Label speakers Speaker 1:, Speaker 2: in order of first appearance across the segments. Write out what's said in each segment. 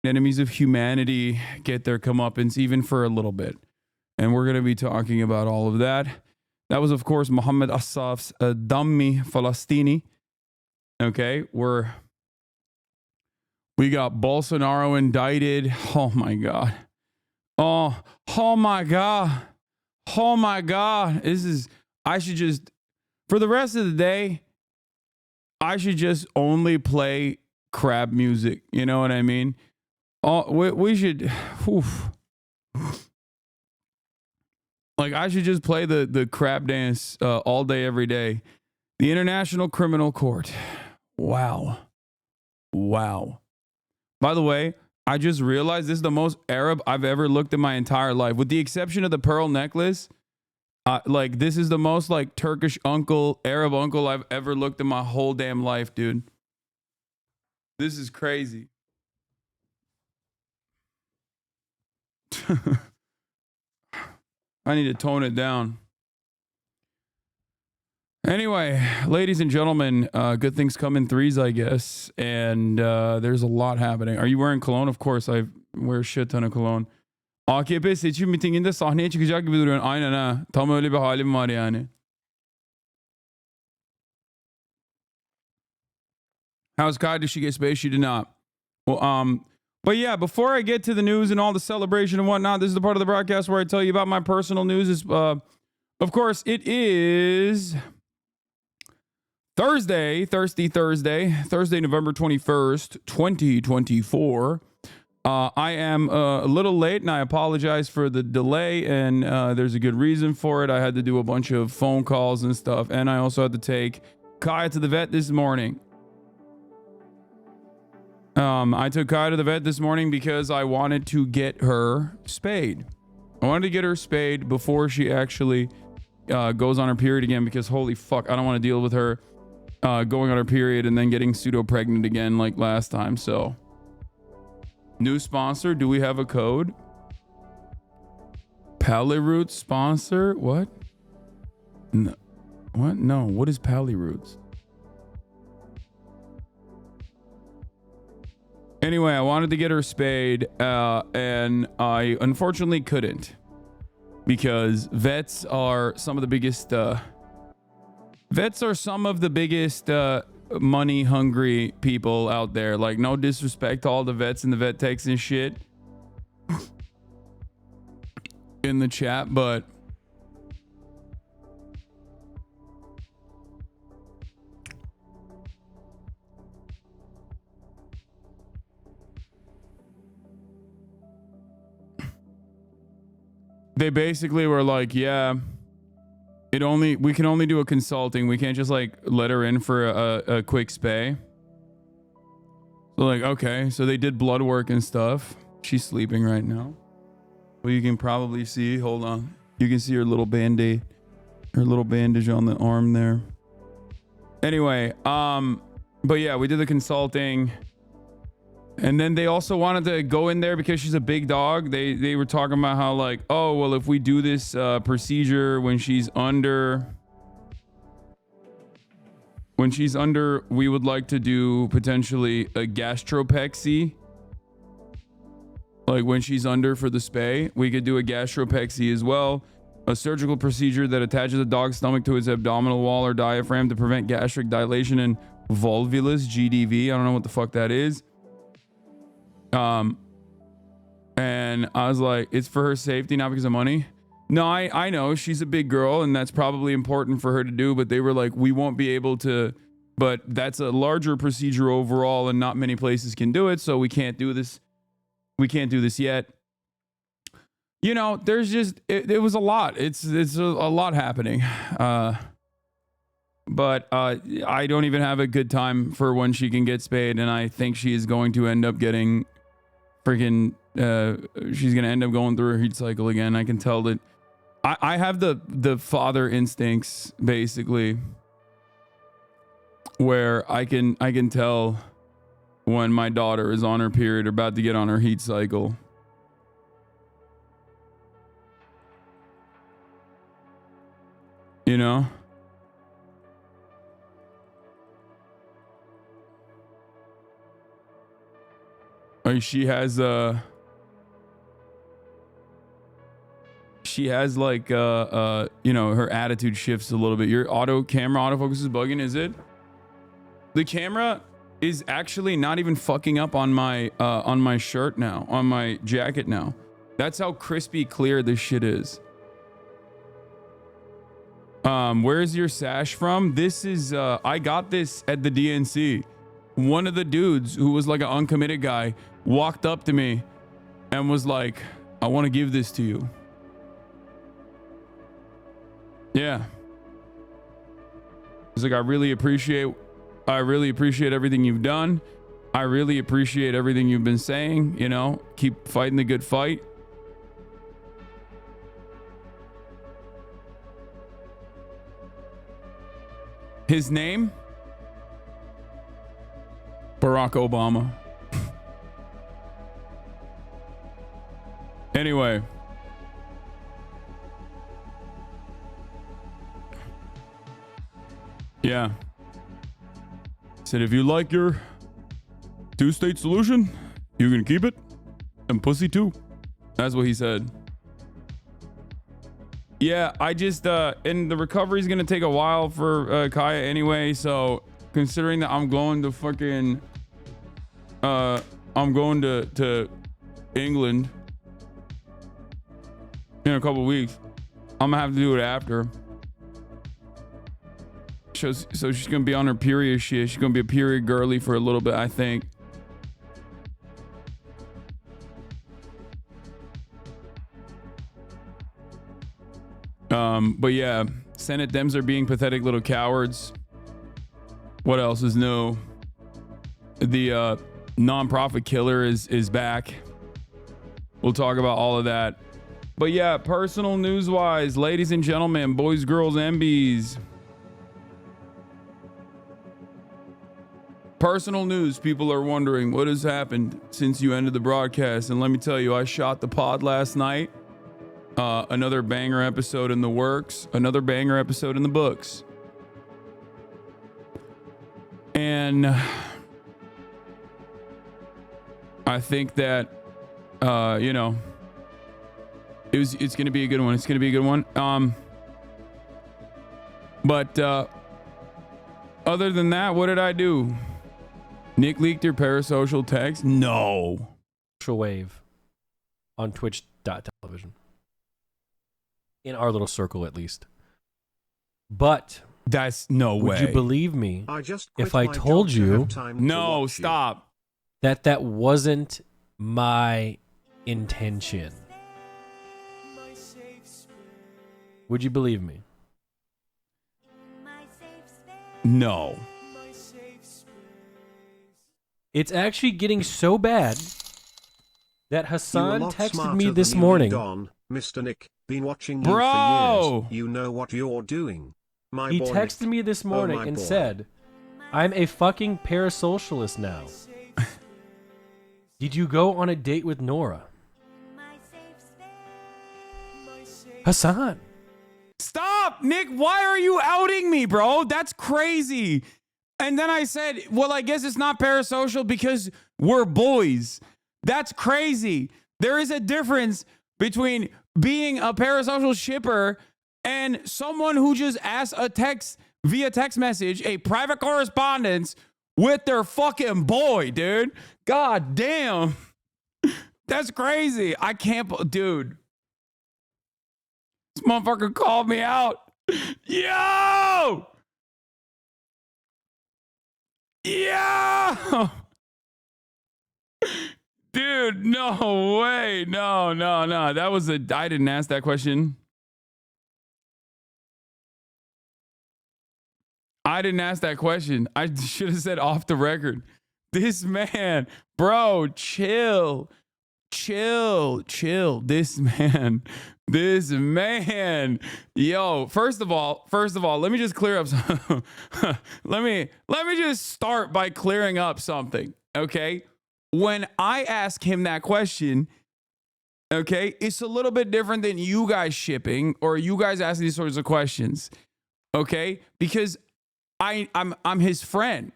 Speaker 1: enemies of humanity get their comeuppance even for a little bit. And we're going to be talking about all of that. That was, of course, Mohammed Assaf's Dammi Falastini. Okay, we got Bolsonaro indicted. Oh my God. Oh my God. Oh my God. I should just, for the rest of the day, I should just only play crab music. You know what I mean? We should, oof. Like, I should just play the crab dance all day, every day. The International Criminal Court. Wow. By the way, I just realized this is the most Arab I've ever looked in my entire life. With the exception of the pearl necklace, like, this is the most, like, Turkish uncle, Arab uncle I've ever looked in my whole damn life, dude. This is crazy. I need to tone it down. Anyway, ladies and gentlemen, good things come in threes, I guess. And there's a lot happening. Are you wearing cologne? Of course, I wear a shit ton of cologne. AKP seçim mitinginde sahneye çıkacak gibi duruyorsun. Aynen ha. Tam öyle bir halim var yani. How's Kai? Did she get space? She did not. Well, but yeah, before I get to the news and all the celebration and whatnot, this is the part of the broadcast where I tell you about my personal news. Of course, it is Thursday, November 21st, 2024. I am a little late and I apologize for the delay, and there's a good reason for it. I had to do a bunch of phone calls and stuff, and I also had to take Kaya to the vet this morning. I took Kaya to the vet this morning because I wanted to get her spayed. I wanted to get her spayed before she actually goes on her period again, because holy fuck, I don't want to deal with her going on her period and then getting pseudo pregnant again like last time. So, new sponsor. Do we have a code? Paliroots sponsor? What? No. What? No. What is Paliroots? Anyway, I wanted to get her spayed, and I unfortunately couldn't, because vets are some of the biggest money hungry people out there. Like, no disrespect to all the vets and the vet techs and shit in the chat, but they basically were like, yeah, we can only do a consulting. We can't just like let her in for a quick spay. So like, okay. So they did blood work and stuff. She's sleeping right now. Well, you can probably see, hold on. You can see her little band-aid, her little bandage on the arm there. Anyway, but yeah, we did the consulting. And then they also wanted to go in there because she's a big dog. They were talking about how, like, oh, well, if we do this procedure when she's under, we would like to do potentially a gastropexy. Like, when she's under for the spay, we could do a gastropexy as well. A surgical procedure that attaches a dog's stomach to its abdominal wall or diaphragm to prevent gastric dilation and volvulus, GDV. I don't know what the fuck that is. And I was like, it's for her safety, not because of money. No, I know she's a big girl and that's probably important for her to do, but they were like, we won't be able to, but that's a larger procedure overall and not many places can do it. So we can't do this. We can't do this yet. You know, there's just, it was a lot. It's a lot happening. But I don't even have a good time for when she can get spayed. And I think she is going to end up getting freaking, she's going to end up going through her heat cycle again. I can tell that I have the father instincts, basically, where I can tell when my daughter is on her period or about to get on her heat cycle. You know? Are Like she has like you know, her attitude shifts a little bit. Your camera autofocus is bugging, is it? The camera is actually not even fucking up on my shirt now, on my jacket now. That's how crispy clear this shit is. Where's your sash from? This is I got this at the DNC. One of the dudes who was like an uncommitted guy walked up to me and was like, I want to give this to you. Yeah. He's like, I really appreciate everything you've done. I really appreciate everything you've been saying, you know, keep fighting the good fight. His name? Barack Obama. Anyway. Yeah. Said if you like your two-state solution, you can keep it. And pussy too. That's what he said. Yeah, I just and the recovery is gonna take a while for Kaya anyway, so considering that I'm going to fucking I'm going to England in a couple weeks. I'm gonna have to do it after. So she's gonna be on her period shit. She's gonna be a period girly for a little bit, I think. But yeah, Senate Dems are being pathetic little cowards. What else is new? The nonprofit killer is back. We'll talk about all of that. But yeah, personal news wise, ladies and gentlemen, boys, girls, MBs. Personal news, people are wondering what has happened since you ended the broadcast. And let me tell you, I shot the pod last night. Another banger episode in the works, another banger episode in the books. And I think that, you know, it's going to be a good one. It's going to be a good one. But other than that, what did I do? Nick leaked your parasocial text? No.
Speaker 2: Social wave on twitch.television. In our little circle, at least. But
Speaker 1: that's no way.
Speaker 2: Would you believe me if I told you?
Speaker 1: No, stop.
Speaker 2: That wasn't my intention. Would you believe me?
Speaker 1: No.
Speaker 2: It's actually getting so bad that Hasan texted me this morning.
Speaker 3: Mr. Nick, been watching you
Speaker 1: Bro!
Speaker 3: for years. You know what you're doing.
Speaker 2: He texted me this morning and said, I'm a fucking parasocialist now. Did you go on a date with Nora? Hasan.
Speaker 1: Stop, Nick. Why are you outing me, bro? That's crazy. And then I said, well, I guess it's not parasocial because we're boys. That's crazy. There is a difference between being a parasocial shipper and someone who just asks a text via text message, a private correspondence with their fucking boy, dude. God damn. That's crazy. I can't, dude. This motherfucker called me out. Yo! Yo! Dude, no way. No. That was I didn't ask that question. I didn't ask that question. I should have said off the record. This man, bro, chill. This man. Yo, first of all, let me just clear up something. let me just start by clearing up something, okay? When I ask him that question, okay, it's a little bit different than you guys shipping or you guys asking these sorts of questions, okay? Because I'm his friend,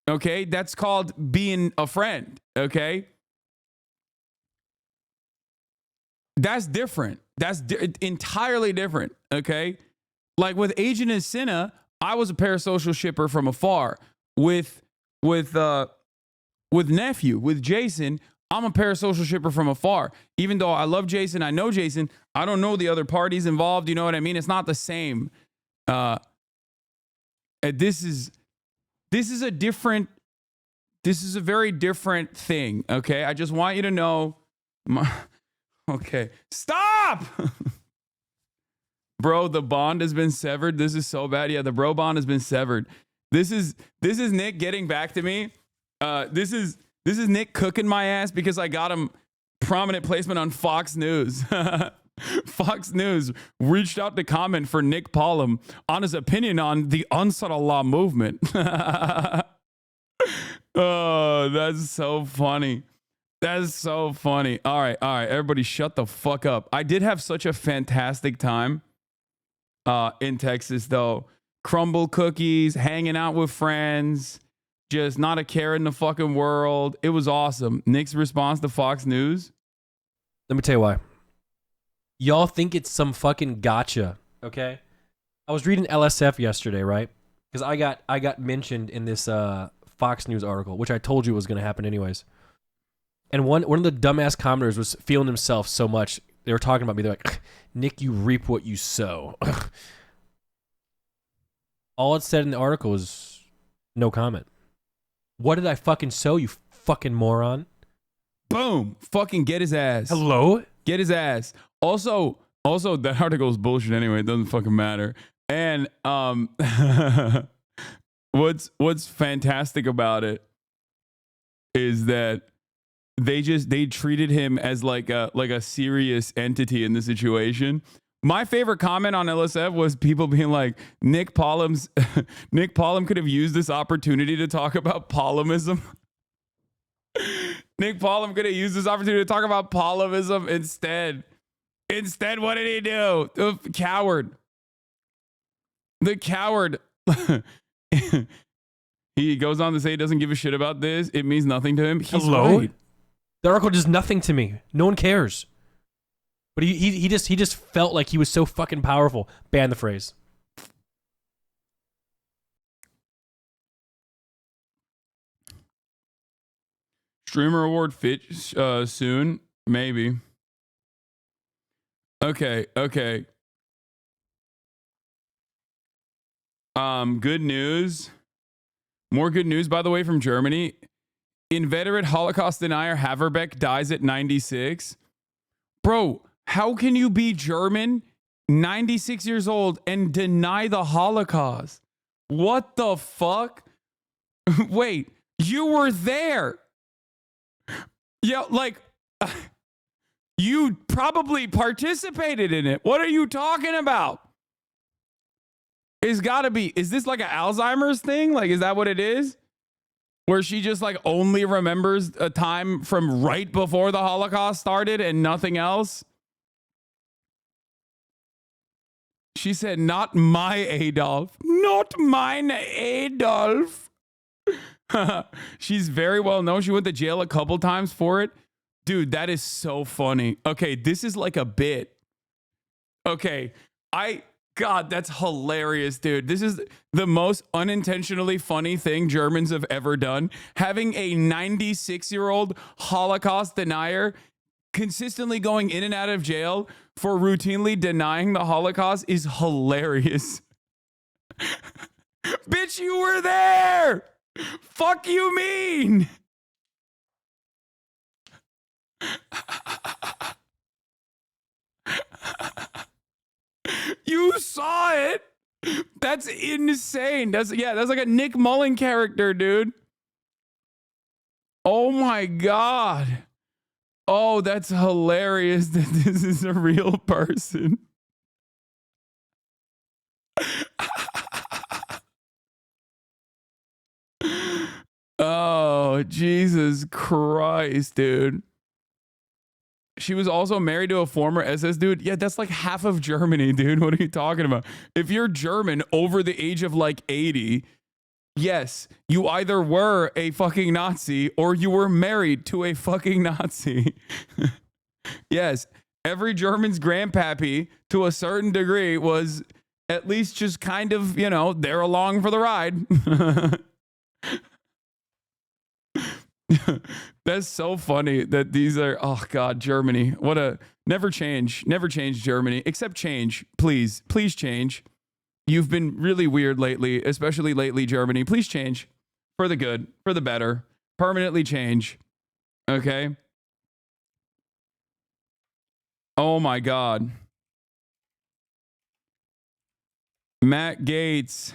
Speaker 1: okay? That's called being a friend, okay? That's different. That's entirely different. Okay. Like with Agent and Cinna, I was a parasocial shipper from afar. With nephew, with Jason, I'm a parasocial shipper from afar. Even though I love Jason, I know Jason, I don't know the other parties involved. You know what I mean? It's not the same. This is a very different thing. Okay. I just want you to know. Okay. Stop. Bro, the bond has been severed. This is so bad. Yeah, the bro bond has been severed. This is Nick getting back to me. This is Nick cooking my ass because I got him prominent placement on Fox News. Fox News reached out to comment for Nick Pollum on his opinion on the Ansar Allah movement. Oh, that's so funny. That's so funny. All right. Everybody shut the fuck up. I did have such a fantastic time in Texas, though. Crumble cookies, hanging out with friends, just not a care in the fucking world. It was awesome. Nick's response to Fox News.
Speaker 2: Let me tell you why. Y'all think it's some fucking gotcha, okay? I was reading LSF yesterday, right? Because I got mentioned in this Fox News article, which I told you was going to happen anyways. And one of the dumbass commenters was feeling himself so much. They were talking about me. They're like, Nick, you reap what you sow. All it said in the article was no comment. What did I fucking sow, you fucking moron?
Speaker 1: Boom. Fucking get his ass.
Speaker 2: Hello?
Speaker 1: Get his ass. Also, that article is bullshit anyway. It doesn't fucking matter. And what's fantastic about it is that they treated him as like a serious entity in the situation. My favorite comment on LSF was people being like, Nick Pollum could have used this opportunity to talk about Pollumism. Nick Pollum could have used this opportunity to talk about Pollumism instead. Instead, what did he do? The coward. He goes on to say he doesn't give a shit about this. It means nothing to him. He's
Speaker 2: Hello?
Speaker 1: right.
Speaker 2: The article does nothing to me. No one cares. But he just felt like he was so fucking powerful. Ban the phrase.
Speaker 1: Streamer award fit soon, maybe. Okay. Good news. More good news, by the way, from Germany. Inveterate Holocaust denier Haverbeck dies at 96. Bro, how can you be German, 96 years old, and deny the Holocaust? What the fuck? Wait, you were there. Yeah, like, you probably participated in it. What are you talking about? It's gotta be. Is this like an Alzheimer's thing? Like, is that what it is? Where she just like only remembers a time from right before the Holocaust started and nothing else? She said, not my Adolf. Not mine Adolf. She's very well known. She went to jail a couple times for it. Dude, that is so funny. Okay, this is like a bit. Okay, God, that's hilarious, dude. This is the most unintentionally funny thing Germans have ever done. Having a 96-year-old Holocaust denier consistently going in and out of jail for routinely denying the Holocaust is hilarious. Bitch, you were there. Fuck you mean? You saw it. That's insane. That's like a Nick Mullen character, dude. Oh my God. Oh, that's hilarious that this is a real person. Oh, Jesus Christ, dude. She was also married to a former SS dude. Yeah, that's like half of Germany, dude. What are you talking about? If you're German over the age of like 80, yes, you either were a fucking Nazi or you were married to a fucking Nazi. Yes. every German's grandpappy to a certain degree was at least just kind of, you know, they're along for the ride. That's so funny that these are, oh God, Germany. What a, never change Germany, except change. Please change. You've been really weird lately, especially lately, Germany. Please change for the good, for the better. Permanently change. Okay. Oh my God. Matt Gaetz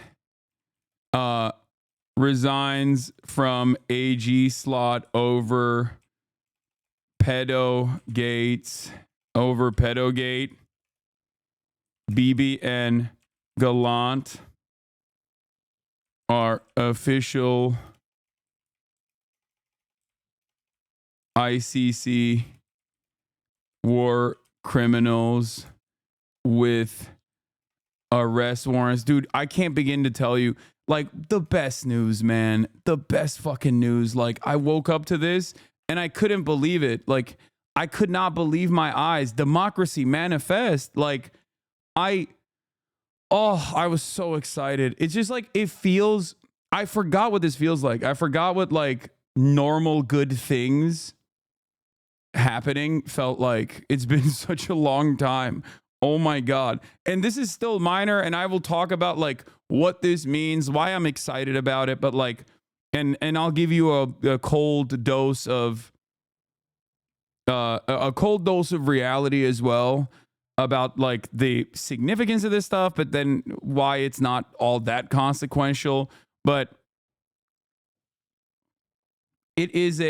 Speaker 1: resigns from AG slot over Pedogate. Bibi and Gallant are official ICC war criminals with arrest warrants. Dude, I can't begin to tell you, like, the best news, man. The best fucking news. Like, I woke up to this and I couldn't believe it. Like, I could not believe my eyes. Democracy manifest. Like, I was so excited. It's just like, it feels, I forgot what this feels like. I forgot what like normal good things happening felt like. It's been such a long time. Oh my God. And this is still minor, and I will talk about like what this means, why I'm excited about it, but like, and I'll give you a cold dose of reality as well about like the significance of this stuff, but then why it's not all that consequential. But it is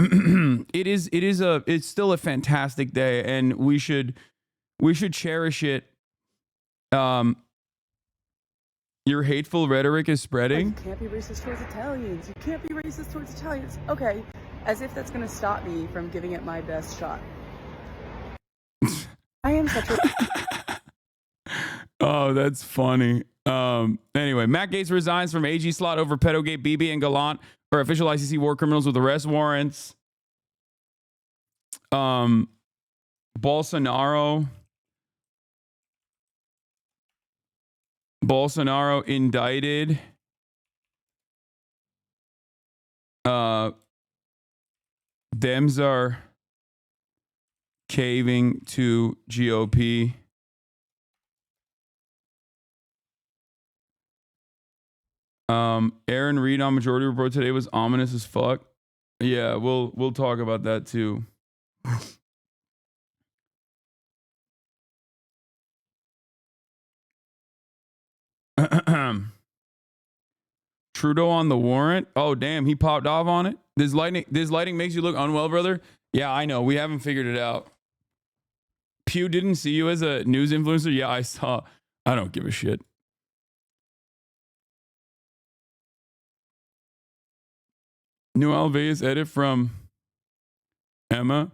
Speaker 1: it's still a fantastic day, and we should cherish it. Your hateful rhetoric is spreading.
Speaker 4: You can't be racist towards Italians. You can't be racist towards Italians. Okay, as if that's going to stop me from giving it my best shot. I am such a...
Speaker 1: Oh, that's funny. Anyway, Matt Gaetz resigns from AG slot over Pedogate. Bibi and Gallant are official ICC war criminals with arrest warrants. Bolsonaro indicted Dems are caving to GOP. Aaron Reed on Majority Report today was ominous as fuck. Yeah, we'll talk about that too. Trudeau on the warrant. Oh damn, he popped off on it. This lighting makes you look unwell, brother. Yeah, I know. We haven't figured it out. Pew didn't see you as a news influencer. Yeah, I saw. I don't give a shit. New Alveus edit from Emma.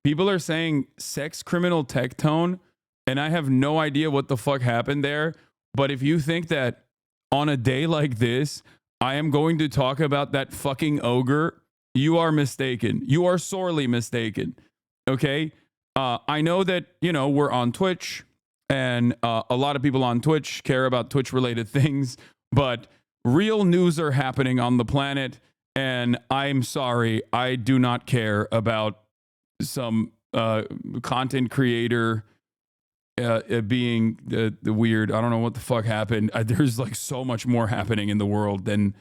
Speaker 1: People are saying sex criminal tech tone, and I have no idea what the fuck happened there. But if you think that on a day like this, I am going to talk about that fucking ogre, you are mistaken. You are sorely mistaken. Okay? I know that, you know, we're on Twitch, and a lot of people on Twitch care about Twitch-related things, but real news are happening on the planet, and I'm sorry, I do not care about some content creator being the weird. I don't know what the fuck happened. There's like so much more happening in the world than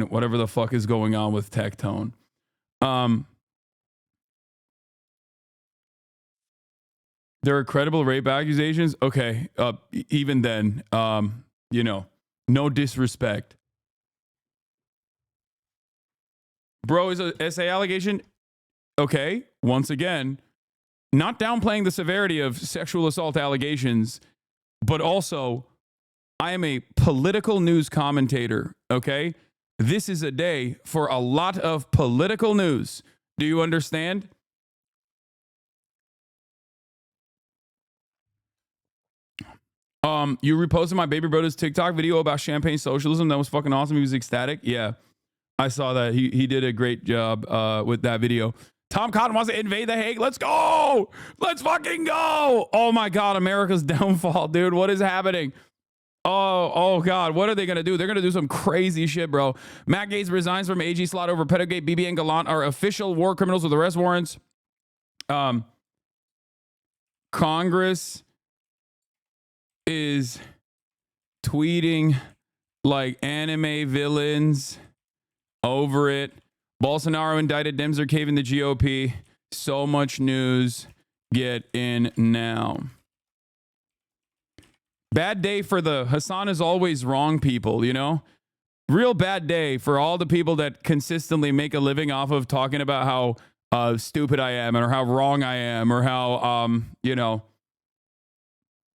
Speaker 1: whatever the fuck is going on with Tectone. There are credible rape accusations. Okay, even then, you know, no disrespect. Bro, is a SA allegation. Okay, once again, not downplaying the severity of sexual assault allegations, but also I am a political news commentator, okay? This is a day for a lot of political news. Do you understand? You reposted my baby brother's TikTok video about champagne socialism. That was fucking awesome. He was ecstatic. Yeah, I saw that. He did a great job with that video. Tom Cotton wants to invade the Hague. Let's go. Let's fucking go. Oh my God, America's downfall, dude. What is happening? Oh God, what are they gonna do? They're gonna do some crazy shit, bro. Matt Gaetz resigns from AG slot over Pedogate. BB and Gallant are official war criminals with arrest warrants. Congress is tweeting like anime villains over it. Bolsonaro indicted. Dems are caving the GOP. So much news. Get in now. Bad day for the Hasan is always wrong people, you know? Real bad day for all the people that consistently make a living off of talking about how stupid I am or how wrong I am or how, you know,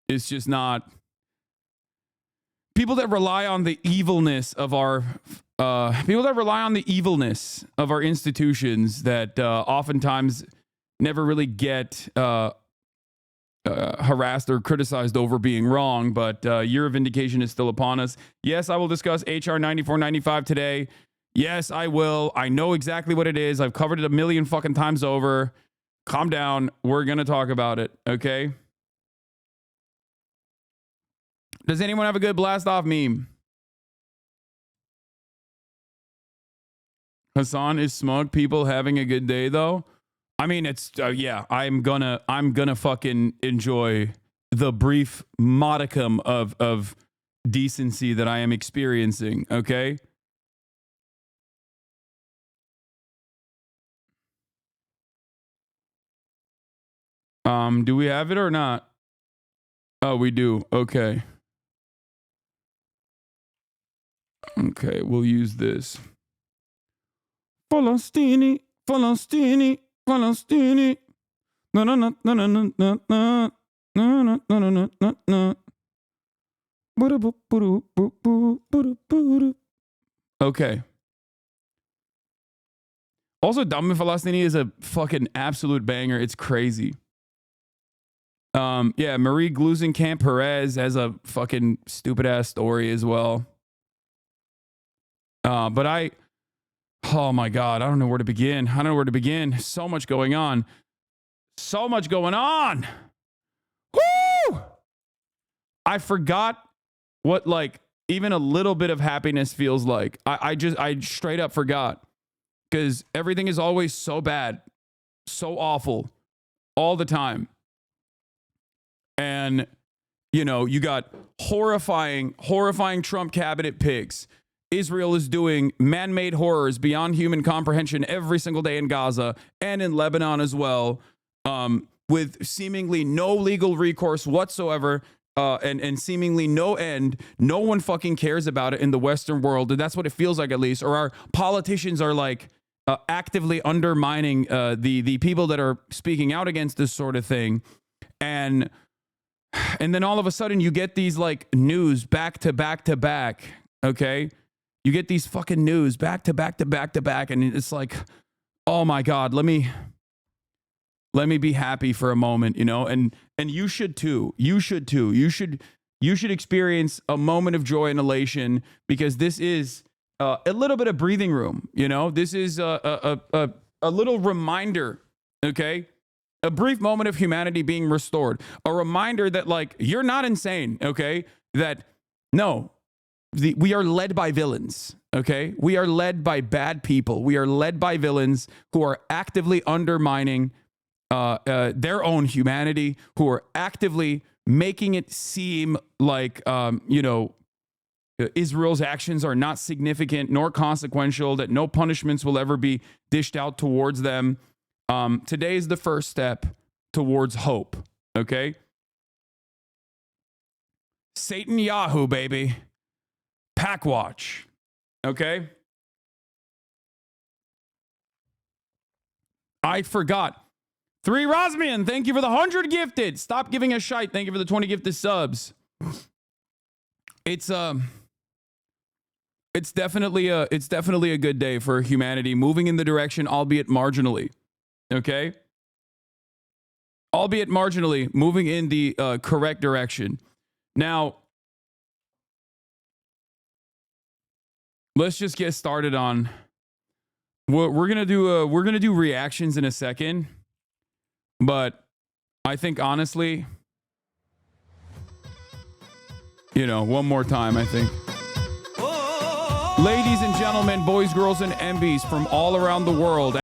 Speaker 1: it's just not. People that rely on the evilness of our institutions that oftentimes never really get harassed or criticized over being wrong, but year of vindication is still upon us. Yes, I will discuss HR 9495 today. Yes, I will. I know exactly what it is. I've covered it a million fucking times over. Calm down. We're going to talk about it, okay? Does anyone have a good blast off meme? Hasan is smug. People having a good day though. I mean, it's yeah. I'm gonna fucking enjoy the brief modicum of decency that I am experiencing. Okay. Do we have it or not? Oh, we do. Okay. Okay, we'll use this. Falastini, Falastini, Falastini. No, no, no, no, no, no, no, no, no, no, no, no, no. Okay. Also, Dame Falastini is a fucking absolute banger. It's crazy. Yeah, Marie Glusenkamp Perez has a fucking stupid ass story as well. But oh my God, I don't know where to begin. I don't know where to begin. So much going on. So much going on. Woo! I forgot what like even a little bit of happiness feels like. I straight up forgot because everything is always so bad, so awful all the time. And, you know, you got horrifying Trump cabinet picks. Israel is doing man-made horrors beyond human comprehension every single day in Gaza and in Lebanon as well, with seemingly no legal recourse whatsoever, and seemingly no end. No one fucking cares about it in the Western world, and that's what it feels like at least. Or our politicians are like actively undermining the people that are speaking out against this sort of thing, and then all of a sudden you get these like news back to back to back. Okay. You get these fucking news back to back to back to back, and it's like, oh my God, let me be happy for a moment, you know, and you should too. You should too. You should experience a moment of joy and elation because this is a little bit of breathing room, you know. This is a little reminder, okay, a brief moment of humanity being restored, a reminder that like you're not insane, okay, that no. We are led by villains, okay? We are led by bad people. We are led by villains who are actively undermining their own humanity, who are actively making it seem like, you know, Israel's actions are not significant nor consequential, that no punishments will ever be dished out towards them. Today is the first step towards hope, okay? Satan Yahoo, baby. Pack watch. Okay. I forgot. 3 Rosmian, thank you for the 100 gifted. Stop giving a shite. Thank you for the 20 gifted subs. It's definitely a good day for humanity moving in the direction, albeit marginally. Okay. Albeit marginally moving in the correct direction. Now, let's just get started on we're gonna do reactions in a second, but I think honestly, one more time, I think. Ladies and gentlemen, boys, girls, and MBs from all around the world.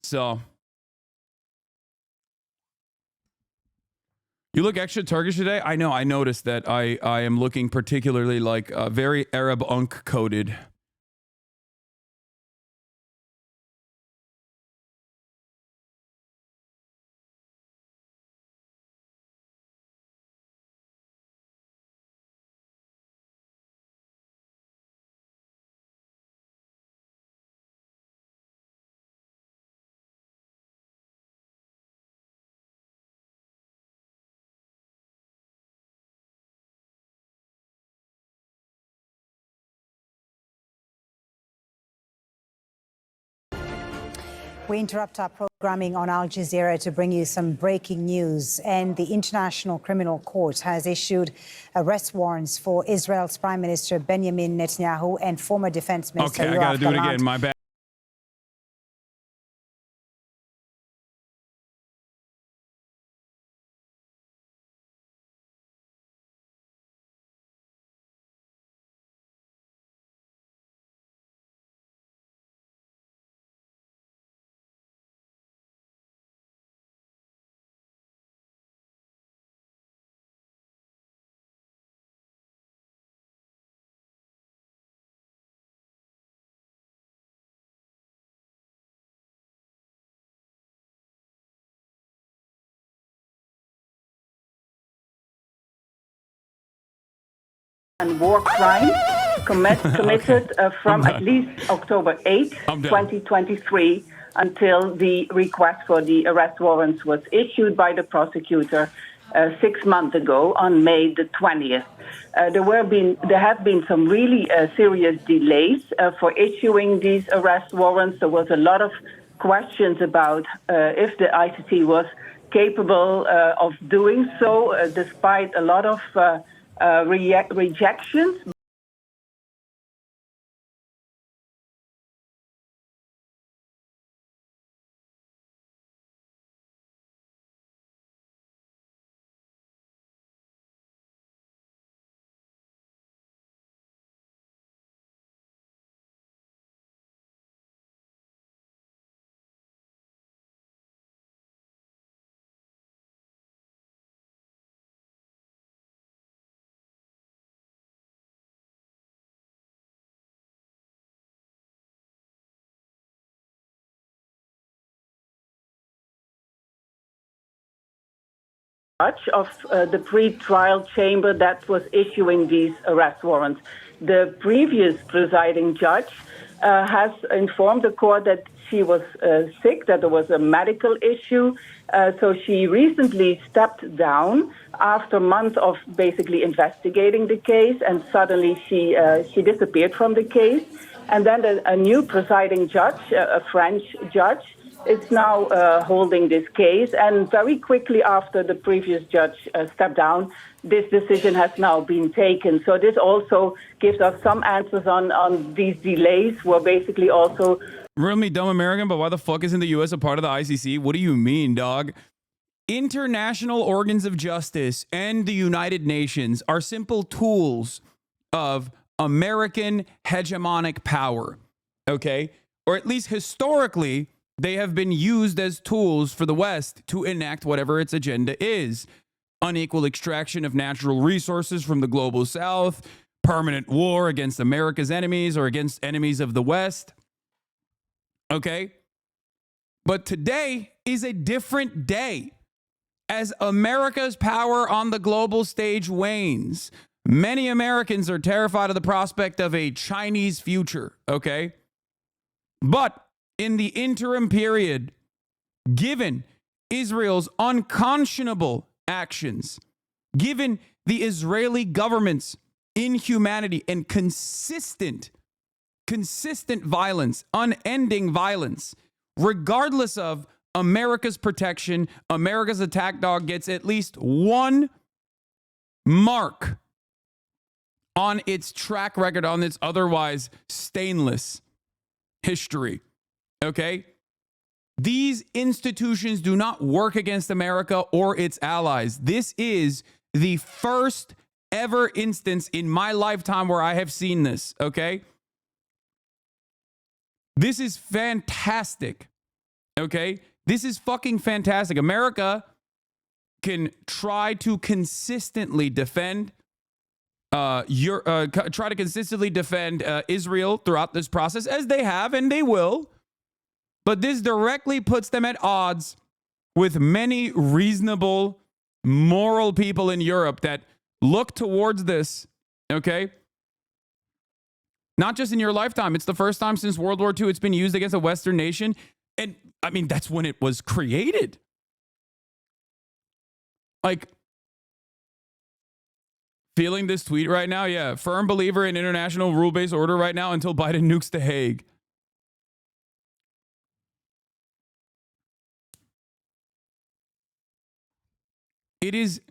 Speaker 1: So you look extra Turkish today. I know. I noticed that. I am looking particularly like very Arab unk coded.
Speaker 5: We interrupt our programming on Al Jazeera to bring you some breaking news. And the International Criminal Court has issued arrest warrants for Israel's Prime Minister Benjamin Netanyahu and former Defense Minister
Speaker 1: Okay, I gotta do it
Speaker 5: Gallant.
Speaker 1: again. My bad.
Speaker 6: And war crime committed from at least October 8, 2023, until the request for the arrest warrants was issued by the prosecutor 6 months ago on May the 20th. There have been some really serious delays for issuing these arrest warrants. There was a lot of questions about if the ICC was capable of doing so, despite a lot of rejections. Of the pre-trial chamber that was issuing these arrest warrants. The previous presiding judge has informed the court that she was sick, that there was a medical issue. So she recently stepped down after months of basically investigating the case, and suddenly she disappeared from the case. And then a new presiding judge, a French judge, is now holding this case, and very quickly after the previous judge stepped down, this decision has now been taken. So this also gives us some answers on these delays, where basically also...
Speaker 1: Real me dumb American, but why the fuck isn't the U.S. a part of the ICC? What do you mean, dog? International organs of justice and the United Nations are simple tools of American hegemonic power, okay? Or at least historically, they have been used as tools for the West to enact whatever its agenda is. Unequal extraction of natural resources from the global South, permanent war against America's enemies or against enemies of the West. Okay? But today is a different day. As America's power on the global stage wanes, many Americans are terrified of the prospect of a Chinese future, okay? But in the interim period, given Israel's unconscionable actions, given the Israeli government's inhumanity and consistent violence, unending violence, regardless of America's protection, America's attack dog gets at least one mark on its track record, on its otherwise stainless history. Okay? These institutions do not work against America or its allies. This is the first ever instance in my lifetime where I have seen this. Okay? This is fantastic. Okay? This is fucking fantastic. America can try to consistently defend Israel throughout this process, as they have and they will. But this directly puts them at odds with many reasonable, moral people in Europe that look towards this, okay? Not just in your lifetime. It's the first time since World War II it's been used against a Western nation. And, I mean, that's when it was created. Like, feeling this tweet right now? Yeah, firm believer in international rule-based order right now until Biden nukes The Hague. It is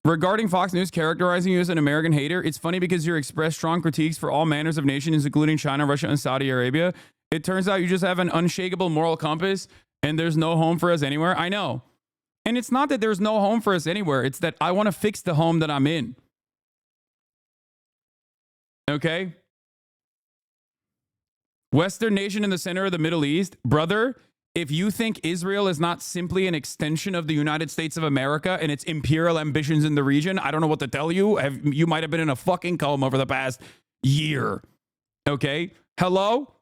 Speaker 1: regarding Fox News characterizing you as an American hater. It's funny because you express strong critiques for all manners of nations, including China, Russia, and Saudi Arabia. It turns out you just have an unshakable moral compass and there's no home for us anywhere. I know. And it's not that there's no home for us anywhere. It's that I want to fix the home that I'm in. Okay? Western nation in the center of the Middle East. Brother, if you think Israel is not simply an extension of the United States of America and its imperial ambitions in the region, I don't know what to tell you. You might have been in a fucking coma over the past year. Okay? Hello?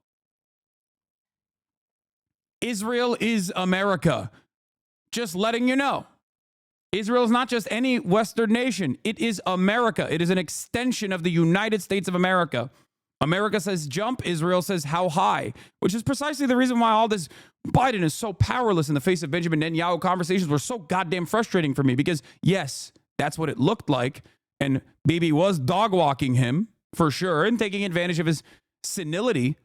Speaker 1: Israel is America. Just letting you know. Israel is not just any Western nation. It is America. It is an extension of the United States of America. America says jump. Israel says how high, which is precisely the reason why all this Biden is so powerless in the face of Benjamin Netanyahu. Conversations were so goddamn frustrating for me because, yes, that's what it looked like. And Bibi was dog walking him for sure and taking advantage of his senility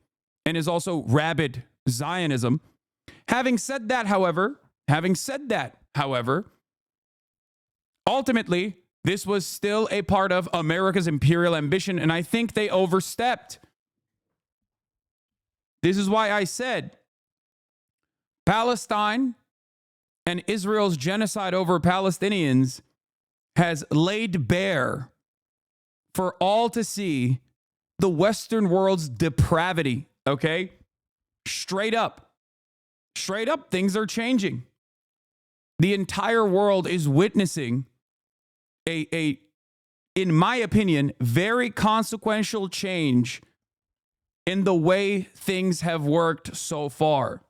Speaker 1: and his also rabid Zionism. Having said that, however, ultimately, this was still a part of America's imperial ambition, and I think they overstepped. This is why I said Palestine and Israel's genocide over Palestinians has laid bare for all to see the Western world's depravity, okay? Straight up, things are changing. The entire world is witnessing a, in my opinion, very consequential change in the way things have worked so far.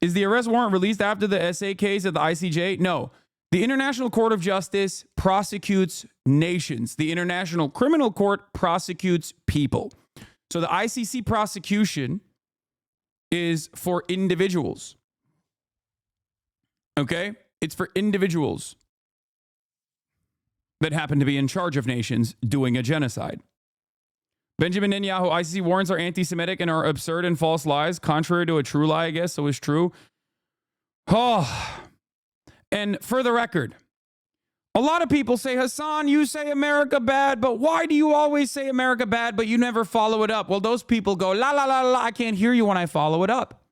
Speaker 1: Is the arrest warrant released after the SA case at the ICJ? No. The International Court of Justice prosecutes nations. The International Criminal Court prosecutes people. So the ICC prosecution is for individuals. Okay? It's for individuals that happen to be in charge of nations doing a genocide. Benjamin Netanyahu, ICC warrants are anti-Semitic and are absurd and false lies, contrary to a true lie, I guess, so it's true. Oh. And for the record, a lot of people say, Hasan, you say America bad, but why do you always say America bad, but you never follow it up? Well, those people go, la, la, la, la, I can't hear you when I follow it up.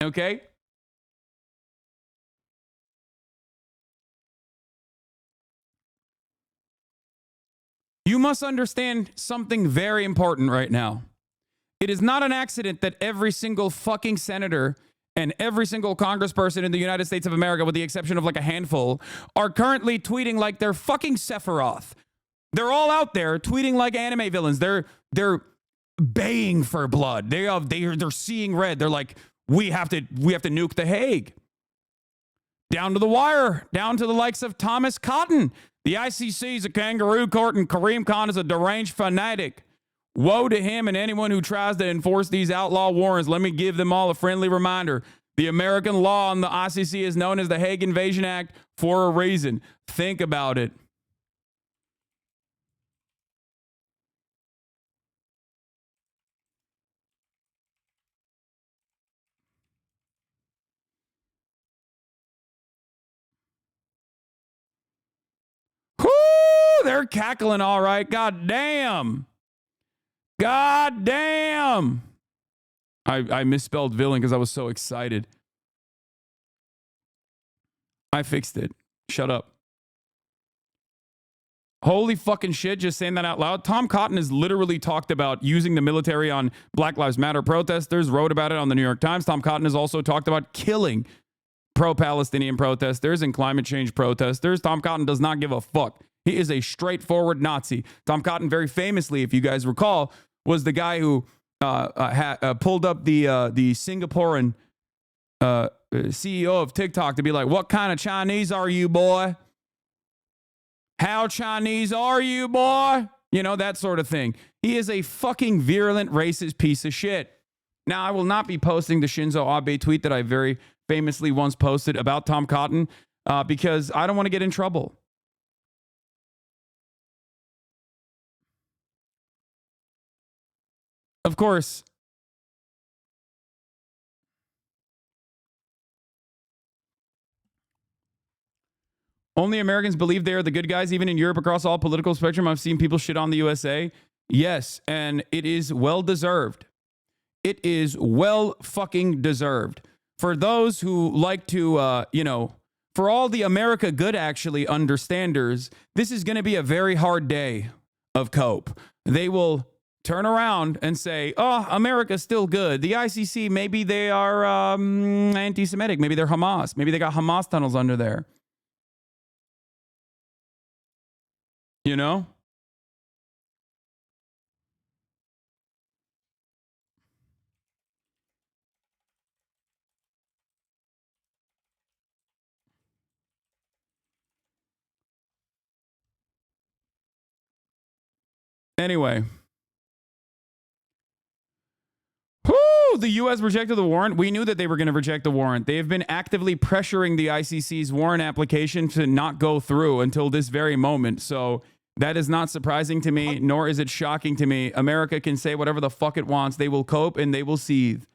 Speaker 1: Okay? You must understand something very important right now. It is not an accident that every single fucking senator and every single congressperson in the United States of America, with the exception of like a handful, are currently tweeting like they're fucking Sephiroth. They're all out there tweeting like anime villains. They're baying for blood. They're seeing red. They're like, we have to nuke the Hague. Down to the wire, down to the likes of Thomas Cotton. The ICC is a kangaroo court and Kareem Khan is a deranged fanatic. Woe to him and anyone who tries to enforce these outlaw warrants. Let me give them all a friendly reminder. The American law on the ICC is known as the Hague Invasion Act for a reason. Think about it. They're cackling all right. God damn. God damn. I misspelled villain because I was so excited. I fixed it. Shut up. Holy fucking shit, just saying that out loud. Tom Cotton has literally talked about using the military on Black Lives Matter protesters, wrote about it on the New York Times. Tom Cotton has also talked about killing pro-Palestinian protesters and climate change protesters. Tom Cotton does not give a fuck. He is a straightforward Nazi. Tom Cotton, very famously, if you guys recall, was the guy who pulled up the Singaporean CEO of TikTok to be like, what kind of Chinese are you, boy? How Chinese are you, boy? You know, that sort of thing. He is a fucking virulent, racist piece of shit. Now, I will not be posting the Shinzo Abe tweet that I very famously once posted about Tom Cotton because I don't want to get in trouble. Of course, Only Americans believe they are the good guys, even in Europe, across all political spectrum. I've seen people shit on the USA. Yes, and it is well deserved. It is well fucking deserved. For those who like to, for all the America good actually understanders, this is going to be a very hard day of cope. They will turn around and say, oh, America's still good. The ICC, maybe they are anti-Semitic. Maybe they're Hamas. Maybe they got Hamas tunnels under there. You know? Anyway. Whoo! The U.S. rejected the warrant. We knew that they were going to reject the warrant. They have been actively pressuring the ICC's warrant application to not go through until this very moment. So that is not surprising to me, nor is it shocking to me. America can say whatever the fuck it wants. They will cope and they will seethe.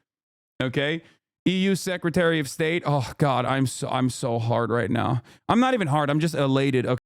Speaker 1: Okay? EU Secretary of State. Oh, God, I'm so hard right now. I'm not even hard. I'm just elated. Okay.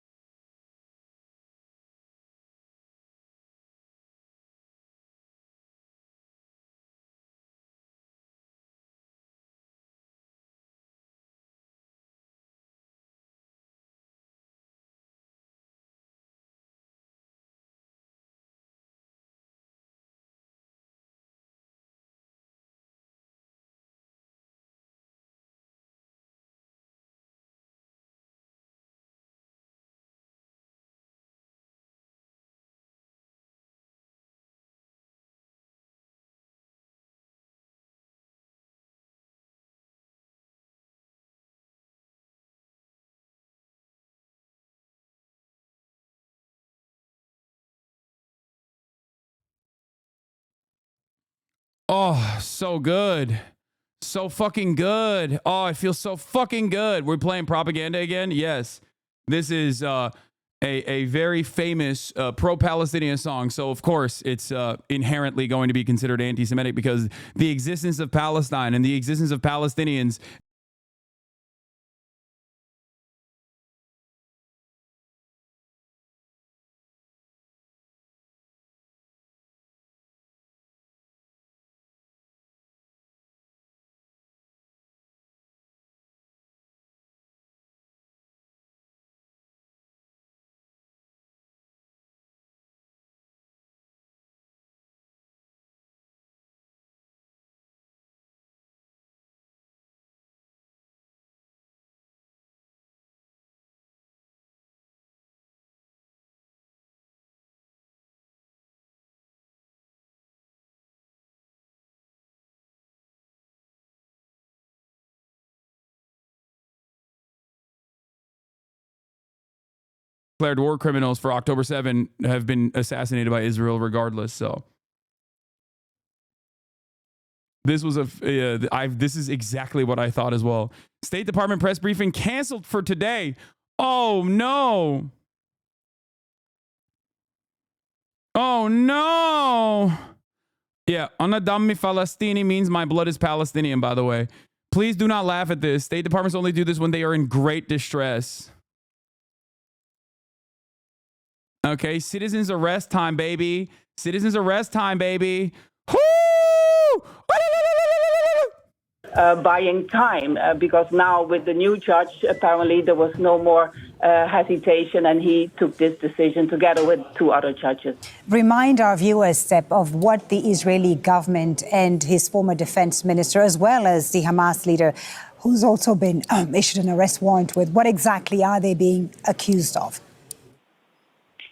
Speaker 1: Oh, so good. So fucking good. Oh, I feel so fucking good. We're playing propaganda again? Yes. This is a very famous pro-Palestinian song. So, of course, it's inherently going to be considered anti-Semitic because the existence of Palestine and the existence of Palestinians declared war criminals for October 7 have been assassinated by Israel regardless. So this was this is exactly what I thought as well. State Department press briefing canceled for today. Oh no. Oh no. Yeah, Ana Dammi Falastini means my blood is Palestinian, by the way. Please do not laugh at this. State departments only do this when they are in great distress. Okay, citizens arrest time, baby. Citizens arrest time, baby. Woo!
Speaker 6: Buying time because now with the new judge, apparently there was no more hesitation and he took this decision together with two other judges.
Speaker 5: Remind our viewers, Sepp, of what the Israeli government and his former defense minister, as well as the Hamas leader, who's also been issued an arrest warrant with, what exactly are they being accused of?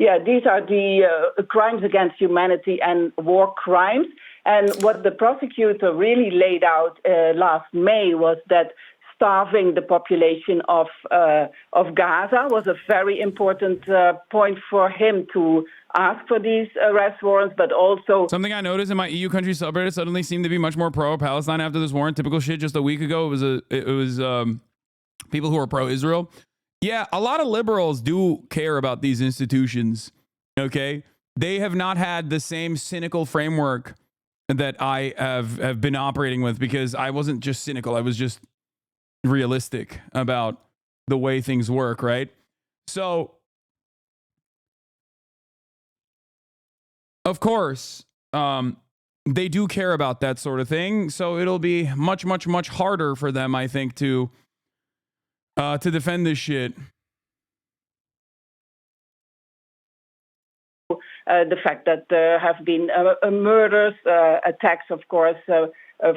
Speaker 6: Yeah, these are the crimes against humanity and war crimes. And what the prosecutor really laid out last May was that starving the population of Gaza was a very important point for him to ask for these arrest warrants, but also...
Speaker 1: Something I noticed in my EU country subreddit suddenly seemed to be much more pro-Palestine after this warrant. Typical shit just a week ago. It was people who are pro-Israel. Yeah, a lot of liberals do care about these institutions, okay? They have not had the same cynical framework that I have been operating with because I wasn't just cynical. I was just realistic about the way things work, right? So, of course, they do care about that sort of thing. So it'll be much, much, much harder for them, I think, to defend this shit.
Speaker 6: The fact that there have been murders, attacks, of course,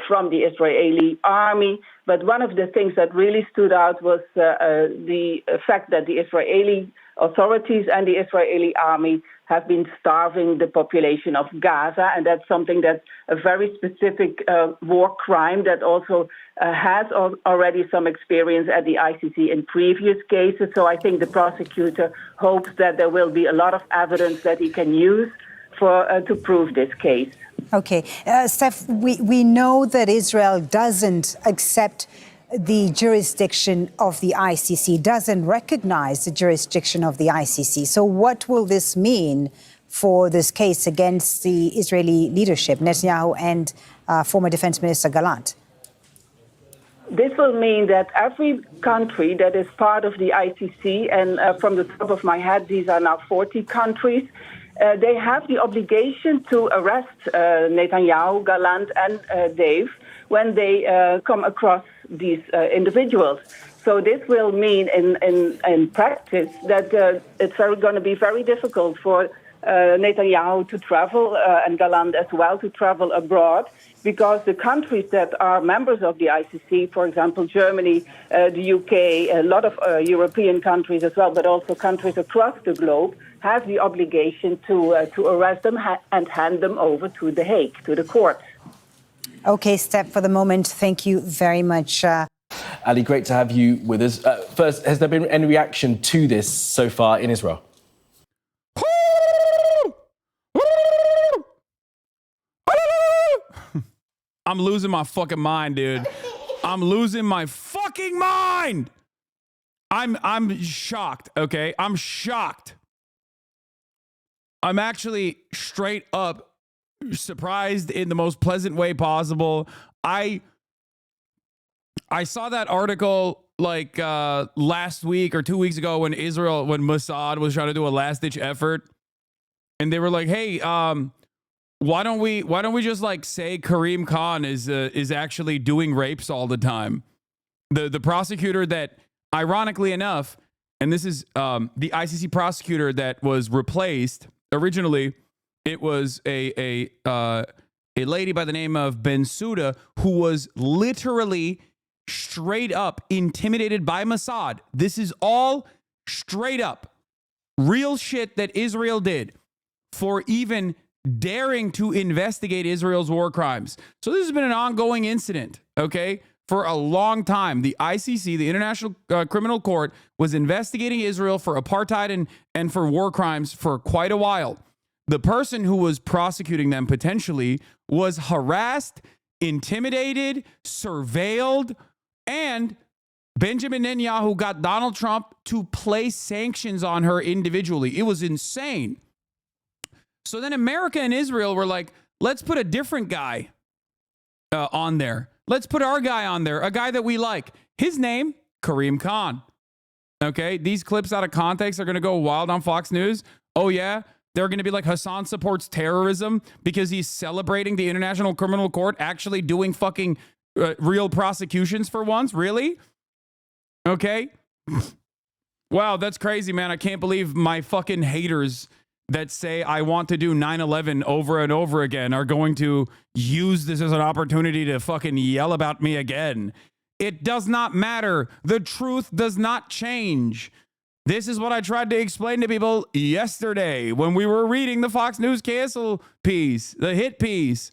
Speaker 6: from the Israeli army. But one of the things that really stood out was the fact that the Israeli authorities and the Israeli army have been starving the population of Gaza. And that's something that's a very specific war crime that also has already some experience at the ICC in previous cases. So I think the prosecutor hopes that there will be a lot of evidence that he can use to prove this case.
Speaker 5: Okay. Steph, we know that Israel doesn't accept the jurisdiction of the ICC, doesn't recognize the jurisdiction of the ICC. So what will this mean for this case against the Israeli leadership, Netanyahu and former Defense Minister Gallant?
Speaker 6: This will mean that every country that is part of the ICC, and from the top of my head, these are now 40 countries, they have the obligation to arrest Netanyahu, Gallant, and Dave when they come across these individuals. So this will mean in practice that it's going to be very difficult for Netanyahu to travel and Gallant as well to travel abroad, because the countries that are members of the ICC, for example, Germany, the UK, a lot of European countries as well, but also countries across the globe, have the obligation to arrest them and hand them over to The Hague, to the court.
Speaker 5: Okay, Steph, for the moment, thank you very much.
Speaker 7: Ali, great to have you with us. First, has there been any reaction to this so far in Israel?
Speaker 1: I'm losing my fucking mind, dude. I'm losing my fucking mind. I'm shocked, okay? I'm shocked. I'm actually straight up surprised in the most pleasant way possible. I saw that article like last week or 2 weeks ago when Mossad was trying to do a last-ditch effort, and they were like, "Hey, why don't we just like say Karim Khan is actually doing rapes all the time?" The prosecutor that, ironically enough, and this is the ICC prosecutor that was replaced originally. It was a lady by the name of Bensouda who was literally straight up intimidated by Mossad. This is all straight up real shit that Israel did for even daring to investigate Israel's war crimes. So this has been an ongoing incident, okay, for a long time. The ICC, the International Criminal Court, was investigating Israel for apartheid and for war crimes for quite a while. The person who was prosecuting them potentially was harassed, intimidated, surveilled, and Benjamin Netanyahu got Donald Trump to place sanctions on her individually. It was insane. So then America and Israel were like, let's put a different guy on there. Let's put our guy on there, a guy that we like. His name, Karim Khan. Okay, these clips out of context are going to go wild on Fox News. Oh, yeah? They're going to be like, Hasan supports terrorism because he's celebrating the International Criminal Court actually doing fucking real prosecutions for once? Really? Okay. Wow, that's crazy, man. I can't believe my fucking haters that say I want to do 9/11 over and over again are going to use this as an opportunity to fucking yell about me again. It does not matter. The truth does not change. This is what I tried to explain to people yesterday when we were reading the Fox News cancel piece, the hit piece.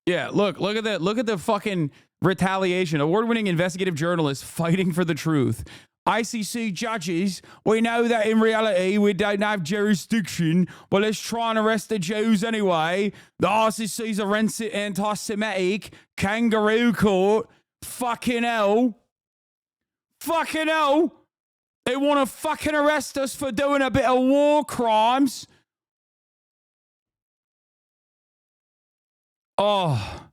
Speaker 1: Yeah, look at that. Look at the fucking retaliation. Award-winning investigative journalists fighting for the truth. ICC judges, we know that in reality we don't have jurisdiction, but let's try and arrest the Jews anyway. The ICC's a anti-Semitic kangaroo court. Fucking hell. Fucking hell. They want to fucking arrest us for doing a bit of war crimes. Oh,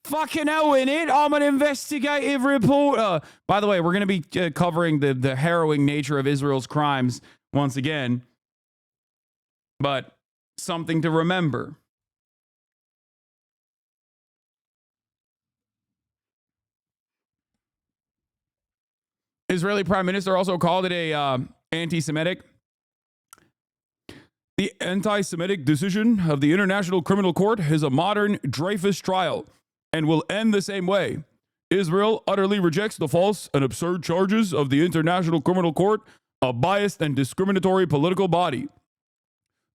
Speaker 1: Fucking hell, innit? I'm an investigative reporter. By the way, we're going to be covering the harrowing nature of Israel's crimes once again. But something to remember. Israeli Prime Minister also called it a anti-Semitic. The anti-Semitic decision of the International Criminal Court is a modern Dreyfus trial and will end the same way. Israel utterly rejects the false and absurd charges of the International Criminal Court, a biased and discriminatory political body.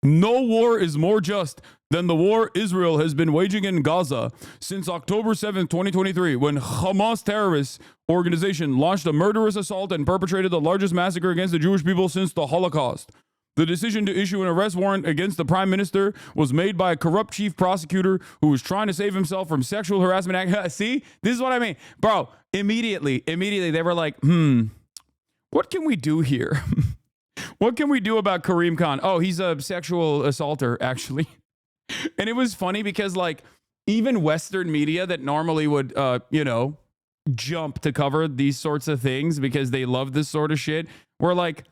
Speaker 1: No war is more just than the war Israel has been waging in Gaza since October 7th, 2023, when Hamas terrorist organization launched a murderous assault and perpetrated the largest massacre against the Jewish people since the Holocaust. The decision to issue an arrest warrant against the prime minister was made by a corrupt chief prosecutor who was trying to save himself from sexual harassment. See, this is what I mean. Bro, immediately, they were like, what can we do here? What can we do about Kareem Khan? Oh, he's a sexual assaulter, actually. And it was funny because, like, even Western media that normally would, jump to cover these sorts of things because they love this sort of shit, were like,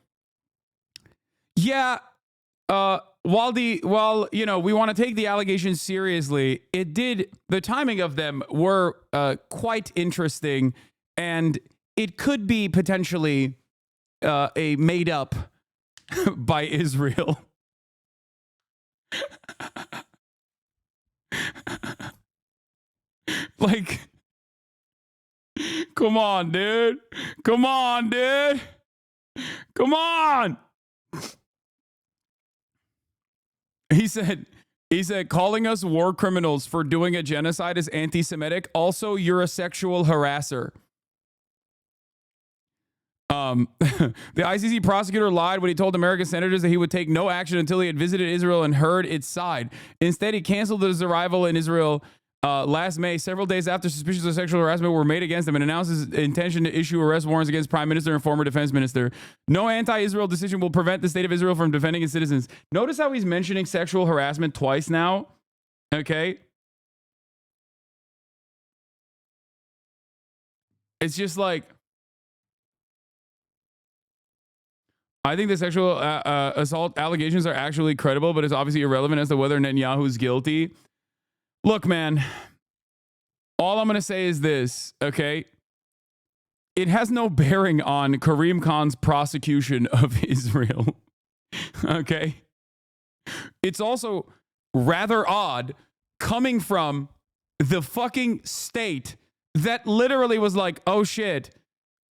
Speaker 1: yeah, while we want to take the allegations seriously, the timing of them were quite interesting, and it could be potentially a made up by Israel. Like, come on, dude. Come on, dude. Come on. He said, calling us war criminals for doing a genocide is anti-Semitic. Also, you're a sexual harasser. The ICC prosecutor lied when he told American senators that he would take no action until he had visited Israel and heard its side. Instead, he canceled his arrival in Israel last May, several days after suspicions of sexual harassment were made against him, and announced his intention to issue arrest warrants against Prime Minister and former defense minister. No anti-Israel decision will prevent the state of Israel from defending its citizens. Notice how he's mentioning sexual harassment twice now. Okay. It's just like, I think the sexual assault allegations are actually credible, but it's obviously irrelevant as to whether Netanyahu is guilty. Look, man, all I'm going to say is this, okay? It has no bearing on Kareem Khan's prosecution of Israel, okay? It's also rather odd coming from the fucking state that literally was like, oh shit,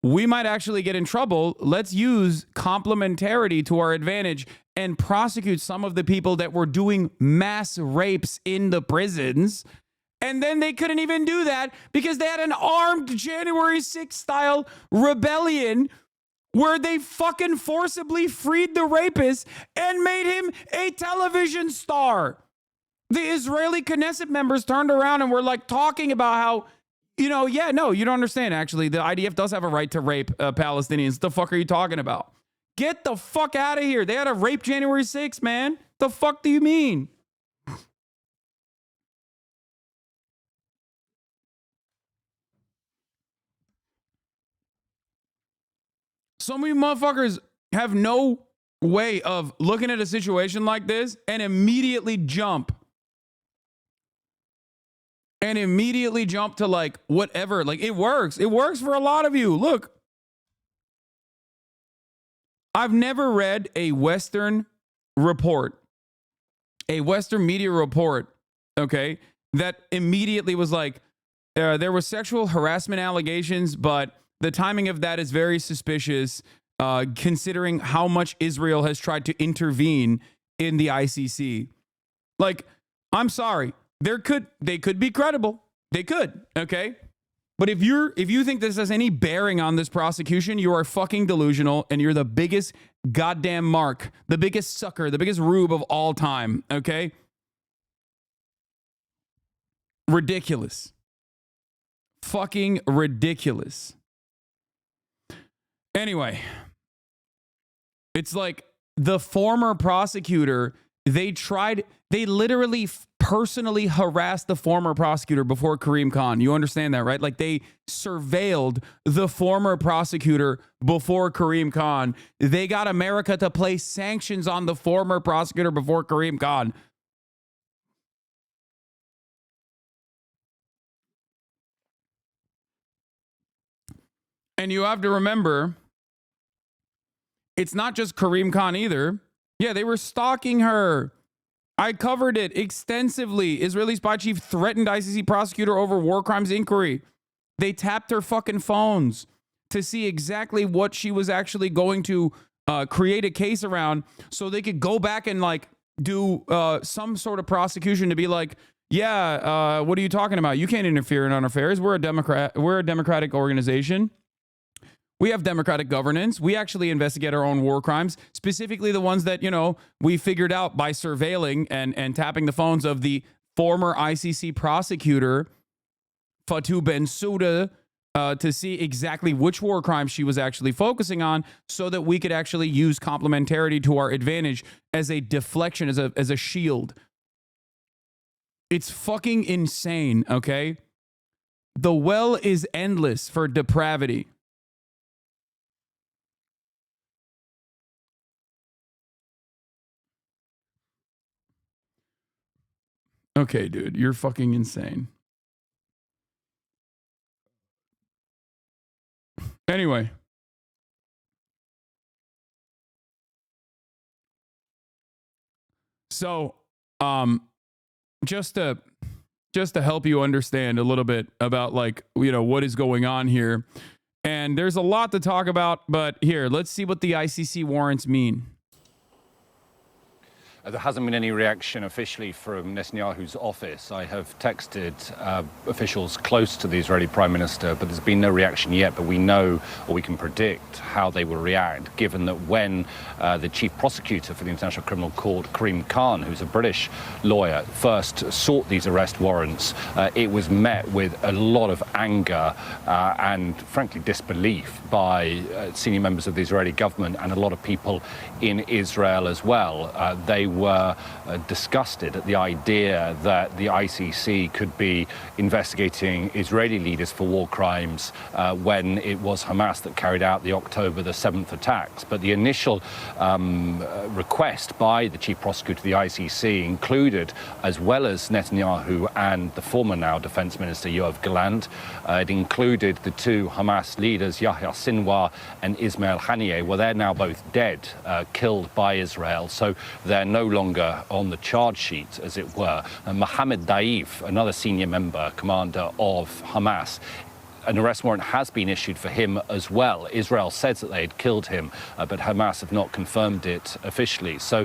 Speaker 1: we might actually get in trouble. Let's use complementarity to our advantage and prosecute some of the people that were doing mass rapes in the prisons. And then they couldn't even do that because they had an armed January 6th style rebellion where they fucking forcibly freed the rapist and made him a television star. The Israeli Knesset members turned around and were like talking about how, you don't understand, actually. The IDF does have a right to rape Palestinians. The fuck are you talking about? Get the fuck out of here. They had a rape January 6th, man. The fuck do you mean? Some of you motherfuckers have no way of looking at a situation like this and immediately jump. And immediately jump to like whatever. Like it works. It works for a lot of you. Look, I've never read a Western report, a Western media report, okay, that immediately was like, there was sexual harassment allegations, but the timing of that is very suspicious, considering how much Israel has tried to intervene in the ICC. Like, I'm sorry. They could be credible. They could, okay? But if you think this has any bearing on this prosecution, you are fucking delusional and you're the biggest goddamn mark, the biggest sucker, the biggest rube of all time, okay? Ridiculous. Fucking ridiculous. Anyway, it's like the former prosecutor, they literally personally harassed the former prosecutor before Karim Khan. You understand that, right? Like they surveilled the former prosecutor before Karim Khan. They got America to place sanctions on the former prosecutor before Karim Khan. And you have to remember, it's not just Karim Khan either. Yeah, they were stalking her. I covered it extensively. Israeli spy chief threatened ICC prosecutor over war crimes inquiry. They tapped her fucking phones to see exactly what she was actually going to create a case around so they could go back and like do some sort of prosecution to be like, yeah, what are you talking about? You can't interfere in our affairs. We're a democratic organization. We have democratic governance. We actually investigate our own war crimes, specifically the ones that, you know, we figured out by surveilling and tapping the phones of the former ICC prosecutor, Fatou Bensouda, to see exactly which war crimes she was actually focusing on so that we could actually use complementarity to our advantage as a deflection, as a shield. It's fucking insane, okay? The well is endless for depravity. Okay, dude, you're fucking insane. Anyway. So, just to help you understand a little bit about, like, you know, what is going on here. And there's a lot to talk about, but here, let's see what the ICC warrants mean.
Speaker 8: There hasn't been any reaction officially from Netanyahu's office. I have texted officials close to the Israeli Prime Minister, but there's been no reaction yet. But we know, or we can predict, how they will react, given that when the chief prosecutor for the International Criminal Court, Karim Khan, who's a British lawyer, first sought these arrest warrants, it was met with a lot of anger and, frankly, disbelief by senior members of the Israeli government and a lot of people in Israel as well. They were disgusted at the idea that the ICC could be investigating Israeli leaders for war crimes when it was Hamas that carried out the October the 7th attacks. But the initial request by the chief prosecutor of the ICC included, as well as Netanyahu and the former now defense minister Yoav Gallant, it included the two Hamas leaders, Yahya Sinwar and Ismail Haniyeh. Well, they're now both dead, killed by Israel, so they're no longer on the charge sheet, as it were. And Mohammed Daif, another senior member, commander of Hamas, an arrest warrant has been issued for him as well. Israel says that they had killed him, but Hamas have not confirmed it officially. So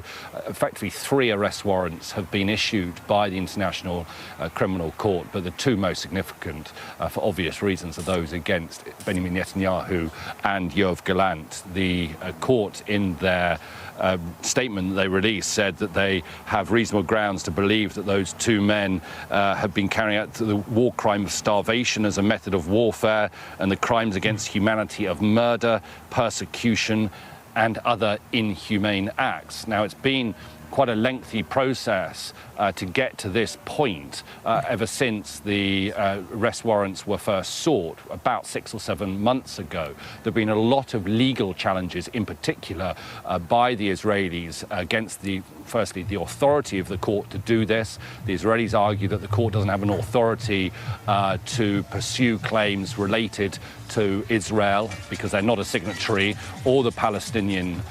Speaker 8: effectively 3 arrest warrants have been issued by the International Criminal Court, but the 2 most significant, for obvious reasons, are those against Benjamin Netanyahu and Yoav Gallant. The court, in their statement that they released, said that they have reasonable grounds to believe that those 2 men have been carrying out the war crime of starvation as a method of warfare and the crimes against humanity of murder, persecution, and other inhumane acts. Now, it's been quite a lengthy process to get to this point ever since the arrest warrants were first sought about 6 or 7 months ago. There have been a lot of legal challenges, in particular by the Israelis, against firstly the authority of the court to do this. The Israelis argue that the court doesn't have an authority to pursue claims related to Israel because they're not a signatory, or the Palestinian.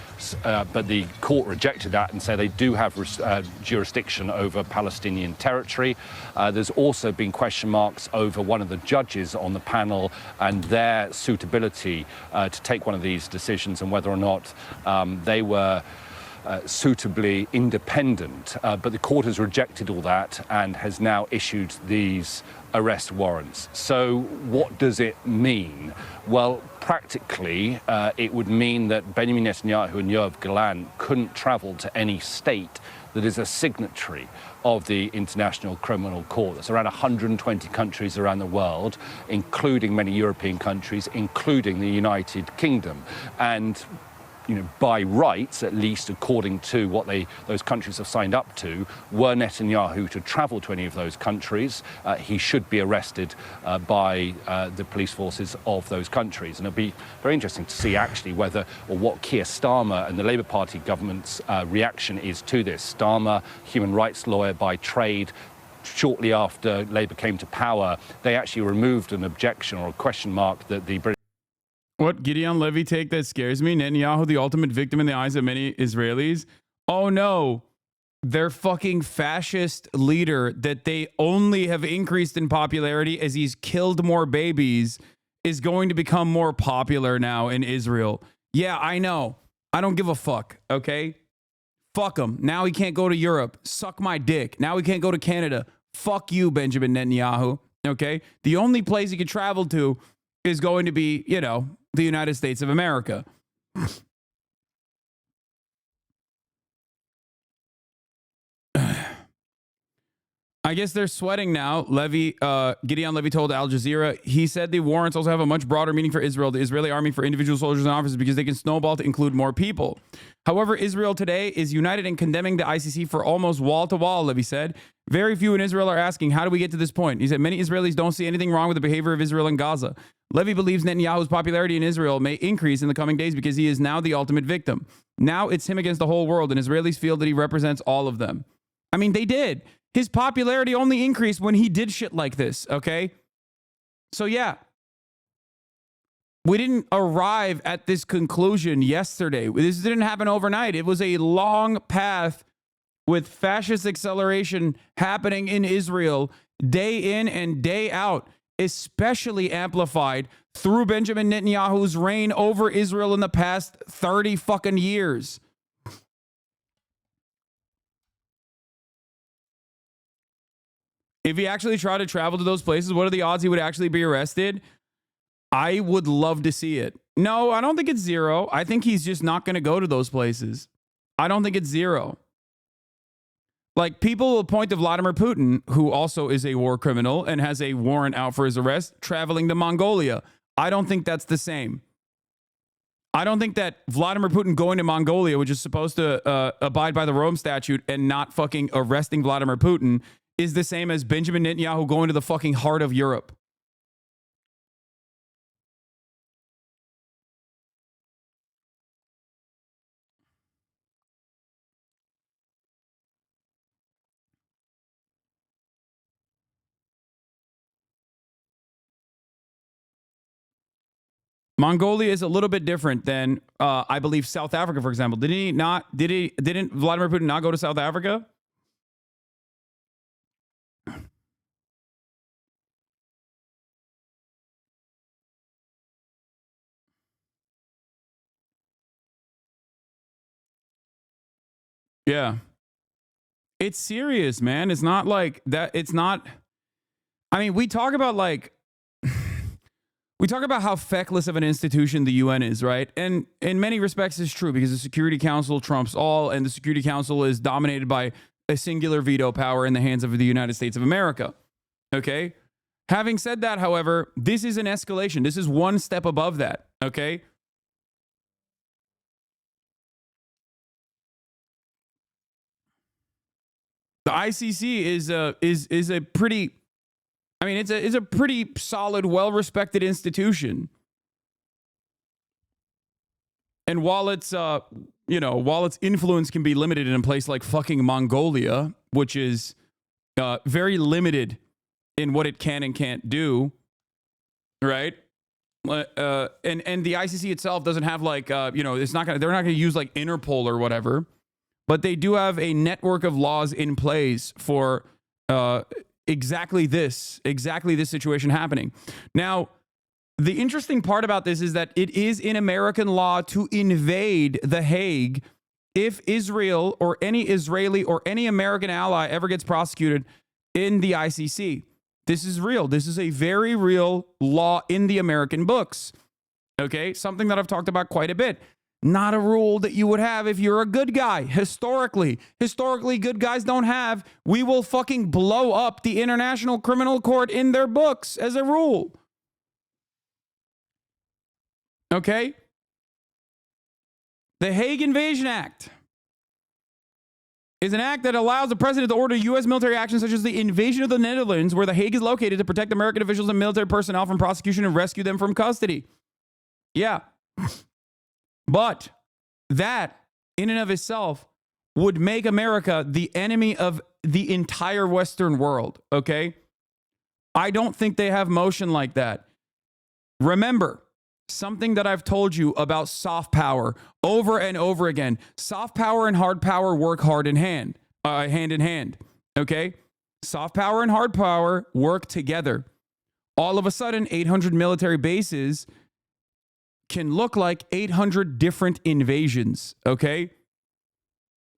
Speaker 8: But the court rejected that and said they do have jurisdiction over Palestinian territory. There's also been question marks over one of the judges on the panel and their suitability to take one of these decisions and whether or not they were suitably independent. But the court has rejected all that and has now issued these arrest warrants. So what does it mean? Well, practically, it would mean that Benjamin Netanyahu and Yoav Gallant couldn't travel to any state that is a signatory of the International Criminal Court. That's around 120 countries around the world, including many European countries, including the United Kingdom. And by rights, at least according to what those countries have signed up to, were Netanyahu to travel to any of those countries, he should be arrested by the police forces of those countries. And it'll be very interesting to see actually whether or what Keir Starmer and the Labour Party government's reaction is to this. Starmer, human rights lawyer by trade, shortly after Labour came to power, they actually removed an objection or a question mark that the British.
Speaker 1: What Gideon Levy take that scares me? Netanyahu, the ultimate victim in the eyes of many Israelis. Oh no, their fucking fascist leader that they only have increased in popularity as he's killed more babies is going to become more popular now in Israel. Yeah, I know. I don't give a fuck, okay? Fuck him. Now he can't go to Europe. Suck my dick. Now he can't go to Canada. Fuck you, Benjamin Netanyahu, okay? The only place he can travel to is going to be, the United States of America. I guess they're sweating now. Gideon Levy told Al Jazeera, he said the warrants also have a much broader meaning for Israel, the Israeli army, for individual soldiers and officers, because they can snowball to include more people. However, Israel today is united in condemning the ICC for almost wall to wall, Levy said. Very few in Israel are asking, how do we get to this point? He said, many Israelis don't see anything wrong with the behavior of Israel in Gaza. Levy believes Netanyahu's popularity in Israel may increase in the coming days because he is now the ultimate victim. Now it's him against the whole world, and Israelis feel that he represents all of them. I mean, they did. His popularity only increased when he did shit like this, okay? So yeah, we didn't arrive at this conclusion yesterday. This didn't happen overnight. It was a long path with fascist acceleration happening in Israel day in and day out, especially amplified through Benjamin Netanyahu's reign over Israel in the past 30 fucking years. If he actually tried to travel to those places, what are the odds he would actually be arrested? I would love to see it. No, I don't think it's zero. I think he's just not going to go to those places. I don't think it's zero. Like, people will point to Vladimir Putin, who also is a war criminal and has a warrant out for his arrest, traveling to Mongolia. I don't think that's the same. I don't think that Vladimir Putin going to Mongolia, which is supposed to abide by the Rome Statute and not fucking arresting Vladimir Putin, is the same as Benjamin Netanyahu going to the fucking heart of Europe. Mongolia is a little bit different than, I believe, South Africa, for example. Didn't Vladimir Putin not go to South Africa? Yeah. It's serious, man. It's not like that. It's not. I mean, we talk about how feckless of an institution the UN is, right? And in many respects, it's true because the Security Council trumps all, and the Security Council is dominated by a singular veto power in the hands of the United States of America. Okay? Having said that, however, this is an escalation. This is one step above that. Okay? The ICC is a pretty, I mean, it's a pretty solid, well-respected institution. And while its influence can be limited in a place like fucking Mongolia, which is very limited in what it can and can't do, right? And the ICC itself doesn't have they're not gonna use like Interpol or whatever. But they do have a network of laws in place for exactly this situation happening. Now, the interesting part about this is that it is in American law to invade The Hague if Israel or any Israeli or any American ally ever gets prosecuted in the ICC. This is real. This is a very real law in the American books. Okay? Something that I've talked about quite a bit. Not a rule that you would have if you're a good guy. Historically, good guys don't have. We will fucking blow up the International Criminal Court in their books as a rule. Okay? The Hague Invasion Act is an act that allows the president to order U.S. military action such as the invasion of the Netherlands, where the Hague is located, to protect American officials and military personnel from prosecution and rescue them from custody. Yeah. But that, in and of itself, would make America the enemy of the entire Western world, okay? I don't think they have motion like that. Remember, something that I've told you about soft power over and over again. Soft power and hard power work hand in hand, okay? Soft power and hard power work together. All of a sudden, 800 military bases can look like 800 different invasions, okay?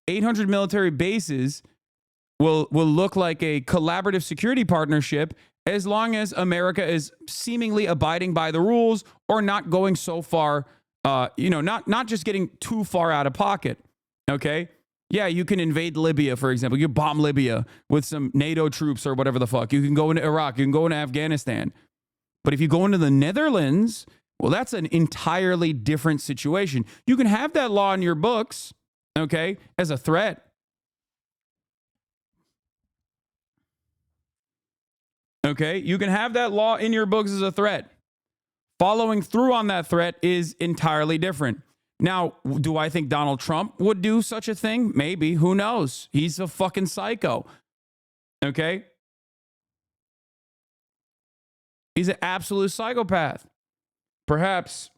Speaker 1: 800 military bases will look like a collaborative security partnership as long as America is seemingly abiding by the rules or not going so far, not just getting too far out of pocket, okay? Yeah, you can invade Libya, for example. You bomb Libya with some NATO troops or whatever the fuck. You can go into Iraq. You can go into Afghanistan. But if you go into the Netherlands, well, that's an entirely different situation. You can have that law in your books, okay, as a threat. Okay, you can have that law in your books as a threat. Following through on that threat is entirely different. Now, do I think Donald Trump would do such a thing? Maybe. Who knows? He's a fucking psycho. Okay? He's an absolute psychopath. Perhaps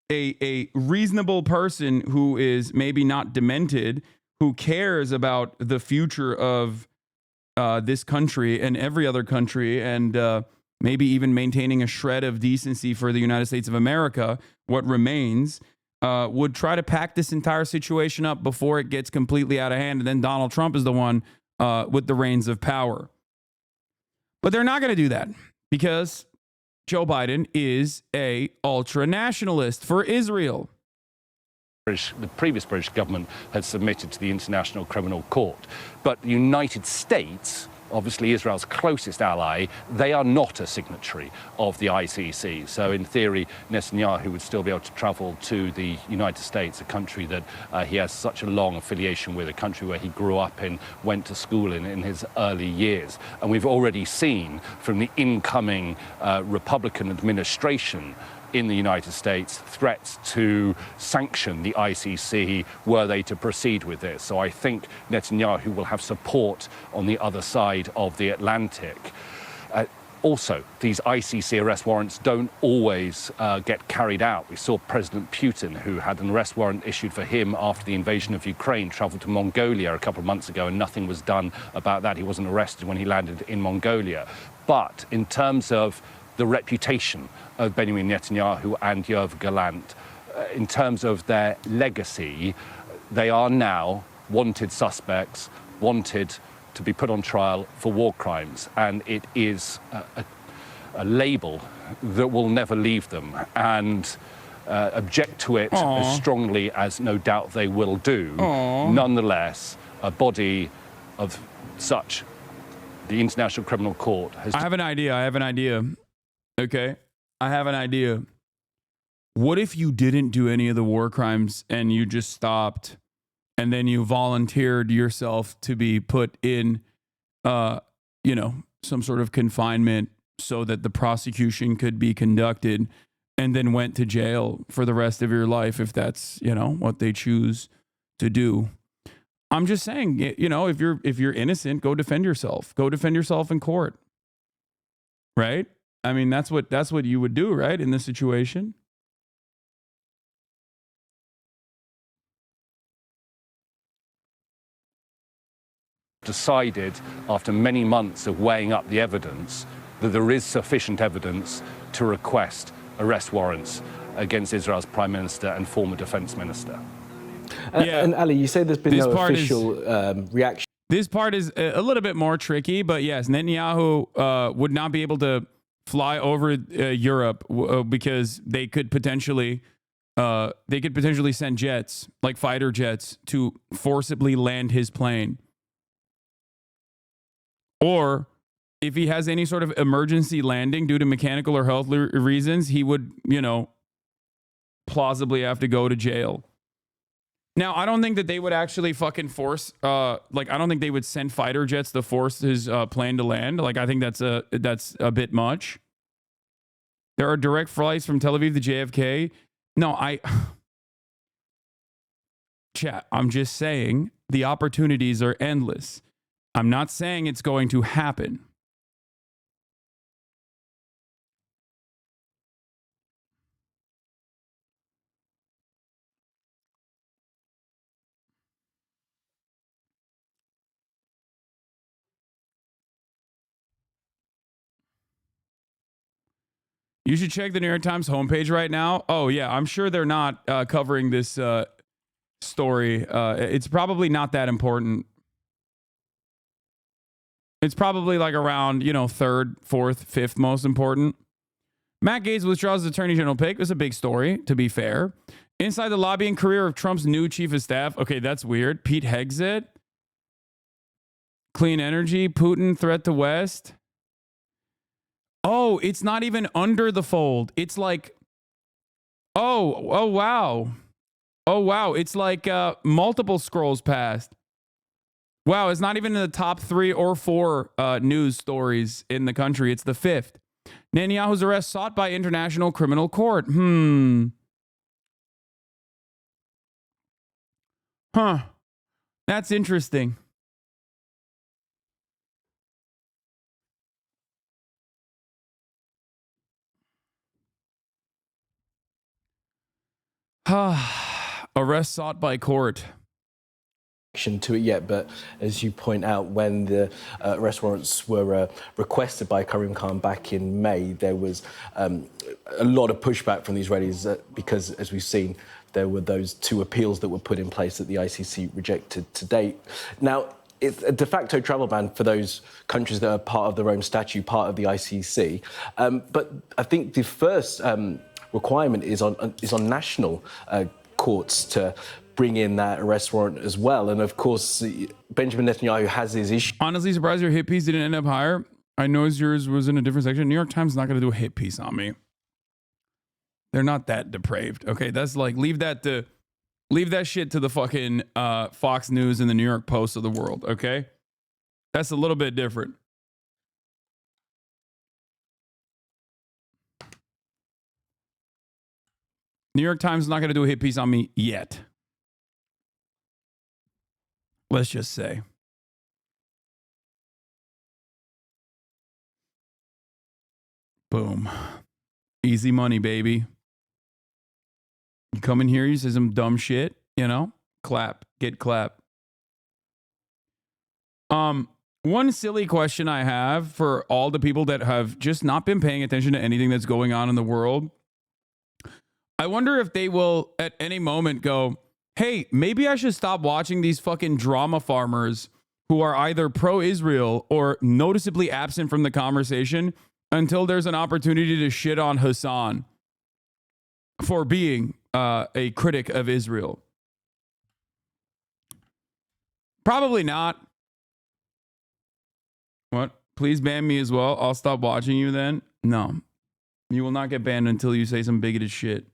Speaker 1: a reasonable person who is maybe not demented, who cares about the future of this country and every other country, and maybe even maintaining a shred of decency for the United States of America, what remains, would try to pack this entire situation up before it gets completely out of hand. And then Donald Trump is the one with the reins of power. But they're not going to do that because Joe Biden is a ultra-nationalist for Israel.
Speaker 8: The previous British government had submitted to the International Criminal Court. But the United States, obviously Israel's closest ally, they are not a signatory of the ICC. So in theory, Netanyahu would still be able to travel to the United States, a country that he has such a long affiliation with, a country where he grew up in, went to school in his early years. And we've already seen from the incoming Republican administration in the United States threats to sanction the ICC were they to proceed with this. So I think Netanyahu will have support on the other side of the Atlantic. Also, these ICC arrest warrants don't always get carried out. We saw President Putin, who had an arrest warrant issued for him after the invasion of Ukraine, traveled to Mongolia a couple of months ago, and nothing was done about that. He wasn't arrested when he landed in Mongolia. But in terms of the reputation of Benjamin Netanyahu and Yoav Gallant, in terms of their legacy, they are now wanted suspects, wanted to be put on trial for war crimes. And it is a label that will never leave them. And object to it as strongly as no doubt they will do. Nonetheless, a body of such, the International Criminal Court has...
Speaker 1: I have an idea. Okay, I have an idea. What if you didn't do any of the war crimes and you just stopped and then you volunteered yourself to be put in, some sort of confinement so that the prosecution could be conducted, and then went to jail for the rest of your life if that's, what they choose to do? I'm just saying, if you're innocent, go defend yourself. Go defend yourself in court. Right? I mean, that's what you would do, right, in this situation?
Speaker 8: Decided, after many months of weighing up the evidence, that there is sufficient evidence to request arrest warrants against Israel's Prime Minister and former Defense Minister.
Speaker 7: And Ali, you say there's been no official reaction.
Speaker 1: This part is a little bit more tricky, but yes, Netanyahu would not be able to fly over Europe because they could potentially send jets, like fighter jets, to forcibly land his plane. Or if he has any sort of emergency landing due to mechanical or health reasons, he would, plausibly have to go to jail. Now, I don't think that they would actually fucking force, like, I don't think they would send fighter jets to force his plane to land. Like, I think that's a bit much. There are direct flights from Tel Aviv to JFK. No, chat, I'm just saying the opportunities are endless. I'm not saying it's going to happen. You should check the New York Times homepage right now. Oh, yeah, I'm sure they're not covering this story. It's probably not that important. It's probably like around, third, fourth, fifth most important. Matt Gaetz withdraws his attorney general pick. It was a big story, to be fair. Inside the lobbying career of Trump's new chief of staff. Okay, that's weird. Pete Hegseth. Clean energy. Putin threat to West. Oh, it's not even under the fold. It's like, oh, wow. Oh, wow. It's like multiple scrolls past. Wow, it's not even in the top 3 or 4 news stories in the country. It's the 5th. Netanyahu's arrest sought by International Criminal Court. Huh. That's interesting. Arrest sought by court.
Speaker 7: To it yet, but as you point out, when the arrest warrants were requested by Karim Khan back in May, there was a lot of pushback from the Israelis because, as we've seen, there were those 2 appeals that were put in place that the ICC rejected to date. Now, it's a de facto travel ban for those countries that are part of the Rome Statute, part of the ICC. But I think the first requirement is on national courts to bring in that arrest warrant as well. And of course, Benjamin Netanyahu has his issue.
Speaker 1: Honestly, surprised your hit piece didn't end up higher. I know yours was in a different section. New York Times is not going to do a hit piece on me. They're not that depraved. Okay, that's like, leave that shit to the fucking Fox News and the New York Post of the world, okay? That's a little bit different. New York Times is not going to do a hit piece on me yet. Let's just say. Boom. Easy money, baby. You come in here, you say some dumb shit, clap, get clap. One silly question I have for all the people that have just not been paying attention to anything that's going on in the world. I wonder if they will at any moment go, hey, maybe I should stop watching these fucking drama farmers who are either pro-Israel or noticeably absent from the conversation until there's an opportunity to shit on Hasan for being a critic of Israel. Probably not. What? Please ban me as well. I'll stop watching you then. No. You will not get banned until you say some bigoted shit.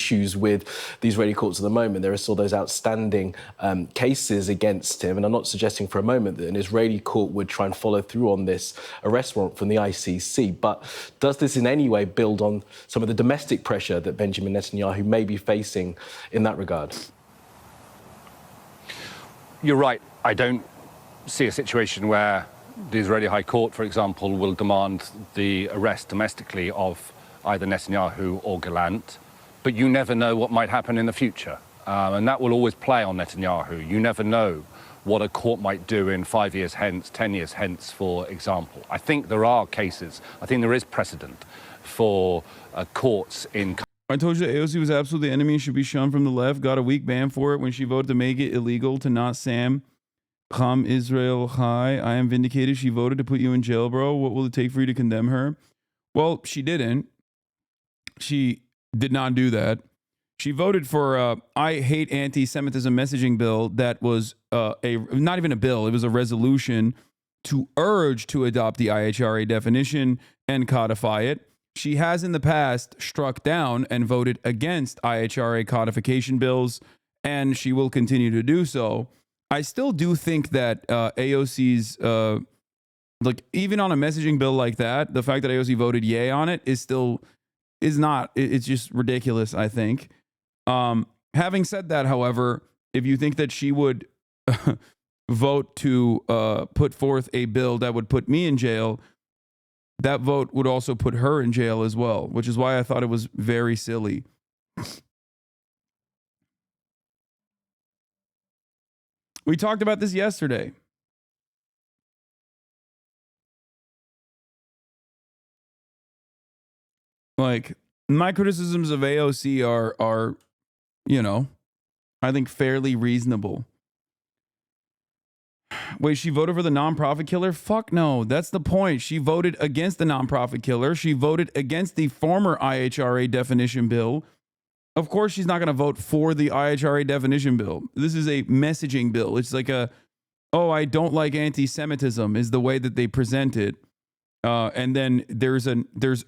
Speaker 7: Issues with the Israeli courts at the moment. There are still those outstanding cases against him, and I'm not suggesting for a moment that an Israeli court would try and follow through on this arrest warrant from the ICC, but does this in any way build on some of the domestic pressure that Benjamin Netanyahu may be facing in that regard?
Speaker 8: You're right. I don't see a situation where the Israeli High Court, for example, will demand the arrest domestically of either Netanyahu or Gallant. But you never know what might happen in the future. And that will always play on Netanyahu. You never know what a court might do in 5 years hence, 10 years hence, for example. I think there are cases, I think there is precedent for courts in...
Speaker 1: I told you that AOC was absolutely the enemy, should be shunned from the left, got a weak ban for it when she voted to make it illegal to not Sam Ham Israel Chai. I am vindicated. She voted to put you in jail, bro. What will it take for you to condemn her? Well, she didn't. She did not do that. She voted for I hate anti-Semitism messaging bill that was not even a bill, it was a resolution to urge to adopt the IHRA definition and codify it. she has in the past struck down and voted against IHRA codification bills, and she will continue to do so. I still do think that AOC's, like, even on a messaging bill like that, the fact that AOC voted yay on it is not, it's just ridiculous, I think. Having said that, however, if you think that she would vote to put forth a bill that would put me in jail, that vote would also put her in jail as well, which is why I thought it was very silly. We talked about this yesterday. Like, my criticisms of AOC are, you know, I think fairly reasonable. Wait, she voted for the nonprofit killer? Fuck no. That's the point. She voted against the nonprofit killer. She voted against the former IHRA definition bill. Of course, she's not going to vote for the IHRA definition bill. This is a messaging bill. It's like oh, I don't like anti-Semitism is the way that they present it. And then there's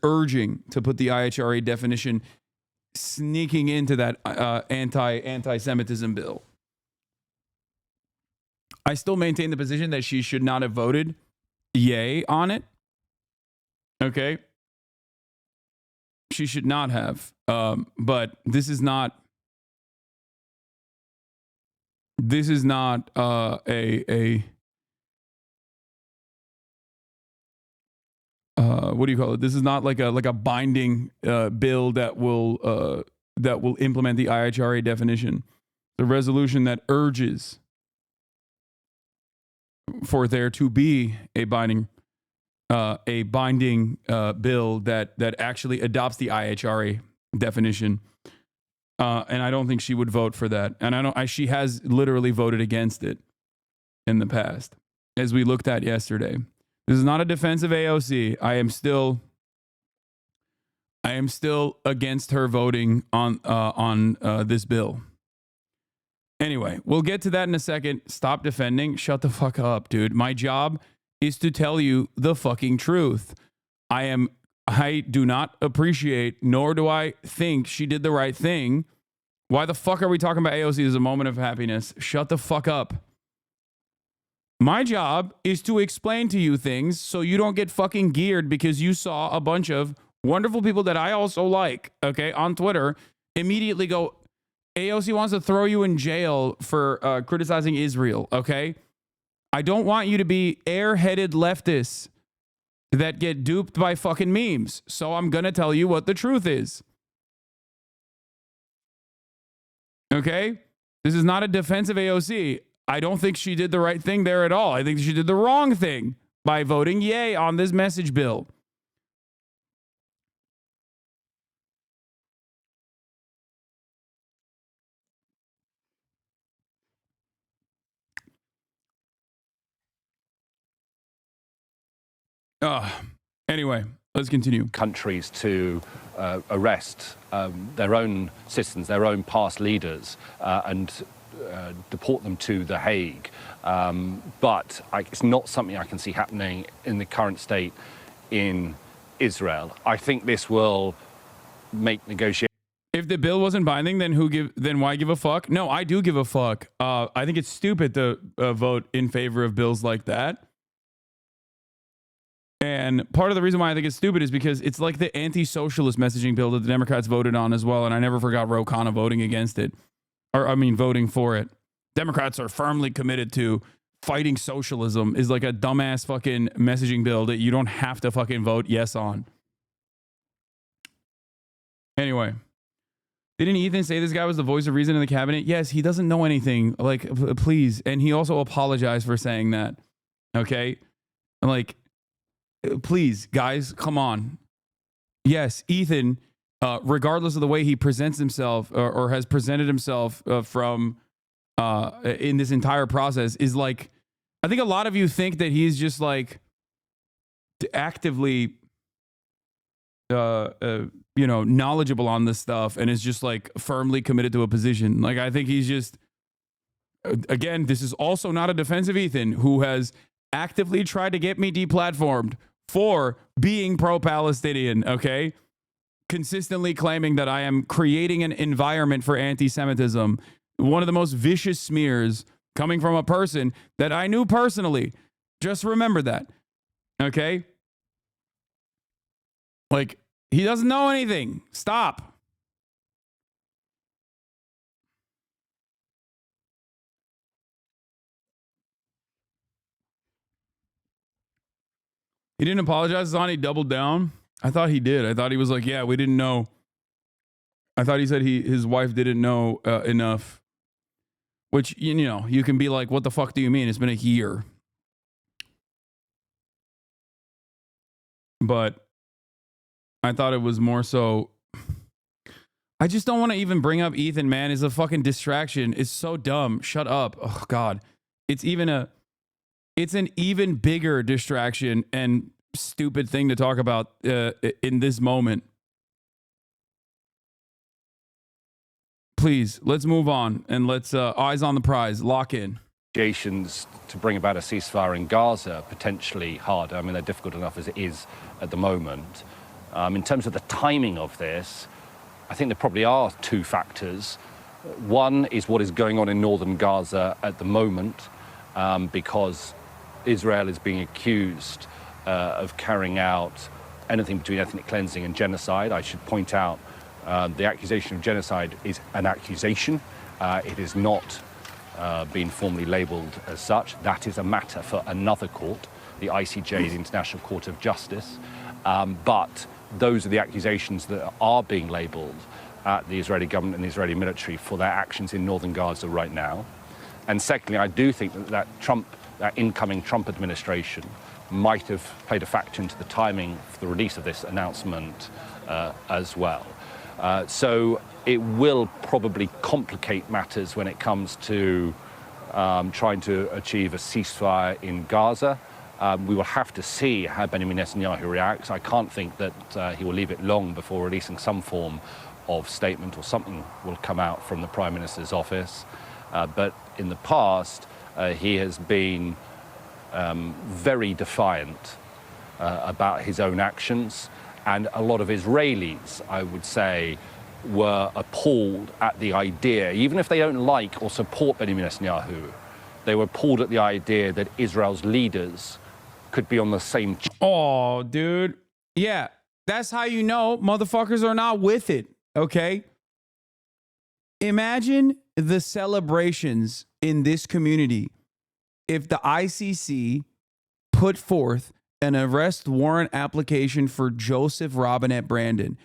Speaker 1: urging to put the IHRA definition sneaking into that anti-Semitism bill. I still maintain the position that she should not have voted yay on it. Okay. She should not have. But this is not a what do you call it? This is not like a binding bill that will implement the IHRA definition. The resolution that urges for there to be a binding bill that actually adopts the IHRA definition. And I don't think she would vote for that. And she has literally voted against it in the past, as we looked at yesterday. This is not a defense of AOC. I am still against her voting on this bill. Anyway, we'll get to that in a second. Stop defending. Shut the fuck up, dude. My job is to tell you the fucking truth. I do not appreciate, nor do I think she did the right thing. Why the fuck are we talking about AOC as a moment of happiness? Shut the fuck up. My job is to explain to you things so you don't get fucking geared because you saw a bunch of wonderful people that I also like, okay, on Twitter, immediately go, AOC wants to throw you in jail for criticizing Israel, okay? I don't want you to be airheaded leftists that get duped by fucking memes. So I'm going to tell you what the truth is. Okay? This is not a defense of AOC. I don't think she did the right thing there at all. I think she did the wrong thing by voting yay on this message bill. Anyway, let's continue.
Speaker 8: Countries to arrest their own citizens, their own past leaders, and deport them to The Hague. But it's not something I can see happening in the current state in Israel. I think this will make negotiations.
Speaker 1: If the bill wasn't binding, then why give a fuck? No, I do give a fuck. I think it's stupid to vote in favor of bills like that. And part of the reason why I think it's stupid is because it's like the anti-socialist messaging bill that the Democrats voted on as well. And I never forgot Ro Khanna voting against it. Voting for it. Democrats are firmly committed to fighting socialism is like a dumbass fucking messaging bill that you don't have to fucking vote yes on. Anyway. Didn't Ethan say this guy was the voice of reason in the cabinet? Yes, he doesn't know anything. Like, please. And he also apologized for saying that. Okay? Like, please, guys, come on. Yes, Ethan, regardless of the way he presents himself or has presented himself from in this entire process, is like, I think a lot of you think that he's just like actively, knowledgeable on this stuff and is just like firmly committed to a position. Like, I think he's just, again, this is also not a defense of Ethan, who has actively tried to get me deplatformed for being pro-Palestinian, okay? Consistently claiming that I am creating an environment for anti-Semitism. One of the most vicious smears coming from a person that I knew personally. Just remember that, okay? Like, he doesn't know anything. Stop. He didn't apologize, Zan. He doubled down. I thought he did. I thought he was like, yeah, we didn't know. I thought he said his wife didn't know enough. Which, you know, you can be like, what the fuck do you mean? It's been a year. But I thought it was more so. I just don't want to even bring up Ethan, man. It's a fucking distraction. It's so dumb. Shut up. Oh, God. It's an even bigger distraction and stupid thing to talk about in this moment. Please, let's move on and let's eyes on the prize, lock in.
Speaker 8: Negotiations to bring about a ceasefire in Gaza potentially harder. I mean, they're difficult enough as it is at the moment. In terms of the timing of this, I think there probably are two factors. One is what is going on in northern Gaza at the moment, because Israel is being accused of carrying out anything between ethnic cleansing and genocide. I should point out the accusation of genocide is an accusation. It is not been formally labelled as such. That is a matter for another court, the ICJ, the International Court of Justice. But those are the accusations that are being labelled at the Israeli government and the Israeli military for their actions in northern Gaza right now. And secondly, I do think that that incoming Trump administration might have played a factor into the timing for the release of this announcement as well. So it will probably complicate matters when it comes to trying to achieve a ceasefire in Gaza. We will have to see how Benjamin Netanyahu reacts. I can't think that he will leave it long before releasing some form of statement or something will come out from the Prime Minister's office. But in the past, he has been very defiant about his own actions. And a lot of Israelis, I would say, were appalled at the idea, even if they don't like or support Benjamin Netanyahu, they were appalled at the idea that Israel's leaders could be on the same.
Speaker 1: Oh, dude. Yeah, that's how you know motherfuckers are not with it, okay? Imagine the celebrations in this community if the ICC put forth an arrest warrant application for Joseph Robinette Brandon.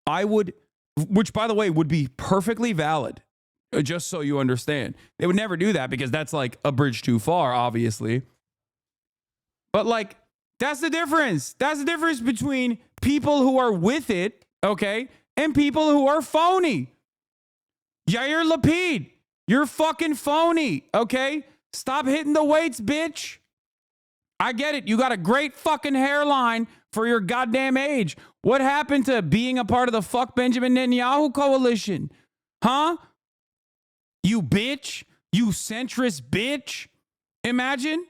Speaker 1: I would, which by the way, would be perfectly valid, just so you understand. They would never do that because that's like a bridge too far, obviously. But like, that's the difference. That's the difference between people who are with it, okay, and people who are phony. Yair Lapid, you're fucking phony, okay? Stop hitting the weights, bitch. I get it. You got a great fucking hairline for your goddamn age. What happened to being a part of the fuck Benjamin Netanyahu coalition? Huh? You bitch. You centrist bitch. Imagine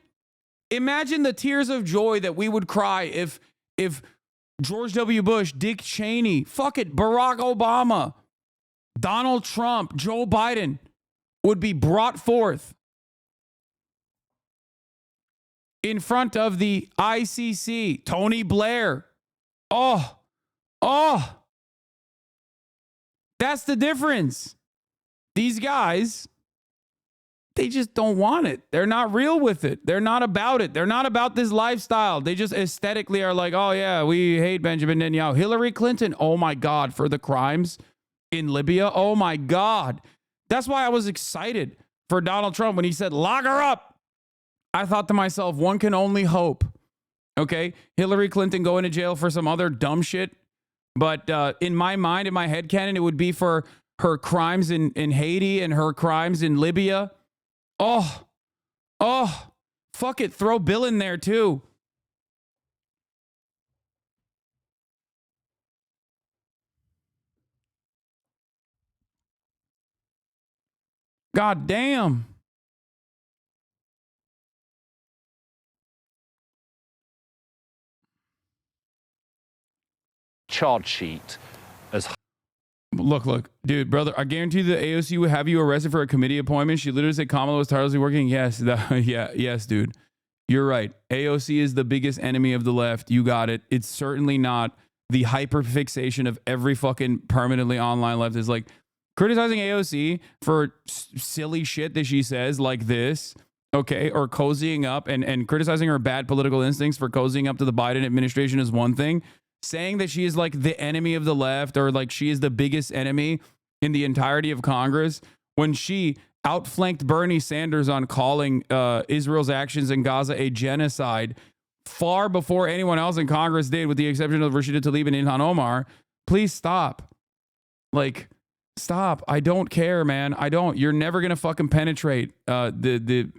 Speaker 1: the tears of joy that we would cry if George W. Bush, Dick Cheney, fuck it, Barack Obama, Donald Trump, Joe Biden would be brought forth in front of the ICC, Tony Blair. Oh, that's the difference. These guys, they just don't want it. They're not real with it. They're not about it. They're not about this lifestyle. They just aesthetically are like, oh yeah, we hate Benjamin Netanyahu. Hillary Clinton, oh my God, for the crimes in Libya. Oh my God. That's why I was excited for Donald Trump when he said, lock her up. I thought to myself, one can only hope. Okay, Hillary Clinton going to jail for some other dumb shit. But in my mind, in my headcanon, it would be for her crimes in Haiti and her crimes in Libya. Oh, fuck it. Throw Bill in there too. God damn.
Speaker 8: charge sheet as
Speaker 1: Look, dude, brother, I guarantee the AOC would have you arrested for a committee appointment. She literally said Kamala was tirelessly working. Yes, yes, dude. You're right. AOC is the biggest enemy of the left. You got it. It's certainly not the hyperfixation of every fucking permanently online left is like criticizing AOC for silly shit that she says like this, okay, or cozying up and criticizing her bad political instincts for cozying up to the Biden administration is one thing. Saying that she is like the enemy of the left or like she is the biggest enemy in the entirety of Congress when she outflanked Bernie Sanders on calling Israel's actions in Gaza a genocide far before anyone else in Congress did, with the exception of Rashida Tlaib and Ilhan Omar. Please stop. Like, stop. I don't care, man. I don't. You're never gonna fucking penetrate the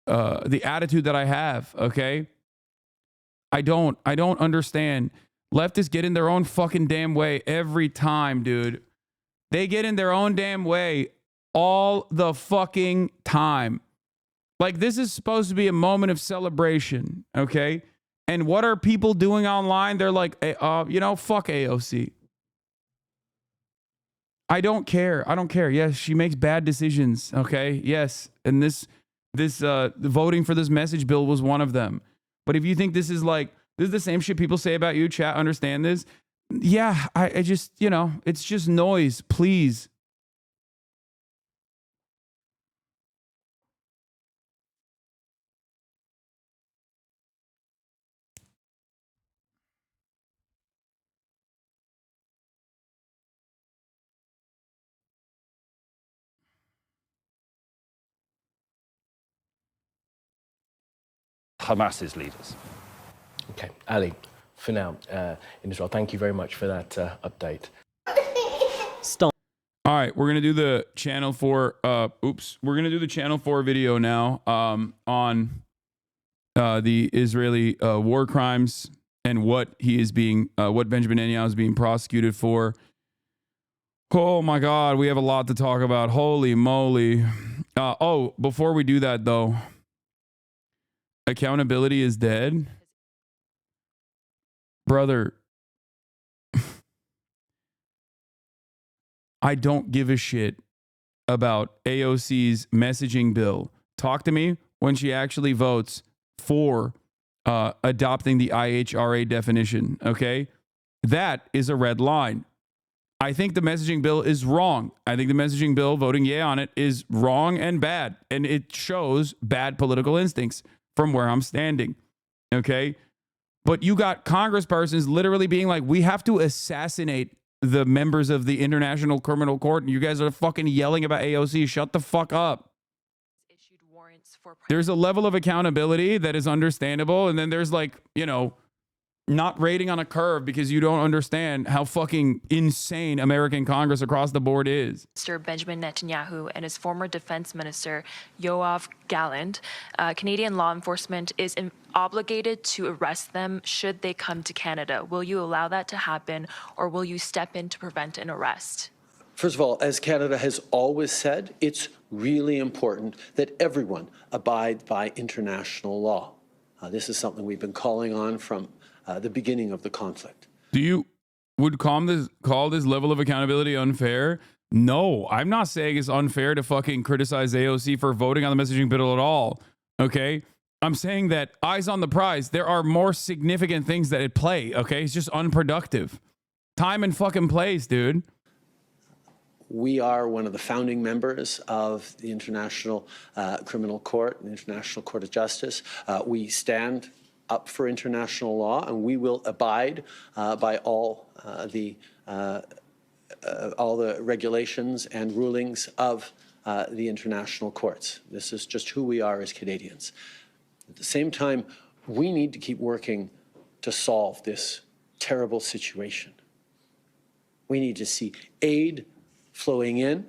Speaker 1: attitude that I have. Okay. I don't understand. Leftists get in their own fucking damn way every time, dude. They get in their own damn way all the fucking time. Like, this is supposed to be a moment of celebration, okay? And what are people doing online? They're like, fuck AOC. I don't care. Yes, she makes bad decisions, okay? Yes, and this voting for this message bill was one of them. But if you think this is the same shit people say about you, chat, understand this? Yeah, I just, it's just noise, please.
Speaker 8: Hamas's leaders.
Speaker 7: Okay, Ali, for now, in Israel, thank you very much for that update.
Speaker 2: Stop.
Speaker 1: All right, we're gonna do the channel 4. We're gonna do the channel 4 video now on the Israeli war crimes and what Benjamin Netanyahu is being prosecuted for. Oh my God, we have a lot to talk about. Holy moly! Before we do that though, accountability is dead, brother. I don't give a shit about AOC's messaging bill. Talk to me when she actually votes for adopting the IHRA definition, okay? That is a red line. I think the messaging bill is wrong. I think the messaging bill, voting yay on it, is wrong and bad. And it shows bad political instincts from where I'm standing, okay? But you got congresspersons literally being like, we have to assassinate the members of the International Criminal Court, and you guys are fucking yelling about AOC. Shut the fuck up. There's a level of accountability that is understandable, and then there's not rating on a curve because you don't understand how fucking insane American Congress across the board is.
Speaker 9: Mr. Benjamin Netanyahu and his former defense minister, Yoav Gallant, Canadian law enforcement is obligated to arrest them should they come to Canada. Will you allow that to happen, or will you step in to prevent an arrest?
Speaker 10: First of all, as Canada has always said, it's really important that everyone abide by international law. This is something we've been calling on from the beginning of the conflict.
Speaker 1: Would call this level of accountability unfair? No, I'm not saying it's unfair to fucking criticize AOC for voting on the messaging bill at all. Okay, I'm saying that eyes on the prize. There are more significant things that at play. Okay, it's just unproductive. Time and fucking place, dude.
Speaker 10: We are one of the founding members of the International Criminal Court, the International Court of Justice. We stand up for international law, and we will abide by all the regulations and rulings of the international courts. This is just who we are as Canadians. At the same time, we need to keep working to solve this terrible situation. We need to see aid flowing in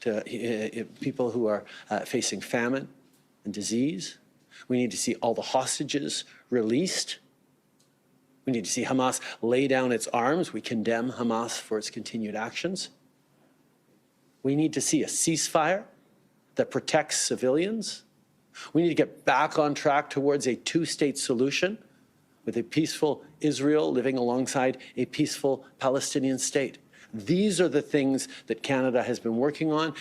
Speaker 10: to people who are facing famine and disease. We need to see all the hostages released. We need to see Hamas lay down its arms. We condemn Hamas for its continued actions. We need to see a ceasefire that protects civilians. We need to get back on track towards a two-state solution with a peaceful Israel living alongside a peaceful Palestinian state. These are the things that Canada has been working on.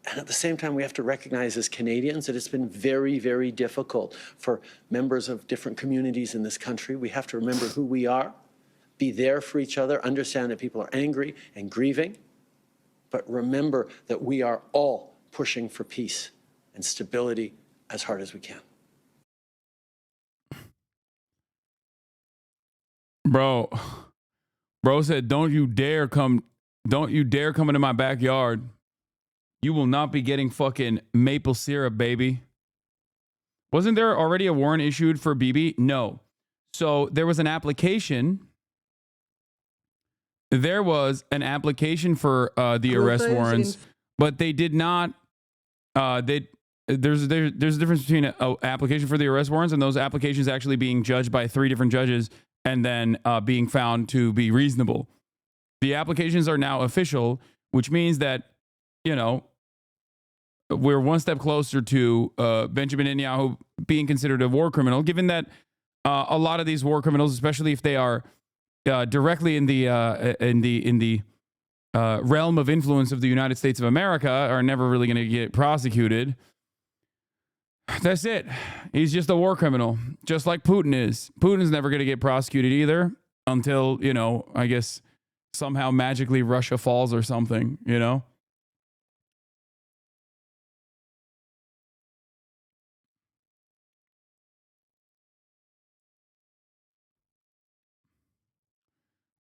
Speaker 10: And at the same time, we have to recognize as Canadians that it's been very, very difficult for members of different communities in this country. We have to remember who we are, be there for each other, understand that people are angry and grieving, but remember that we are all pushing for peace and stability as hard as we can.
Speaker 1: Bro said, don't you dare come into my backyard. You will not be getting fucking maple syrup, baby. Wasn't there already a warrant issued for Bibi? No. So there was an application. There was an application for the arrest warrants, but they did not. There's a difference between an application for the arrest warrants and those applications actually being judged by 3 different judges and then being found to be reasonable. The applications are now official, which means that, you know, we're one step closer to Benjamin Netanyahu being considered a war criminal, given that a lot of these war criminals, especially if they are directly in the realm of influence of the United States of America, are never really going to get prosecuted. That's it. He's just a war criminal, just like Putin is. Putin's never going to get prosecuted either until, you know, I guess somehow magically Russia falls or something, you know?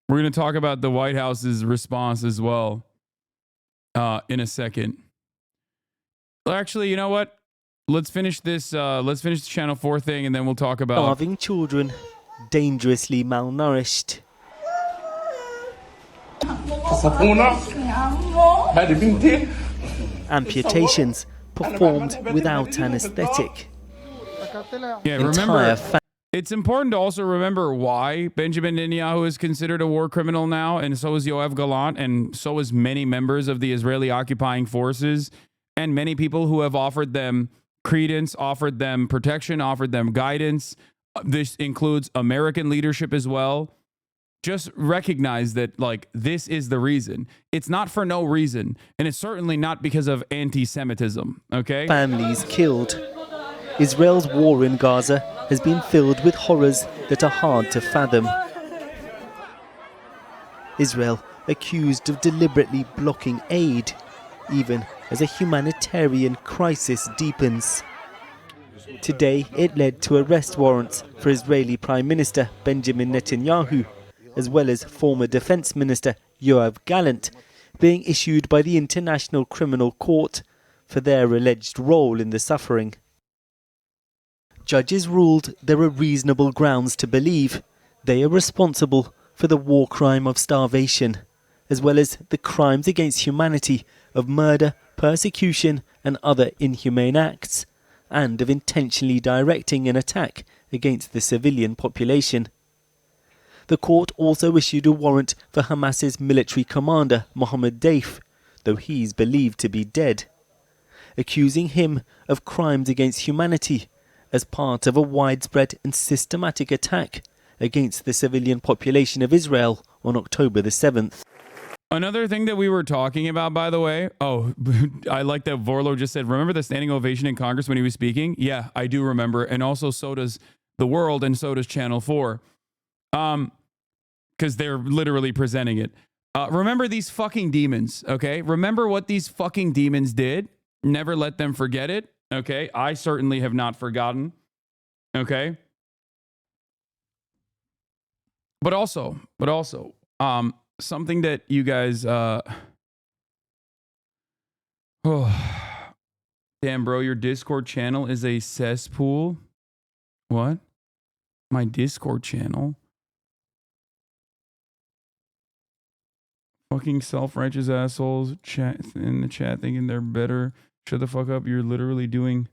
Speaker 1: We're going to talk about the White House's response as well in a second. Actually, you know what? Let's finish this. Let's finish the Channel 4 thing, and then we'll talk about
Speaker 11: starving children, dangerously malnourished. Amputations performed without anesthetic.
Speaker 1: Yeah, remember, it's important to also remember why Benjamin Netanyahu is considered a war criminal now, and so is Yoav Gallant, and so is many members of the Israeli occupying forces, and many people who have offered them credence, offered them protection, offered them guidance. This includes American leadership as well. Just recognize that, like, this is the reason. It's not for no reason, and it's certainly not because of anti-Semitism, okay?
Speaker 11: Families killed. Israel's war in Gaza has been filled with horrors that are hard to fathom. Israel accused of deliberately blocking aid, even as a humanitarian crisis deepens. Today, it led to arrest warrants for Israeli Prime Minister Benjamin Netanyahu, as well as former Defense Minister Yoav Gallant, being issued by the International Criminal Court for their alleged role in the suffering. Judges ruled there are reasonable grounds to believe they are responsible for the war crime of starvation, as well as the crimes against humanity of murder, persecution and other inhumane acts, and of intentionally directing an attack against the civilian population. The court also issued a warrant for Hamas's military commander, Mohammed Deif, though he's believed to be dead, accusing him of crimes against humanity as part of a widespread and systematic attack against the civilian population of Israel on October the 7th.
Speaker 1: Another thing that we were talking about, by the way, I like that Vorlo just said, remember the standing ovation in Congress when he was speaking? Yeah, I do remember. And also so does the world and so does Channel 4. Because they're literally presenting it. Remember these fucking demons, okay? Remember what these fucking demons did. Never let them forget it, okay? I certainly have not forgotten, okay? But also, something that you guys, damn, bro, your Discord channel is a cesspool. What? My Discord channel? Fucking self-righteous assholes chat in the chat thinking they're better. Shut the fuck up. You're literally doing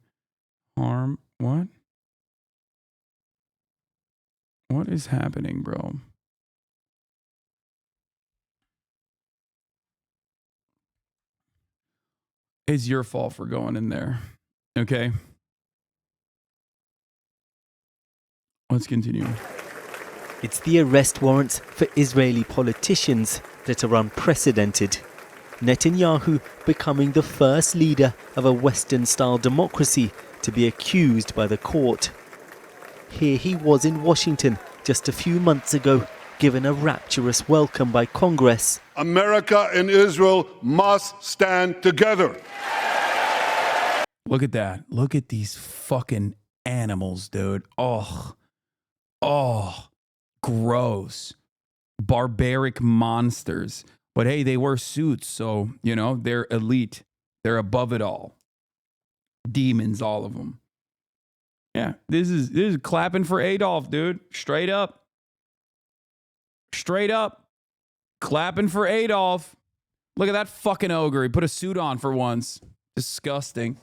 Speaker 1: harm. What? What is happening, bro? It's your fault for going in there. Okay? Let's continue.
Speaker 11: It's the arrest warrants for Israeli politicians that are unprecedented. Netanyahu becoming the first leader of a Western-style democracy to be accused by the court. Here he was in Washington just a few months ago, given a rapturous welcome by Congress.
Speaker 12: America and Israel must stand together.
Speaker 1: Look at that. Look at these fucking animals, dude. Oh, gross. Barbaric monsters. But hey, they wear suits, so, you know, they're elite. They're above it all. Demons, all of them. Yeah, this is clapping for Adolf, dude. Straight up. Straight up. Clapping for Adolf. Look at that fucking ogre. He put a suit on for once. Disgusting.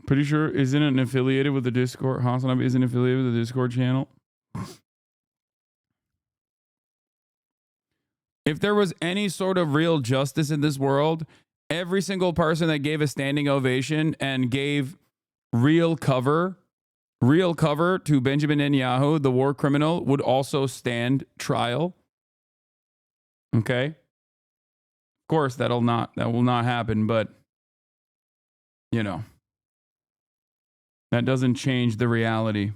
Speaker 1: Pretty sure isn't it affiliated with the Discord? Hasan Abi isn't affiliated with the Discord channel. If there was any sort of real justice in this world, every single person that gave a standing ovation and gave real cover to Benjamin Netanyahu, the war criminal, would also stand trial. Okay? Of course, that will not happen, but you know, that doesn't change the reality.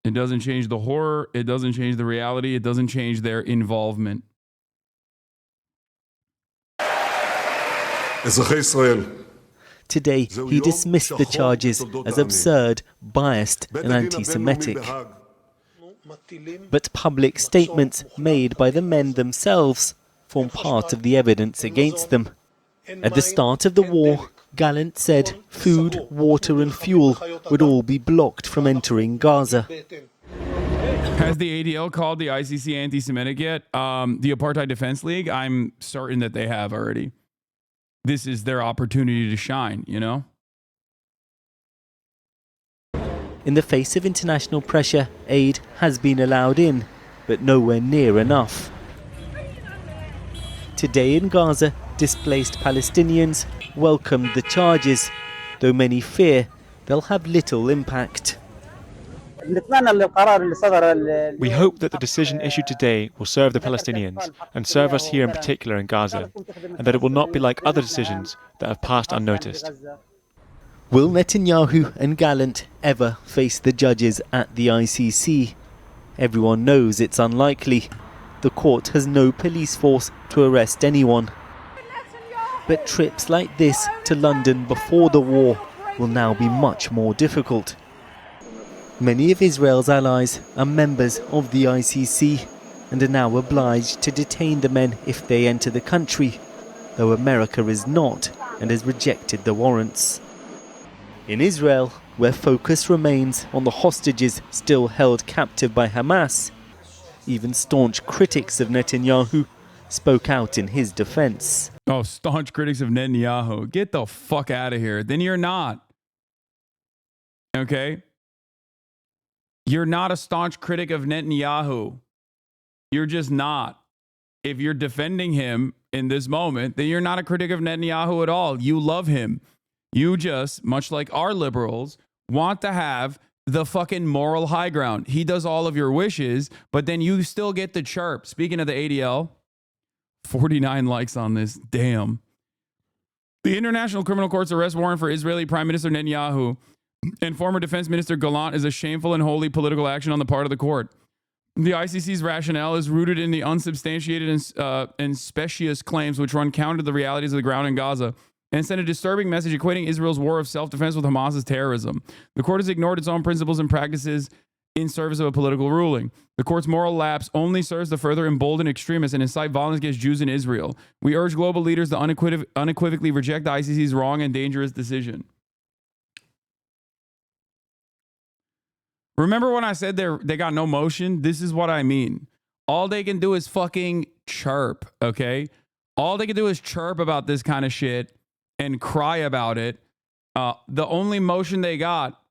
Speaker 1: It doesn't change the horror. It doesn't change the reality. It doesn't change their involvement.
Speaker 11: Today, he dismissed the charges as absurd, biased, and anti-Semitic. But public statements made by the men themselves form part of the evidence against them. At the start of the war, Gallant said food, water, and fuel would all be blocked from entering Gaza.
Speaker 1: Has the ADL called the ICC anti-Semitic yet? The Apartheid Defense League? I'm certain that they have already. This is their opportunity to shine, you know?
Speaker 11: In the face of international pressure, aid has been allowed in, but nowhere near enough. Today in Gaza, displaced Palestinians welcomed the charges, though many fear they'll have little impact.
Speaker 13: We hope that the decision issued today will serve the Palestinians and serve us here in particular in Gaza, and that it will not be like other decisions that have passed unnoticed.
Speaker 11: Will Netanyahu and Gallant ever face the judges at the ICC? Everyone knows it's unlikely. The court has no police force to arrest anyone. But trips like this to London before the war will now be much more difficult. Many of Israel's allies are members of the ICC and are now obliged to detain the men if they enter the country, though America is not and has rejected the warrants. In Israel, where focus remains on the hostages still held captive by Hamas, even staunch critics of Netanyahu spoke out in his defense.
Speaker 1: Oh, staunch critics of Netanyahu. Get the fuck out of here. Then you're not. Okay? You're not a staunch critic of Netanyahu. You're just not. If you're defending him in this moment, then you're not a critic of Netanyahu at all. You love him. You just, much like our liberals, want to have the fucking moral high ground. He does all of your wishes, but then you still get the chirp. Speaking of the ADL, 49 likes on this. Damn. The International Criminal Court's arrest warrant for Israeli Prime Minister Netanyahu and former Defense Minister Gallant is a shameful and wholly political action on the part of the court. The ICC's rationale is rooted in the unsubstantiated and specious claims which run counter to the realities of the ground in Gaza and send a disturbing message equating Israel's war of self-defense with Hamas's terrorism. The court has ignored its own principles and practices in service of a political ruling. The court's moral lapse only serves to further embolden extremists and incite violence against Jews in Israel. We urge global leaders to unequivocally reject the ICC's wrong and dangerous decision. Remember when I said they got no motion? This is what I mean. All they can do is fucking chirp, okay? All they can do is chirp about this kind of shit and cry about it. The only motion they got,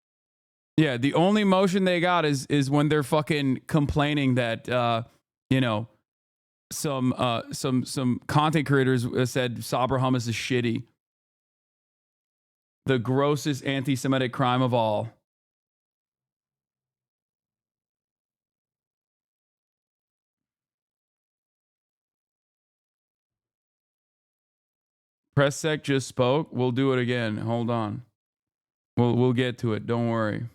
Speaker 1: the only motion they got is when they're fucking complaining that, some content creators said Sabra hummus is shitty. The grossest anti-Semitic crime of all. Press Sec just spoke. We'll do it again. Hold on. We'll get to it. Don't worry.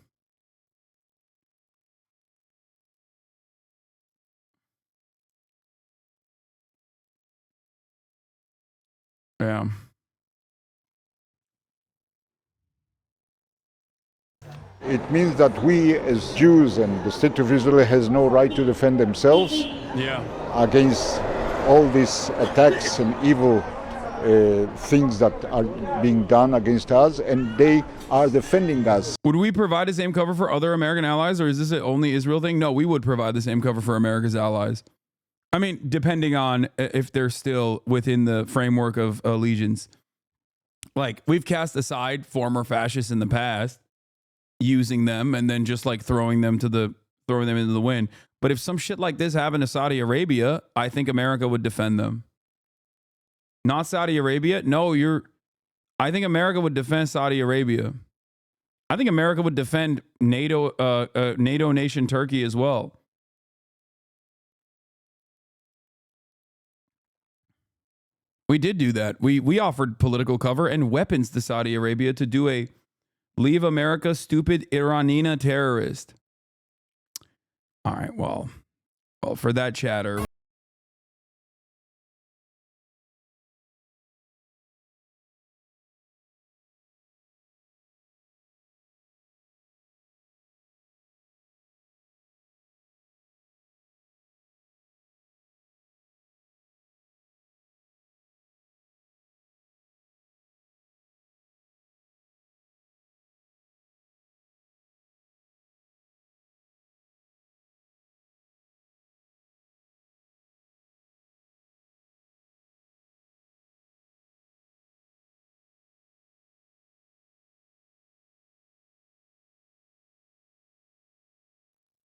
Speaker 1: Yeah.
Speaker 14: It means that we as Jews and the state of Israel has no right to defend themselves against all these attacks and evil things that are being done against us, and they are defending us.
Speaker 1: Would we provide the same cover for other American allies, or is this an only Israel thing? No, we would provide the same cover for America's allies. I mean, depending on if they're still within the framework of allegiance. Like, we've cast aside former fascists in the past, using them and then just like throwing them into the wind. But if some shit like this happened to Saudi Arabia, I think America would defend them. Not Saudi Arabia. No, I think America would defend Saudi Arabia. I think America would defend NATO nation Turkey as well. We did do that. We offered political cover and weapons to Saudi Arabia to do a leave America stupid Iranina terrorist. All right, well, for that chatter.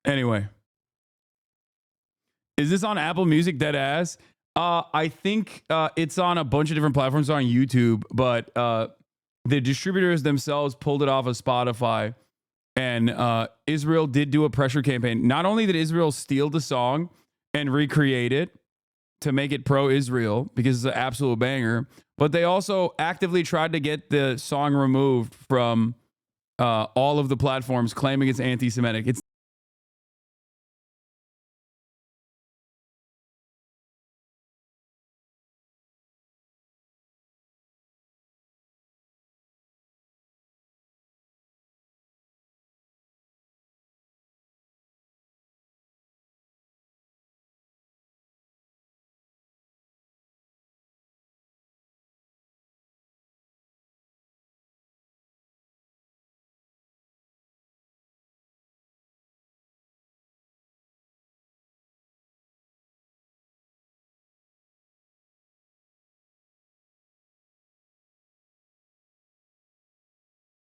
Speaker 1: Anyway, is this on Apple Music dead ass? I think it's on a bunch of different platforms on YouTube, but the distributors themselves pulled it off of Spotify, and Israel did do a pressure campaign. Not only did Israel steal the song and recreate it to make it pro-Israel because it's an absolute banger, but they also actively tried to get the song removed from all of the platforms, claiming it's anti-Semitic. It's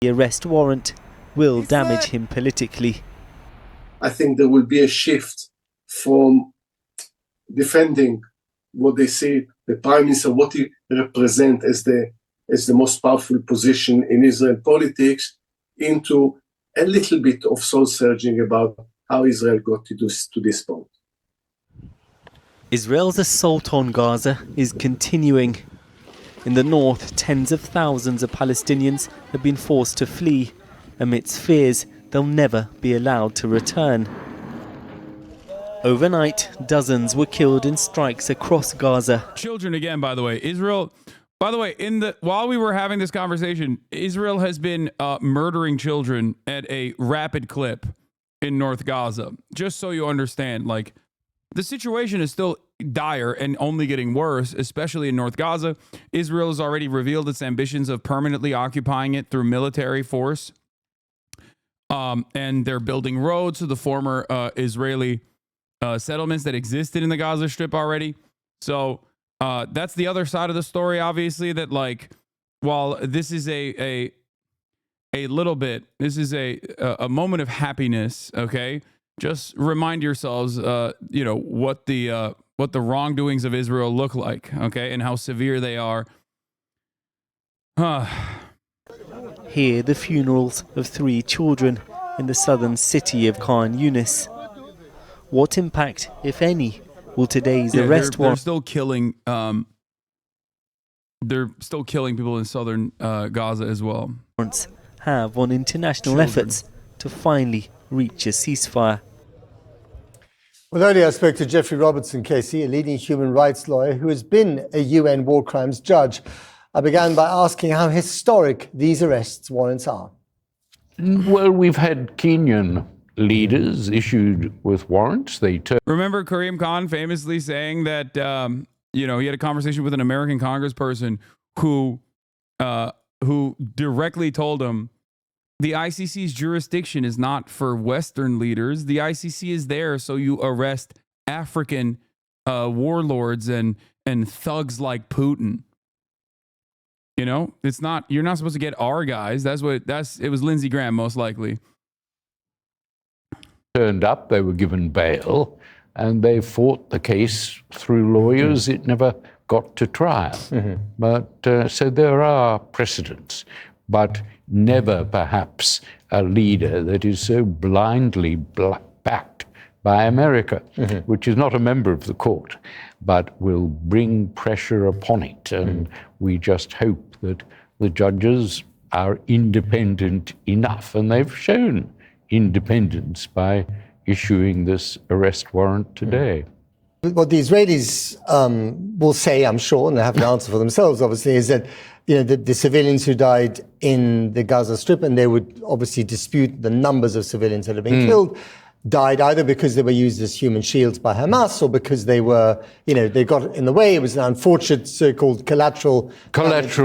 Speaker 11: The arrest warrant will damage him politically.
Speaker 15: I think there will be a shift from defending what they say the prime minister, what he represents as the most powerful position in Israel politics, into a little bit of soul searching about how Israel got to this point.
Speaker 11: Israel's assault on Gaza is continuing. In the north, tens of thousands of Palestinians have been forced to flee amidst fears they'll never be allowed to return. Overnight, dozens were killed in strikes across Gaza.
Speaker 1: Children again, by the way. Israel, by the way, while we were having this conversation, Israel has been murdering children at a rapid clip in North Gaza. Just so you understand, like, the situation is still dire and only getting worse, especially in North Gaza. Israel has already revealed its ambitions of permanently occupying it through military force. And they're building roads to the former Israeli settlements that existed in the Gaza Strip already. So that's the other side of the story, obviously, that, like, while this is a little bit, this is a moment of happiness, okay? Just remind yourselves, what the what the wrongdoings of Israel look like, okay, and how severe they are.
Speaker 11: Here, the funerals of 3 children in the southern city of Khan Yunis. What impact, if any, will today's arrest
Speaker 1: they're still killing. They're still killing people in southern Gaza as well.
Speaker 11: Have on international efforts to finally reach a ceasefire?
Speaker 16: Well, earlier I spoke to Jeffrey Robertson, KC, a leading human rights lawyer who has been a UN war crimes judge. I began by asking how historic these arrest warrants are.
Speaker 17: Well, we've had Kenyan leaders issued with warrants.
Speaker 1: Remember Karim Khan famously saying that, he had a conversation with an American congressperson who directly told him the ICC's jurisdiction is not for Western leaders. The ICC is there so you arrest African warlords and thugs like Putin. It's not. You're not supposed to get our guys. It was Lindsey Graham most likely.
Speaker 17: Turned up. They were given bail, and they fought the case through lawyers. It never got to trial. But so there are precedents, but never perhaps a leader that is so blindly backed by America, which is not a member of the court, but will bring pressure upon it. And we just hope that the judges are independent enough, and they've shown independence by issuing this arrest warrant today.
Speaker 16: What the Israelis will say, I'm sure, and they have to answer for themselves, obviously, is that the civilians who died in the Gaza Strip, and they would obviously dispute the numbers of civilians that have been killed, died either because they were used as human shields by Hamas or because they were, they got in the way. It was an unfortunate so-called collateral damage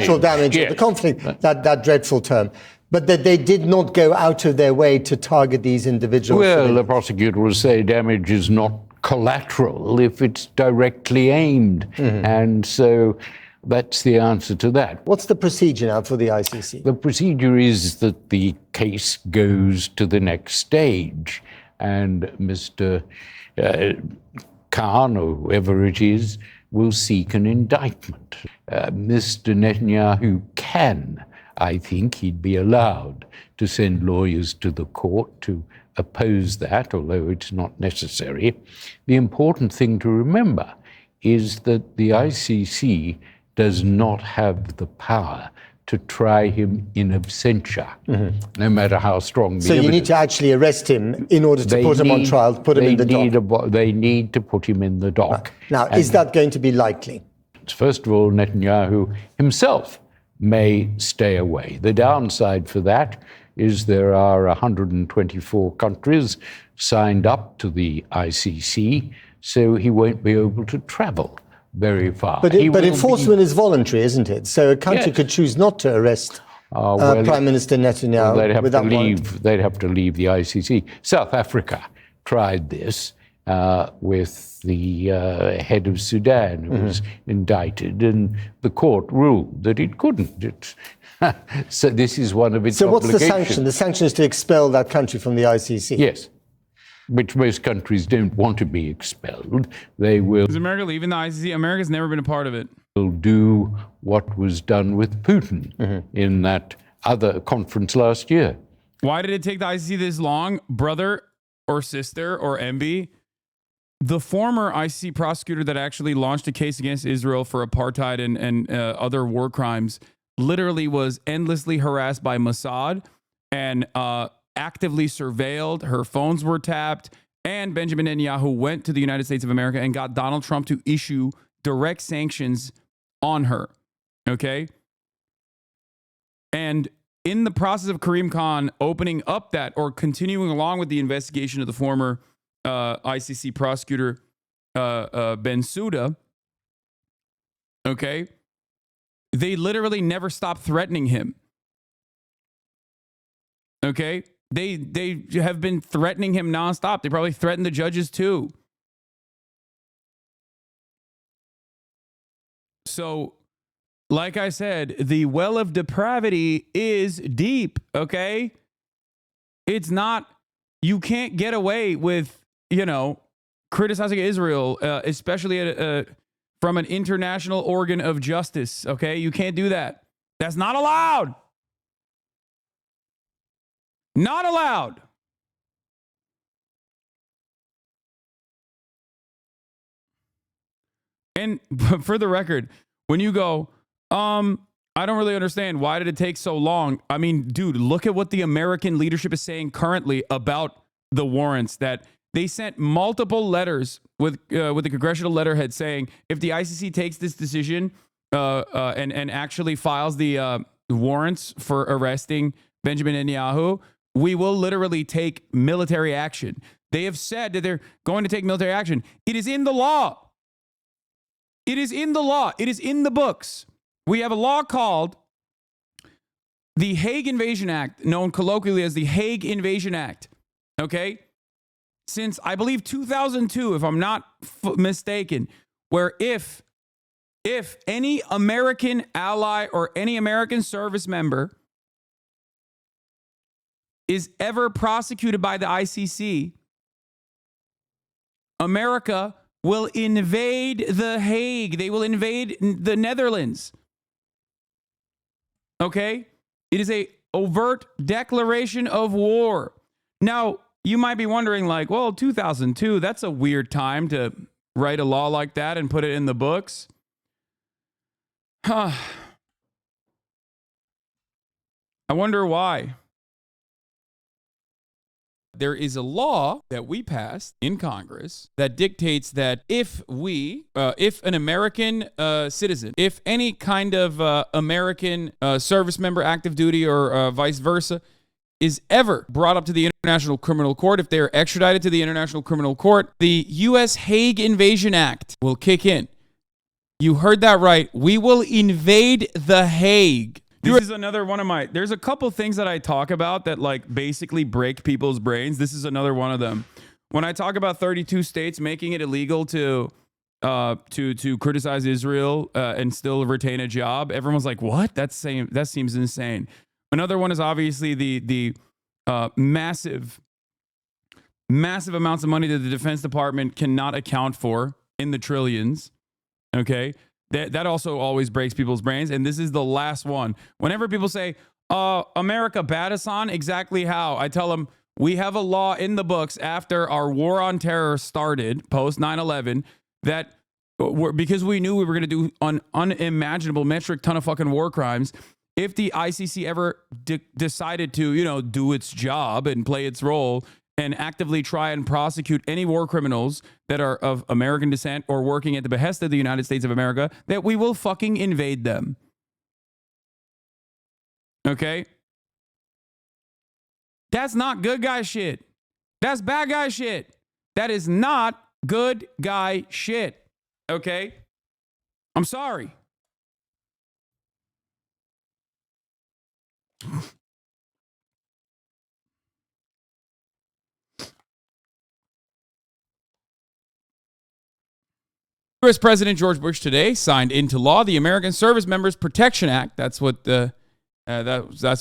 Speaker 16: of the conflict, that dreadful term. But that they did not go out of their way to target these individuals.
Speaker 17: Well, the prosecutor will say damage is not collateral if it's directly aimed. And so that's the answer to that.
Speaker 16: What's the procedure now for the ICC?
Speaker 17: The procedure is that the case goes to the next stage, and Mr. Khan, or whoever it is, will seek an indictment. Mr. Netanyahu can, I think he'd be allowed to send lawyers to the court to oppose that, although it's not necessary. The important thing to remember is that the ICC does not have the power to try him in absentia, no matter how strong the evidence.
Speaker 16: So you need to actually arrest him in order to put him on trial, put him in the dock.
Speaker 17: They need to put him in the dock.
Speaker 16: Now, is that going to be likely?
Speaker 17: First of all, Netanyahu himself may stay away. The downside for that is there are 124 countries signed up to the ICC, so he won't be able to travel very far.
Speaker 16: But enforcement is voluntary, isn't it? So a country could choose not to arrest Prime Minister Netanyahu without warrant.
Speaker 17: They'd have to leave the ICC. South Africa tried this with the head of Sudan, who was indicted, and the court ruled that it couldn't. So this is one of its obligations.
Speaker 16: So what's the sanction? The sanction is to expel that country from the ICC?
Speaker 17: Yes. Which most countries don't want to be expelled. They will.
Speaker 1: Is America leaving the ICC? America's never been a part of it.
Speaker 17: Will do what was done with Putin in that other conference last year.
Speaker 1: Why did it take the ICC this long, brother or sister or MB? The former ICC prosecutor that actually launched a case against Israel for apartheid and other war crimes literally was endlessly harassed by Mossad and actively surveilled. Her phones were tapped, and Benjamin Netanyahu went to the United States of America and got Donald Trump to issue direct sanctions on her. Okay? And in the process of Karim Khan opening up that or continuing along with the investigation of the former ICC prosecutor Bensouda, okay, they literally never stopped threatening him. Okay? They have been threatening him nonstop. They probably threatened the judges too. So, like I said, the well of depravity is deep, okay? It's not, you can't get away with, criticizing Israel, especially from an international organ of justice. Okay, you can't do that. That's not allowed. Not allowed. And for the record, when you go, I don't really understand. Why did it take so long? I mean, dude, look at what the American leadership is saying currently about the warrants, that they sent multiple letters with the congressional letterhead saying if the ICC takes this decision and actually files the warrants for arresting Benjamin Netanyahu, we will literally take military action. They have said that they're going to take military action. It is in the law. It is in the law. It is in the books. We have a law called the Hague Invasion Act, known colloquially as the Hague Invasion Act. Okay? Since, I believe, 2002, if I'm not mistaken, where if any American ally or any American service member is ever prosecuted by the ICC, America will invade the Hague. They will invade the Netherlands. Okay? It is a overt declaration of war. Now, you might be wondering, like, well, 2002, that's a weird time to write a law like that and put it in the books. I wonder why. There is a law that we passed in Congress that dictates that if an American citizen, if any kind of American service member, active duty, or vice versa, is ever brought up to the International Criminal Court, if they are extradited to the International Criminal Court, the U.S. Hague Invasion Act will kick in. You heard that right. We will invade the Hague. This is another one of my, there's a couple things that I talk about that like basically break people's brains. This is another one of them. When I talk about 32 states making it illegal to criticize Israel and still retain a job, everyone's like, what? That seems insane. Another one is obviously the massive amounts of money that the Defense Department cannot account for in the trillions. Okay. That also always breaks people's brains. And this is the last one. Whenever people say, America bat us on, exactly how? I tell them, we have a law in the books after our war on terror started, post 9/11, that because we knew we were going to do an unimaginable metric ton of fucking war crimes, if the ICC ever decided to, do its job and play its role and actively try and prosecute any war criminals that are of American descent or working at the behest of the United States of America, that we will fucking invade them. Okay? That's not good guy shit. That's bad guy shit. That is not good guy shit. Okay? I'm sorry. U.S. President George Bush today signed into law the American Service Members Protection Act. That's what that's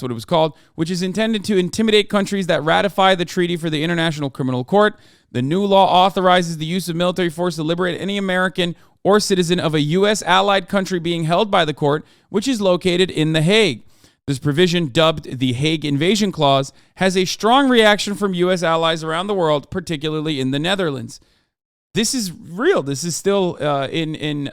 Speaker 1: what it was called, which is intended to intimidate countries that ratify the treaty for the International Criminal Court. The new law authorizes the use of military force to liberate any American or citizen of a U.S. allied country being held by the court, which is located in The Hague. This provision, dubbed the Hague Invasion Clause, has a strong reaction from U.S. allies around the world, particularly in the Netherlands. This is real. This is still in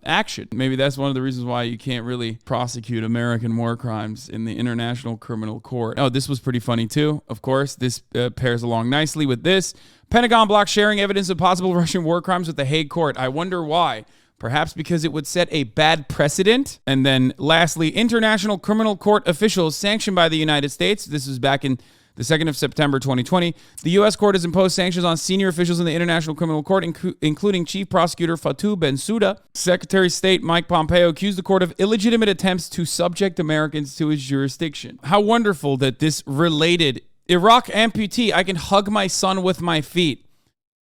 Speaker 1: action. Maybe that's one of the reasons why you can't really prosecute American war crimes in the International Criminal Court. Oh, this was pretty funny too. Of course, this pairs along nicely with this. Pentagon blocks sharing evidence of possible Russian war crimes with the Hague Court. I wonder why. Perhaps because it would set a bad precedent. And then lastly, International Criminal Court officials sanctioned by the United States. This was back in the 2nd of September 2020, the U.S. court has imposed sanctions on senior officials in the International Criminal Court, including Chief Prosecutor Fatou Bensouda. Secretary of State Mike Pompeo accused the court of illegitimate attempts to subject Americans to his jurisdiction. How wonderful that this related. Iraq amputee, I can hug my son with my feet.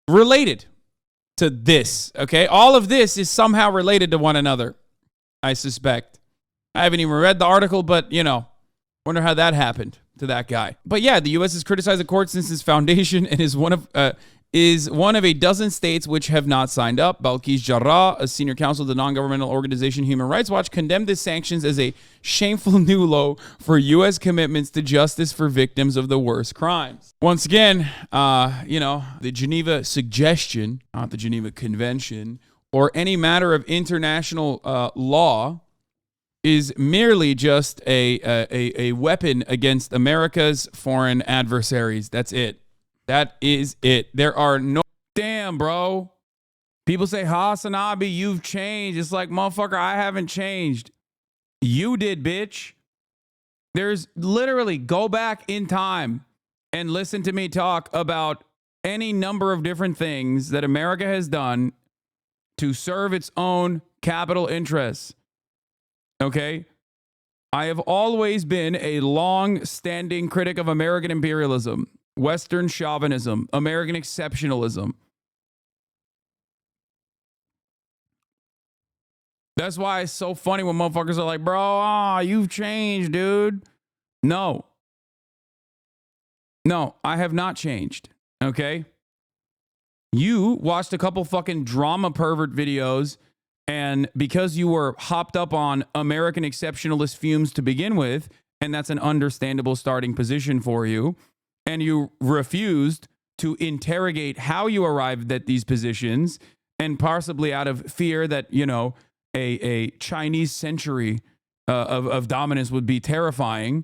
Speaker 1: Related to this, okay? All of this is somehow related to one another, I suspect. I haven't even read the article, but, wonder how that happened to that guy. But yeah, the U.S. has criticized the court since its foundation and is one of is one of a dozen states which have not signed up. Balkis Jarrah, a senior counsel of the non-governmental organization Human Rights Watch, condemned the sanctions as a shameful new low for U.S. commitments to justice for victims of the worst crimes. Once again, the Geneva Suggestion, not the Geneva Convention, or any matter of international law is merely just a weapon against America's foreign adversaries. That's it. That is it. There are no... Damn, bro. People say, Hasan Abi, you've changed. It's like, motherfucker, I haven't changed. You did, bitch. There's literally, go back in time and listen to me talk about any number of different things that America has done to serve its own capital interests. Okay? I have always been a long-standing critic of American imperialism, Western chauvinism, American exceptionalism. That's why it's so funny when motherfuckers are like, bro, you've changed, dude. No, I have not changed. Okay? You watched a couple fucking drama pervert videos, and because you were hopped up on American exceptionalist fumes to begin with, and that's an understandable starting position for you, and you refused to interrogate how you arrived at these positions, and possibly out of fear that, a Chinese century of dominance would be terrifying,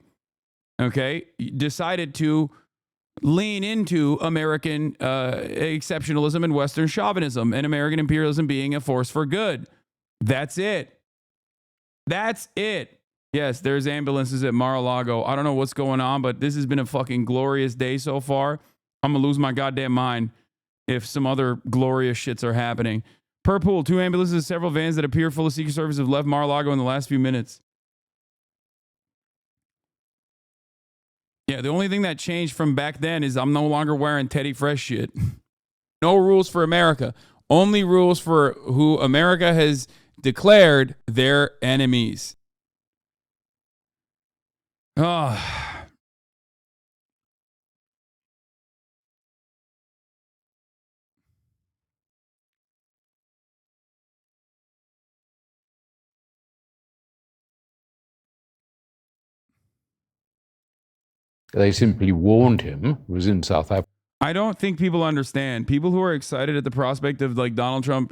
Speaker 1: okay, decided to lean into American exceptionalism and Western chauvinism and American imperialism being a force for good. That's it. That's it. Yes, there's ambulances at Mar-a-Lago. I don't know what's going on, but this has been a fucking glorious day so far. I'm going to lose my goddamn mind if some other glorious shits are happening. Per pool, 2 ambulances and several vans that appear full of Secret Service have left Mar-a-Lago in the last few minutes. Yeah, the only thing that changed from back then is I'm no longer wearing Teddy Fresh shit. No rules for America. Only rules for who America has declared their enemies. Oh.
Speaker 17: They simply warned him. It was in South Africa.
Speaker 1: I don't think people understand. People who are excited at the prospect of like Donald Trump,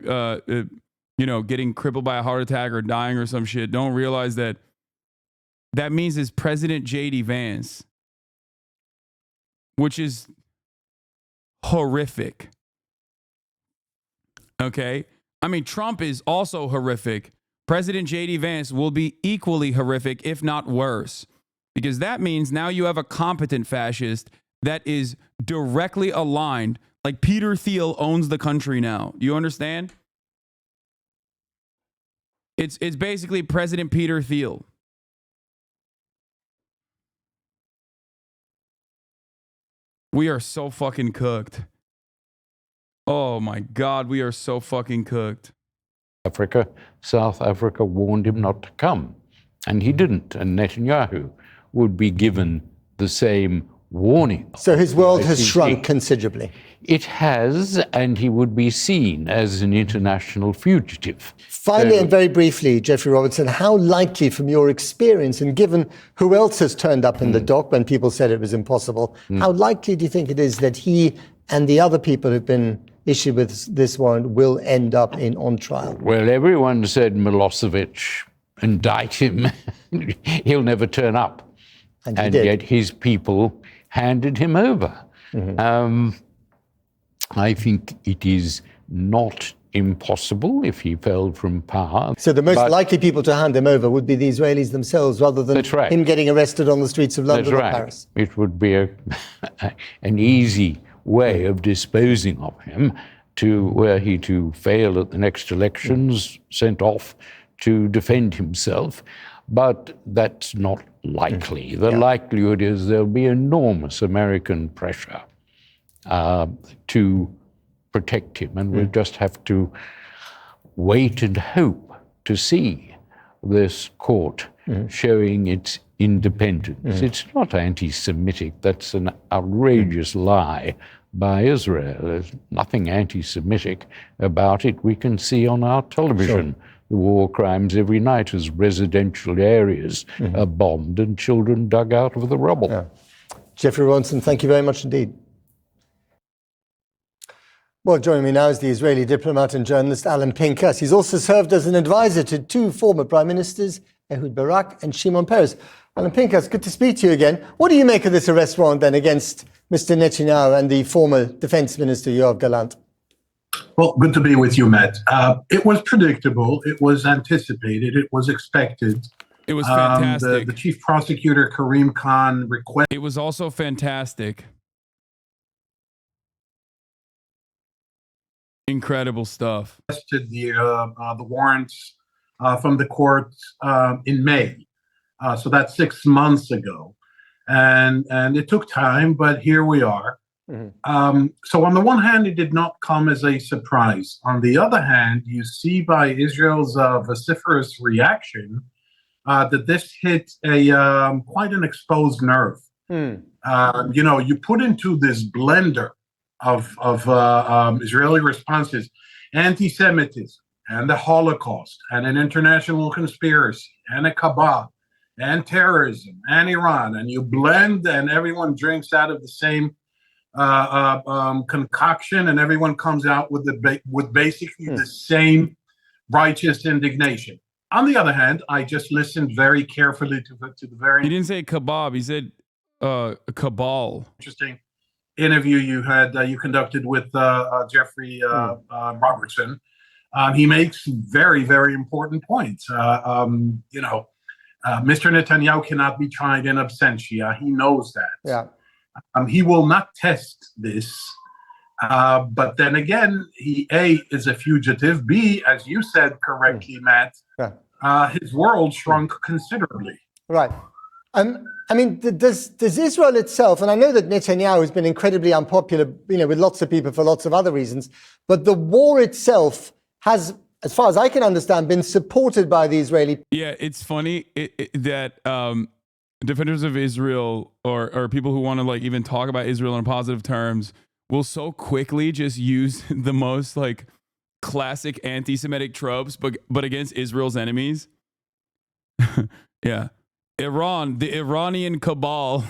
Speaker 1: getting crippled by a heart attack or dying or some shit, don't realize that means it's President J.D. Vance, which is horrific. Okay? I mean, Trump is also horrific. President J.D. Vance will be equally horrific, if not worse, because that means now you have a competent fascist that is directly aligned. Like Peter Thiel owns the country now. Do you understand? It's basically President Peter Thiel. We are so fucking cooked. Oh my God, we are so fucking cooked.
Speaker 17: South Africa warned him not to come, and he didn't. And Netanyahu would be given the same warning.
Speaker 16: So his world has shrunk considerably.
Speaker 17: It has, and he would be seen as an international fugitive.
Speaker 16: Finally, and very briefly, Jeffrey Robertson, how likely from your experience, and given who else has turned up in the dock when people said it was impossible, how likely do you think it is that he and the other people who've been issued with this warrant will end up on trial?
Speaker 17: Well, everyone said Milosevic, indict him. He'll never turn up. And yet his people handed him over. I think it is not impossible if he fell from power.
Speaker 16: So the most likely people to hand him over would be the Israelis themselves, rather than him getting arrested on the streets of London or Paris.
Speaker 17: It would be an easy way of disposing of him, were he to fail at the next elections, sent off to defend himself. But that's not likely. The likelihood is there'll be enormous American pressure to protect him, and we'll just have to wait and hope to see this court showing its independence. It's not anti-Semitic. That's an outrageous lie by Israel. There's nothing anti-Semitic about it. We can see on our television the war crimes every night as residential areas are bombed and children dug out of the rubble.
Speaker 16: Yeah. Jeffrey Ronson, thank you very much indeed. Well, joining me now is the Israeli diplomat and journalist Alan Pinkas. He's also served as an advisor to two former prime ministers, Ehud Barak and Shimon Peres. Alan Pinkas, good to speak to you again. What do you make of this arrest warrant then against Mr. Netanyahu and the former defense minister, Yoav Gallant?
Speaker 18: Well, good to be with you, Matt. It was predictable. It was anticipated. It was expected.
Speaker 1: It was fantastic.
Speaker 18: The chief prosecutor, Karim Khan, requested.
Speaker 1: It was also fantastic. Incredible stuff.
Speaker 18: The warrants from the court in May. So that's 6 months ago. And it took time, but here we are. So on the one hand, it did not come as a surprise. On the other hand, you see by Israel's vociferous reaction that this hit a quite an exposed nerve. You put into this blender of Israeli responses anti-Semitism and the Holocaust and an international conspiracy and a cabal and terrorism and Iran, and you blend and everyone drinks out of the same concoction, and everyone comes out with basically the same righteous indignation. On the other hand, I just listened very carefully to the very.
Speaker 1: He didn't say kebab. He said cabal.
Speaker 18: Interesting interview you conducted with Jeffrey Robertson. He makes very, very important points. Mr. Netanyahu cannot be tried in absentia. He knows that.
Speaker 16: Yeah.
Speaker 18: He will not test this. But then again, he, A, is a fugitive. B, as you said correctly, Matt, his world shrunk considerably.
Speaker 16: Right. I mean, does Israel itself, and I know that Netanyahu has been incredibly unpopular, with lots of people for lots of other reasons, but the war itself has, as far as I can understand, been supported by the Israeli.
Speaker 1: Yeah, it's funny that defenders of Israel or people who want to even talk about Israel in positive terms will so quickly just use the most classic anti-Semitic tropes, but against Israel's enemies. Yeah. Iran, the Iranian cabal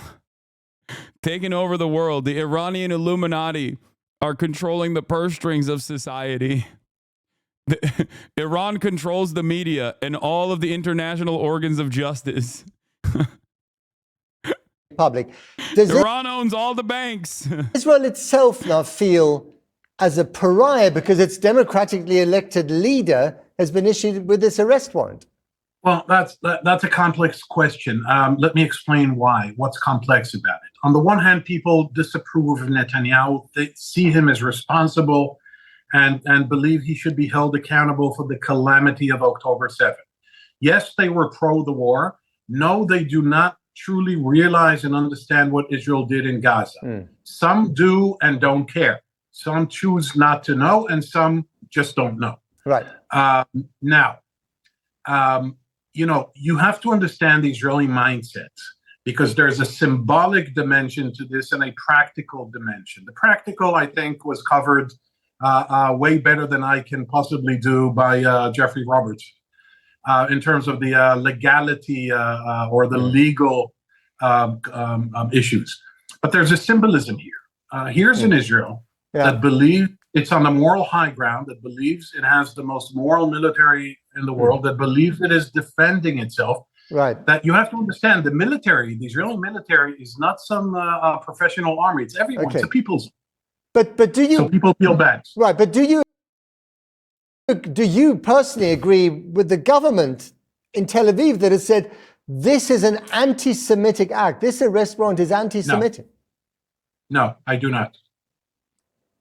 Speaker 1: taking over the world. The Iranian Illuminati are controlling the purse strings of society. Iran controls the media and all of the international organs of justice.
Speaker 16: Public.
Speaker 1: Iran owns all the banks.
Speaker 16: Israel itself now feel as a pariah because its democratically elected leader has been issued with this arrest warrant.
Speaker 18: Well, that's a complex question. Let me explain why. What's complex about it? On the one hand, people disapprove of Netanyahu. They see him as responsible and believe he should be held accountable for the calamity of October 7th. Yes, they were pro the war. No, they do not truly realize and understand what Israel did in Gaza. Some do and don't care. Some choose not to know, and some just don't know.
Speaker 16: Right.
Speaker 18: You have to understand the Israeli mindset, because there's a symbolic dimension to this and a practical dimension. The practical, I think, was covered way better than I can possibly do by Jeffrey Roberts in terms of the legality or the legal issues. But there's a symbolism here. Here's an Israel that believes it's on the moral high ground, that believes it has the most moral military in the world, that believes it is defending itself.
Speaker 16: Right.
Speaker 18: That you have to understand, the military, the Israeli military, is not some professional army. It's everyone.
Speaker 16: Okay.
Speaker 18: It's a people's.
Speaker 16: But do you?
Speaker 18: So people feel bad.
Speaker 16: Right. But do you personally agree with the government in Tel Aviv that has said this is an anti-Semitic act? This arrest warrant is anti-Semitic.
Speaker 18: No, I do not.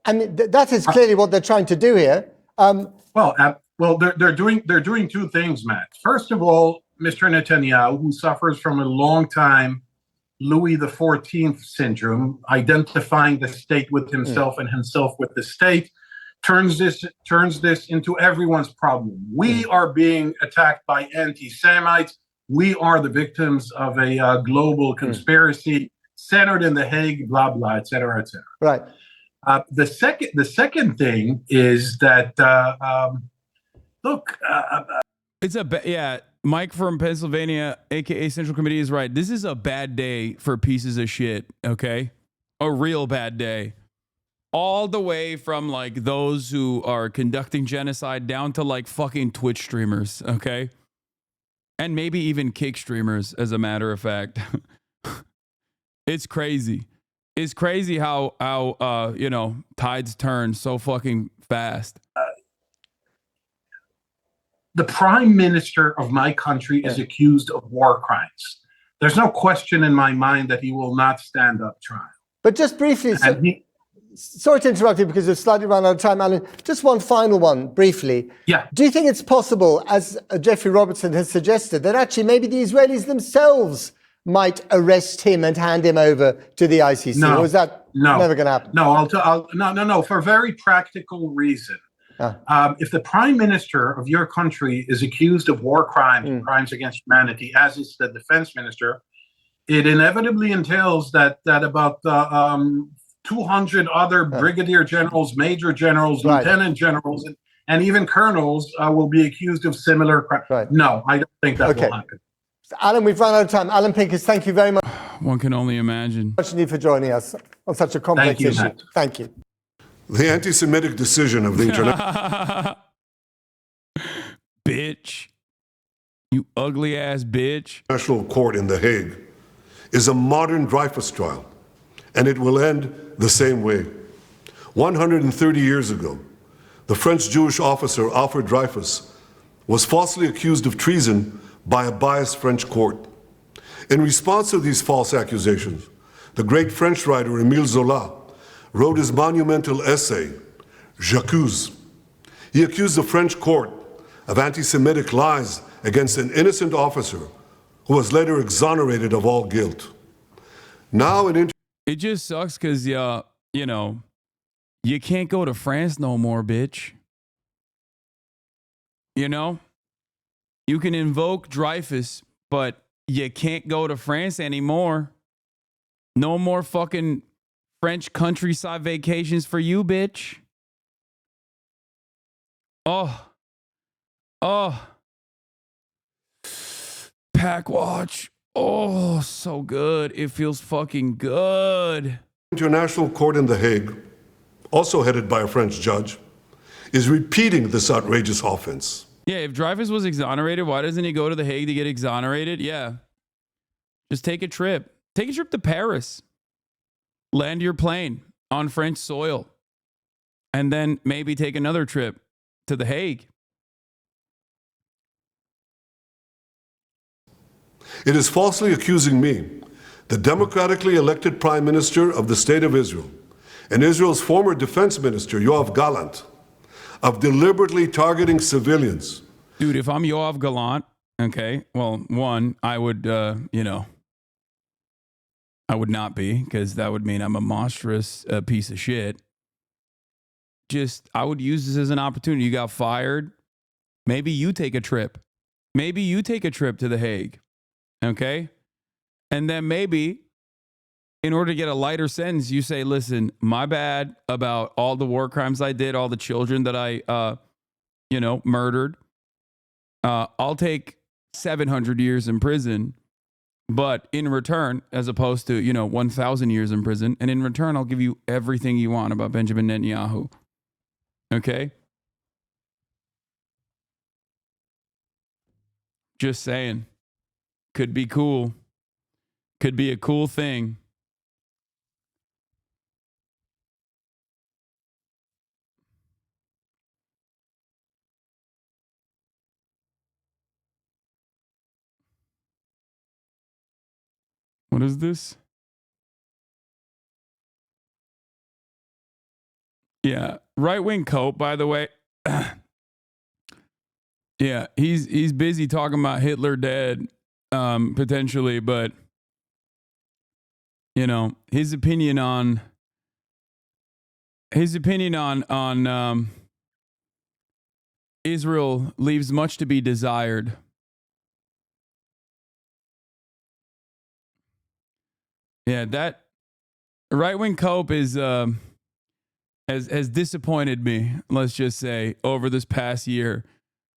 Speaker 16: I mean, that is clearly what they're trying to do here.
Speaker 18: Well, they're doing two things, Matt. First of all, Mr. Netanyahu, who suffers from a long time Louis XIV syndrome, identifying the state with himself and himself with the state, turns this into everyone's problem. We are being attacked by anti-Semites. We are the victims of a global conspiracy centered in The Hague, blah, blah, et cetera, et cetera.
Speaker 16: Right.
Speaker 18: The second thing is that look.
Speaker 1: It's yeah. Mike from Pennsylvania, aka Central Committee, is right. This is a bad day for pieces of shit. Okay, a real bad day. All the way from like those who are conducting genocide down to like fucking Twitch streamers. Okay, and maybe even kick streamers, as a matter of fact. It's crazy. It's crazy how tides turn so fucking fast.
Speaker 18: The prime minister of my country is accused of war crimes. There's no question in my mind that he will not stand up trial.
Speaker 16: But just briefly, sorry to interrupt you because we've slightly run out of time, Alan. Just one final one, briefly.
Speaker 18: Yeah.
Speaker 16: Do you think it's possible, as Jeffrey Robertson has suggested, that actually maybe the Israelis themselves might arrest him and hand him over to the ICC?
Speaker 18: No.
Speaker 16: Or is that never going to happen?
Speaker 18: No, no, for a very practical reason. If the prime minister of your country is accused of war crimes, crimes against humanity, as is the defense minister, it inevitably entails that about 200 other brigadier generals, major generals, lieutenant generals, and even colonels will be accused of similar crimes. No, I don't think that will happen.
Speaker 16: Alan, we've run out of time. Alan Pincus, thank you very much.
Speaker 1: One can only imagine.
Speaker 16: Much indeed for joining us on such a complex issue.
Speaker 18: Matt.
Speaker 16: Thank you.
Speaker 12: The anti-Semitic decision of the international
Speaker 1: bitch, you ugly ass bitch.
Speaker 12: National Court in The Hague is a modern Dreyfus trial, and it will end the same way. 130 years ago, the French Jewish officer Alfred Dreyfus was falsely accused of treason by a biased French court. In response to these false accusations, the great French writer Émile Zola wrote his monumental essay, J'accuse. He accused the French court of anti-Semitic lies against an innocent officer who was later exonerated of all guilt. Now
Speaker 1: it just sucks because, you can't go to France no more, bitch. You know? You can invoke Dreyfus, but you can't go to France anymore. No more fucking French countryside vacations for you, bitch. Oh. Pack watch. Oh, so good. It feels fucking good.
Speaker 12: International Court in The Hague, also headed by a French judge, is repeating this outrageous offense.
Speaker 1: Yeah, if Dreyfus was exonerated, why doesn't he go to The Hague to get exonerated? Yeah. Just take a trip. Take a trip to Paris. Land your plane on French soil. And then maybe take another trip to The Hague.
Speaker 12: It is falsely accusing me, the democratically elected Prime Minister of the State of Israel, and Israel's former Defense Minister, Yoav Gallant, of deliberately targeting civilians.
Speaker 1: Dude, if I'm Yoav Gallant, okay, well, one, I would, I would not be, because that would mean I'm a monstrous piece of shit. I would use this as an opportunity. You got fired. Maybe you take a trip. Maybe you take a trip to The Hague. Okay? And then maybe, in order to get a lighter sentence, you say, listen, my bad about all the war crimes I did, all the children that I, murdered. I'll take 700 years in prison, but in return, as opposed to, 1,000 years in prison, and in return, I'll give you everything you want about Benjamin Netanyahu. Okay? Just saying. Could be cool. Could be a cool thing. What is this? Yeah, right-wing Cope, by the way. Yeah, he's busy talking about Hitler dead, potentially, but his opinion on Israel leaves much to be desired. Yeah, that right-wing Cope is has disappointed me, let's just say, over this past year.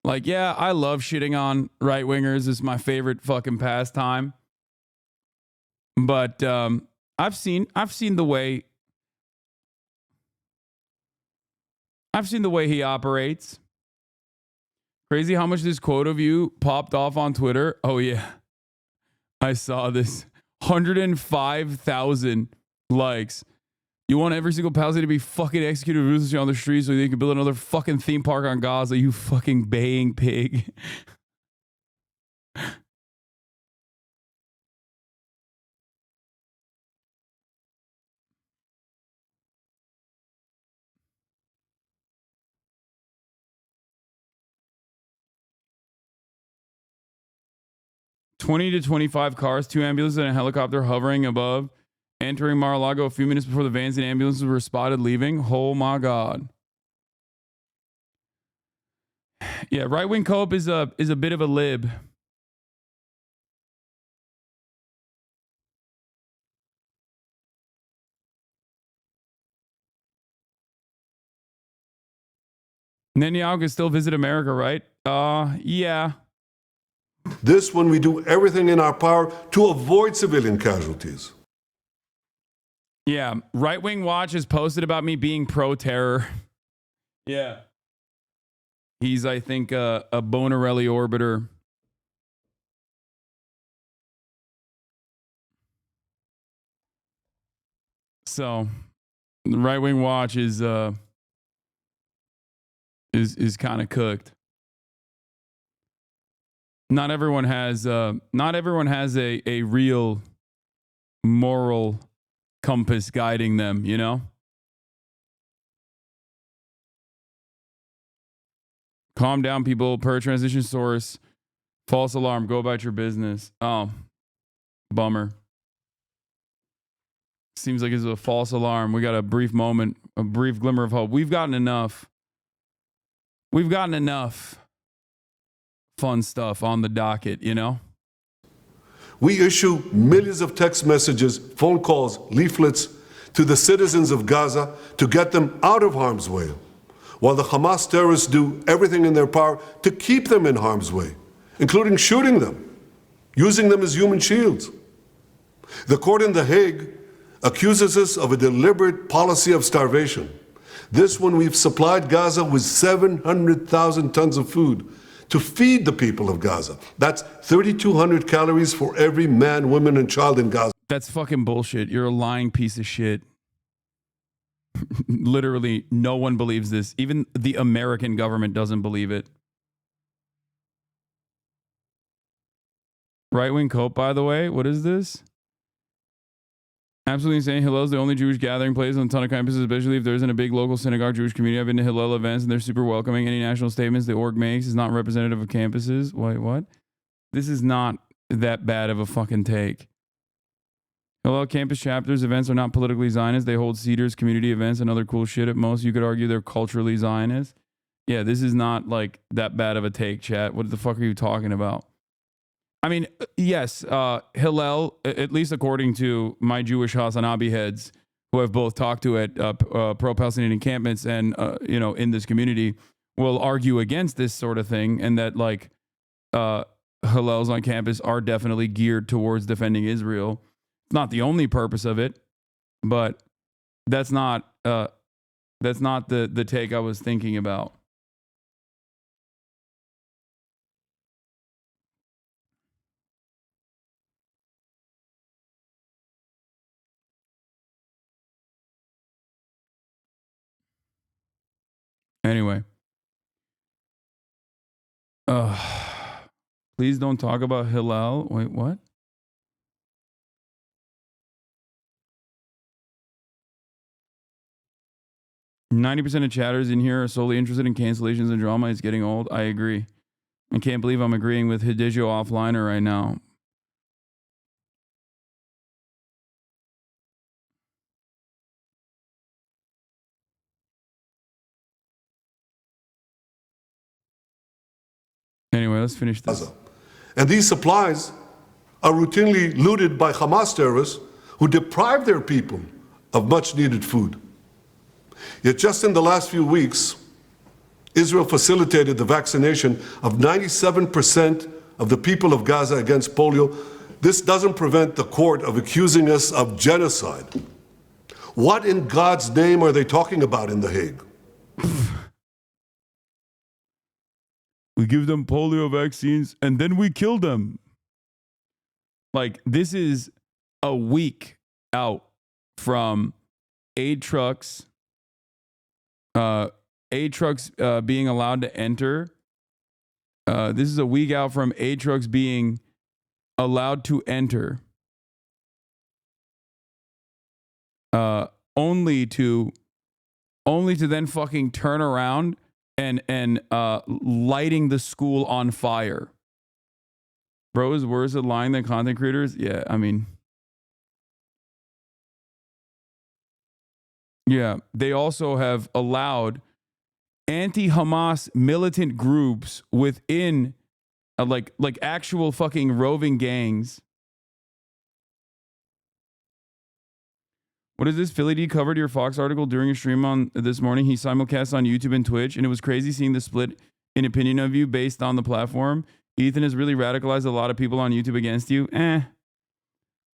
Speaker 1: Like, yeah, I love shitting on right-wingers. It's my favorite fucking pastime. But I've seen the way he operates. Crazy how much this quote of you popped off on Twitter. Oh yeah, I saw this. 105,000 likes. You want every single Palestinian to be fucking executed ruthlessly on the streets so they can build another fucking theme park on Gaza, you fucking baying pig. 20 to 25 cars, 2 ambulances, and a helicopter hovering above, entering Mar-a-Lago a few minutes before the vans and ambulances were spotted leaving. Oh my God. Yeah, right-wing co-op is a bit of a lib. Netanyahu can still visit America, right? Yeah.
Speaker 12: This when we do everything in our power to avoid civilian casualties.
Speaker 1: Yeah, Right Wing Watch has posted about me being pro-terror. Yeah. He's, I think, a Bonarelli orbiter. So, the Right Wing Watch is kind of cooked. Not everyone has a real moral compass guiding them, you know? Calm down, people. Per transition source. False alarm. Go about your business. Oh, bummer. Seems like it's a false alarm. We got a brief moment, a brief glimmer of hope. We've gotten enough fun stuff on the docket, you know?
Speaker 12: We issue millions of text messages, phone calls, leaflets to the citizens of Gaza to get them out of harm's way, while the Hamas terrorists do everything in their power to keep them in harm's way, including shooting them, using them as human shields. The court in The Hague accuses us of a deliberate policy of starvation. This when we've supplied Gaza with 700,000 tons of food to feed the people of Gaza. That's 3,200 calories for every man, woman, and child in Gaza.
Speaker 1: That's fucking bullshit. You're a lying piece of shit. Literally, no one believes this. Even the American government doesn't believe it. Right-wing cope, by the way. What is this? Absolutely insane. Hillel's the only Jewish gathering place on a ton of campuses, especially if there isn't a big local synagogue Jewish community. I've been to Hillel events and they're super welcoming. Any national statements the org makes is not representative of campuses. Wait, what? This is not that bad of a fucking take. Hillel campus chapters events are not politically Zionist. They hold Cedars community events and other cool shit. At most, you could argue they're culturally Zionist. Yeah, this is not like that bad of a take, chat. What the fuck are you talking about? I mean, yes, Hillel, at least according to my Jewish Hasan Abi heads, who I've both talked to at pro-Palestinian encampments and, in this community, will argue against this sort of thing, and that, like, Hillels on campus are definitely geared towards defending Israel. It's not the only purpose of it, but that's not the take I was thinking about. Anyway. Please don't talk about Hillel. Wait, what? %90 of chatters in here are solely interested in cancellations and drama. It's getting old. I agree. I can't believe I'm agreeing with Hidegio Offliner right now. Anyway, let's finish this.
Speaker 12: And these supplies are routinely looted by Hamas terrorists who deprive their people of much needed food. Yet just in the last few weeks, Israel facilitated the vaccination of 97% of the people of Gaza against polio. This doesn't prevent the court of accusing us of genocide. What in God's name are they talking about in The Hague?
Speaker 1: We give them polio vaccines and then we kill them. Like, this is a week out from aid trucks being allowed to enter. This is a week out from aid trucks being allowed to enter. Only to then fucking turn around and lighting the school on fire. Bro is worse at lying than content creators? Yeah, I mean. Yeah, they also have allowed anti-Hamas militant groups within like actual fucking roving gangs. What is this? Philly D covered your Fox article during a stream on this morning. He simulcast on YouTube and Twitch, and it was crazy seeing the split in opinion of you based on the platform. Ethan has really radicalized a lot of people on YouTube against you.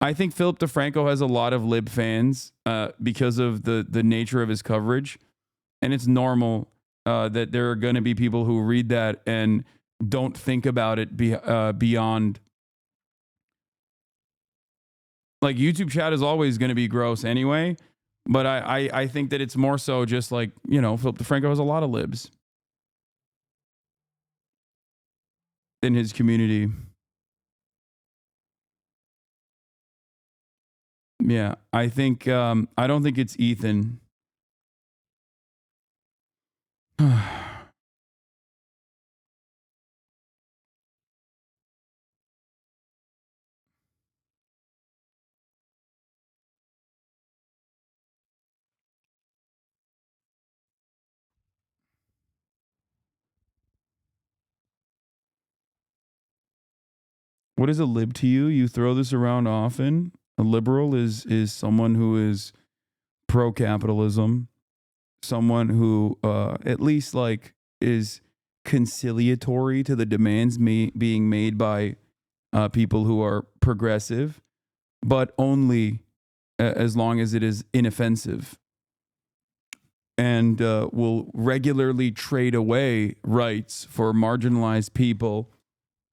Speaker 1: I think Philip DeFranco has a lot of lib fans because of the nature of his coverage. And it's normal that there are going to be people who read that and don't think about it beyond. Like, YouTube chat is always going to be gross anyway. But I think that it's more so just like, you know, Philip DeFranco has a lot of libs in his community. Yeah, I think I don't think it's Ethan. What is a lib to you? You throw this around often. A liberal is someone who is pro-capitalism, someone who at least like is conciliatory to the demands being made by people who are progressive, but only as long as it is inoffensive, and will regularly trade away rights for marginalized people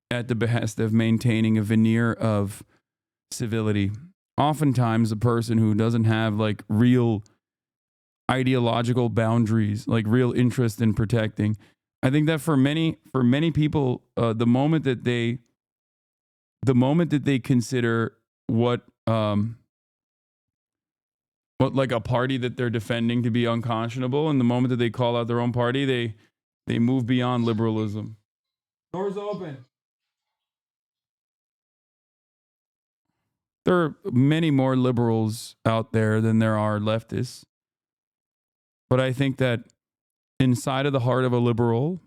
Speaker 1: at the behest of maintaining a veneer of civility. Oftentimes a person who doesn't have like real ideological boundaries, like real interest in protecting. I think that for many people, the moment that they consider what like a party that they're defending to be unconscionable, and the moment that they call out their own party, they move beyond liberalism. Doors open. There are many more liberals out there than there are leftists. But I think that inside of the heart of a liberal,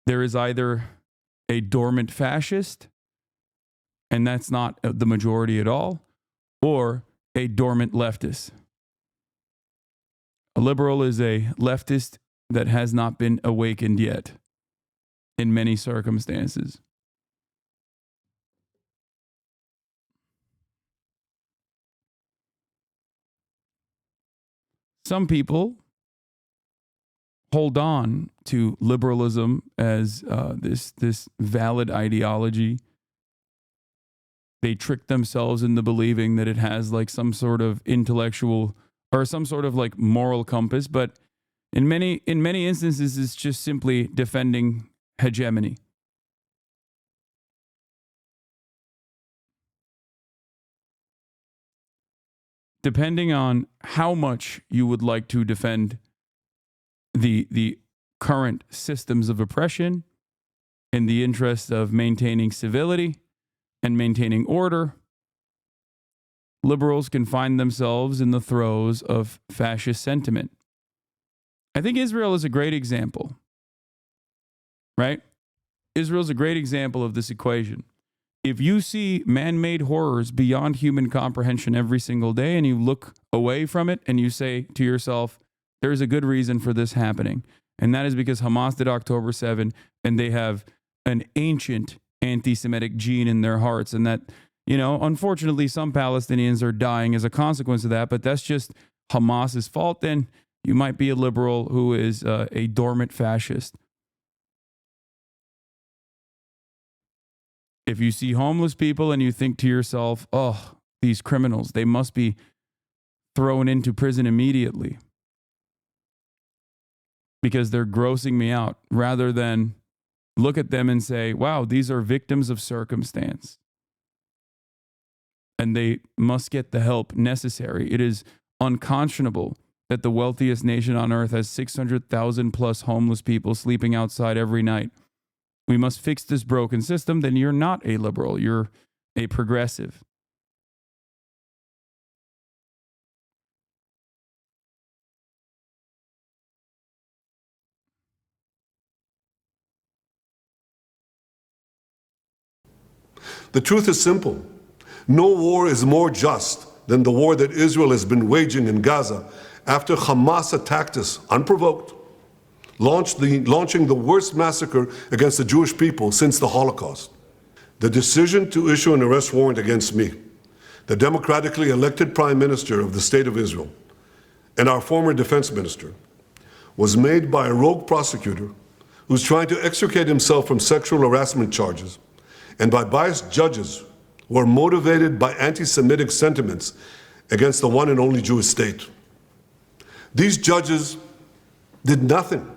Speaker 1: there is either a dormant fascist, and that's not the majority at all, or a dormant leftist. A liberal is a leftist that has not been awakened yet in many circumstances. Some people hold on to liberalism as this valid ideology. They trick themselves into believing that it has like some sort of intellectual or some sort of like moral compass, but in many instances, it's just simply defending hegemony. Depending on how much you would like to defend the current systems of oppression in the interest of maintaining civility and maintaining order, liberals can find themselves in the throes of fascist sentiment. I think Israel is a great example, right? Israel is a great example of this equation. if you see man-made horrors beyond human comprehension every single day and you look away from it and you say to yourself, there's a good reason for this happening. And that is because Hamas did October 7 and they have an ancient anti-Semitic gene in their hearts. And that, you know, unfortunately, some Palestinians are dying as a consequence of that, but that's just Hamas's fault. Then you might be a liberal who is a dormant fascist. If you see homeless people and you think to yourself, oh, these criminals, they must be thrown into prison immediately because they're grossing me out, rather than look at them and say, wow, these are victims of circumstance and they must get the help necessary. It is unconscionable that the wealthiest nation on earth has 600,000 plus homeless people sleeping outside every night. We must fix this broken system. Then you're not a liberal, you're a progressive.
Speaker 12: The truth is simple. No war is more just than the war that Israel has been waging in Gaza after Hamas attacked us unprovoked, launching the worst massacre against the Jewish people since the Holocaust. The decision to issue an arrest warrant against me, the democratically elected Prime Minister of the State of Israel, and our former Defense Minister, was made by a rogue prosecutor who's trying to extricate himself from sexual harassment charges, and by biased judges who are motivated by anti-Semitic sentiments against the one and only Jewish state. These judges did nothing.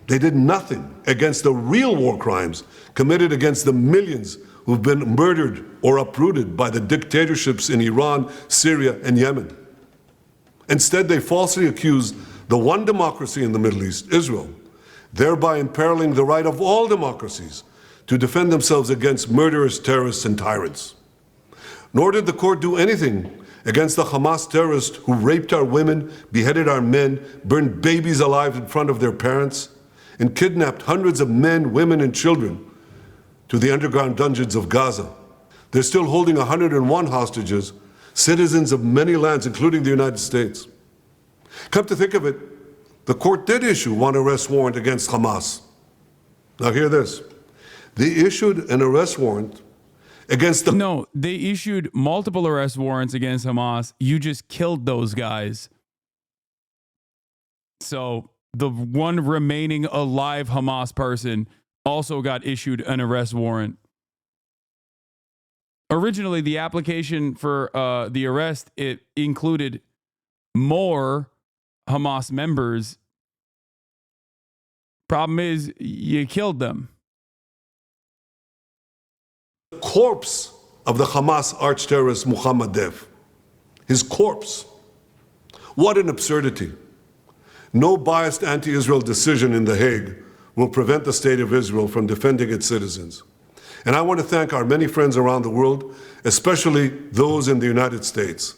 Speaker 12: They did nothing against the real war crimes committed against the millions who've been murdered or uprooted by the dictatorships in Iran, Syria, and Yemen. Instead, they falsely accused the one democracy in the Middle East, Israel, thereby imperiling the right of all democracies to defend themselves against murderous terrorists and tyrants. Nor did the court do anything against the Hamas terrorists who raped our women, beheaded our men, burned babies alive in front of their parents, and kidnapped hundreds of men, women, and children to the underground dungeons of Gaza. They're still holding 101 hostages, citizens of many lands, including the United States. Come to think of it, the court did issue one arrest warrant against Hamas. Now hear this. They issued an arrest warrant against the...
Speaker 1: No, they issued multiple arrest warrants against Hamas. You just killed those guys. So the one remaining alive Hamas person also got issued an arrest warrant. Originally, the application for the arrest, it included more Hamas members. Problem is, you killed them.
Speaker 12: Corpse of the Hamas arch-terrorist Muhammad Dev. His corpse. What an absurdity. No biased anti-Israel decision in The Hague will prevent the state of Israel from defending its citizens. And I want to thank our many friends around the world, especially those in the United States,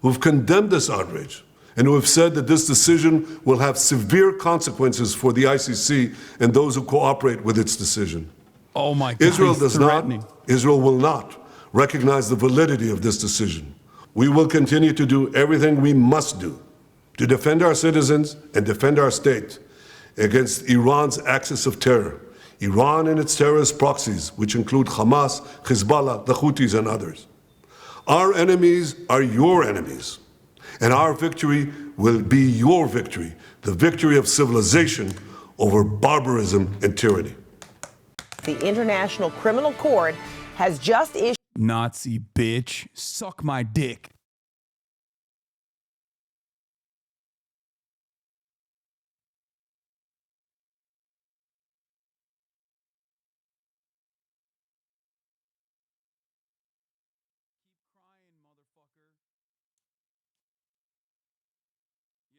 Speaker 12: who've condemned this outrage and who have said that this decision will have severe consequences for the ICC and those who cooperate with its decision.
Speaker 1: Oh my God,
Speaker 12: Israel will not recognize the validity of this decision. We will continue to do everything we must do to defend our citizens and defend our state against Iran's axis of terror, Iran and its terrorist proxies, which include Hamas, Hezbollah, the Houthis, and others. Our enemies are your enemies, and our victory will be your victory, the victory of civilization over barbarism and tyranny.
Speaker 19: The International Criminal Court has just issued...
Speaker 1: Nazi bitch, suck my dick.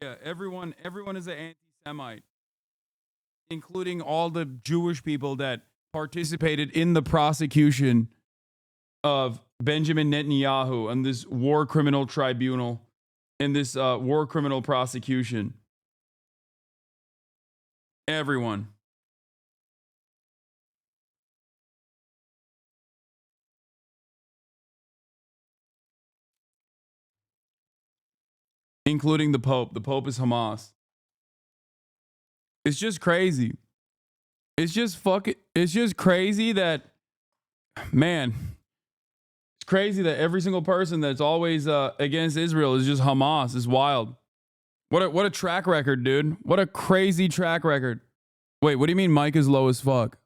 Speaker 1: Yeah, everyone is an anti-Semite, including all the Jewish people that participated in the prosecution of Benjamin Netanyahu and this war criminal tribunal and this war criminal prosecution. Everyone. including the Pope. The Pope is Hamas. It's just crazy. It's just crazy that, man, it's crazy that every single person that's always against Israel is just Hamas. It's wild. What a track record, dude. What a crazy track record. Wait, what do you mean Mike is low as fuck?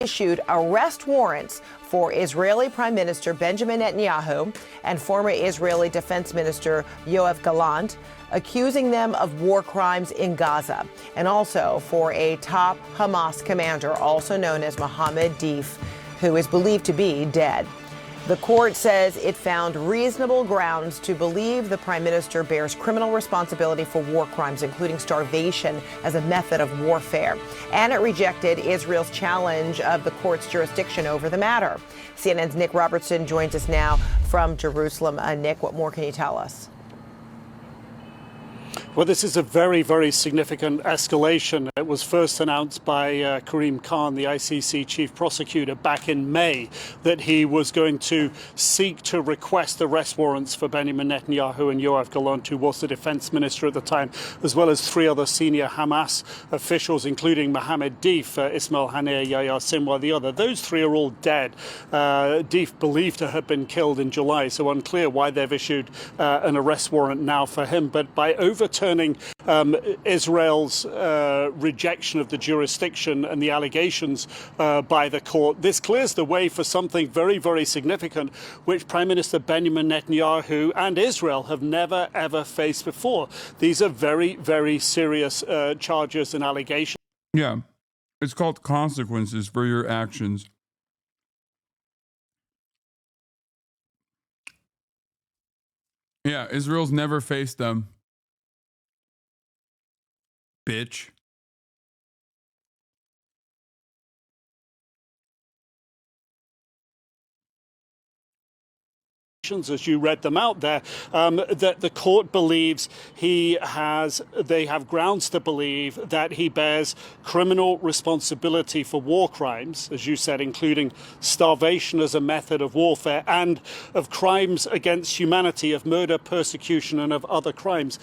Speaker 19: Issued arrest warrants for Israeli Prime Minister Benjamin Netanyahu and former Israeli Defense Minister Yoav Gallant, accusing them of war crimes in Gaza, and also for a top Hamas commander, also known as Mohammed Deif, who is believed to be dead. The court says it found reasonable grounds to believe the prime minister bears criminal responsibility for war crimes, including starvation as a method of warfare. And it rejected Israel's challenge of the court's jurisdiction over the matter. CNN's Nick Robertson joins us now from Jerusalem. Nick, what more can you tell us?
Speaker 20: Well, this is a very, very significant escalation. It was first announced by Karim Khan, the ICC chief prosecutor, back in May, that he was going to seek to request arrest warrants for Benjamin Netanyahu and Yoav Gallant, who was the defense minister at the time, as well as 3 other senior Hamas officials, including Mohammed Deif, Ismail Haniyeh, Yahya Sinwar, the other. Those 3 are all dead. Deif believed to have been killed in July, so unclear why they've issued an arrest warrant now for him. But by overturning Israel's rejection of the jurisdiction and the allegations by the court, this clears the way for something very, very significant, which Prime Minister Benjamin Netanyahu and Israel have never, ever faced before. These are very, very serious charges and allegations.
Speaker 1: Yeah, it's called consequences for your actions. Yeah, Israel's never faced them. Bitch.
Speaker 20: As you read them out there, that the court believes they have grounds to believe that he bears criminal responsibility for war crimes, as you said, including starvation as a method of warfare, and of crimes against humanity, of murder, persecution, and of other crimes.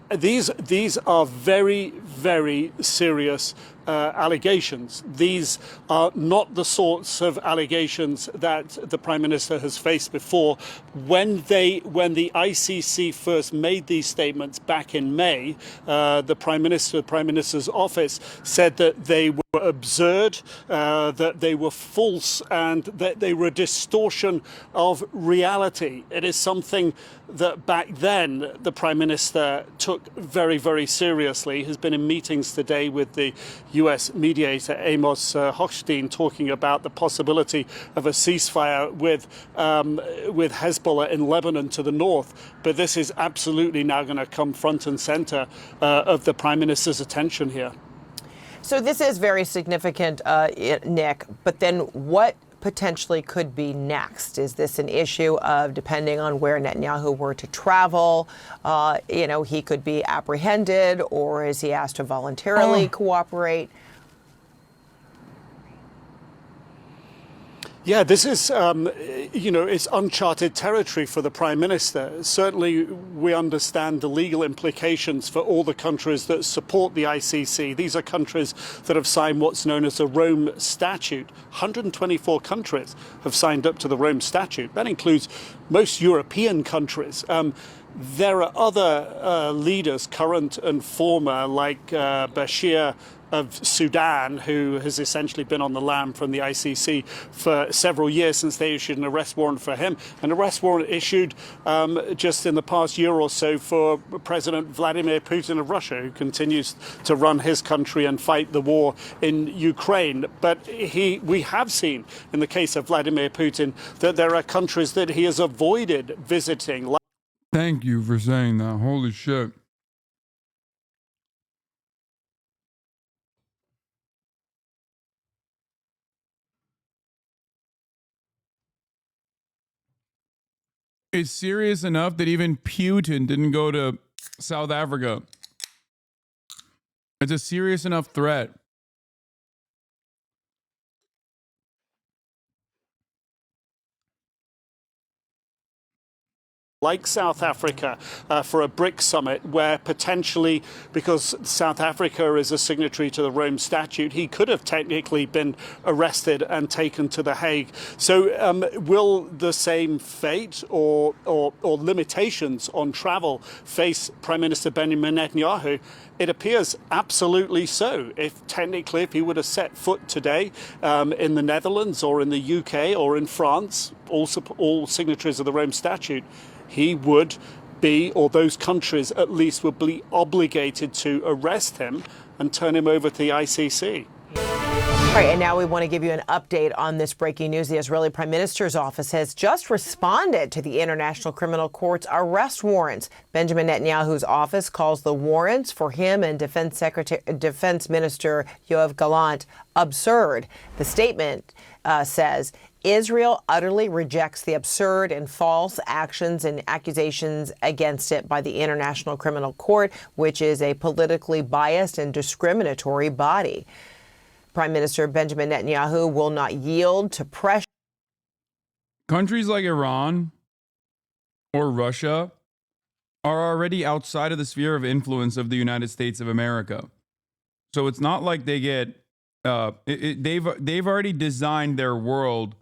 Speaker 20: These are very, very serious allegations. These are not the sorts of allegations that the Prime Minister has faced before. When the ICC first made these statements back in May, the Prime Minister's office said that they were absurd, that they were false, and that they were a distortion of reality. It is something that back then the Prime Minister took very, very seriously. Has been in meetings today with the US mediator Amos Hochstein, talking about the possibility of a ceasefire with Hezbollah in Lebanon to the north. But this is absolutely now going to come front and center of the Prime Minister's attention here.
Speaker 19: So this is very significant, Nick, but then what potentially could be next? Is this an issue of, depending on where Netanyahu were to travel, he could be apprehended, or is he asked to voluntarily cooperate?
Speaker 20: Yeah, this is, it's uncharted territory for the Prime Minister. Certainly, we understand the legal implications for all the countries that support the ICC. These are countries that have signed what's known as the Rome Statute. 124 countries have signed up to the Rome Statute. That includes most European countries. There are other leaders, current and former, like Bashir of Sudan, who has essentially been on the lam from the ICC for several years since they issued an arrest warrant for him. An arrest warrant issued just in the past year or so for President Vladimir Putin of Russia, who continues to run his country and fight the war in Ukraine. But we have seen, in the case of Vladimir Putin, that there are countries that he has avoided visiting.
Speaker 1: Thank you for saying that. Holy shit. It's serious enough that even Putin didn't go to South Africa. It's a serious enough threat.
Speaker 20: like South Africa for a BRICS summit where potentially, because South Africa is a signatory to the Rome Statute, he could have technically been arrested and taken to The Hague. So will the same fate or limitations on travel face Prime Minister Benjamin Netanyahu? It appears absolutely so. If he would have set foot today in the Netherlands or in the UK or in France, all signatories of the Rome Statute, he would be, or those countries at least would be obligated to arrest him and turn him over to the ICC.
Speaker 19: All right, and now we want to give you an update on this breaking news. The Israeli Prime Minister's office has just responded to the International Criminal Court's arrest warrants. Benjamin Netanyahu's office calls the warrants for him and Defense Minister Yoav Gallant absurd. The statement says Israel utterly rejects the absurd and false actions and accusations against it by the International Criminal Court, which is a politically biased and discriminatory body. Prime Minister Benjamin Netanyahu will not yield to pressure.
Speaker 1: Countries like Iran or Russia are already outside of the sphere of influence of the United States of America. So it's not like they get, they've already designed their world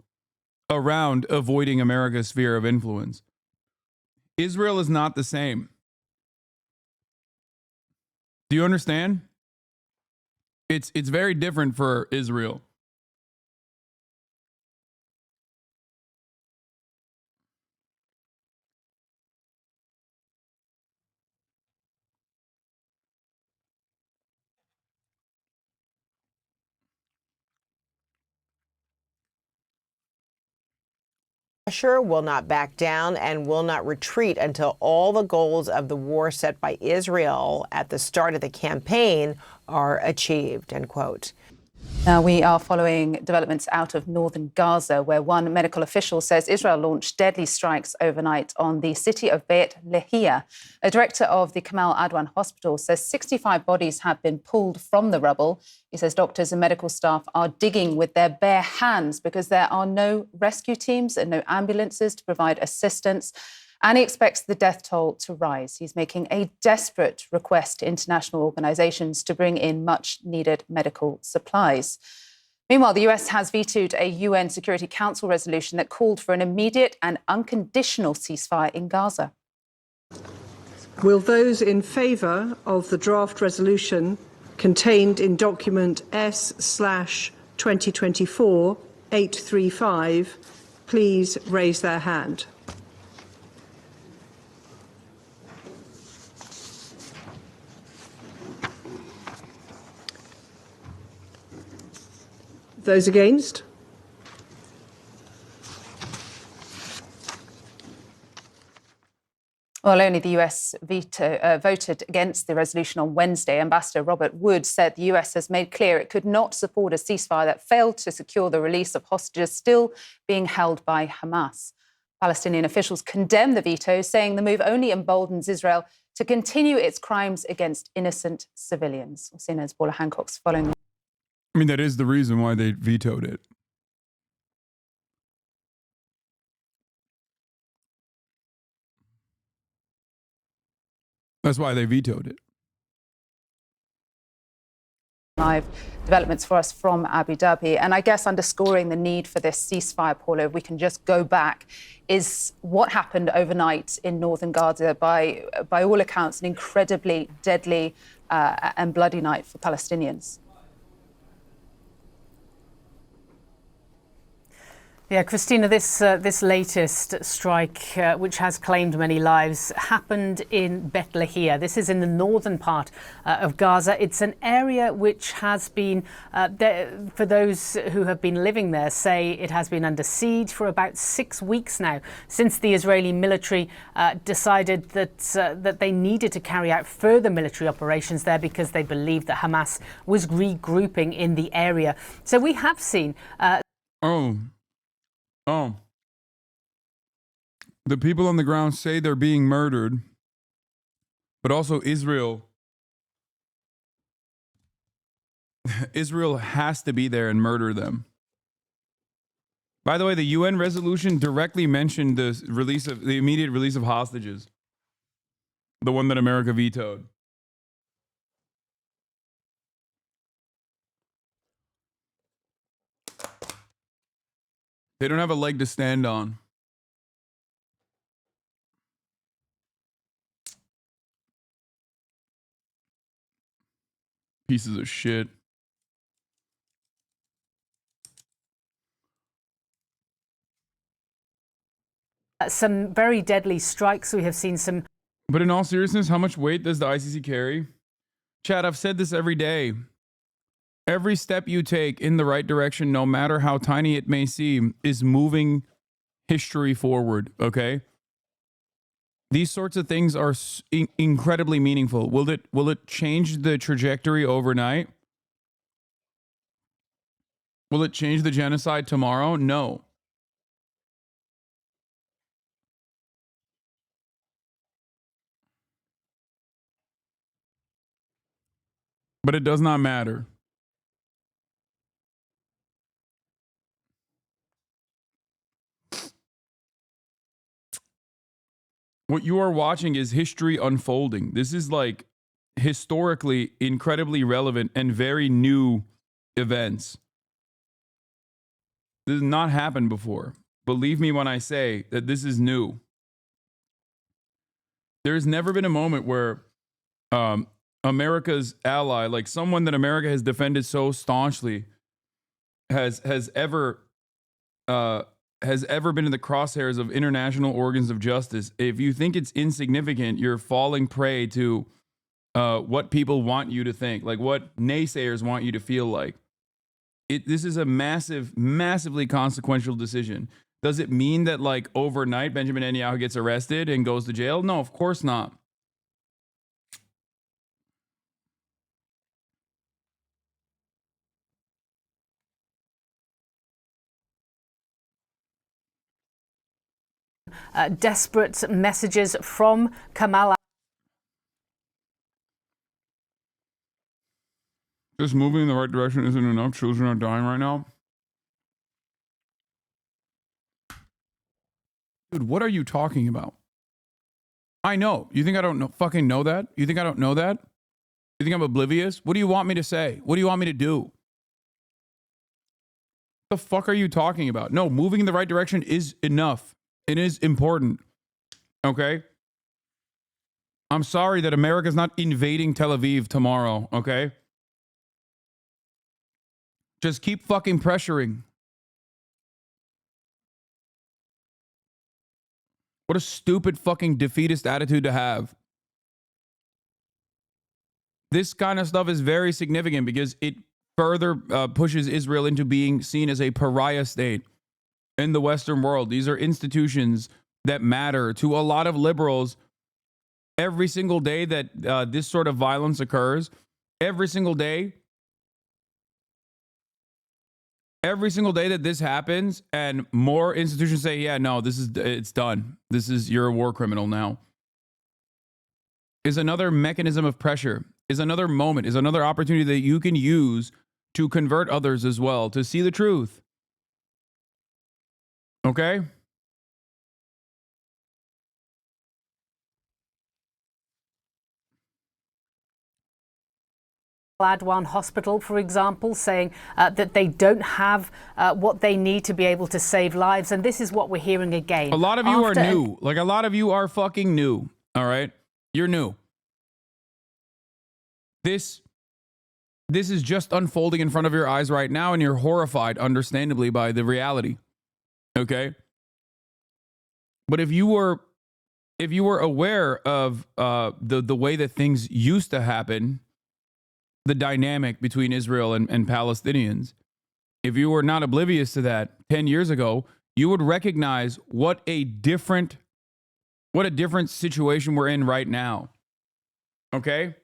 Speaker 1: around avoiding America's sphere of influence. Israel is not the same. Do you understand? It's very different for Israel.
Speaker 19: Pressure, will not back down, and will not retreat until all the goals of the war set by Israel at the start of the campaign are achieved, end quote.
Speaker 21: Now, we are following developments out of northern Gaza, where one medical official says Israel launched deadly strikes overnight on the city of Beit Lahia. A director of the Kamal Adwan Hospital says 65 bodies have been pulled from the rubble. He says doctors and medical staff are digging with their bare hands because there are no rescue teams and no ambulances to provide assistance. And he expects the death toll to rise. He's making a desperate request to international organizations to bring in much-needed medical supplies. Meanwhile, the US has vetoed a UN Security Council resolution that called for an immediate and unconditional ceasefire in Gaza.
Speaker 22: Will those in favour of the draft resolution contained in document S/2024-835 please raise their hand? Those against?
Speaker 21: Well, only the US voted against the resolution on Wednesday. Ambassador Robert Wood said the US has made clear it could not support a ceasefire that failed to secure the release of hostages still being held by Hamas. Palestinian officials condemned the veto, saying the move only emboldens Israel to continue its crimes against innocent civilians. CNN's Paula Hancock's following.
Speaker 1: I mean, that is the reason why they vetoed it. That's why they vetoed it.
Speaker 21: Live developments for us from Abu Dhabi. And I guess underscoring the need for this ceasefire, Paula, if we can just go back, is what happened overnight in northern Gaza. By all accounts, an incredibly deadly and bloody night for Palestinians.
Speaker 23: Yeah, Christina, this latest strike, which has claimed many lives, happened in Beit Lahia. This is in the northern part of Gaza. It's an area which has been, for those who have been living there, say it has been under siege for about 6 weeks now, since the Israeli military decided that they needed to carry out further military operations there because they believed that Hamas was regrouping in the area. So we have seen...
Speaker 1: The people on the ground say they're being murdered, but also Israel has to be there and murder them. By the way, the UN resolution directly mentioned the immediate release of hostages. The one that America vetoed. They don't have a leg to stand on. Pieces of shit.
Speaker 23: Some very deadly strikes. We have seen some.
Speaker 1: But in all seriousness, how much weight does the ICC carry? Chad, I've said this every day. Every step you take in the right direction, no matter how tiny it may seem, is moving history forward, okay? These sorts of things are incredibly meaningful. Will it change the trajectory overnight? Will it change the genocide tomorrow? No. But it does not matter. What you are watching is history unfolding. This is like historically incredibly relevant and very new events. This has not happened before. Believe me when I say that this is new. There's never been a moment where America's ally, like someone that America has defended so staunchly, has ever been in the crosshairs of international organs of justice. If you think it's insignificant, you're falling prey to what people want you to think, like what naysayers want you to feel like. This is a massively consequential decision. Does it mean that like overnight Benjamin Netanyahu gets arrested and goes to jail? No, of course not.
Speaker 23: Desperate messages from Kamal.
Speaker 1: Just moving in the right direction isn't enough. Children are dying right now. Dude, what are you talking about? I know. You think I don't fucking know that? You think I don't know that? You think I'm oblivious? What do you want me to say? What do you want me to do? What the fuck are you talking about? No, moving in the right direction is enough. It is important. Okay? I'm sorry that America's not invading Tel Aviv tomorrow, okay? Just keep fucking pressuring. What a stupid fucking defeatist attitude to have. This kind of stuff is very significant because it further pushes Israel into being seen as a pariah state in the Western world. These are institutions that matter to a lot of liberals. Every single day that this sort of violence occurs, every single day that this happens and more institutions say, yeah, no, it's done. You're a war criminal now, is another mechanism of pressure, is another moment, is another opportunity that you can use to convert others as well, to see the truth. Okay?
Speaker 23: Adwan Hospital, for example, saying that they don't have what they need to be able to save lives. And this is what we're hearing again.
Speaker 1: A lot of you are new. Like, a lot of you are fucking new. All right? You're new. This is just unfolding in front of your eyes right now, and you're horrified, understandably, by the reality. Okay? But if you were aware of the way that things used to happen, the dynamic between Israel and Palestinians, if you were not oblivious to that 10 years ago, you would recognize what a different situation we're in right now. Okay?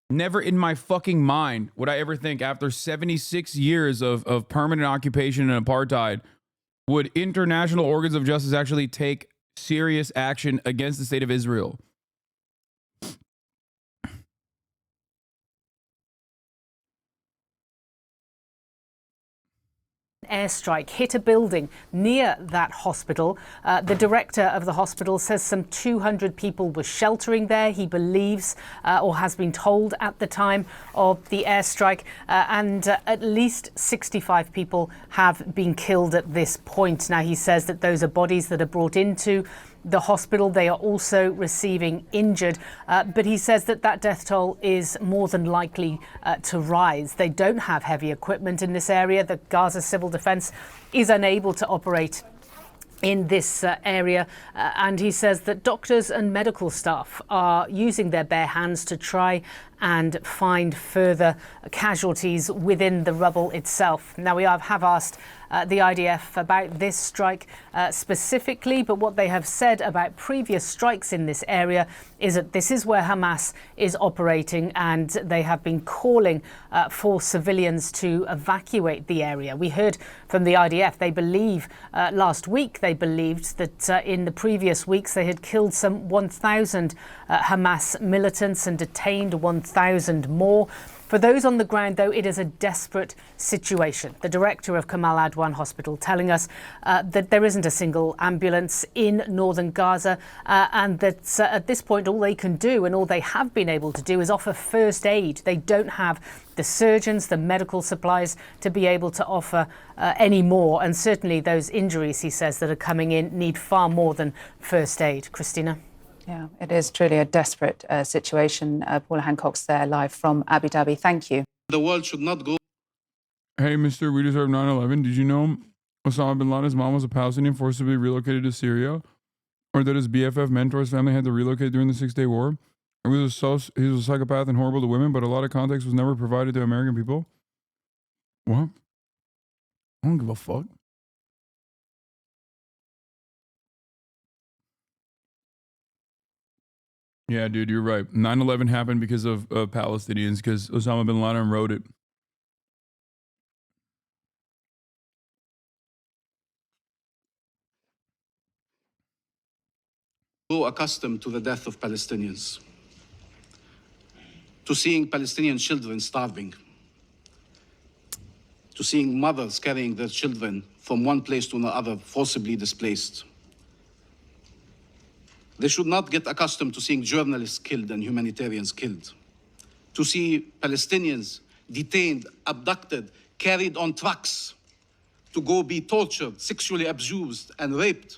Speaker 1: Never in my fucking mind would I ever think after 76 years of permanent occupation and apartheid, would international organs of justice actually take serious action against the state of Israel.
Speaker 23: Airstrike hit a building near that hospital. The director of the hospital says some 200 people were sheltering there. He believes or has been told at the time of the airstrike, and at least 65 people have been killed at this point. Now, he says that those are bodies that are brought into the hospital. They are also receiving injured, but he says that that death toll is more than likely to rise. They don't have heavy equipment in this area. The Gaza Civil Defense is unable to operate in this area, and he says that doctors and medical staff are using their bare hands to try and find further casualties within the rubble itself. Now, we have asked the IDF about this strike specifically, but what they have said about previous strikes in this area is that this is where Hamas is operating, and they have been calling for civilians to evacuate the area. We heard from the IDF, they believe last week they believed that in the previous weeks they had killed some 1,000 Hamas militants and detained 1,000 more. For those on the ground, though, it is a desperate situation. The director of Kamal Adwan Hospital telling us that there isn't a single ambulance in northern Gaza, and that at this point all they can do and all they have been able to do is offer first aid. They don't have the surgeons, the medical supplies to be able to offer any more. And certainly those injuries, he says, that are coming in need far more than first aid. Christina?
Speaker 21: Yeah, it is truly a desperate situation. Paula Hancock's there live from Abu Dhabi. Thank you.
Speaker 3: The world should not go.
Speaker 1: Hey, Mr. We deserve 9/11. Did you know Osama bin Laden's mom was a Palestinian forcibly relocated to Syria? Or that his BFF mentor's family had to relocate during the Six-Day War? Or he was a psychopath and horrible to women, but a lot of context was never provided to American people? What? I don't give a fuck. Yeah, dude, you're right. 9/11 happened because of Palestinians, because Osama bin Laden wrote it.
Speaker 3: So accustomed to the death of Palestinians, to seeing Palestinian children starving, to seeing mothers carrying their children from one place to another, forcibly displaced. They should not get accustomed to seeing journalists killed and humanitarians killed, to see Palestinians detained, abducted, carried on trucks to go be tortured, sexually abused, and raped.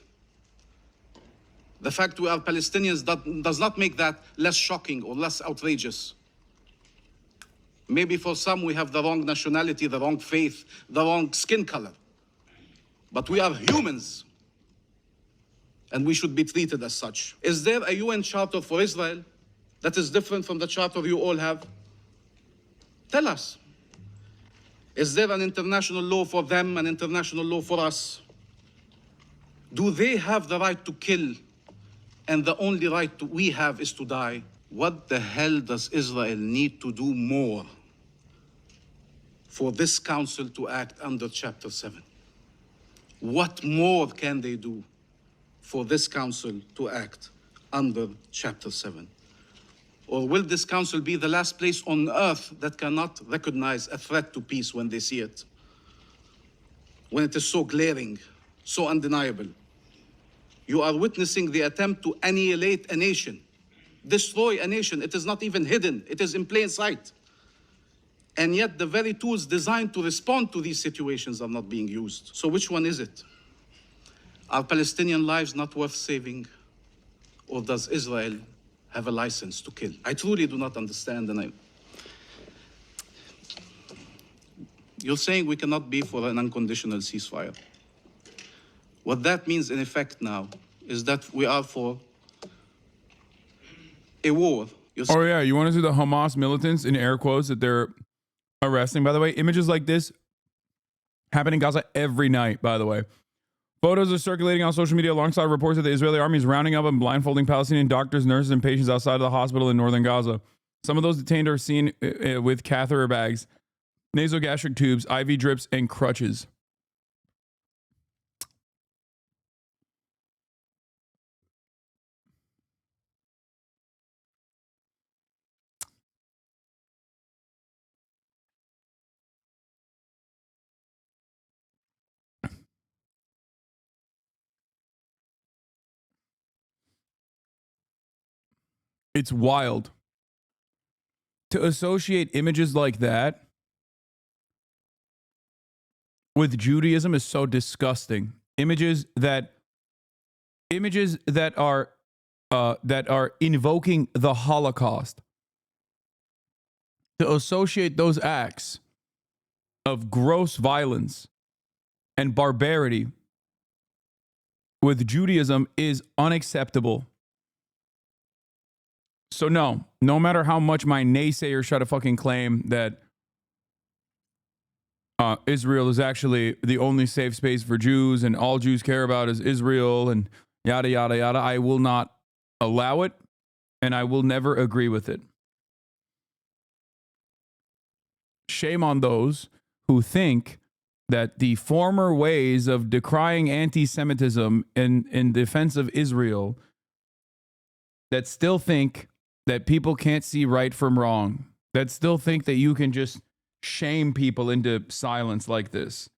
Speaker 3: The fact we are Palestinians does not make that less shocking or less outrageous. Maybe for some we have the wrong nationality, the wrong faith, the wrong skin color. But we are humans, and we should be treated as such. Is there a UN charter for Israel that is different from the charter you all have? Tell us. Is there an international law for them, an international law for us? Do they have the right to kill, and the only right we have is to die? What the hell does Israel need to do more for this council to act under Chapter 7? What more can they do for this council to act under Chapter 7? Or will this council be the last place on earth that cannot recognize a threat to peace when they see it? When it is so glaring, so undeniable? You are witnessing the attempt to annihilate a nation, destroy a nation. It is not even hidden, it is in plain sight. And yet the very tools designed to respond to these situations are not being used. So which one is it? Are Palestinian lives not worth saving? Or does Israel have a license to kill? I truly do not understand, and you're saying we cannot be for an unconditional ceasefire. What that means in effect now is that we are for a war.
Speaker 1: Oh yeah, you want to see the Hamas militants in air quotes that they're arresting? By the way, images like this happen in Gaza every night, by the way. Photos are circulating on social media alongside reports that the Israeli army is rounding up and blindfolding Palestinian doctors, nurses, and patients outside of the hospital in northern Gaza. Some of those detained are seen with catheter bags, nasogastric tubes, IV drips, and crutches. It's wild. To associate images like that with Judaism is so disgusting. Images that are invoking the Holocaust. To associate those acts of gross violence and barbarity with Judaism is unacceptable. So no matter how much my naysayers try to fucking claim that Israel is actually the only safe space for Jews and all Jews care about is Israel and yada, yada, yada, I will not allow it and I will never agree with it. Shame on those who think that the former ways of decrying anti-Semitism in defense of Israel that still think that people can't see right from wrong, that still think that you can just shame people into silence like this.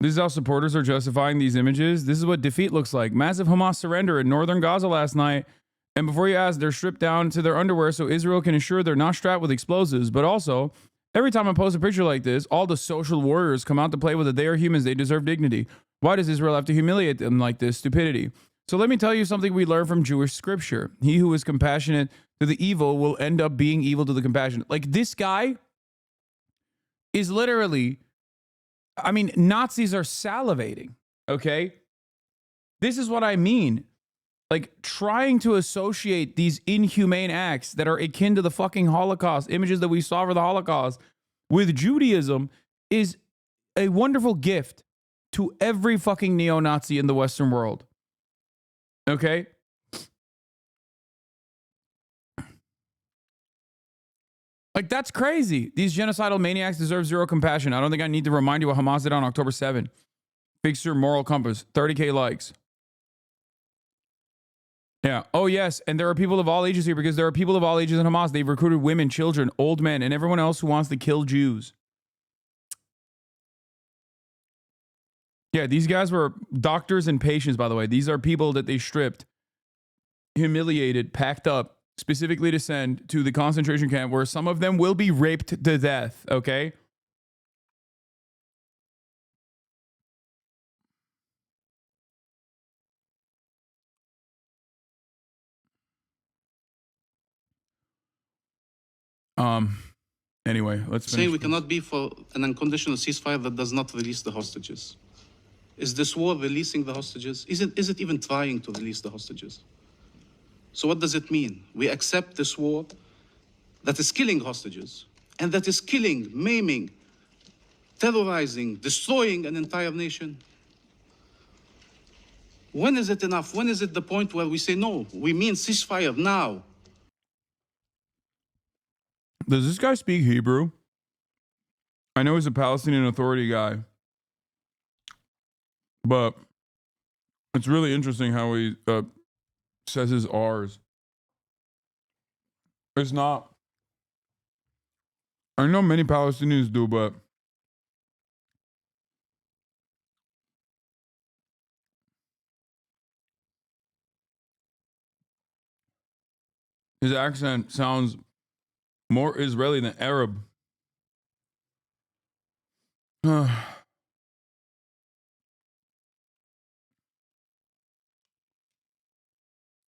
Speaker 1: This is how supporters are justifying these images. This is what defeat looks like. Massive Hamas surrender in northern Gaza last night. And before you ask, they're stripped down to their underwear so Israel can ensure they're not strapped with explosives. But also, every time I post a picture like this, all the social warriors come out to play with it. They are humans. They deserve dignity. Why does Israel have to humiliate them like this? Stupidity. So let me tell you something we learn from Jewish scripture. He who is compassionate to the evil will end up being evil to the compassionate. Like this guy is literally, I mean, Nazis are salivating, okay? This is what I mean. Like trying to associate these inhumane acts that are akin to the fucking Holocaust, images that we saw for the Holocaust, with Judaism is a wonderful gift to every fucking neo-Nazi in the Western world. Okay? Like, that's crazy. These genocidal maniacs deserve zero compassion. I don't think I need to remind you what Hamas did on October 7. Fix your moral compass. 30K likes. Yeah. Oh, yes. And there are people of all ages here because there are people of all ages in Hamas. They've recruited women, children, old men, and everyone else who wants to kill Jews. Yeah, these guys were doctors and patients, by the way. These are people that they stripped, humiliated, packed up, specifically to send to the concentration camp where some of them will be raped to death, okay? Anyway, let's finish.
Speaker 3: Saying we cannot be for an unconditional ceasefire that does not release the hostages. Is this war releasing the hostages? Is it even trying to release the hostages? So what does it mean? We accept this war that is killing hostages and that is killing, maiming, terrorizing, destroying an entire nation? When is it enough? When is it the point where we say, no, we mean ceasefire now?
Speaker 1: Does this guy speak Hebrew? I know he's a Palestinian Authority guy, but it's really interesting how he says his R's. It's not. I know many Palestinians do, but his accent sounds more Israeli than Arab.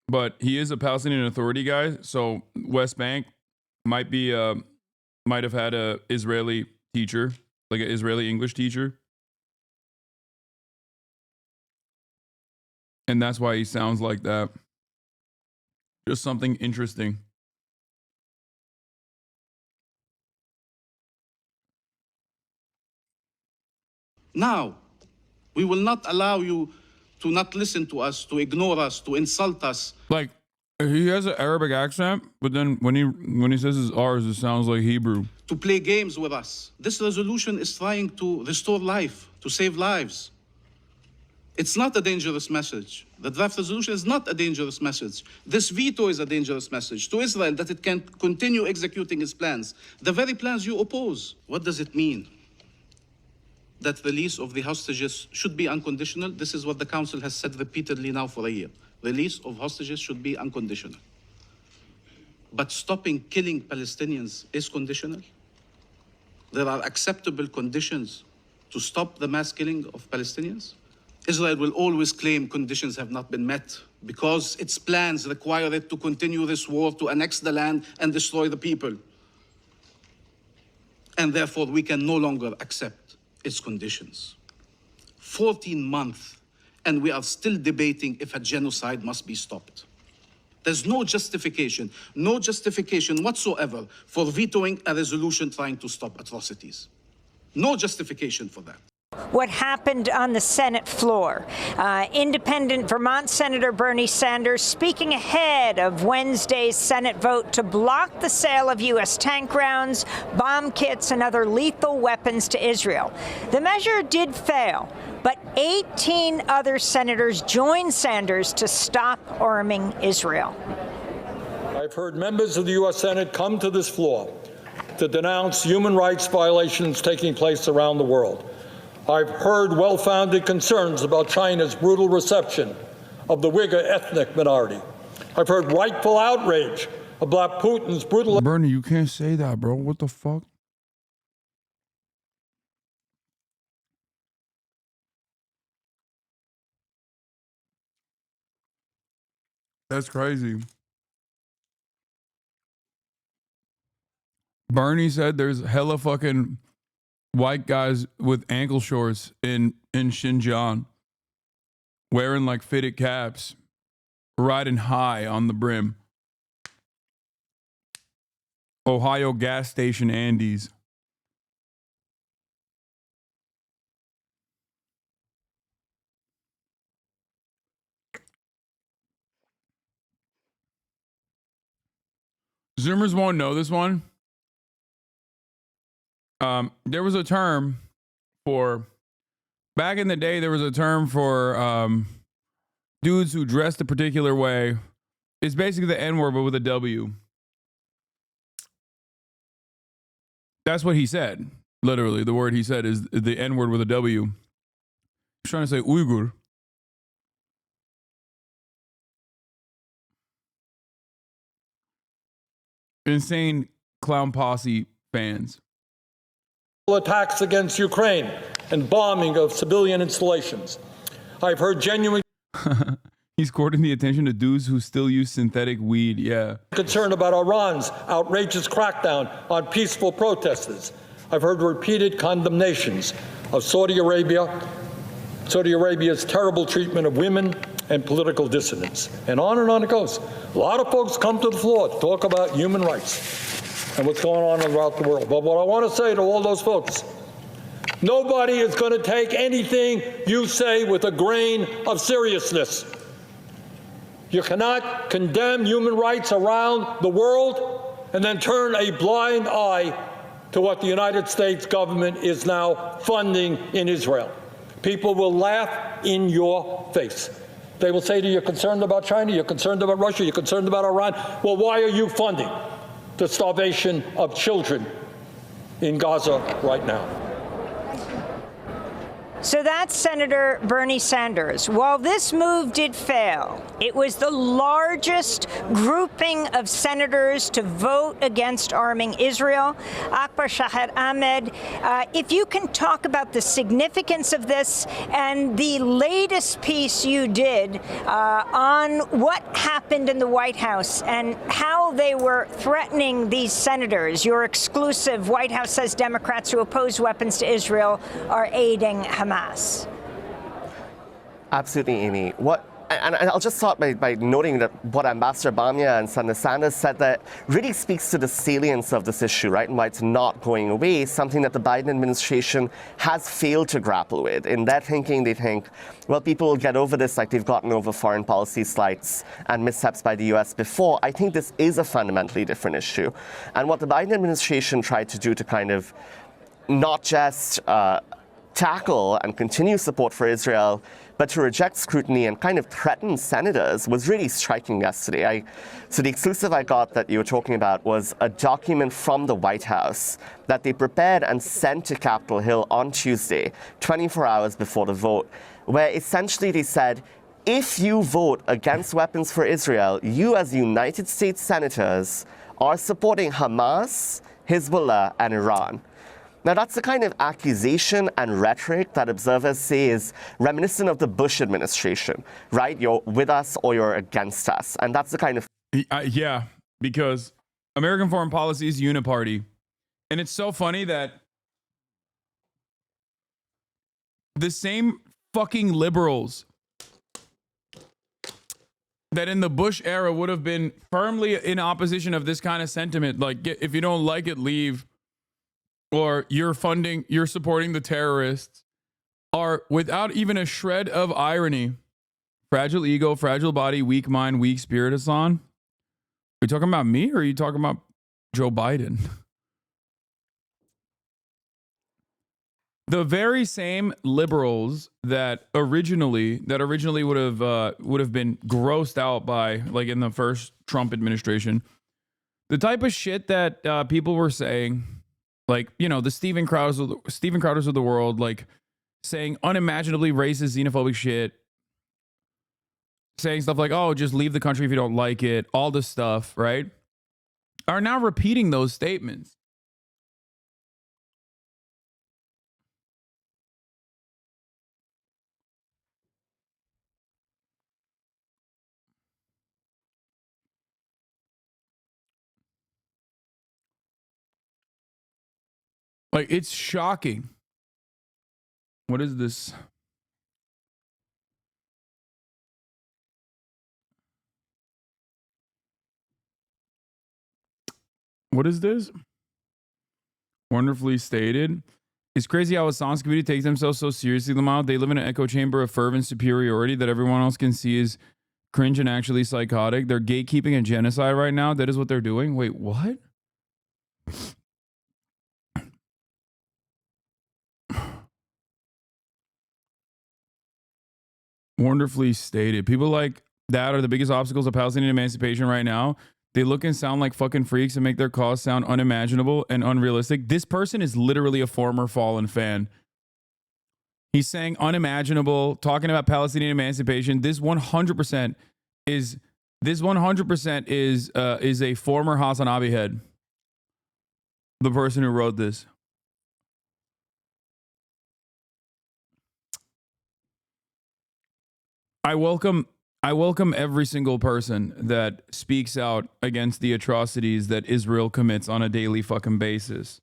Speaker 1: But he is a Palestinian Authority guy, so West Bank might have had a Israeli teacher, like an Israeli English teacher. And that's why he sounds like that. Just something interesting.
Speaker 3: Now, we will not allow you to not listen to us, to ignore us, to insult us.
Speaker 1: Like, he has an Arabic accent, but then when he says his R's, it sounds like Hebrew.
Speaker 3: To play games with us. This resolution is trying to restore life, to save lives. It's not a dangerous message. The draft resolution is not a dangerous message. This veto is a dangerous message to Israel that it can continue executing its plans. The very plans you oppose. What does it mean? that release of the hostages should be unconditional. This is what the Council has said repeatedly now for a year. Release of hostages should be unconditional. But stopping killing Palestinians is conditional. There are acceptable conditions to stop the mass killing of Palestinians. Israel will always claim conditions have not been met because its plans require it to continue this war, to annex the land and destroy the people. And therefore, we can no longer accept its conditions. 14 months, and we are still debating if a genocide must be stopped. There's no justification whatsoever for vetoing a resolution trying to stop atrocities. No justification for that.
Speaker 4: What happened on the Senate floor. Independent Vermont Senator Bernie Sanders speaking ahead of Wednesday's Senate vote to block the sale of U.S. tank rounds, bomb kits, and other lethal weapons to Israel. The measure did fail, but 18 other senators joined Sanders to stop arming Israel.
Speaker 5: I've heard members of the U.S. Senate come to this floor to denounce human rights violations taking place around the world. I've heard well-founded concerns about China's brutal reception of the Uyghur ethnic minority. I've heard rightful outrage about Putin's brutal...
Speaker 1: Bernie, you can't say that, bro. What the fuck? That's crazy. Bernie said there's hella fucking white guys with ankle shorts in Xinjiang wearing like fitted caps, riding high on the brim. Ohio gas station Andes. Zoomers won't know this one. There was a term for, back in the day, there was a term for dudes who dressed a particular way. It's basically the N-word, but with a W. That's what he said. Literally, the word he said is the N-word with a W. He's trying to say Uyghur. Insane clown posse fans.
Speaker 5: Attacks against Ukraine and bombing of civilian installations. I've heard genuine...
Speaker 1: He's courting the attention of dudes who still use synthetic weed, yeah.
Speaker 5: ...concern about Iran's outrageous crackdown on peaceful protesters. I've heard repeated condemnations of Saudi Arabia's terrible treatment of women and political dissidents. And on it goes. A lot of folks come to the floor to talk about human rights and what's going on throughout the world. But what I want to say to all those folks, nobody is going to take anything you say with a grain of seriousness. You cannot condemn human rights around the world and then turn a blind eye to what the United States government is now funding in Israel. People will laugh in your face. They will say to you, you're concerned about China, you're concerned about Russia, you're concerned about Iran. Well, why are you funding the starvation of children in Gaza right now?
Speaker 4: So that's Senator Bernie Sanders. While this move did fail, it was the largest grouping of senators to vote against arming Israel. Akbar Shahed Ahmed, if you can talk about the significance of this and the latest piece you did on what happened in the White House and how they were threatening these senators. Your exclusive White House says Democrats who oppose weapons to Israel are aiding Hamas.
Speaker 6: Absolutely, Amy. And I'll just start by noting that what Ambassador Bamia and Senator Sanders said that really speaks to the salience of this issue, right, and why it's not going away, something that the Biden administration has failed to grapple with. In their thinking, they think, well, people will get over this like they've gotten over foreign policy slights and missteps by the U.S. before. I think this is a fundamentally different issue. And what the Biden administration tried to do to kind of not just tackle and continue support for Israel, but to reject scrutiny and kind of threaten senators was really striking yesterday. So the exclusive I got that you were talking about was a document from the White House that they prepared and sent to Capitol Hill on Tuesday, 24 hours before the vote, where essentially they said, if you vote against weapons for Israel, you as United States senators are supporting Hamas, Hezbollah, and Iran. Now, that's the kind of accusation and rhetoric that observers say is reminiscent of the Bush administration, right? You're with us or you're against us. And that's the kind of...
Speaker 1: Yeah, because American foreign policy is uniparty. And it's so funny that the same fucking liberals that in the Bush era would have been firmly in opposition of this kind of sentiment, like, if you don't like it, leave, or you're supporting the terrorists, are without even a shred of irony. Fragile ego, fragile body, weak mind, weak spirit, Hasan. Are you talking about me or are you talking about Joe Biden? The very same liberals that originally would have been grossed out by, like, in the first Trump administration, the type of shit that people were saying, like, you know, the Steven Crowders of the world, like, saying unimaginably racist, xenophobic shit, saying stuff like, oh, just leave the country if you don't like it, all this stuff, right, are now repeating those statements. Like, it's shocking. What is this? What is this? Wonderfully stated. It's crazy how Hasan's community takes themselves so seriously, Lamau. They live in an echo chamber of fervent superiority that everyone else can see is cringe and actually psychotic. They're gatekeeping and genocide right now. That is what they're doing. Wait, what? Wonderfully stated. People like that are the biggest obstacles of Palestinian emancipation right now. They look and sound like fucking freaks and make their cause sound unimaginable and unrealistic. This person is literally a former Fallen fan. He's saying unimaginable, talking about Palestinian emancipation. This 100% is a former Hasan Abi head. The person who wrote this. I welcome every single person that speaks out against the atrocities that Israel commits on a daily fucking basis.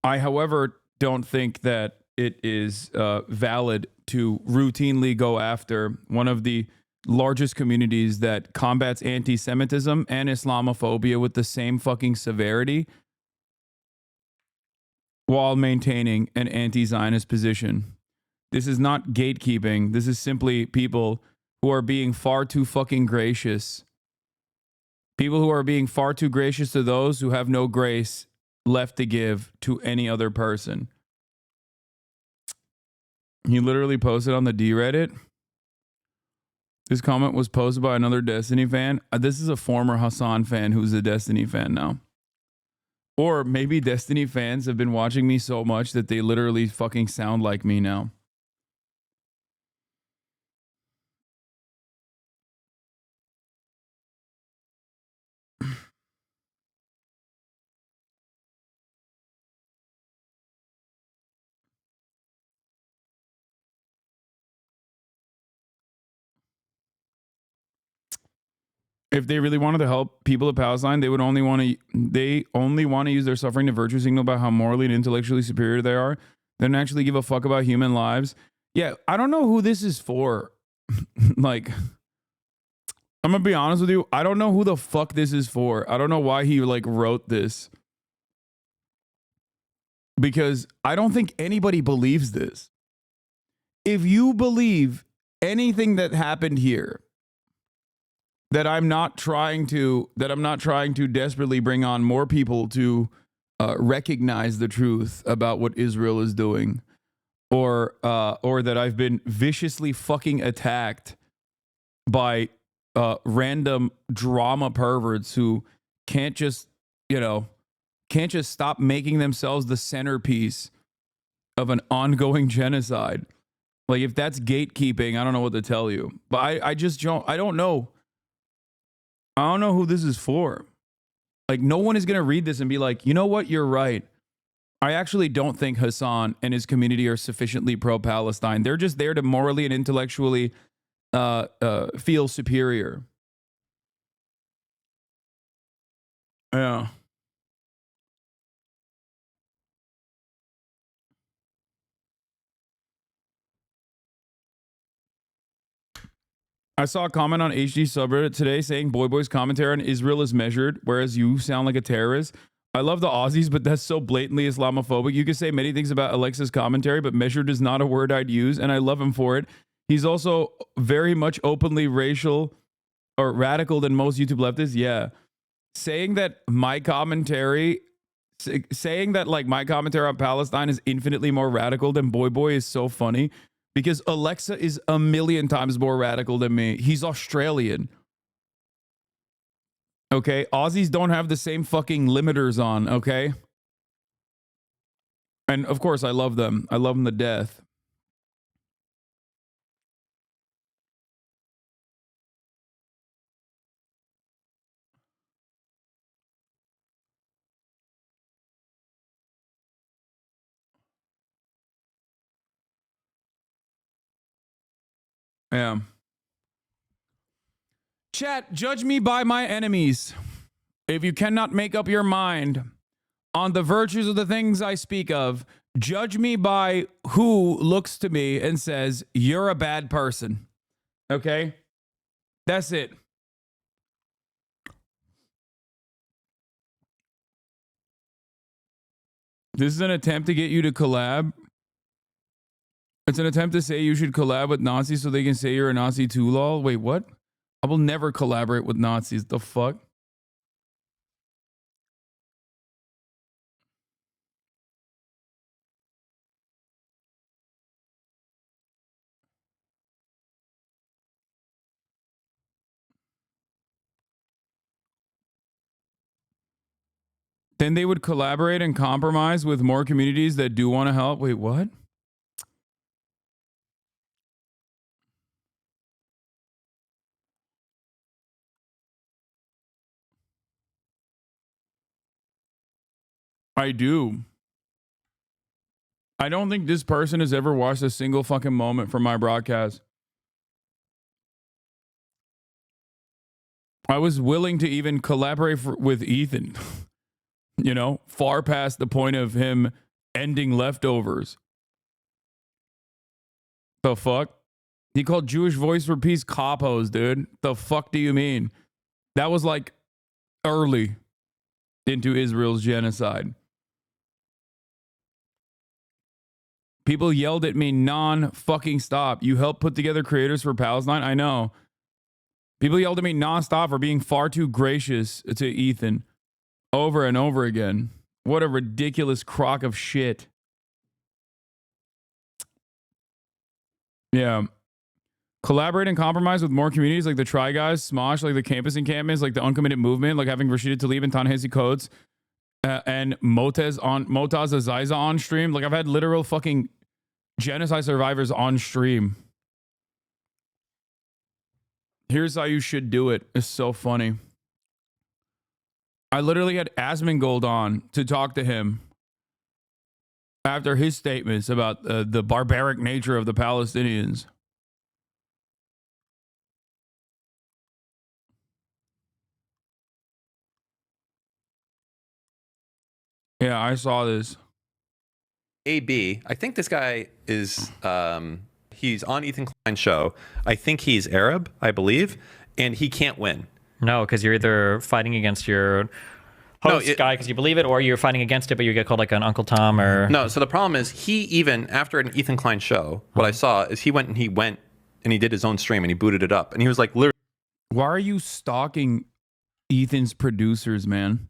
Speaker 1: I, however, don't think that it is valid to routinely go after one of the largest communities that combats anti-Semitism and Islamophobia with the same fucking severity while maintaining an anti-Zionist position. This is not gatekeeping. This is simply people who are being far too fucking gracious. People who are being far too gracious to those who have no grace left to give to any other person. He literally posted on the D-Reddit. This comment was posted by another Destiny fan. This is a former Hasan fan who's a Destiny fan now. Or maybe Destiny fans have been watching me so much that they literally fucking sound like me now. If they really wanted to help people of Palestine, they only want to use their suffering to virtue signal about how morally and intellectually superior they are. They don't actually give a fuck about human lives. Yeah, I don't know who this is for. Like, I'm gonna be honest with you. I don't know who the fuck this is for. I don't know why he like wrote this. Because I don't think anybody believes this. If you believe anything that happened here, that I'm not trying to desperately bring on more people to recognize the truth about what Israel is doing. or that I've been viciously fucking attacked by random drama perverts who can't just, can't just stop making themselves the centerpiece of an ongoing genocide. Like, if that's gatekeeping, I don't know what to tell you. But I don't know. I don't know who this is for. Like, no one is going to read this and be like, you know what? You're right. I actually don't think Hasan and his community are sufficiently pro-Palestine. They're just there to morally and intellectually feel superior. Yeah. I saw a comment on HD subreddit today saying Boy's commentary on Israel is measured, whereas you sound like a terrorist. I love the Aussies, but that's so blatantly Islamophobic. You can say many things about Alexa's commentary, but measured is not a word I'd use, and I love him for it. He's also very much openly racial or radical than most YouTube leftists. Yeah. Saying that my commentary on Palestine is infinitely more radical than Boy is so funny. Because Alexa is a million times more radical than me. He's Australian. Okay? Aussies don't have the same fucking limiters on, okay? And of course, I love them. I love them to death. Yeah. Chat, judge me by my enemies. If you cannot make up your mind on the virtues of the things I speak of, judge me by who looks to me and says, you're a bad person. Okay? That's it. This is an attempt to get you to collab. It's an attempt to say you should collab with Nazis so they can say you're a Nazi too, lol. Wait, what? I will never collaborate with Nazis. The fuck? Then they would collaborate and compromise with more communities that do want to help. Wait, what? I do. I don't think this person has ever watched a single fucking moment from my broadcast. I was willing to even collaborate with Ethan, far past the point of him ending leftovers. The fuck? He called Jewish Voice for Peace coppos, dude. The fuck do you mean? That was like early into Israel's genocide. People yelled at me non-fucking stop. You helped put together Creators for Palestine? I know. People yelled at me non-stop for being far too gracious to Ethan over and over again. What a ridiculous crock of shit. Yeah. Collaborate and compromise with more communities like the Try Guys, Smosh, like the Campus Encampments, like the Uncommitted Movement, like having Rashida Tlaib and Ta-Nehisi Coates and Motaz Aziza on stream. Like, I've had literal fucking genocide survivors on stream. Here's how you should do it. It's so funny. I literally had Asmongold on to talk to him after his statements about the barbaric nature of the Palestinians. Yeah, I saw this.
Speaker 2: AB, I think this guy is, he's on Ethan Klein's show. I think he's Arab, I believe, and he can't win.
Speaker 7: No, because you're either fighting against your host guy because you believe it, or you're fighting against it, but you get called like an Uncle Tom or...
Speaker 2: No, so the problem is he even, after an Ethan Klein show, what I saw is he went and he did his own stream and he booted it up. And he was like, literally...
Speaker 1: Why are you stalking Ethan's producers, man?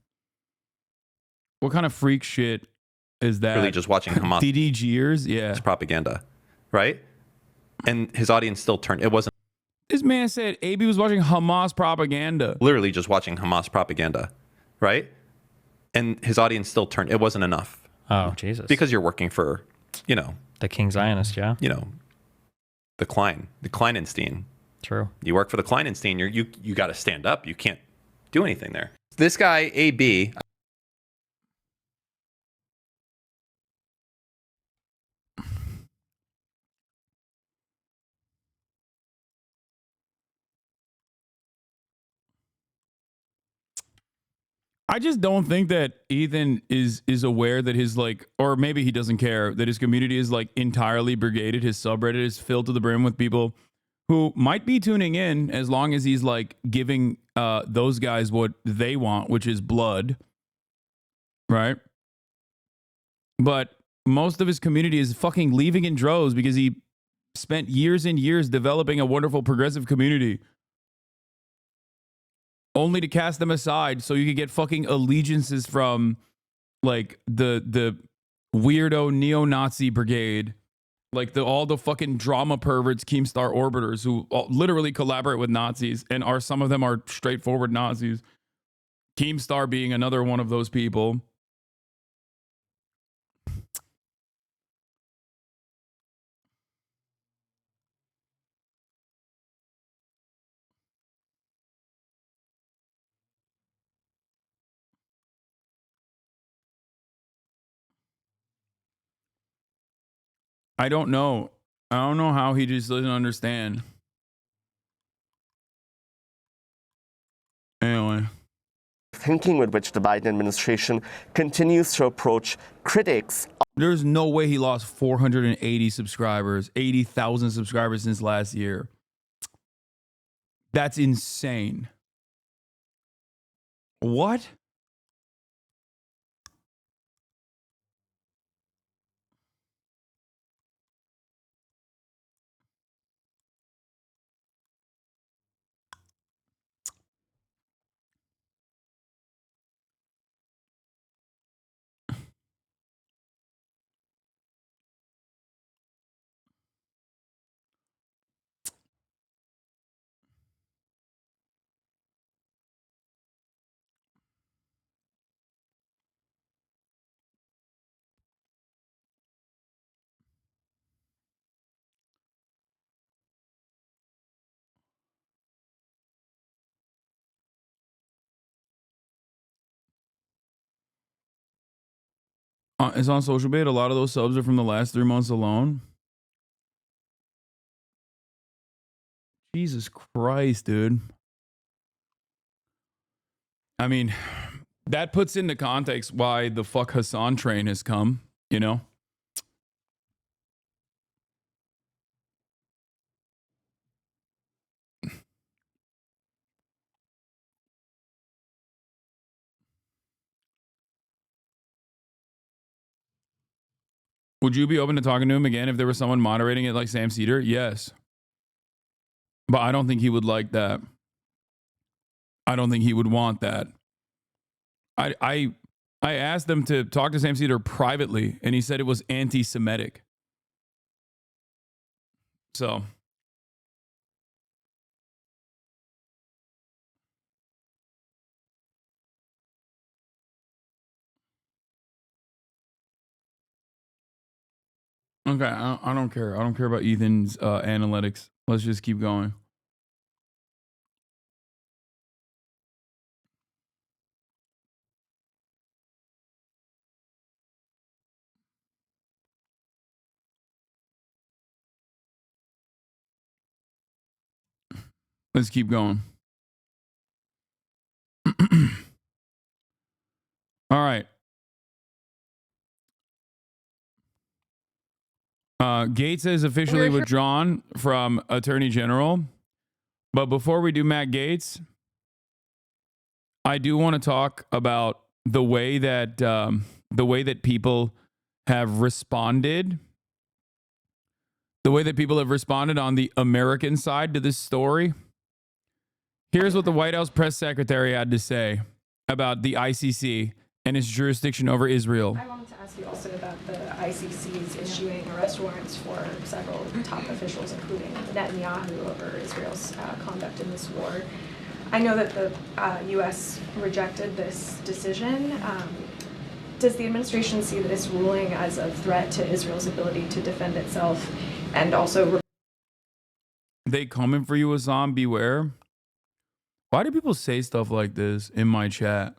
Speaker 1: What kind of freak shit is that
Speaker 2: Really just watching Hamas
Speaker 1: DDGers, yeah,
Speaker 2: propaganda, right? And his audience still turned. It wasn't.
Speaker 1: This man said AB was watching Hamas propaganda.
Speaker 2: Literally just watching Hamas propaganda, right? And his audience still turned. It wasn't enough.
Speaker 7: Oh, Jesus.
Speaker 2: Because you're working for, you know,
Speaker 7: the King Zionist, yeah.
Speaker 2: You know, the Kleinenstein.
Speaker 7: True.
Speaker 2: You work for the Kleinenstein. You got to stand up. You can't do anything there. This guy AB.
Speaker 1: I just don't think that Ethan is aware that his like, or maybe he doesn't care that his community is like entirely brigaded. His subreddit is filled to the brim with people who might be tuning in as long as he's like giving those guys what they want, which is blood, right? But most of his community is fucking leaving in droves because he spent years and years developing a wonderful progressive community, only to cast them aside so you could get fucking allegiances from like the weirdo neo-Nazi brigade, like all the fucking drama perverts, Keemstar orbiters who literally collaborate with Nazis, and some of them are straightforward Nazis. Keemstar being another one of those people. I don't know. I don't know how he just doesn't understand. Anyway.
Speaker 6: Thinking with which the Biden administration continues to approach critics.
Speaker 1: There's no way he lost 480 subscribers, 80,000 subscribers since last year. That's insane. What? It's on Social Bait. A lot of those subs are from the last 3 months alone. Jesus Christ, dude. I mean, that puts into context why the fuck Hasan train has come, you know? Would you be open to talking to him again if there was someone moderating it like Sam Cedar? Yes. But I don't think he would like that. I don't think he would want that. I asked him to talk to Sam Cedar privately, and he said it was anti-Semitic. So. Okay, I don't care. I don't care about Ethan's analytics. Let's just keep going. Let's keep going. All right. Gaetz is officially withdrawn from Attorney General. But before we do Matt Gaetz, I do want to talk about the way that people have responded. The way that people have responded on the American side to this story. Here's what the White House press secretary had to say about the ICC and its jurisdiction over Israel.
Speaker 8: I wanted to ask you also about the ICC's issuing arrest warrants for several top officials, including Netanyahu, over Israel's conduct in this war. I know that the U.S. rejected this decision. Does the administration see this ruling as a threat to Israel's ability to defend itself, and also?
Speaker 1: They coming for you, Hasan. Beware. Why do people say stuff like this in my chat?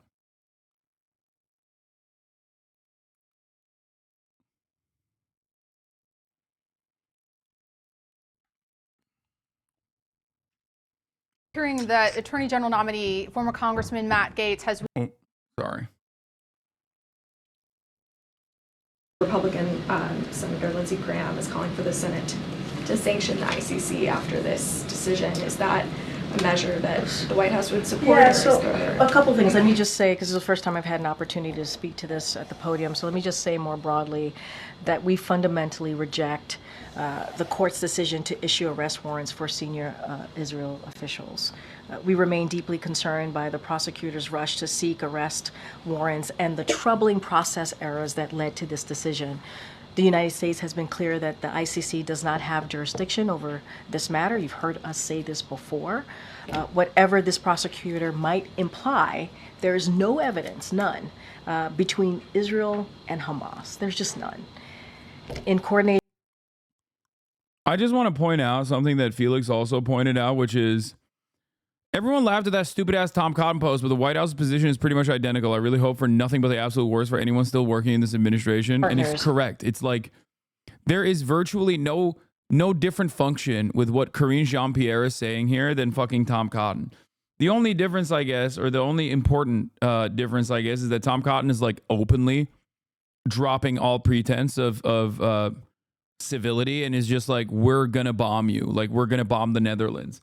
Speaker 9: Hearing that Attorney General nominee, former Congressman Matt Gaetz has.
Speaker 1: Oh, sorry.
Speaker 8: Republican Senator Lindsey Graham is calling for the Senate to sanction the ICC after this decision. Is that a measure that the White House would support?
Speaker 10: Yeah, so a couple things. Let me just say, because this is the first time I've had an opportunity to speak to this at the podium, so let me just say more broadly that we fundamentally reject the court's decision to issue arrest warrants for senior Israel officials. We remain deeply concerned by the prosecutor's rush to seek arrest warrants and the troubling process errors that led to this decision. The United States has been clear that the ICC does not have jurisdiction over this matter. You've heard us say this before. Whatever this prosecutor might imply, there is no evidence, none, between Israel and Hamas. There's just none. In coordination.
Speaker 1: I just want to point out something that Felix also pointed out, which is everyone laughed at that stupid ass Tom Cotton post, but the White House's position is pretty much identical. I really hope for nothing but the absolute worst for anyone still working in this administration.
Speaker 10: Partners.
Speaker 1: And it's correct. It's like there is virtually no different function with what Karine Jean-Pierre is saying here than fucking Tom Cotton. The only difference, I guess, or the only important difference, I guess, is that Tom Cotton is like openly dropping all pretense of civility and is just like, we're gonna bomb you, like we're gonna bomb the Netherlands.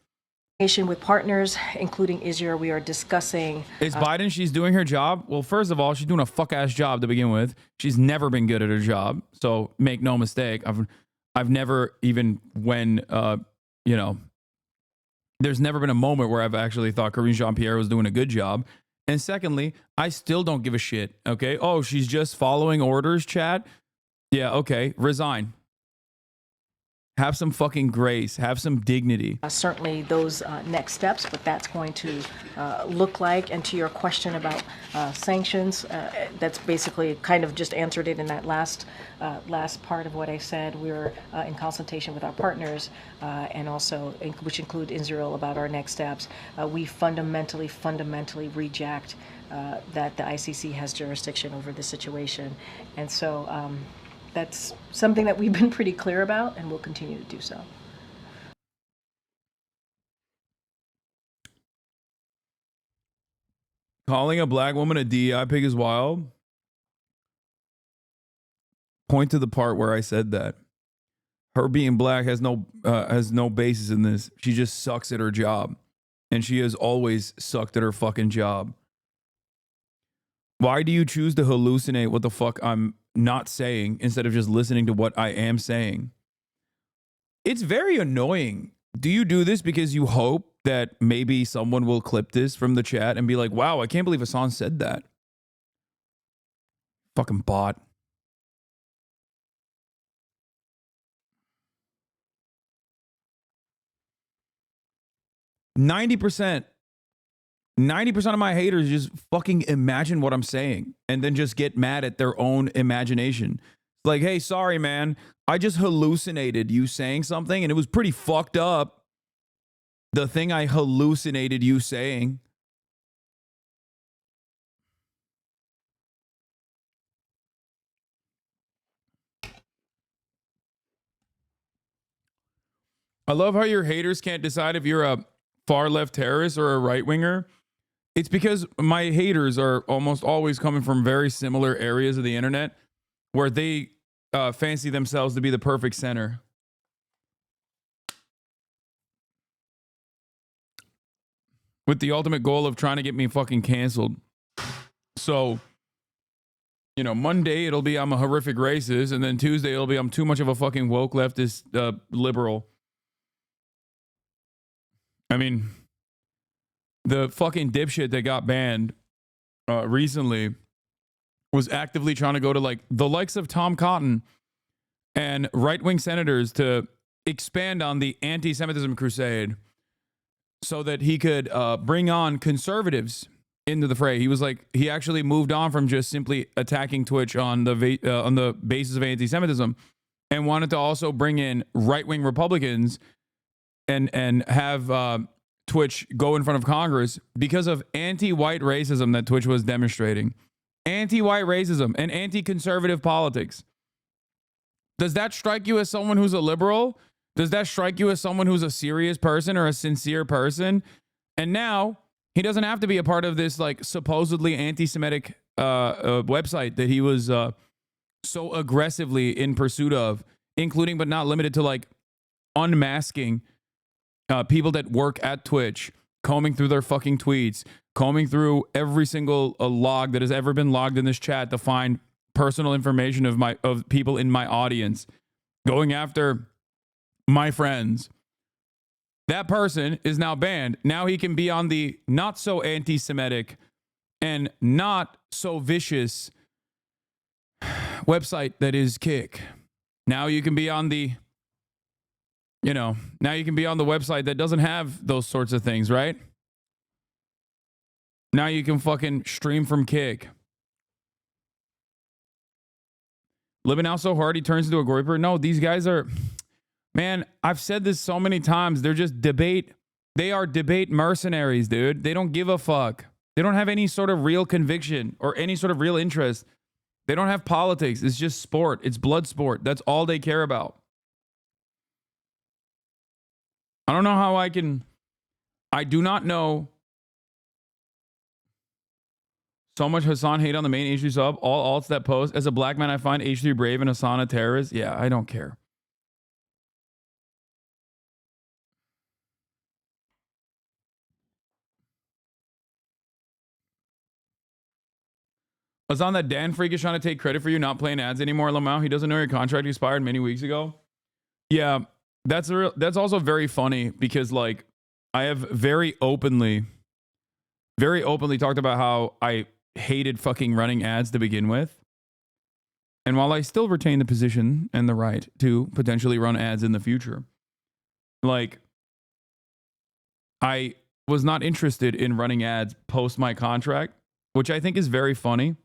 Speaker 10: With partners, including Israel, we are discussing.
Speaker 1: Is Biden, she's doing her job? Well, first of all, she's doing a fuck-ass job to begin with. She's never been good at her job, so make no mistake. I've never, even when, there's never been a moment where I've actually thought Karine Jean-Pierre was doing a good job. And secondly, I still don't give a shit, okay? Oh, she's just following orders, chat? Yeah, okay, resign. Have some fucking grace. Have some dignity.
Speaker 10: Certainly those next steps, but that's going to look like, and to your question about sanctions, that's basically kind of just answered it in that last part of what I said. We're in consultation with our partners and also, which include Israel, about our next steps. We fundamentally reject that the ICC has jurisdiction over this situation. And so that's something that we've been pretty clear about, and we'll continue to do so.
Speaker 1: Calling a black woman a DEI pig is wild. Point to the part where I said that. Her being black has no basis in this. She just sucks at her job, and she has always sucked at her fucking job. Why do you choose to hallucinate what the fuck I'm not saying instead of just listening to what I am saying? It's very annoying. Do you do this because you hope that maybe someone will clip this from the chat and be like, wow, I can't believe Hasan said that? Fucking bot. Ninety percent of my haters just fucking imagine what I'm saying and then just get mad at their own imagination. It's like, hey, sorry, man. I just hallucinated you saying something and it was pretty fucked up. The thing I hallucinated you saying. I love how your haters can't decide if you're a far left terrorist or a right winger. It's because my haters are almost always coming from very similar areas of the internet where they fancy themselves to be the perfect center. With the ultimate goal of trying to get me fucking canceled. So, Monday it'll be I'm a horrific racist, and then Tuesday it'll be I'm too much of a fucking woke leftist liberal. I mean, the fucking dipshit that got banned recently was actively trying to go to like the likes of Tom Cotton and right-wing senators to expand on the anti-Semitism crusade so that he could bring on conservatives into the fray. He was like, he actually moved on from just simply attacking Twitch on the basis of anti-Semitism and wanted to also bring in right-wing Republicans and have Twitch go in front of Congress because of anti-white racism that Twitch was demonstrating. Anti-white racism and anti-conservative politics. Does that strike you as someone who's a liberal? Does that strike you as someone who's a serious person or a sincere person? And now he doesn't have to be a part of this like supposedly anti-Semitic website that he was so aggressively in pursuit of, including but not limited to like unmasking people that work at Twitch, combing through their fucking tweets, combing through every single log that has ever been logged in this chat to find personal information of people in my audience, going after my friends. That person is now banned. Now he can be on the not so anti-Semitic and not so vicious website that is Kick. Now you can be on the, now you can be on the website that doesn't have those sorts of things, right? Now you can fucking stream from Kick. Living out so hard, he turns into a groyper. No, these guys are, man, I've said this so many times. They're just they are debate mercenaries, dude. They don't give a fuck. They don't have any sort of real conviction or any sort of real interest. They don't have politics. It's just sport. It's blood sport. That's all they care about. I don't know how I do not know so much Hasan hate on the main H3 sub. All alts that post. As a black man, I find H3 brave and Hasan a terrorist. Yeah, I don't care. Hasan, that Dan freak is trying to take credit for you not playing ads anymore, Lamau. He doesn't know your contract expired many weeks ago. Yeah, that's also very funny because like I have very openly talked about how I hated fucking running ads to begin with. And while I still retain the position and the right to potentially run ads in the future, like I was not interested in running ads post my contract, which I think is very funny.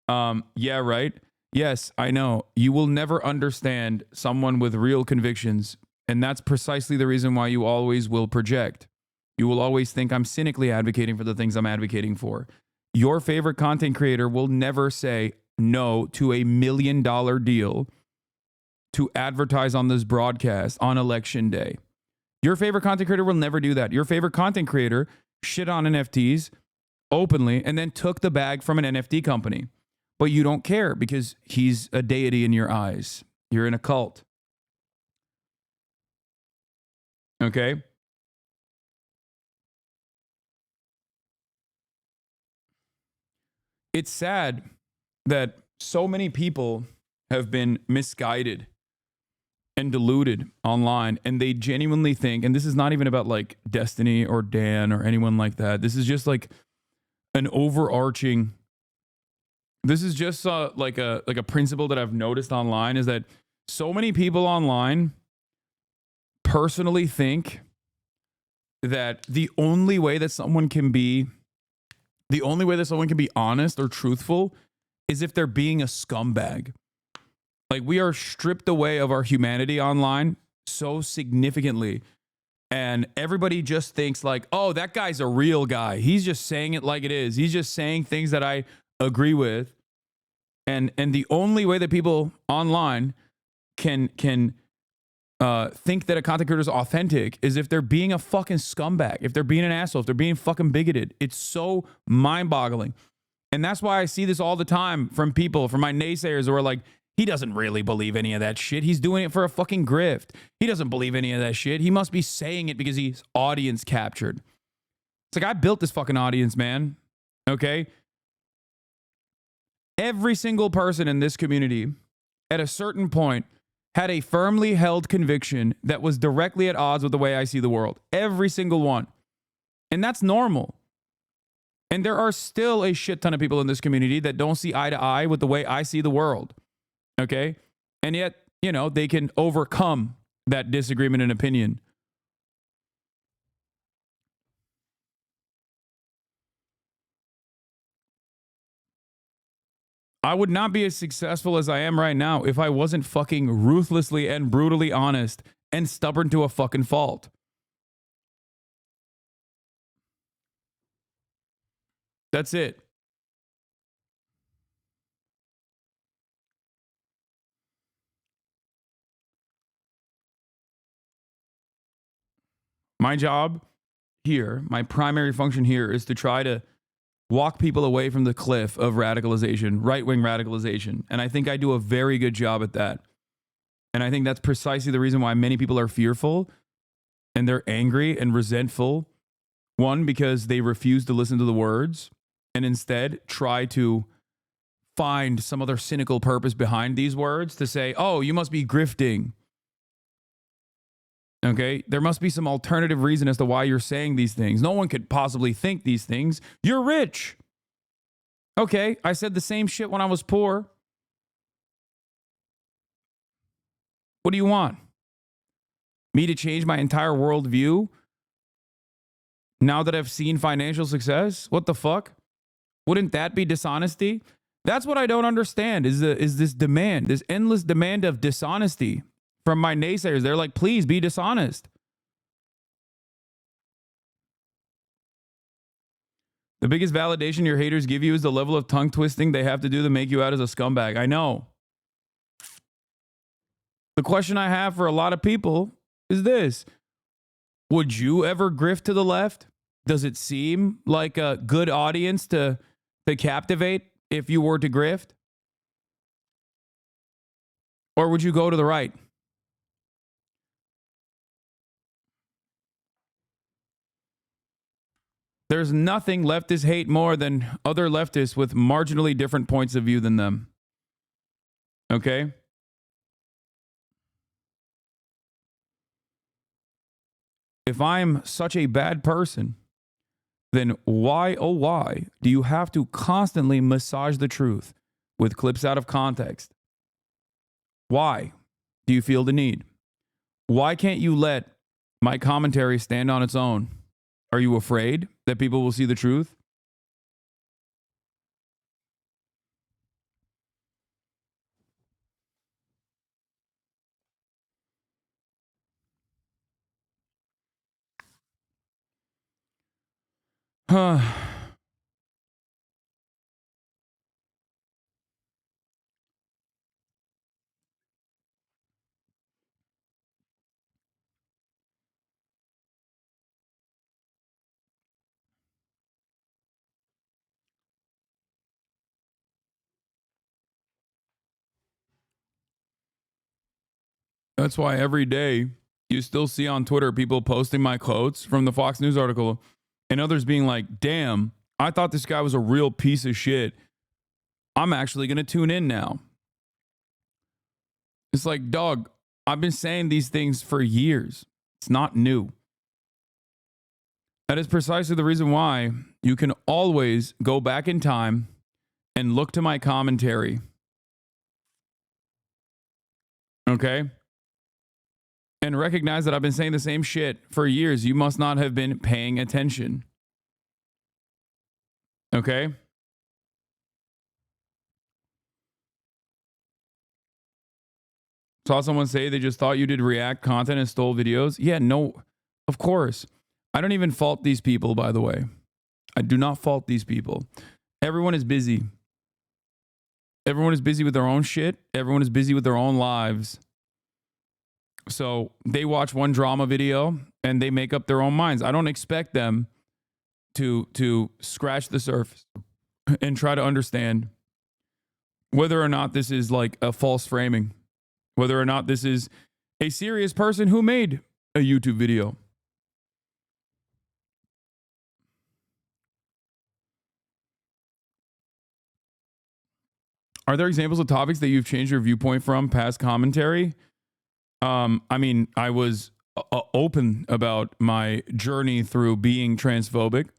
Speaker 1: Yeah, right. Yes, I know. You will never understand someone with real convictions. And that's precisely the reason why you always will project. You will always think I'm cynically advocating for the things I'm advocating for. Your favorite content creator will never say no to $1 million deal to advertise on this broadcast on election day. Your favorite content creator will never do that. Your favorite content creator shit on NFTs openly and then took the bag from an NFT company. But you don't care because he's a deity in your eyes. You're in a cult. Okay? It's sad that so many people have been misguided and deluded online, and they genuinely think, and this is not even about like Destiny or Dan or anyone like that. This is just like an overarching, this is just like a principle that I've noticed online is that so many people online personally think that the only way that someone can be honest or truthful is if they're being a scumbag. Like we are stripped away of our humanity online so significantly. And everybody just thinks like, oh, that guy's a real guy. He's just saying it like it is. He's just saying things that I agree with. And the only way that people online can think that a content creator is authentic is if they're being a fucking scumbag, if they're being an asshole, if they're being fucking bigoted. It's so mind-boggling. And that's why I see this all the time from people, from my naysayers who are like, he doesn't really believe any of that shit. He's doing it for a fucking grift. He doesn't believe any of that shit. He must be saying it because he's audience captured. It's like, I built this fucking audience, man. Okay? Every single person in this community at a certain point had a firmly held conviction that was directly at odds with the way I see the world. Every single one. And that's normal. And there are still a shit ton of people in this community that don't see eye to eye with the way I see the world. Okay? And yet, you know, they can overcome that disagreement and opinion. I would not be as successful as I am right now if I wasn't fucking ruthlessly and brutally honest and stubborn to a fucking fault. That's it. My job here, my primary function here is to try to walk people away from the cliff of radicalization, right-wing radicalization. And I think I do a very good job at that. And I think that's precisely the reason why many people are fearful and they're angry and resentful. One, because they refuse to listen to the words and instead try to find some other cynical purpose behind these words to say, oh, you must be grifting. Okay, there must be some alternative reason as to why you're saying these things. No one could possibly think these things. You're rich. Okay, I said the same shit when I was poor. What do you want? Me to change my entire worldview now that I've seen financial success? What the fuck? Wouldn't that be dishonesty? That's what I don't understand is this demand, this endless demand of dishonesty from my naysayers. They're like, please be dishonest. The biggest validation your haters give you is the level of tongue twisting they have to do to make you out as a scumbag. I know. The question I have for a lot of people is this. Would you ever grift to the left? Does it seem like a good audience to captivate if you were to grift? Or would you go to the right? There's nothing leftists hate more than other leftists with marginally different points of view than them. Okay? If I'm such a bad person, then why, oh why, do you have to constantly massage the truth with clips out of context? Why do you feel the need? Why can't you let my commentary stand on its own? Are you afraid that people will see the truth? That's why every day you still see on Twitter people posting my quotes from the Fox News article and others being like, damn, I thought this guy was a real piece of shit. I'm actually going to tune in now. It's like, dog, I've been saying these things for years. It's not new. That is precisely the reason why you can always go back in time and look to my commentary. Okay? And recognize that I've been saying the same shit for years. You must not have been paying attention. Okay? Saw someone say they just thought you did React content and stole videos. Yeah, no, of course. I don't even fault these people, by the way. I do not fault these people. Everyone is busy. Everyone is busy with their own shit. Everyone is busy with their own lives. So they watch one drama video and they make up their own minds. I don't expect them to scratch the surface and try to understand whether or not this is like a false framing, whether or not this is a serious person who made a YouTube video. Are there examples of topics that you've changed your viewpoint from past commentary? I mean, I was open about my journey through being transphobic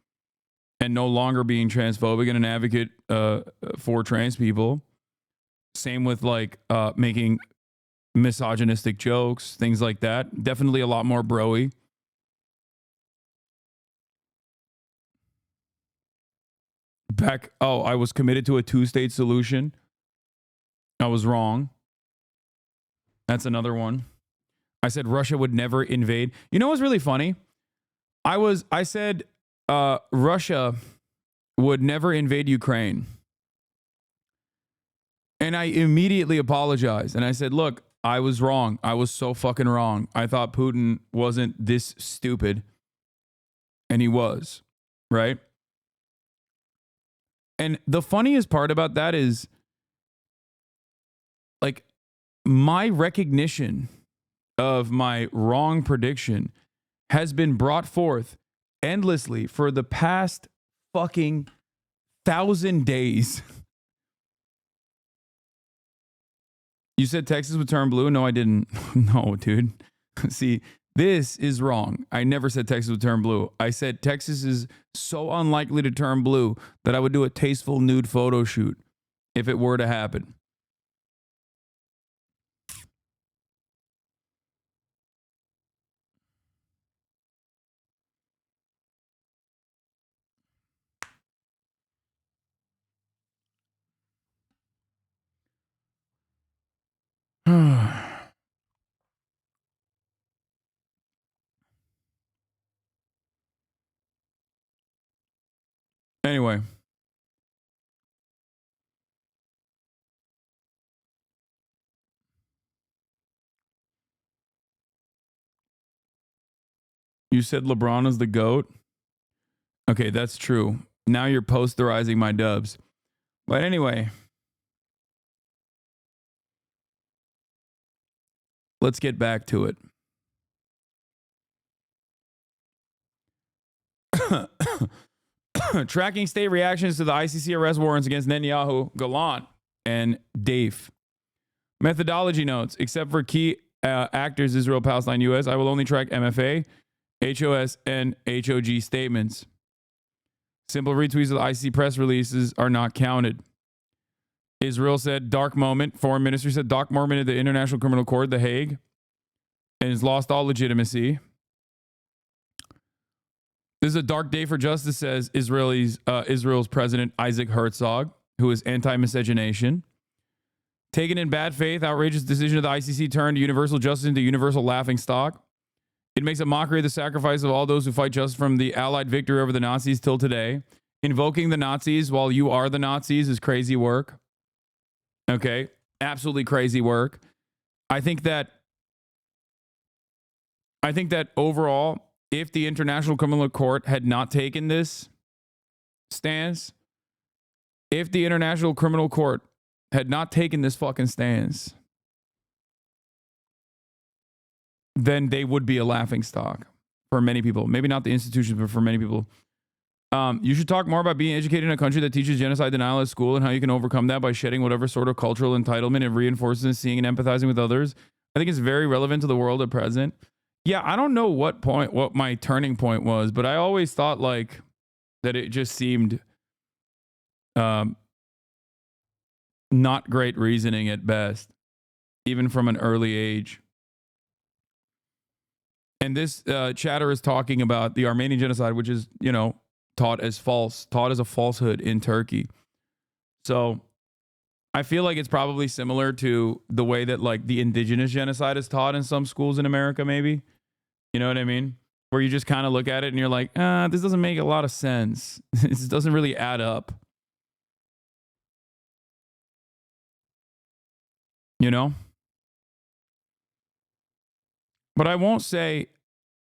Speaker 1: and no longer being transphobic and an advocate for trans people. Same with like making misogynistic jokes, things like that. Definitely a lot more bro-y. I was committed to a 2-state solution. I was wrong. That's another one. I said Russia would never invade. You know what's really funny? I said Russia would never invade Ukraine. And I immediately apologized. And I said, look, I was wrong. I was so fucking wrong. I thought Putin wasn't this stupid. And he was, right? And the funniest part about that is, like, my recognition of my wrong prediction has been brought forth endlessly for the past fucking 1,000 days. You said Texas would turn blue? No, I didn't. No, dude. See, this is wrong. I never said Texas would turn blue. I said Texas is so unlikely to turn blue that I would do a tasteful nude photo shoot if it were to happen. Anyway. You said LeBron is the GOAT? Okay, that's true. Now you're posterizing my dubs. But anyway. Let's get back to it. Tracking state reactions to the ICC arrest warrants against Netanyahu, Gallant, and Dave. Methodology notes. Except for key actors, Israel, Palestine, US, I will only track MFA, HOS, and HOG statements. Simple retweets of the ICC press releases are not counted. Israel said dark moment. Foreign minister said dark moment at the International Criminal Court, The Hague, and has lost all legitimacy. This is a dark day for justice, says Israel's president Isaac Herzog, who is anti-miscegenation. Taken in bad faith, outrageous decision of the ICC turned universal justice into universal laughingstock. It makes a mockery of the sacrifice of all those who fight justice from the Allied victory over the Nazis till today. Invoking the Nazis while you are the Nazis is crazy work. Okay, absolutely crazy work. I think that overall, if the International Criminal Court had not taken this stance, if the International Criminal Court had not taken this fucking stance, then they would be a laughingstock for many people. Maybe not the institutions, but for many people. You should talk more about being educated in a country that teaches genocide denial at school and how you can overcome that by shedding whatever sort of cultural entitlement and reinforces seeing and empathizing with others. I think it's very relevant to the world at present. Yeah, I don't know what my turning point was, but I always thought like that it just seemed not great reasoning at best, even from an early age. And this chatter is talking about the Armenian genocide, which is, taught as false, taught as a falsehood in Turkey. So I feel like it's probably similar to the way that like the indigenous genocide is taught in some schools in America, maybe. You know what I mean? Where you just kind of look at it and you're like, this doesn't make a lot of sense. This doesn't really add up. But I won't say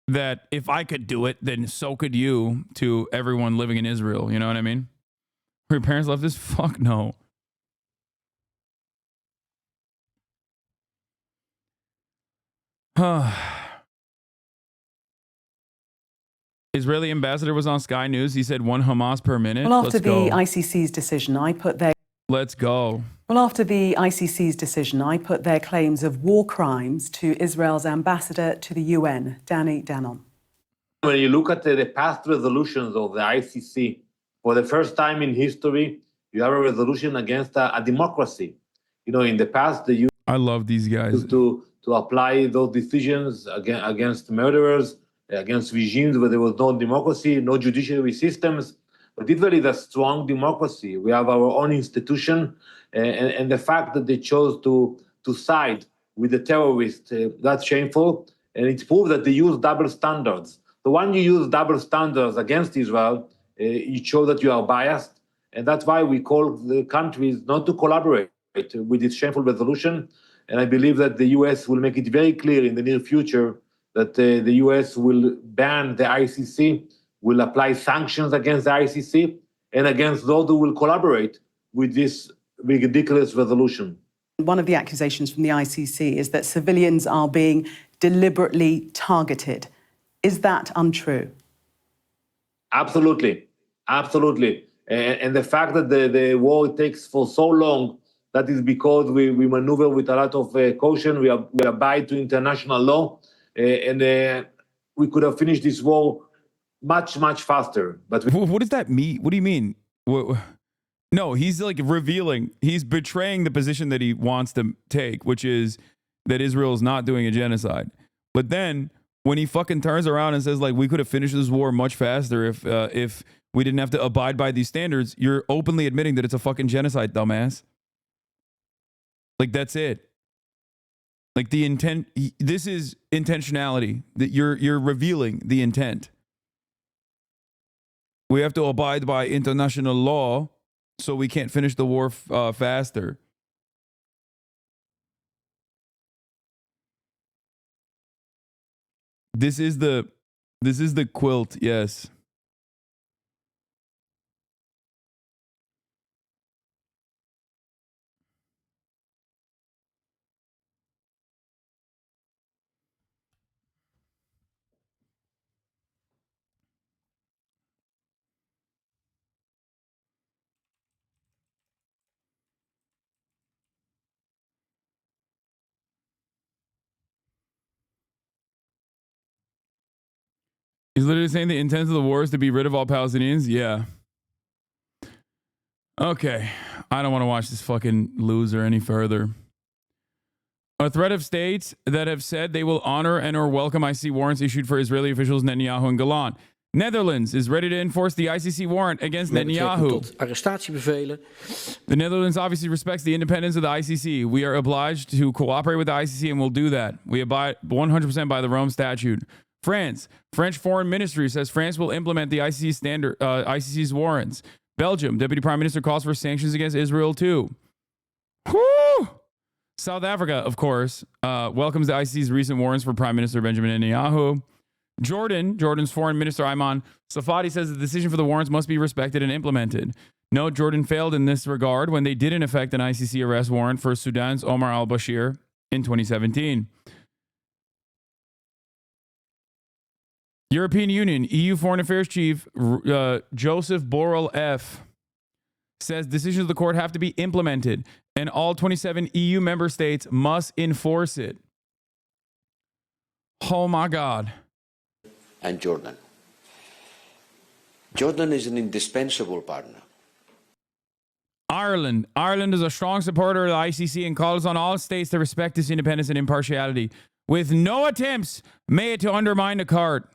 Speaker 1: that if I could do it, then so could you to everyone living in Israel. You know what I mean? Were your parents left this? Fuck no. Israeli ambassador was on Sky News. He said 1 Hamas per minute.
Speaker 13: Well, after the ICC's decision, I put their...
Speaker 1: Let's go.
Speaker 13: Well, after the ICC's decision, I put their claims of war crimes to Israel's ambassador to the UN, Danny Danon.
Speaker 14: When you look at the past resolutions of the ICC,
Speaker 11: For the first time in history, you have a resolution against a democracy. You know, in the past, the
Speaker 1: I love these guys.
Speaker 11: used to apply those decisions against murderers, against regimes where there was no democracy, no judiciary systems. But Israel is a strong democracy. We have our own institution, and the fact that they chose to side with the terrorists, that's shameful. And it's proved that they use double standards. So when you use double standards against Israel, you show that you are biased. And that's why we call the countries not to collaborate with this shameful resolution. And I believe that the US will make it very clear in the near future that the US will ban the ICC, will apply sanctions against the ICC, and against those who will collaborate with this ridiculous resolution.
Speaker 13: One of the accusations from the ICC is that civilians are being deliberately targeted. Is that untrue?
Speaker 11: Absolutely. Absolutely. And the fact that the war takes for so long, that is because we maneuver with a lot of caution. We abide to international law. And we could have finished this war much, much faster. But
Speaker 1: what does that mean? What do you mean? No, he's like revealing, he's betraying the position that he wants to take, which is that Israel is not doing a genocide. But then when he fucking turns around and says, like, we could have finished this war much faster if we didn't have to abide by these standards, you're openly admitting that it's a fucking genocide, dumbass. Like, that's it. Like, the intent, this is intentionality, that you're revealing the intent. We have to abide by international law, so we can't finish the war faster. This is the quilt, yes. He's literally saying the intent of the war is to be rid of all Palestinians? Yeah. Okay. I don't want to watch this fucking loser any further. A threat of states that have said they will honor and or welcome ICC warrants issued for Israeli officials Netanyahu and Gallant. Netherlands is ready to enforce the ICC warrant against Netanyahu. The Netherlands obviously respects the independence of the ICC. We are obliged to cooperate with the ICC and will do that. We abide 100% by the Rome Statute. French Foreign Ministry says France will implement the ICC's warrants. Belgium, Deputy Prime Minister calls for sanctions against Israel too. Whoo! South Africa, of course, welcomes the ICC's recent warrants for Prime Minister Benjamin Netanyahu. Jordan's Foreign Minister Ayman Safadi says the decision for the warrants must be respected and implemented. Note, Jordan failed in this regard when they did in effect an ICC arrest warrant for Sudan's Omar al-Bashir in 2017. European Union, EU Foreign Affairs Chief Joseph Borrell F. says decisions of the court have to be implemented and all 27 EU member states must enforce it. Oh my God.
Speaker 14: And Jordan. Jordan is an indispensable partner.
Speaker 1: Ireland is a strong supporter of the ICC and calls on all states to respect its independence and impartiality, with no attempts made to undermine the court.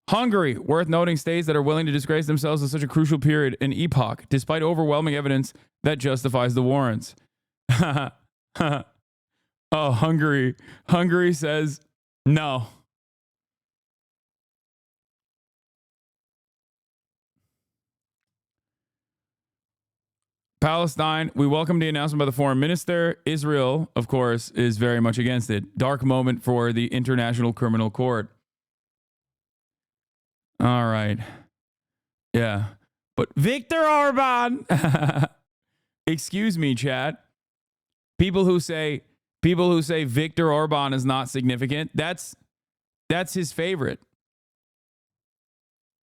Speaker 1: Hungary, worth noting, states that are willing to disgrace themselves at such a crucial period and epoch, despite overwhelming evidence that justifies the warrants. Oh, Hungary. Hungary says no. Palestine, we welcome the announcement by the foreign minister. Israel, of course, is very much against it. Dark moment for the International Criminal Court. All right. Yeah. But Viktor Orban. Excuse me, chat. People who say Viktor Orban is not significant, that's his favorite.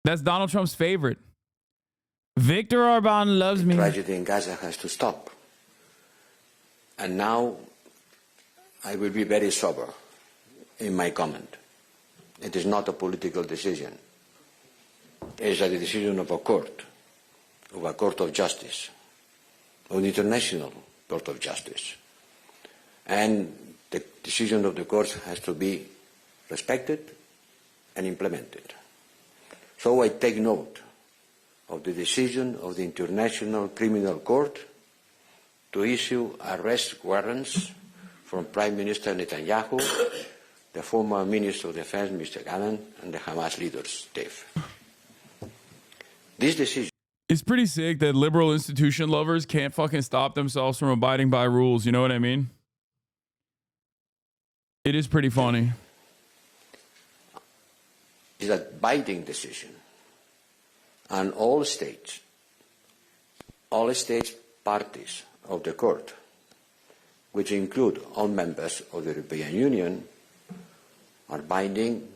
Speaker 1: That's Donald Trump's favorite. Viktor Orban loves me.
Speaker 14: The tragedy in Gaza has to stop. And now I will be very sober in my comment. It is not a political decision. is a decision of a court of justice, of an international court of justice. And the decision of the court has to be respected and implemented. So I take note of the decision of the International Criminal Court to issue arrest warrants from Prime Minister Netanyahu, the former Minister of Defense, Mr. Gallant, and the Hamas leaders, Dave. This decision...
Speaker 1: It's pretty sick that liberal institution lovers can't fucking stop themselves from abiding by rules. You know what I mean? It is pretty funny.
Speaker 14: It's a binding decision. And all states parties of the court, which include all members of the European Union, are binding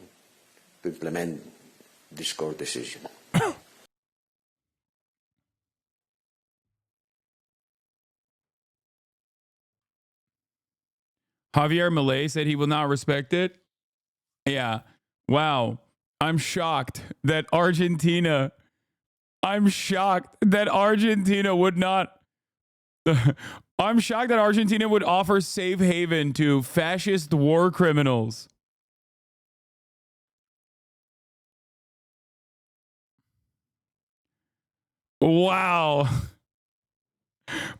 Speaker 14: to implement this court decision.
Speaker 1: Javier Milei said he will not respect it. Yeah. Wow. I'm shocked that Argentina would not. I'm shocked that Argentina would offer safe haven to fascist war criminals. Wow.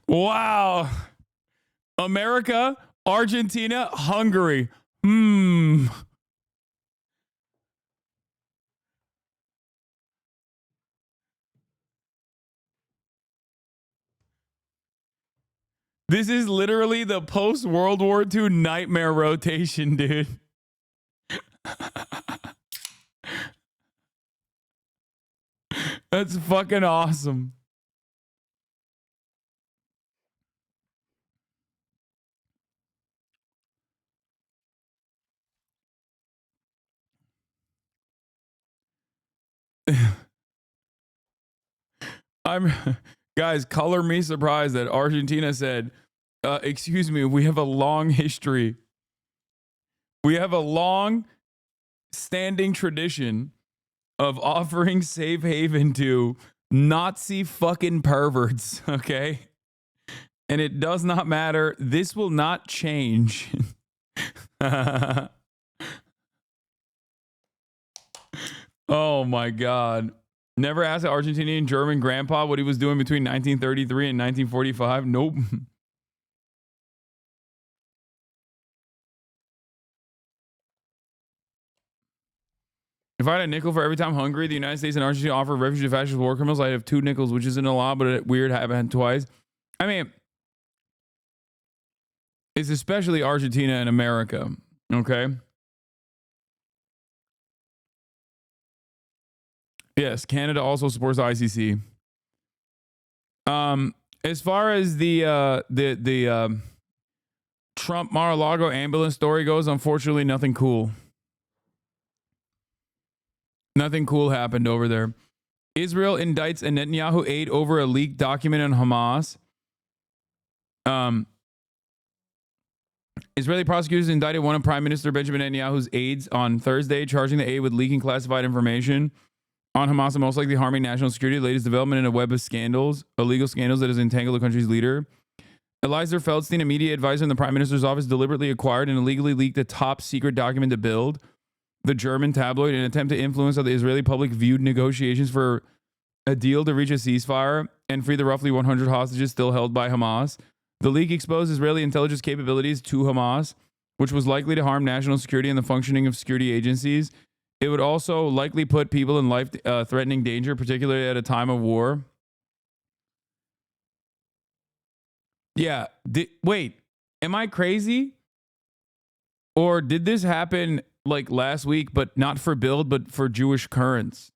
Speaker 1: Wow. America, Argentina, Hungary. This is literally the post-World War II nightmare rotation, dude. That's fucking awesome. Guys, color me surprised that Argentina said, excuse me, we have a long history. We have a long standing tradition of offering safe haven to Nazi fucking perverts, okay? And it does not matter. This will not change. Oh my God. Never asked an Argentinian German grandpa what he was doing between 1933 and 1945. Nope. If I had a nickel for every time Hungary, the United States, and Argentina offer refuge to fascist war criminals, I'd have 2 nickels, which isn't a lot, but a weird happened twice. I mean, it's especially Argentina and America, okay? Yes, Canada also supports the ICC. As far as the Trump Mar-a-Lago ambulance story goes, unfortunately, nothing cool. Nothing cool happened over there. Israel indicts a Netanyahu aide over a leaked document on Hamas. Israeli prosecutors indicted one of Prime Minister Benjamin Netanyahu's aides on Thursday, charging the aide with leaking classified information on Hamas and most likely harming national security. The latest development in a web of scandals, illegal scandals that has entangled the country's leader. Eliezer Feldstein, a media advisor in the Prime Minister's office, deliberately acquired and illegally leaked a top secret document to Bild, the German tabloid, in an attempt to influence how the Israeli public viewed negotiations for a deal to reach a ceasefire and free the roughly 100 hostages still held by Hamas. The leak exposed Israeli intelligence capabilities to Hamas, which was likely to harm national security and the functioning of security agencies. It would also likely put people in life-threatening danger, particularly at a time of war. Yeah. Wait, am I crazy? Or did this happen like last week, but not for Bild, but for Jewish Currents?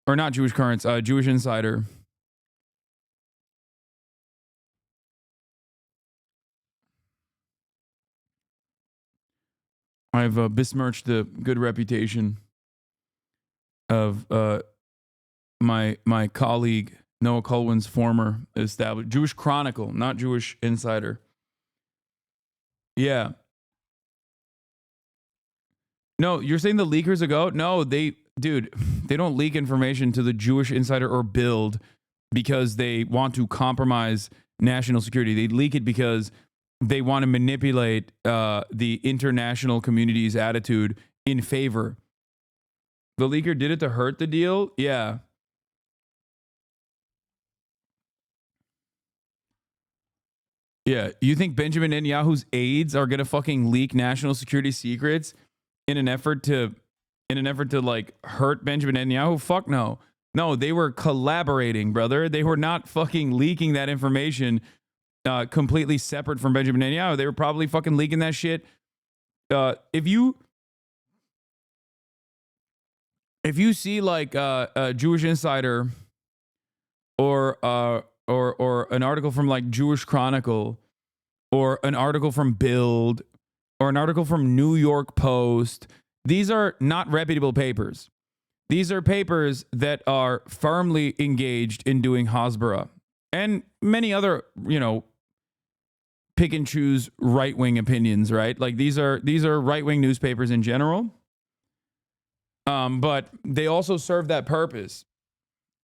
Speaker 1: Or not Jewish Currents, Jewish Insider. I've besmirched the good reputation of my colleague Noah Colwyn's former established Jewish Chronicle, not Jewish Insider. Yeah. No, you're saying the leakers ago? No, dude, they don't leak information to the Jewish Insider or Build because they want to compromise national security. They leak it because they want to manipulate the international community's attitude in favor. The leaker did it to hurt the deal? Yeah. Yeah. You think Benjamin Netanyahu's aides are going to fucking leak national security secrets in an effort to like hurt Benjamin Netanyahu? Fuck no. No, they were collaborating, brother. They were not fucking leaking that information completely separate from Benjamin Netanyahu. They were probably fucking leaking that shit. If you see like a Jewish Insider or an article from like Jewish Chronicle or an article from Build or an article from New York Post, these are not reputable papers. These are papers that are firmly engaged in doing Hasbara and many other, pick and choose right-wing opinions, right? Like these are right-wing newspapers in general. But they also serve that purpose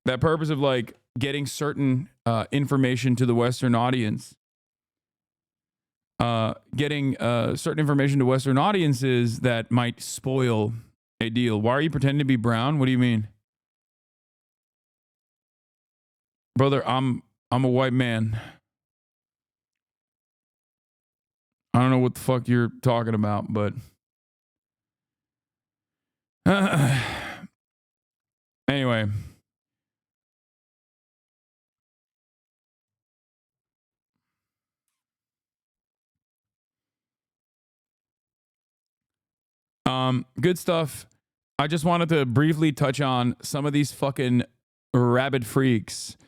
Speaker 1: of like getting certain information to the Western audience. Getting certain information to Western audiences that might spoil a deal. Why are you pretending to be brown? What do you mean? Brother, I'm a white man. I don't know what the fuck you're talking about, but anyway. Good stuff. I just wanted to briefly touch on some of these fucking rabid freaks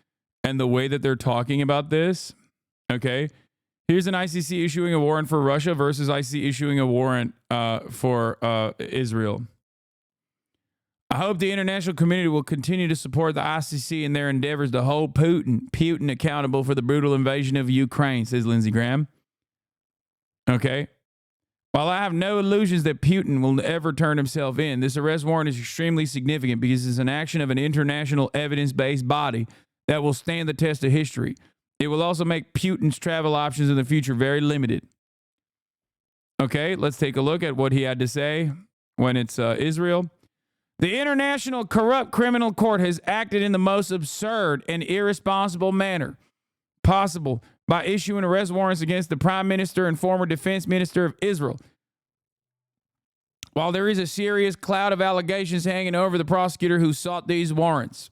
Speaker 1: and the way that they're talking about this. Okay. Here's an ICC issuing a warrant for Russia versus ICC issuing a warrant for Israel. I hope the international community will continue to support the ICC in their endeavors to hold Putin accountable for the brutal invasion of Ukraine, says Lindsey Graham. Okay. While I have no illusions that Putin will ever turn himself in, this arrest warrant is extremely significant because it's an action of an international evidence-based body that will stand the test of history. It will also make Putin's travel options in the future very limited. Okay, let's take a look at what he had to say when it's Israel. The International Corrupt Criminal Court has acted in the most absurd and irresponsible manner possible by issuing arrest warrants against the Prime Minister and former Defense Minister of Israel. While there is a serious cloud of allegations hanging over the prosecutor who sought these warrants,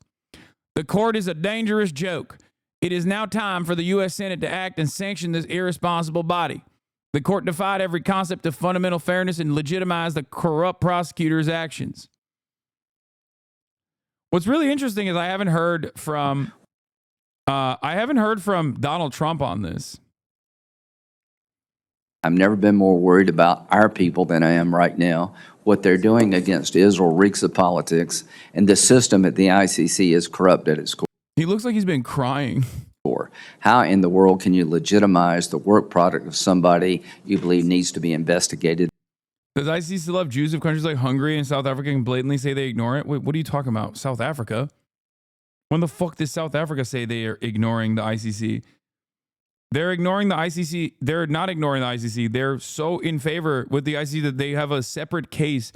Speaker 1: the court is a dangerous joke. It is now time for the U.S. Senate to act and sanction this irresponsible body. The court defied every concept of fundamental fairness and legitimized the corrupt prosecutor's actions. What's really interesting is I haven't heard from Donald Trump on this.
Speaker 15: I've never been more worried about our people than I am right now. What they're doing against Israel reeks of politics, and the system at the ICC is corrupt at its core.
Speaker 1: He looks like he's been crying.
Speaker 15: How in the world can you legitimize the work product of somebody you believe needs to be investigated?
Speaker 1: Does ICC still have Jews of countries like Hungary and South Africa and blatantly say they ignore it? Wait, what are you talking about? South Africa? When the fuck does South Africa say they are ignoring the ICC? They're ignoring the ICC. They're not ignoring the ICC. They're so in favor with the ICC that they have a separate case,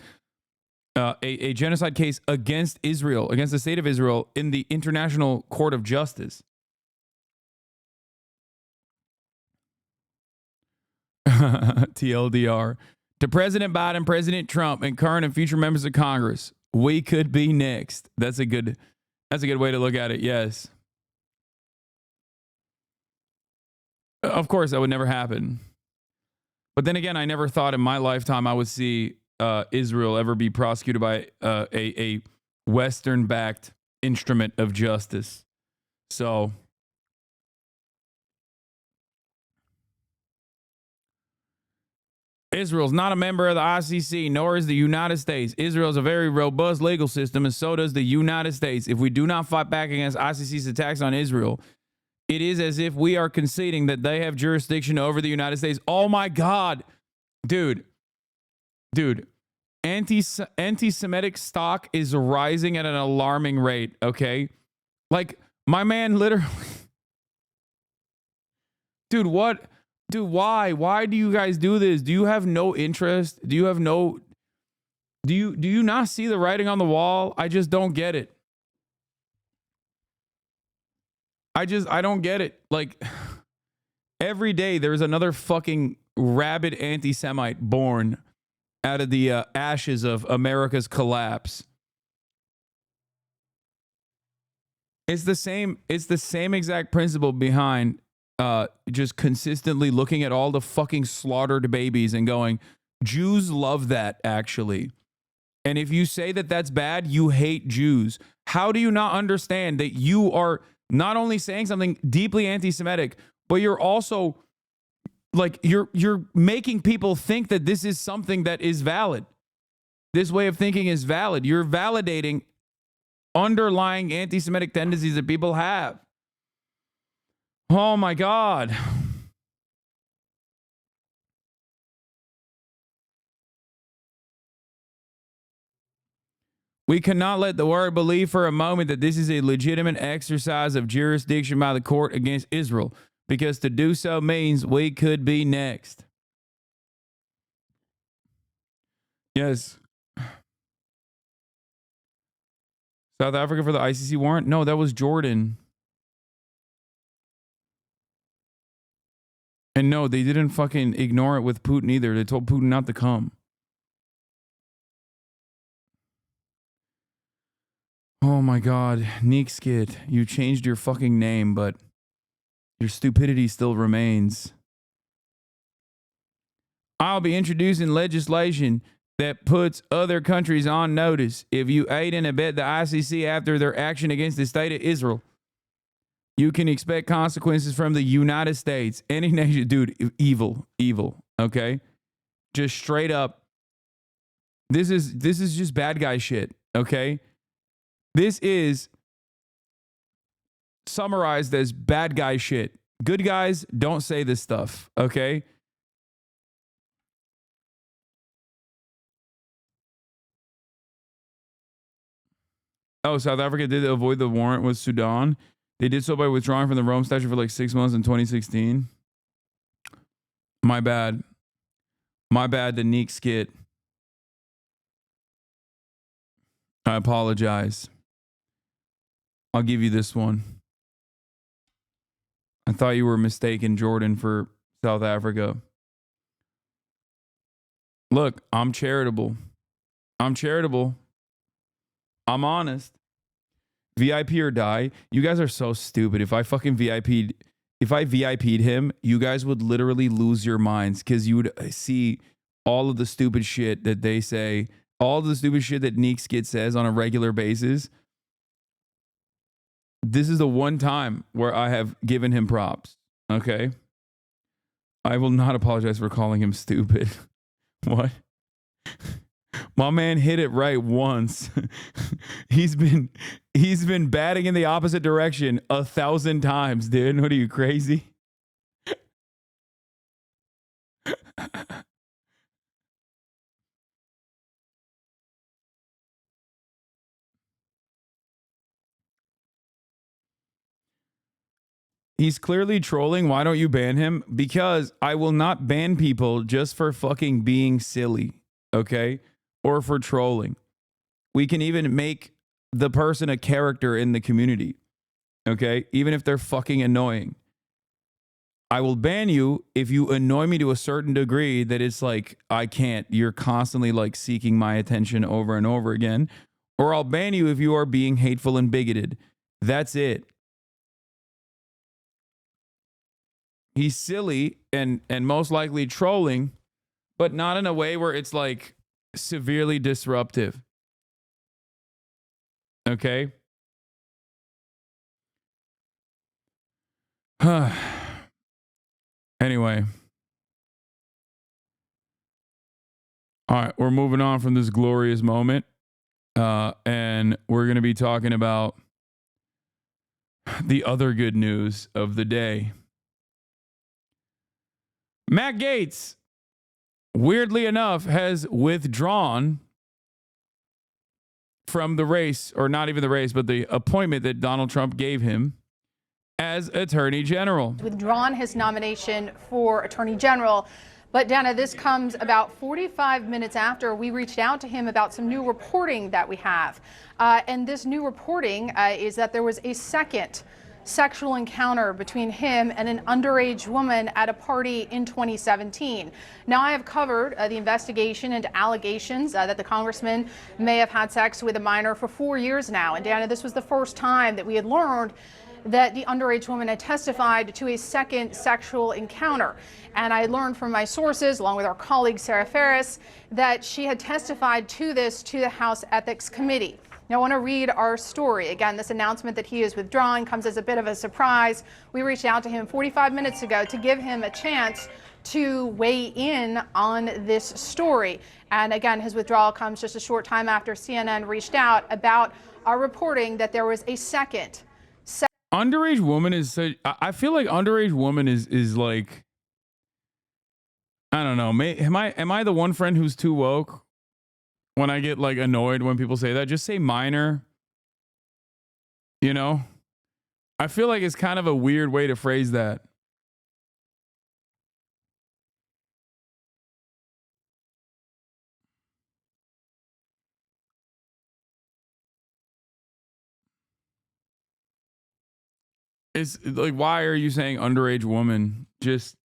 Speaker 1: a genocide case against Israel, against the state of Israel in the International Court of Justice. TLDR. To President Biden, President Trump, and current and future members of Congress, we could be next. That's a good way to look at it. Yes. Of course, that would never happen. But then again, I never thought in my lifetime I would see Israel ever be prosecuted by a Western-backed instrument of justice. So, Israel's not a member of the ICC, nor is the United States. Israel has a very robust legal system, and so does the United States. If we do not fight back against ICC's attacks on Israel, it is as if we are conceding that they have jurisdiction over the United States. Oh my God. Dude. anti-Semitic stock is rising at an alarming rate, okay? Like, my man literally... Dude, what? Dude, why? Why do you guys do this? Do you have no interest? Do you have no... Do you not see the writing on the wall? I just don't get it. I don't get it. Like, every day there's another fucking rabid anti-Semite born out of the ashes of America's collapse. It's the same exact principle behind just consistently looking at all the fucking slaughtered babies and going, Jews love that, actually. And if you say that that's bad, you hate Jews. How do you not understand that you are not only saying something deeply anti-Semitic, but you're also like you're making people think that this is something that is valid. This way of thinking is valid. You're validating underlying anti-Semitic tendencies that people have. Oh my God. We cannot let the world believe for a moment that this is a legitimate exercise of jurisdiction by the court against Israel, because to do so means we could be next. Yes. South Africa for the ICC warrant? No, that was Jordan. And no, they didn't fucking ignore it with Putin either. They told Putin not to come. Oh my God, Neek Skit, you changed your fucking name, but your stupidity still remains. I'll be introducing legislation that puts other countries on notice. If you aid and abet the ICC after their action against the state of Israel, you can expect consequences from the United States. Any nation, dude, evil, okay? Just straight up. This is just bad guy shit, okay? This is summarized as bad guy shit. Good guys don't say this stuff, okay? Oh, South Africa did avoid the warrant with Sudan. They did so by withdrawing from the Rome Statute for like 6 months in 2016. My bad. My bad, the Neek Skit. I apologize. I'll give you this one. I thought you were mistaken, Jordan, for South Africa. Look, I'm charitable. I'm honest. VIP or die. You guys are so stupid. If I VIP'd him, you guys would literally lose your minds, because you would see all of the stupid shit that they say, all the stupid shit that Neek Skit says on a regular basis. This is the one time where I have given him props. Okay? I will not apologize for calling him stupid. What? My man hit it right once. He's been batting in the opposite direction 1,000 times, dude. What are you, crazy? He's clearly trolling. Why don't you ban him? Because I will not ban people just for fucking being silly, okay? Or for trolling. We can even make the person a character in the community, okay? Even if they're fucking annoying. I will ban you if you annoy me to a certain degree that it's like, I can't. You're constantly like seeking my attention over and over again. Or I'll ban you if you are being hateful and bigoted. That's it. He's silly and most likely trolling, but not in a way where it's like severely disruptive. Okay? Anyway. All right, we're moving on from this glorious moment. And we're going to be talking about the other good news of the day. Matt Gaetz, weirdly enough, has withdrawn from the race, or not even the race, but the appointment that Donald Trump gave him as Attorney General.
Speaker 9: Withdrawn his nomination for Attorney General. But Dana, this comes about 45 minutes after we reached out to him about some new reporting that we have. And this new reporting is that there was a second sexual encounter between him and an underage woman at a party in 2017. Now, I have covered the investigation into allegations that the congressman may have had sex with a minor for 4 years now. And Dana, this was the first time that we had learned that the underage woman had testified to a second sexual encounter. And I learned from my sources, along with our colleague Sarah Ferris, that she had testified to this to the House Ethics Committee. Now, I want to read our story. Again, this announcement that he is withdrawing comes as a bit of a surprise. We reached out to him 45 minutes ago to give him a chance to weigh in on this story. And again, his withdrawal comes just a short time after CNN reached out about our reporting that there was a second
Speaker 1: underage woman is such, I feel like underage woman is like, I don't know. Am I the one friend who's too woke? When I get like annoyed when people say that, just say minor. You know? I feel like it's kind of a weird way to phrase that. It's like, why are you saying underage woman? Just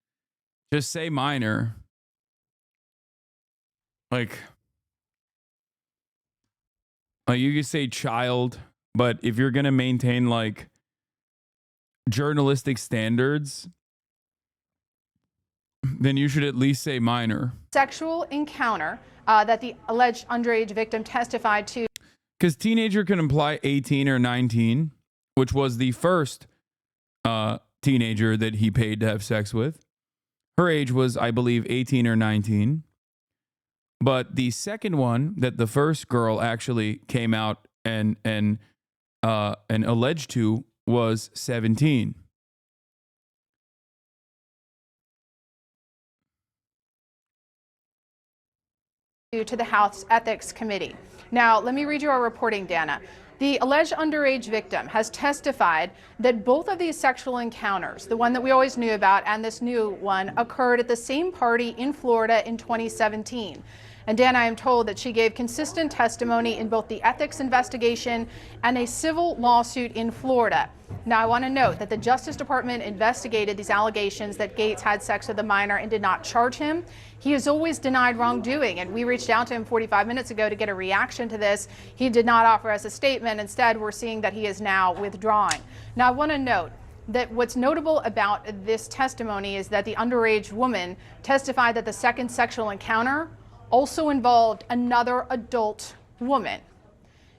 Speaker 1: say minor. Like you could say child, but if you're going to maintain like journalistic standards, then you should at least say minor.
Speaker 9: Sexual encounter that the alleged underage victim testified to.
Speaker 1: Because teenager can imply 18 or 19, which was the first teenager that he paid to have sex with. Her age was, I believe, 18 or 19. But the second one that the first girl actually came out and alleged to was 17.
Speaker 9: To the House Ethics Committee. Now, let me read you our reporting, Dana. The alleged underage victim has testified that both of these sexual encounters, the one that we always knew about and this new one, occurred at the same party in Florida in 2017. And Dan, I am told that she gave consistent testimony in both the ethics investigation and a civil lawsuit in Florida. Now, I want to note that the Justice Department investigated these allegations that Gaetz had sex with a minor and did not charge him. He has always denied wrongdoing, and we reached out to him 45 minutes ago to get a reaction to this. He did not offer us a statement. Instead, we're seeing that he is now withdrawing. Now, I want to note that what's notable about this testimony is that the underage woman testified that the second sexual encounter also involved another adult woman.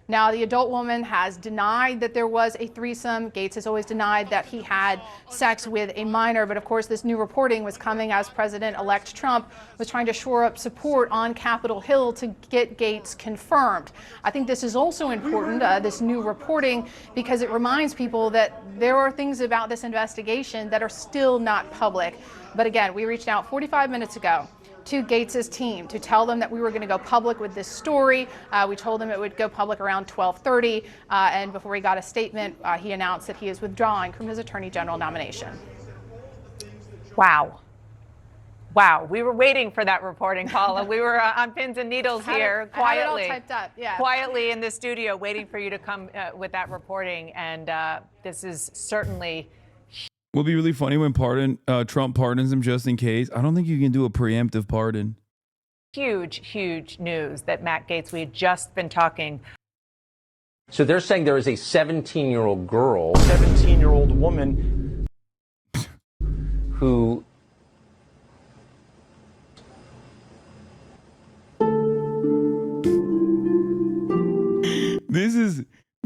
Speaker 9: Now, the adult woman has denied that there was a threesome. Gaetz has always denied that he had sex with a minor. But of course, this new reporting was coming as President-elect Trump was trying to shore up support on Capitol Hill to get Gaetz confirmed. I think this is also important, this new reporting, because it reminds people that there are things about this investigation that are still not public. But again, we reached out 45 minutes ago to Gaetz's team to tell them that we were going to go public with this story. We told them it would go public around 12:30, and before he got a statement, he announced that he is withdrawing from his Attorney General nomination.
Speaker 16: Wow. Wow, we were waiting for that reporting, Paula. We were on pins and needles here, quietly.
Speaker 9: I had it all typed up, yeah.
Speaker 16: Quietly in the studio, waiting for you to come with that reporting, and this is certainly.
Speaker 1: Will be really funny when Trump pardons him just in case. I don't think you can do a preemptive pardon.
Speaker 16: Huge, huge news that Matt Gaetz, we had just been talking.
Speaker 17: So they're saying there is a 17-year-old girl, 17-year-old woman who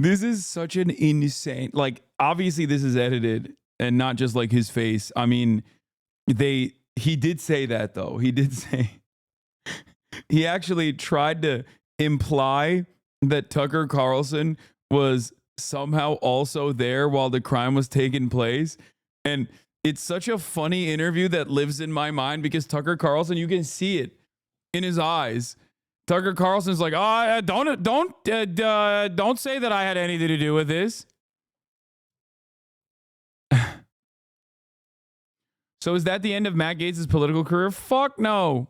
Speaker 1: This is such an insane, like, obviously this is edited and not just like his face. I mean, he did say that though. He did say, he actually tried to imply that Tucker Carlson was somehow also there while the crime was taking place. And it's such a funny interview that lives in my mind because Tucker Carlson, you can see it in his eyes Tucker Carlson's like, oh, don't say that I had anything to do with this. So is that the end of Matt Gaetz' political career? Fuck no.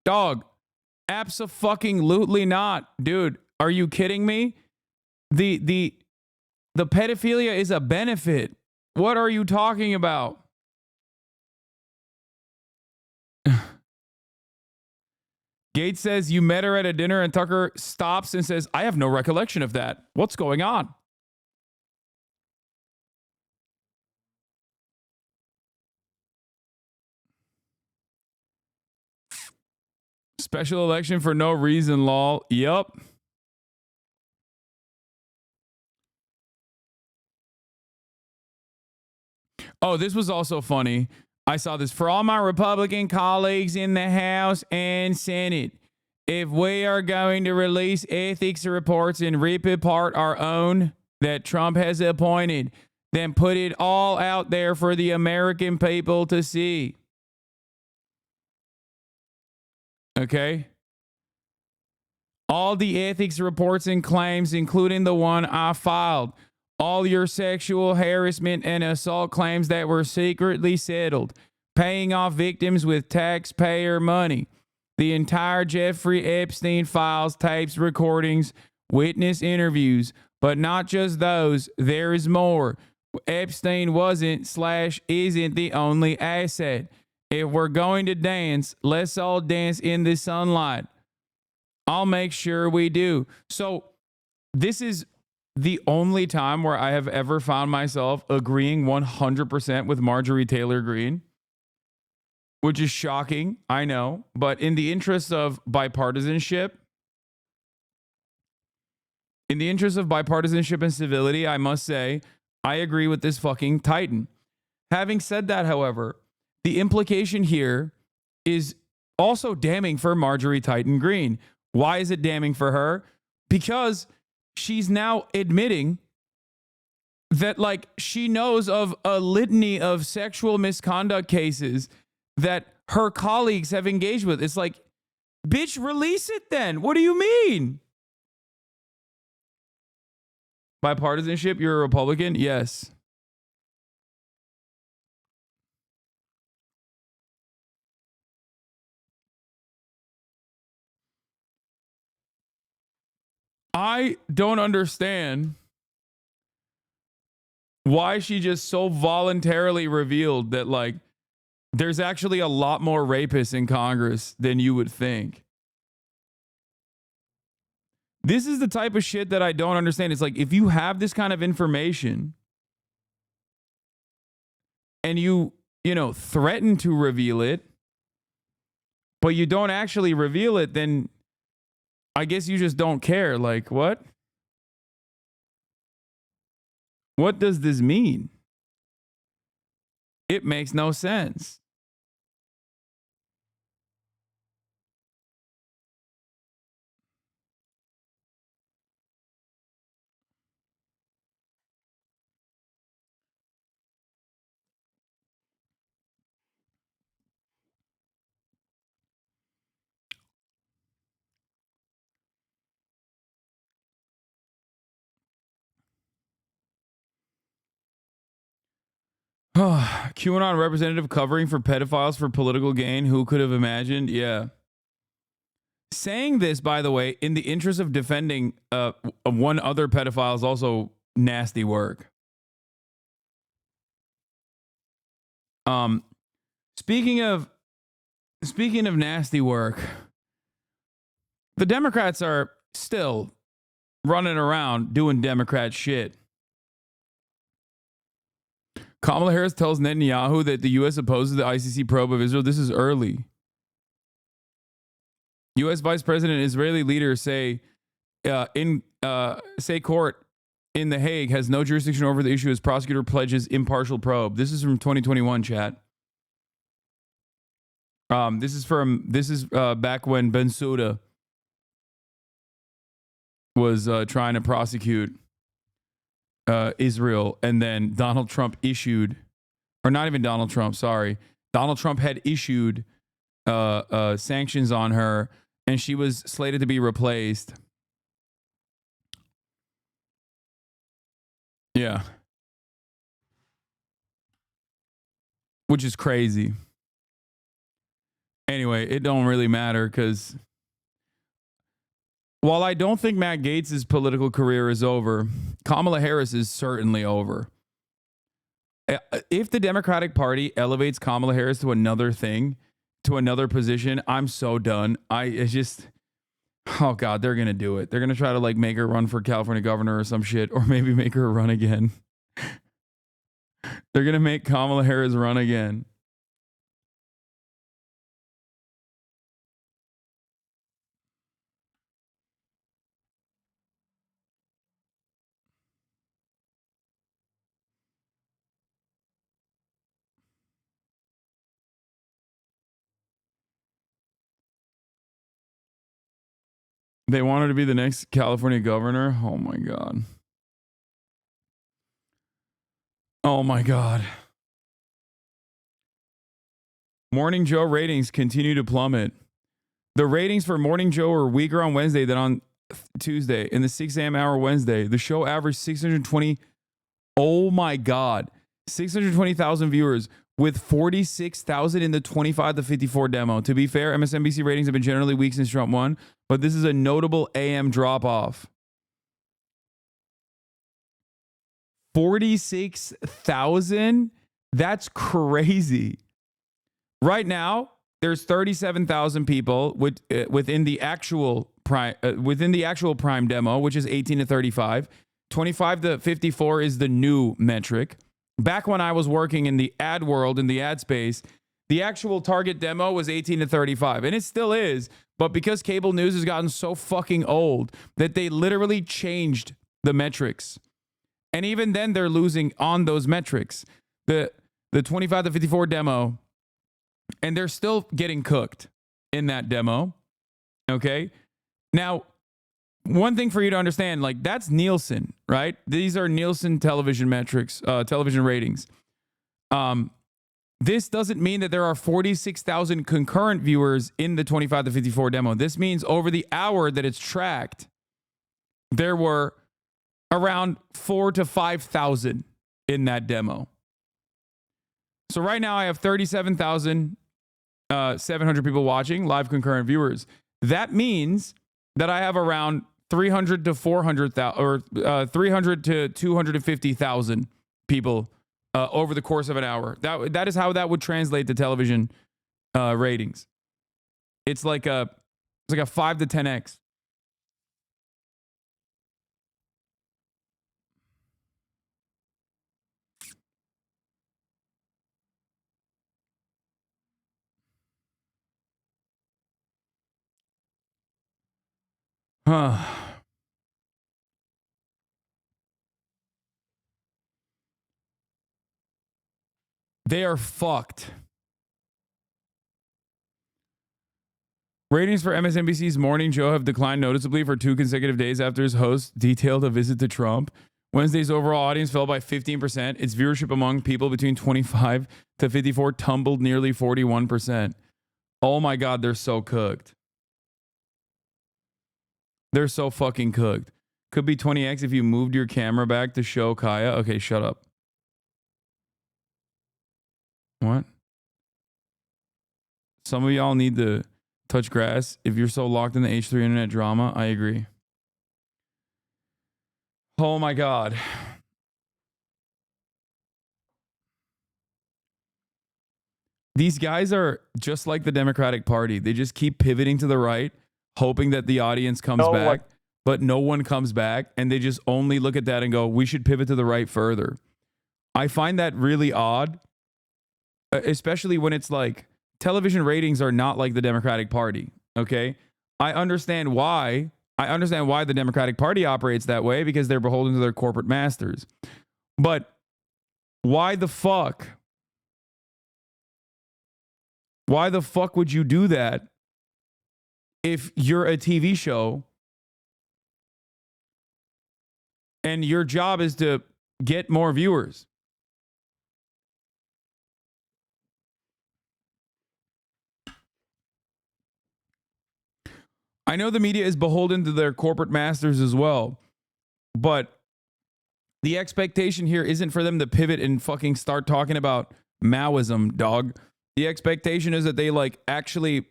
Speaker 1: Dog, abso-fucking-lutely not. Dude, are you kidding me? The pedophilia is a benefit. What are you talking about? Gaetz says you met her at a dinner and Tucker stops and says, I have no recollection of that. What's going on? Special election for no reason, lol. Yup. Oh, this was also funny. I saw this. For all my Republican colleagues in the House and Senate, if we are going to release ethics reports and rip apart our own that Trump has appointed, then put it all out there for the American people to see. Okay? All the ethics reports and claims, including the one I filed, all your sexual harassment and assault claims that were secretly settled, paying off victims with taxpayer money, the entire Jeffrey Epstein files, tapes, recordings, witness interviews, but not just those, there is more. Epstein wasn't/isn't the only asset. If we're going to dance, let's all dance in the sunlight. I'll make sure we do. So this is the only time where I have ever found myself agreeing 100% with Marjorie Taylor Greene, which is shocking, I know, but in the interest of bipartisanship, and civility, I must say, I agree with this fucking Titan. Having said that, however, the implication here is also damning for Marjorie Titan Greene. Why is it damning for her? Because she's now admitting that, like, she knows of a litany of sexual misconduct cases that her colleagues have engaged with. It's like, bitch, release it then. What do you mean? Bipartisanship, you're a Republican? Yes. I don't understand why she just so voluntarily revealed that, like, there's actually a lot more rapists in Congress than you would think. This is the type of shit that I don't understand. It's like, if you have this kind of information and you threaten to reveal it, but you don't actually reveal it, then I guess you just don't care. Like, what? What does this mean? It makes no sense. QAnon representative covering for pedophiles for political gain. Who could have imagined? Yeah. Saying this, by the way, in the interest of defending one other pedophile is also nasty work. Speaking of nasty work, the Democrats are still running around doing Democrat shit. Kamala Harris tells Netanyahu that the U.S. opposes the ICC probe of Israel. This is early. U.S. Vice President and Israeli leaders say court in The Hague has no jurisdiction over the issue as prosecutor pledges impartial probe. This is from 2021, chat. This is back when Bensouda was trying to prosecute Israel, and then Donald Trump issued, or not even Donald Trump, sorry. Donald Trump had issued sanctions on her, and she was slated to be replaced. Yeah. Which is crazy. Anyway, it don't really matter because while I don't think Matt Gaetz's political career is over, Kamala Harris is certainly over. If the Democratic Party elevates Kamala Harris to another thing, to another position, I'm so done. Oh God, they're going to do it. They're going to try to like make her run for California governor or some shit, or maybe make her run again. They're going to make Kamala Harris run again. They want her to be the next California governor. Oh my God. Oh my God. Morning Joe ratings continue to plummet. The ratings for Morning Joe are weaker on Wednesday than on Tuesday. In the 6 a.m. hour Wednesday, the show averaged 620. Oh my God. 620,000 viewers with 46,000 in the 25 to 54 demo. To be fair, MSNBC ratings have been generally weak since Trump won, but this is a notable AM drop off. 46,000? That's crazy. Right now, there's 37,000 people within the actual prime demo, which is 18 to 35. 25 to 54 is the new metric. Back when I was working in the ad world, in the ad space, the actual target demo was 18 to 35, and it still is. But because cable news has gotten so fucking old that they literally changed the metrics, and even then they're losing on those metrics. The 25 to 54 demo, and they're still getting cooked in that demo. Okay, now one thing for you to understand, like that's Nielsen, right? These are Nielsen television metrics, television ratings. This doesn't mean that there are 46,000 concurrent viewers in the 25 to 54 demo. This means over the hour that it's tracked, there were around 4,000 to 5,000 in that demo. So right now I have 37,700 people watching, live concurrent viewers. That means that I have around 300 to 400,000 or 300 to 250,000 people over the course of an hour. That is how that would translate to television ratings. It's like a 5 to 10x. They are fucked. Ratings for MSNBC's Morning Joe have declined noticeably for 2 consecutive days after his host detailed a visit to Trump. Wednesday's overall audience fell by 15%. Its viewership among people between 25 to 54 tumbled nearly 41%. Oh my God, they're so cooked. They're so fucking cooked. Could be 20x if you moved your camera back to show Kaya. Okay, shut up. What? Some of y'all need to touch grass. If you're so locked in the H3 internet drama, I agree. Oh my God. These guys are just like the Democratic Party. They just keep pivoting to the right, hoping that the audience comes back, but no one comes back. And they just only look at that and go, we should pivot to the right further. I find that really odd, especially when it's like television ratings are not like the Democratic Party. Okay. I understand why the Democratic Party operates that way, because they're beholden to their corporate masters. But why the fuck? Why the fuck would you do that if you're a TV show and your job is to get more viewers? I know the media is beholden to their corporate masters as well, but the expectation here isn't for them to pivot and fucking start talking about Maoism, dog. The expectation is that they like actually,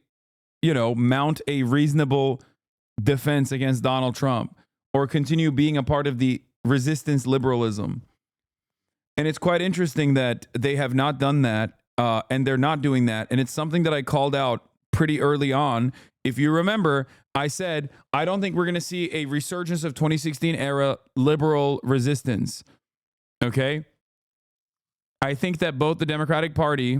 Speaker 1: you know, mount a reasonable defense against Donald Trump or continue being a part of the resistance liberalism. And it's quite interesting that they have not done that, and they're not doing that. And it's something that I called out pretty early on. If you remember, I said, I don't think we're going to see a resurgence of 2016 era liberal resistance. Okay? I think that both the Democratic Party,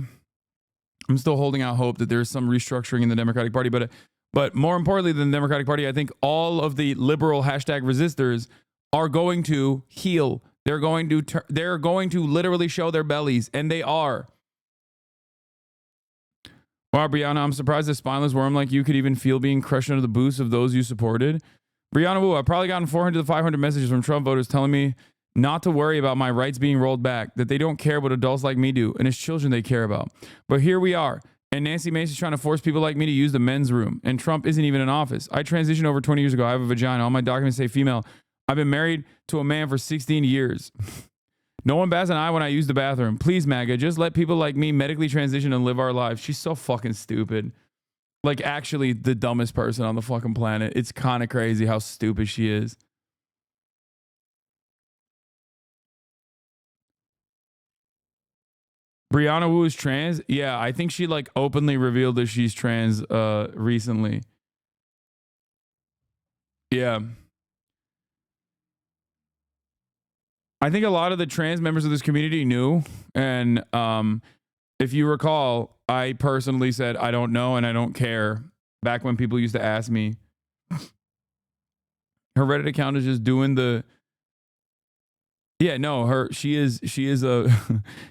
Speaker 1: I'm still holding out hope that there's some restructuring in the Democratic Party, but more importantly than the Democratic Party, I think all of the liberal hashtag resistors are going to heal. They're going to literally show their bellies, and they are. Wow, Brianna, I'm surprised a spineless worm like you could even feel being crushed under the boots of those you supported. Brianna Wu, I've probably gotten 400 to 500 messages from Trump voters telling me not to worry about my rights being rolled back, that they don't care what adults like me do, and it's children they care about. But here we are, and Nancy Mace's trying to force people like me to use the men's room, and Trump isn't even in office. I transitioned over 20 years ago. I have a vagina. All my documents say female. I've been married to a man for 16 years. No one bats an eye when I use the bathroom. Please, MAGA, just let people like me medically transition and live our lives. She's so fucking stupid. Like, actually the dumbest person on the fucking planet. It's kind of crazy how stupid she is. Brianna Wu is trans? Yeah, I think she like openly revealed that she's trans recently. Yeah. I think a lot of the trans members of this community knew. And if you recall, I personally said, I don't know and I don't care. Back when people used to ask me. Her Reddit account is just doing the... Yeah, no, she is a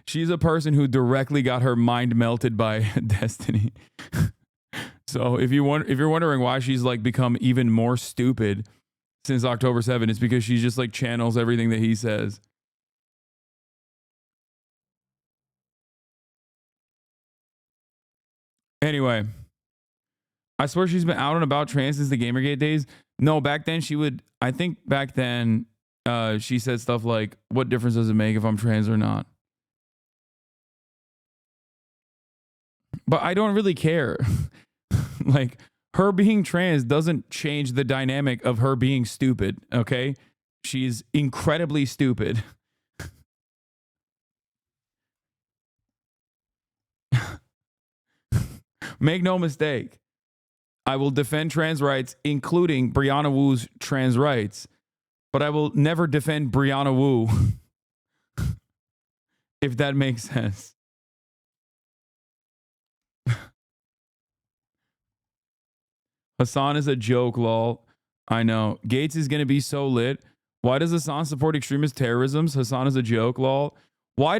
Speaker 1: she's a person who directly got her mind melted by Destiny. So if you're wondering why she's like become even more stupid since October 7th, it's because she just like channels everything that he says. Anyway, I swear she's been out and about trans since the Gamergate days. No, back then she would. I think back then. She said stuff like, what difference does it make if I'm trans or not? But I don't really care. Like, her being trans doesn't change the dynamic of her being stupid, okay? She's incredibly stupid. Make no mistake. I will defend trans rights, including Brianna Wu's trans rights. But I will never defend Brianna Wu. If that makes sense. Hasan is a joke, lol. I know. Gaetz is going to be so lit. Why does Hasan support extremist terrorism? Hasan is a joke, lol. Why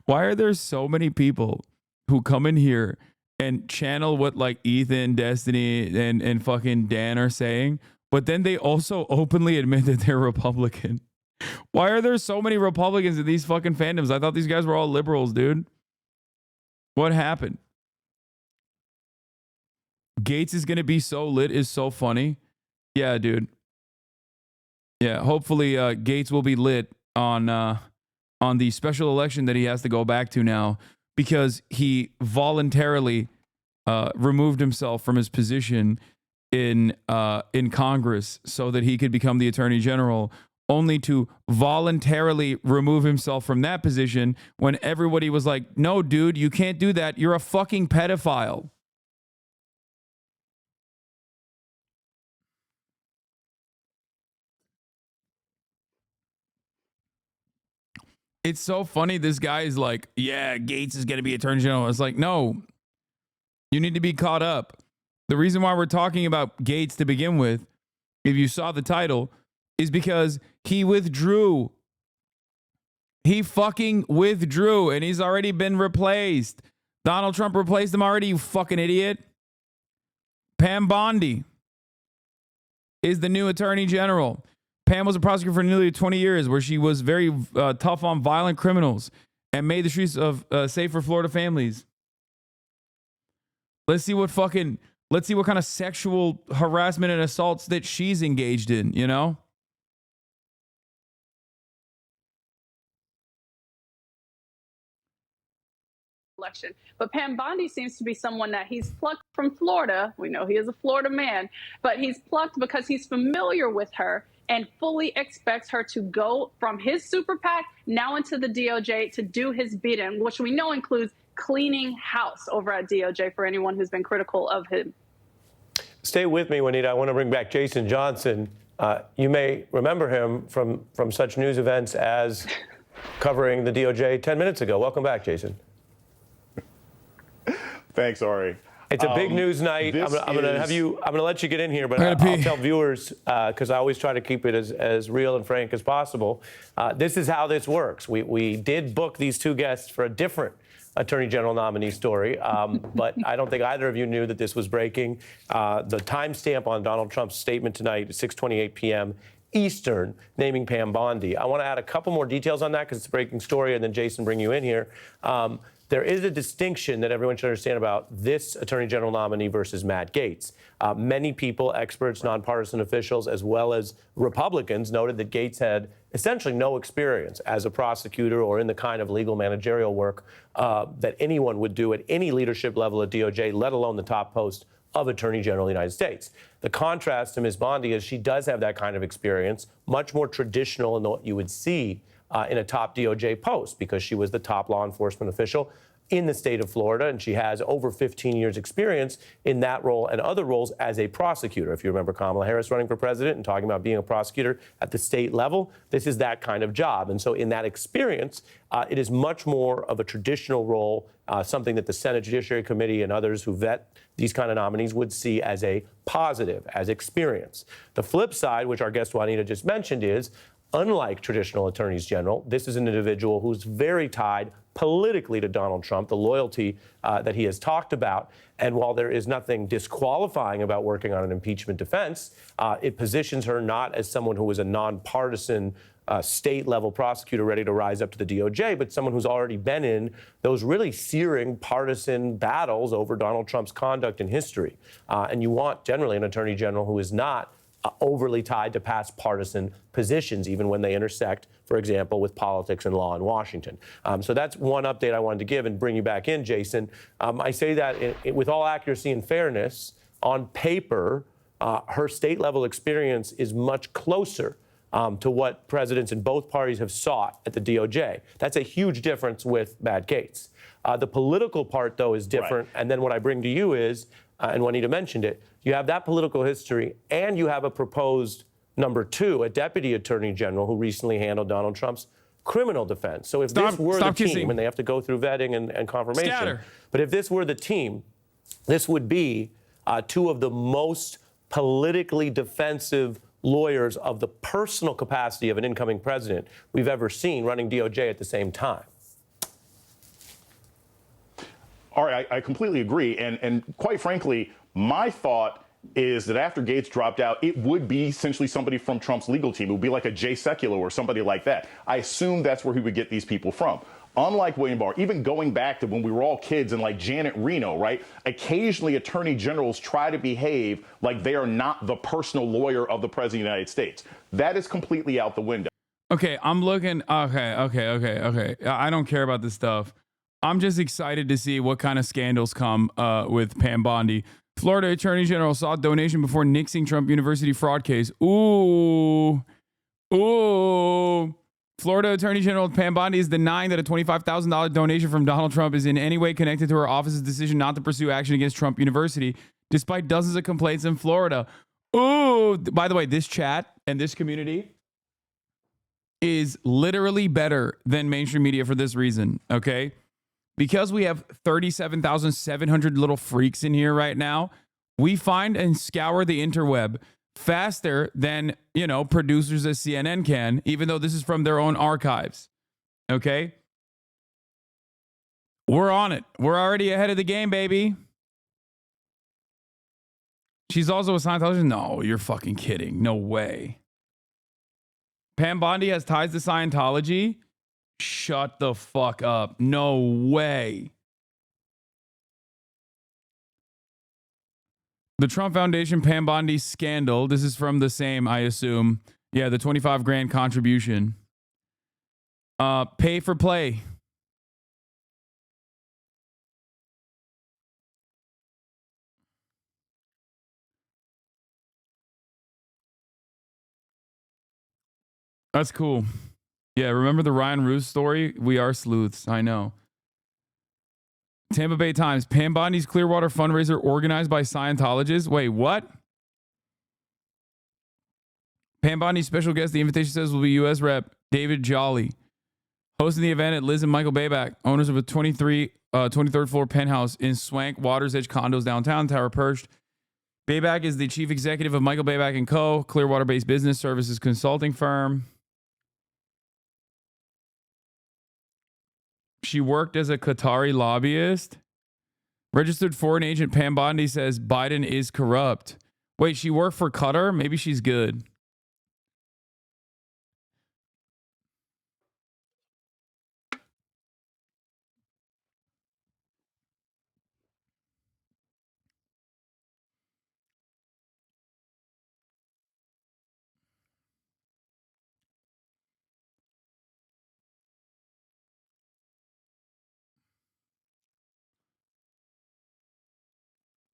Speaker 1: are there so many people who come in here and channel what like Ethan, Destiny, and fucking Dan are saying? But then they also openly admit that they're Republican. Why are there so many Republicans in these fucking fandoms? I thought these guys were all liberals, dude. What happened? Gaetz is going to be so lit is so funny. Yeah, dude. Yeah, hopefully Gaetz will be lit on the special election that he has to go back to now because he voluntarily removed himself from his position in Congress so that he could become the Attorney General, only to voluntarily remove himself from that position when everybody was like, no, dude, you can't do that. You're a fucking pedophile. It's so funny. This guy is like, yeah, Gaetz is going to be Attorney General. It's like, no, you need to be caught up. The reason why we're talking about Gaetz to begin with, if you saw the title, is because he withdrew. He fucking withdrew, and he's already been replaced. Donald Trump replaced him already, you fucking idiot. Pam Bondi is the new Attorney General. Pam was a prosecutor for nearly 20 years, where she was very tough on violent criminals and made the streets of safe for Florida families. Let's see what fucking Let's see what kind of sexual harassment and assaults that she's engaged in, you know?
Speaker 12: Election. But Pam Bondi seems to be someone that he's plucked from Florida. We know he is a Florida man, but he's plucked because he's familiar with her and fully expects her to go from his super PAC now into the DOJ to do his bidding, which we know includes cleaning house over at DOJ for anyone who's been critical of him.
Speaker 18: Stay with me, Juanita. I want to bring back Jason Johnson. You may remember him from such news events as covering the DOJ 10 minutes ago. Welcome back, Jason.
Speaker 20: Thanks, Ari.
Speaker 18: It's a big news night. I'm gonna let you get in here, but I'll tell viewers, because I always try to keep it as real and frank as possible. This is how this works. We did book these two guests for a different Attorney General nominee story, but I don't think either of you knew that this was breaking. The timestamp on Donald Trump's statement tonight, 6:28 p.m. Eastern, naming Pam Bondi. I want to add a couple more details on that because it's a breaking story, and then Jason, bring you in here. There is a distinction that everyone should understand about this Attorney General nominee versus Matt Gaetz. Many people, experts, nonpartisan officials, as well as Republicans, noted that Gaetz had essentially no experience as a prosecutor or in the kind of legal managerial work that anyone would do at any leadership level at DOJ, let alone the top post of Attorney General of the United States. The contrast to Ms. Bondi is she does have that kind of experience, much more traditional than what you would see in a top DOJ post, because she was the top law enforcement official in the state of Florida, and she has over 15 years experience in that role and other roles as a prosecutor. If you remember Kamala Harris running for president and talking about being a prosecutor at the state level, this is that kind of job. And so in that experience, it is much more of a traditional role, something that the Senate Judiciary Committee and others who vet these kind of nominees would see as a positive, as experience. The flip side, which our guest Juanita just mentioned, is unlike traditional attorneys general, this is an individual who's very tied politically to Donald Trump, the loyalty that he has talked about. And while there is nothing disqualifying about working on an impeachment defense, it positions her not as someone who is a nonpartisan state-level prosecutor ready to rise up to the DOJ, but someone who's already been in those really searing partisan battles over Donald Trump's conduct in history. And you want generally an attorney general who is not overly tied to past partisan positions, even when they intersect, for example, with politics and law in Washington. So that's one update I wanted to give and bring you back in, Jason. I say that with all accuracy and fairness. On paper, her state-level experience is much closer to what presidents in both parties have sought at the DOJ. That's a huge difference with Matt Gaetz. The political part, though, is different. Right. And then what I bring to you is, and Juanita mentioned it, you have that political history, and you have a proposed number two, a deputy attorney general who recently handled Donald Trump's criminal defense. So if this were the team, and they have to go through vetting and confirmation, but if this were the team, this would be two of the most politically defensive lawyers of the personal capacity of an incoming president we've ever seen running DOJ at the same time.
Speaker 20: All right, I completely agree. And quite frankly, my thought is that after Gaetz dropped out, it would be essentially somebody from Trump's legal team. It would be like a Jay Sekulow or somebody like that. I assume that's where he would get these people from. Unlike William Barr, even going back to when we were all kids and like Janet Reno, right? Occasionally attorney generals try to behave like they are not the personal lawyer of the president of the United States. That is completely out the window.
Speaker 1: Okay, I'm looking. Okay. I don't care about this stuff. I'm just excited to see what kind of scandals come with Pam Bondi. Florida Attorney General sought donation before nixing Trump University fraud case. Ooh. Florida Attorney General Pam Bondi is denying that a $25,000 donation from Donald Trump is in any way connected to her office's decision not to pursue action against Trump University, despite dozens of complaints in Florida. Ooh. By the way, this chat and this community is literally better than mainstream media for this reason, okay? Because we have 37,700 little freaks in here right now, we find and scour the interweb faster than, producers at CNN can, even though this is from their own archives. Okay? We're on it. We're already ahead of the game, baby. She's also a Scientologist? No, you're fucking kidding. No way. Pam Bondi has ties to Scientology? Shut the fuck up. No way. The Trump Foundation Pam Bondi scandal. This is from the same, I assume. Yeah, the 25 grand contribution. Pay for play. That's cool. Yeah, remember the Ryan Roos story? We are sleuths. I know. Tampa Bay Times. Pam Bondi's Clearwater fundraiser organized by Scientologists. Wait, what? Pam Bondi's special guest, the invitation says, will be U.S. Rep. David Jolly. Hosting the event at Liz and Michael Bayback, owners of a 23rd floor penthouse in swank Water's Edge condos downtown, Tower Perched. Bayback is the chief executive of Michael Bayback & Co., Clearwater-based business services consulting firm. She worked as a Qatari lobbyist. Registered foreign agent Pam Bondi says Biden is corrupt. Wait, she worked for Qatar? Maybe she's good.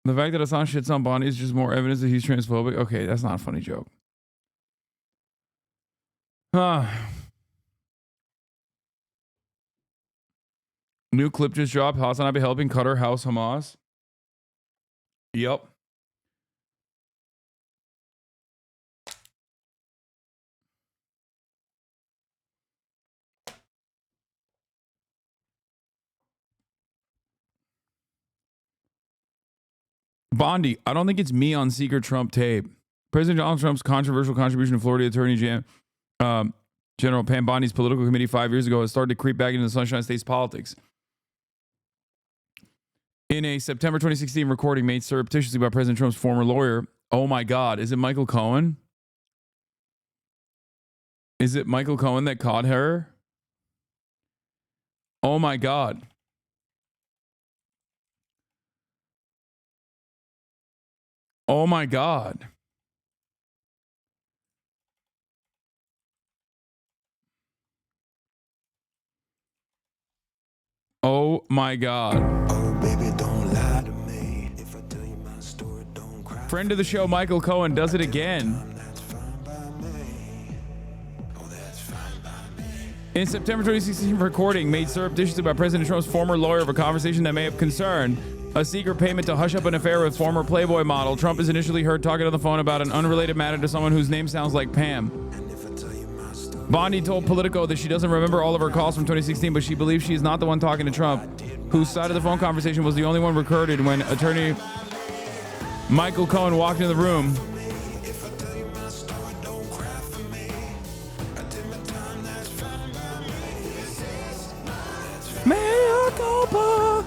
Speaker 1: The fact that Assange shits on Bondi is just more evidence that he's transphobic. Okay, that's not a funny joke. New clip just dropped. Hasan Abi helping Qatar house Hamas. Yep. Bondi, I don't think it's me on secret Trump tape. President Donald Trump's controversial contribution to Florida Attorney General Pam Bondi's political committee 5 years ago has started to creep back into the Sunshine State's politics. In a September 2016 recording made surreptitiously by President Trump's former lawyer, oh my God, is it Michael Cohen? Is it Michael Cohen that caught her? Oh my God. Oh my God. Oh my God. Oh, baby, don't lie to me. If I tell you my story, don't cry. Friend of the show, Michael Cohen, does it again. In September 2016 recording made surreptitiously by President Trump's former lawyer of a conversation that may have concerned a secret payment to hush up an affair with former Playboy model. Trump is initially heard talking on the phone about an unrelated matter to someone whose name sounds like Pam. Bondi told Politico that she doesn't remember all of her calls from 2016, but she believes she is not the one talking to Trump, whose side of the phone conversation was the only one recorded when attorney Michael Cohen walked into the room. Mea culpa.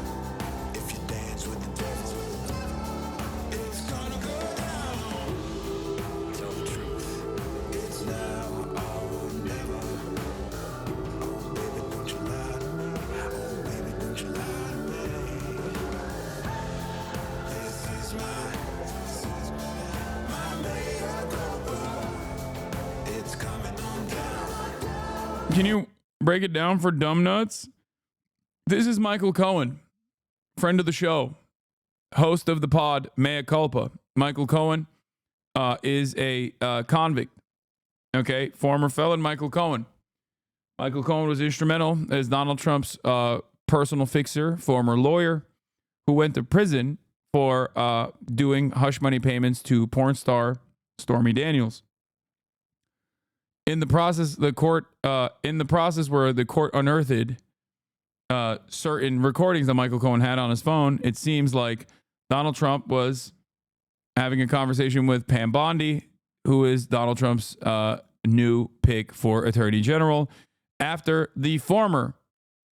Speaker 1: Can you break it down for dumb nuts? This is Michael Cohen, friend of the show, host of the pod Mea Culpa. Michael Cohen is a convict. Okay, former felon Michael Cohen. Michael Cohen was instrumental as Donald Trump's personal fixer, former lawyer, who went to prison for doing hush money payments to porn star Stormy Daniels. In the process, where the court unearthed certain recordings that Michael Cohen had on his phone, it seems like Donald Trump was having a conversation with Pam Bondi, who is Donald Trump's new pick for Attorney General, after the former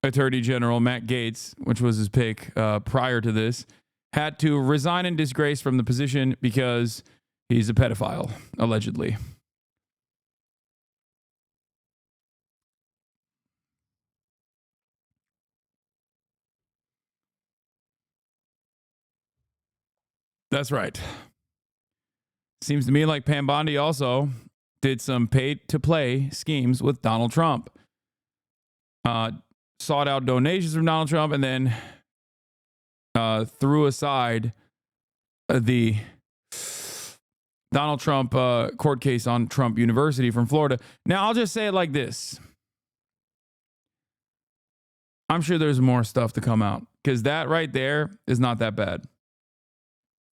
Speaker 1: Attorney General, Matt Gaetz, which was his pick prior to this, had to resign in disgrace from the position because he's a pedophile, allegedly. That's right. Seems to me like Pam Bondi also did some paid-to-play schemes with Donald Trump. Sought out donations from Donald Trump and then threw aside the Donald Trump court case on Trump University from Florida. Now, I'll just say it like this. I'm sure there's more stuff to come out because that right there is not that bad.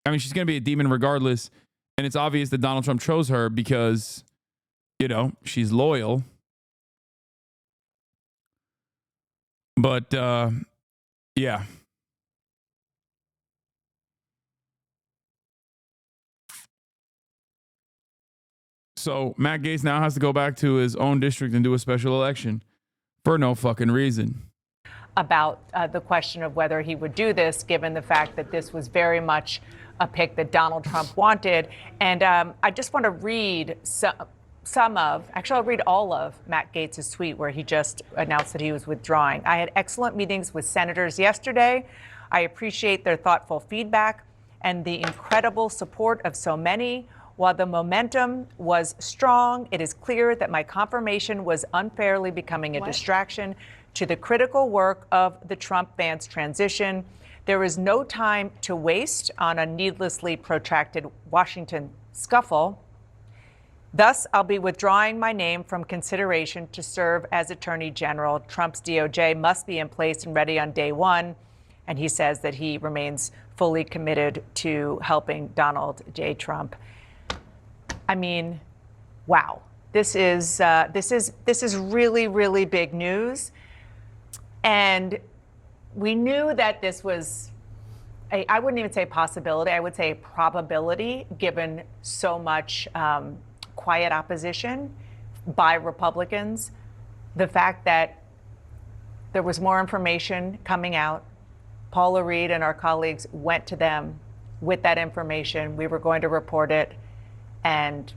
Speaker 1: I mean, she's going to be a demon regardless. And it's obvious that Donald Trump chose her because, you know, she's loyal. But, yeah. So Matt Gaetz now has to go back to his own district and do a special election for no fucking reason.
Speaker 16: About the question of whether he would do this, given the fact that this was very much a pick that Donald Trump wanted. And I just want to read I'll read all of Matt Gaetz's tweet where he just announced that he was withdrawing. I had excellent meetings with senators yesterday. I appreciate their thoughtful feedback and the incredible support of so many. While the momentum was strong, it is clear that my confirmation was unfairly becoming a distraction to the critical work of the Trump-Vance transition. There is no time to waste on a needlessly protracted Washington scuffle. Thus, I'll be withdrawing my name from consideration to serve as Attorney General. Trump's DOJ must be in place and ready on day one. And he says that he remains fully committed to helping Donald J. Trump. I mean, wow. This is really, really big news. And we knew that this was I wouldn't even say possibility, I would say probability, given so much quiet opposition by Republicans. The fact that there was more information coming out. Paula Reed and our colleagues went to them with that information. We were going to report it, and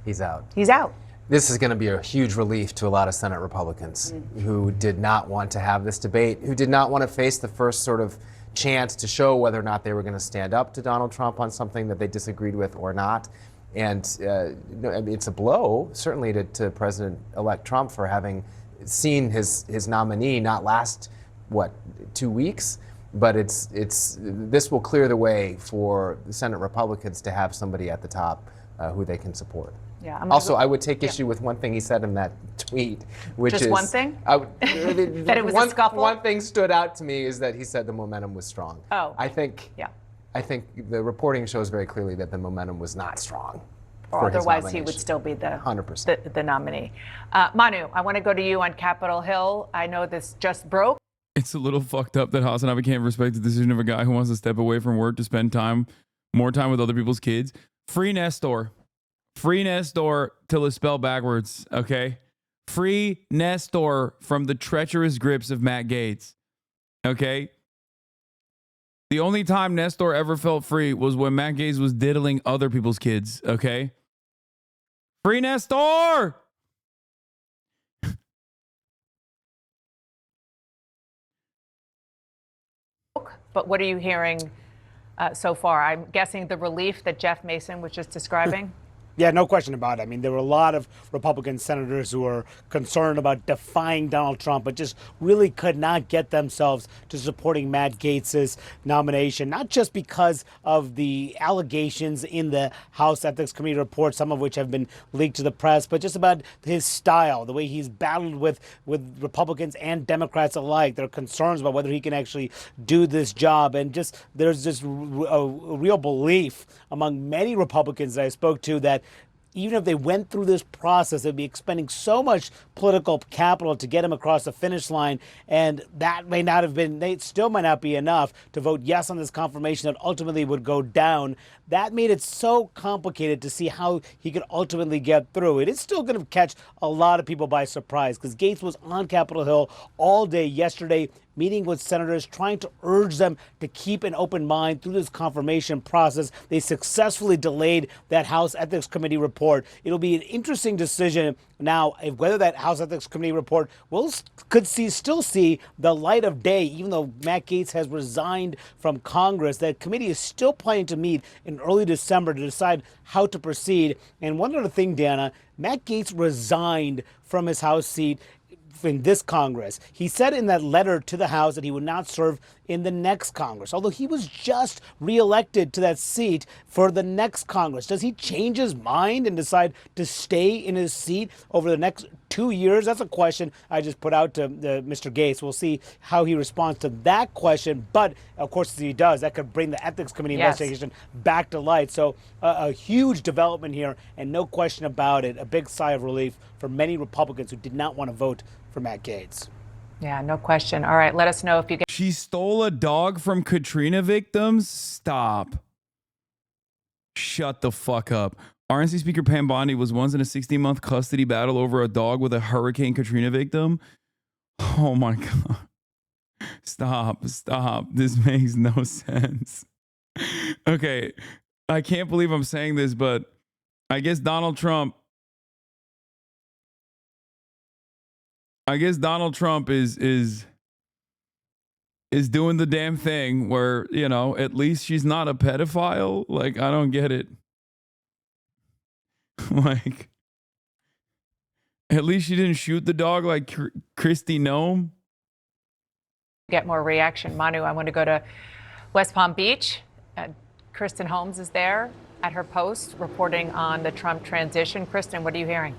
Speaker 19: he's out.
Speaker 16: He's out.
Speaker 19: This is going to be a huge relief to a lot of Senate Republicans who did not want to have this debate, who did not want to face the first sort of chance to show whether or not they were going to stand up to Donald Trump on something that they disagreed with or not. And it's a blow, certainly, to President-elect Trump for having seen his nominee not last, 2 weeks? But this will clear the way for the Senate Republicans to have somebody at the top who they can support.
Speaker 16: Yeah,
Speaker 19: also, I would take issue with one thing he said in that tweet, which is...
Speaker 16: Just one thing? That it was a scuffle?
Speaker 19: One thing stood out to me is that he said the momentum was strong.
Speaker 16: Oh.
Speaker 19: I think the reporting shows very clearly that the momentum was not strong.
Speaker 16: Or otherwise he would still be the
Speaker 19: 100%.
Speaker 16: the nominee. Manu, I want to go to you on Capitol Hill. I know this just broke.
Speaker 1: It's a little fucked up that Hasan Abi can't respect the decision of a guy who wants to step away from work to spend more time with other people's kids. Free Nestor. Free Nestor till it's spelled backwards, okay? Free Nestor from the treacherous grips of Matt Gaetz, okay? The only time Nestor ever felt free was when Matt Gaetz was diddling other people's kids, okay? Free Nestor!
Speaker 16: But what are you hearing so far? I'm guessing the relief that Jeff Mason was just describing?
Speaker 22: Yeah, no question about it. I mean, there were a lot of Republican senators who were concerned about defying Donald Trump, but just really could not get themselves to supporting Matt Gaetz's nomination, not just because of the allegations in the House Ethics Committee report, some of which have been leaked to the press, but just about his style, the way he's battled with Republicans and Democrats alike. There are concerns about whether he can actually do this job. And just there's just a real belief among many Republicans that I spoke to that even if they went through this process, they'd be expending so much political capital to get him across the finish line. And that may not have been, they still might not be enough to vote yes on this confirmation that ultimately would go down. That made it so complicated to see how he could ultimately get through. It is still going to catch a lot of people by surprise because Gaetz was on Capitol Hill all day yesterday, meeting with senators, trying to urge them to keep an open mind through this confirmation process. They successfully delayed that House Ethics Committee report. It'll be an interesting decision now whether that House Ethics Committee report still see the light of day, even though Matt Gaetz has resigned from Congress. That committee is still planning to meet in early December to decide how to proceed. And one other thing, Dana, Matt Gaetz resigned from his House seat in this Congress. He said in that letter to the House that he would not serve in the next Congress, although he was just reelected to that seat for the next Congress. Does he change his mind and decide to stay in his seat over the next 2 years? That's a question I just put out to Mr. Gaetz. We'll see how he responds to that question. But, of course, if he does, that could bring the Ethics Committee investigation back to light. So a huge development here, and no question about it, a big sigh of relief for many Republicans who did not want to vote for Matt Gaetz.
Speaker 16: Yeah, no question. All right, let us know if you get...
Speaker 1: She stole a dog from Katrina victims? Stop. Shut the fuck up. RNC Speaker Pam Bondi was once in a 16-month custody battle over a dog with a Hurricane Katrina victim. Oh my God. Stop. This makes no sense. Okay, I can't believe I'm saying this, but I guess Donald Trump is doing the damn thing where, you know, at least she's not a pedophile. Like, I don't get it. Like, at least she didn't shoot the dog like Kristi Noem.
Speaker 16: Get more reaction. Manu, I want to go to West Palm Beach. Kristen Holmes is there at her post reporting on the Trump transition. Kristen, what are you hearing?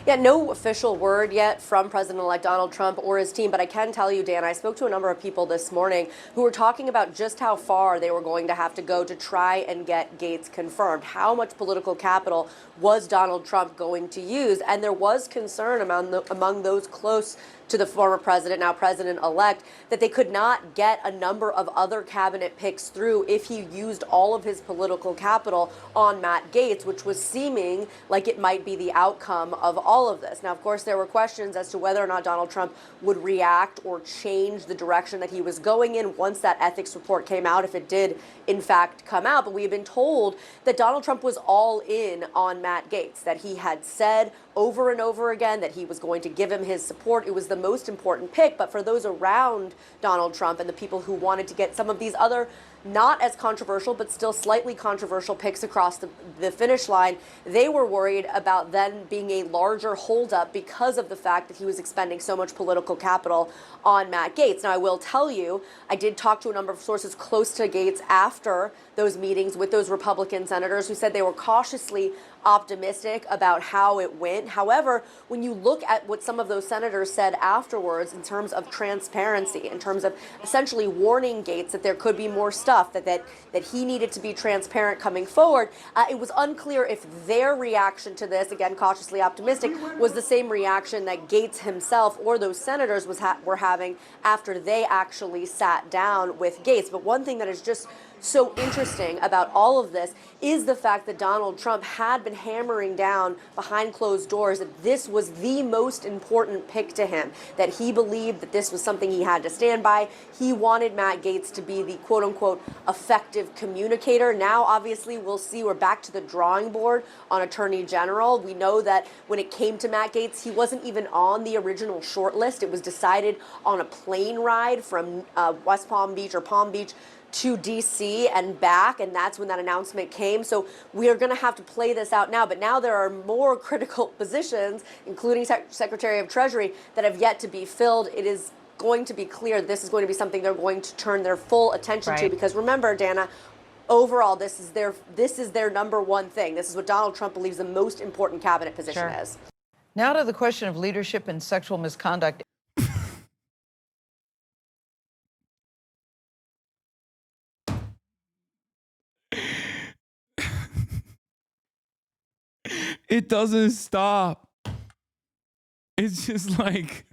Speaker 3: Yeah, no official word yet from President-elect Donald Trump or his team, but I can tell you, Dan, I spoke to a number of people this morning who were talking about just how far they were going to have to go to try and get Gaetz confirmed. How much political capital was Donald Trump going to use? And there was concern among those close to the former president, now president-elect, that they could not get a number of other cabinet picks through if he used all of his political capital on Matt Gaetz, which was seeming like it might be the outcome of all of this. Now, of course, there were questions as to whether or not Donald Trump would react or change the direction that he was going in once that ethics report came out, if it did, in fact, come out. But we have been told that Donald Trump was all in on Matt Gaetz, that he had said over and over again that he was going to give him his support. It was the most important pick. But for those around Donald Trump and the people who wanted to get some of these other not as controversial, but still slightly controversial picks across the finish line, they were worried about then being a larger holdup because of the fact that he was expending so much political capital on Matt Gaetz. Now, I will tell you, I did talk to a number of sources close to Gaetz after those meetings with those Republican senators who said they were cautiously optimistic about how it went. However, when you look at what some of those senators said afterwards in terms of transparency, in terms of essentially warning Gaetz that there could be more stuff, that he needed to be transparent coming forward, it was unclear if their reaction to this, again, cautiously optimistic, was the same reaction that Gaetz himself or those senators were having after they actually sat down with Gaetz. But one thing that is just so interesting about all of this is the fact that Donald Trump had been hammering down behind closed doors that this was the most important pick to him, that he believed that this was something he had to stand by. He wanted Matt Gaetz to be the quote-unquote effective communicator. Now, obviously, we'll see we're back to the drawing board on Attorney General. We know that when it came to Matt Gaetz, he wasn't even on the original shortlist. It was decided on a plane ride from West Palm Beach or Palm Beach to D.C. and back, and that's when that announcement came. So we are going to have to play this out now. But now there are more critical positions, including Secretary of Treasury, that have yet to be filled. It is going to be clear this is going to be something they're going to turn their full attention to, because remember, Dana, overall, this is their number one thing. This is what Donald Trump believes the most important cabinet position is.
Speaker 21: Now to the question of leadership and sexual misconduct.
Speaker 1: It doesn't stop. It's just like,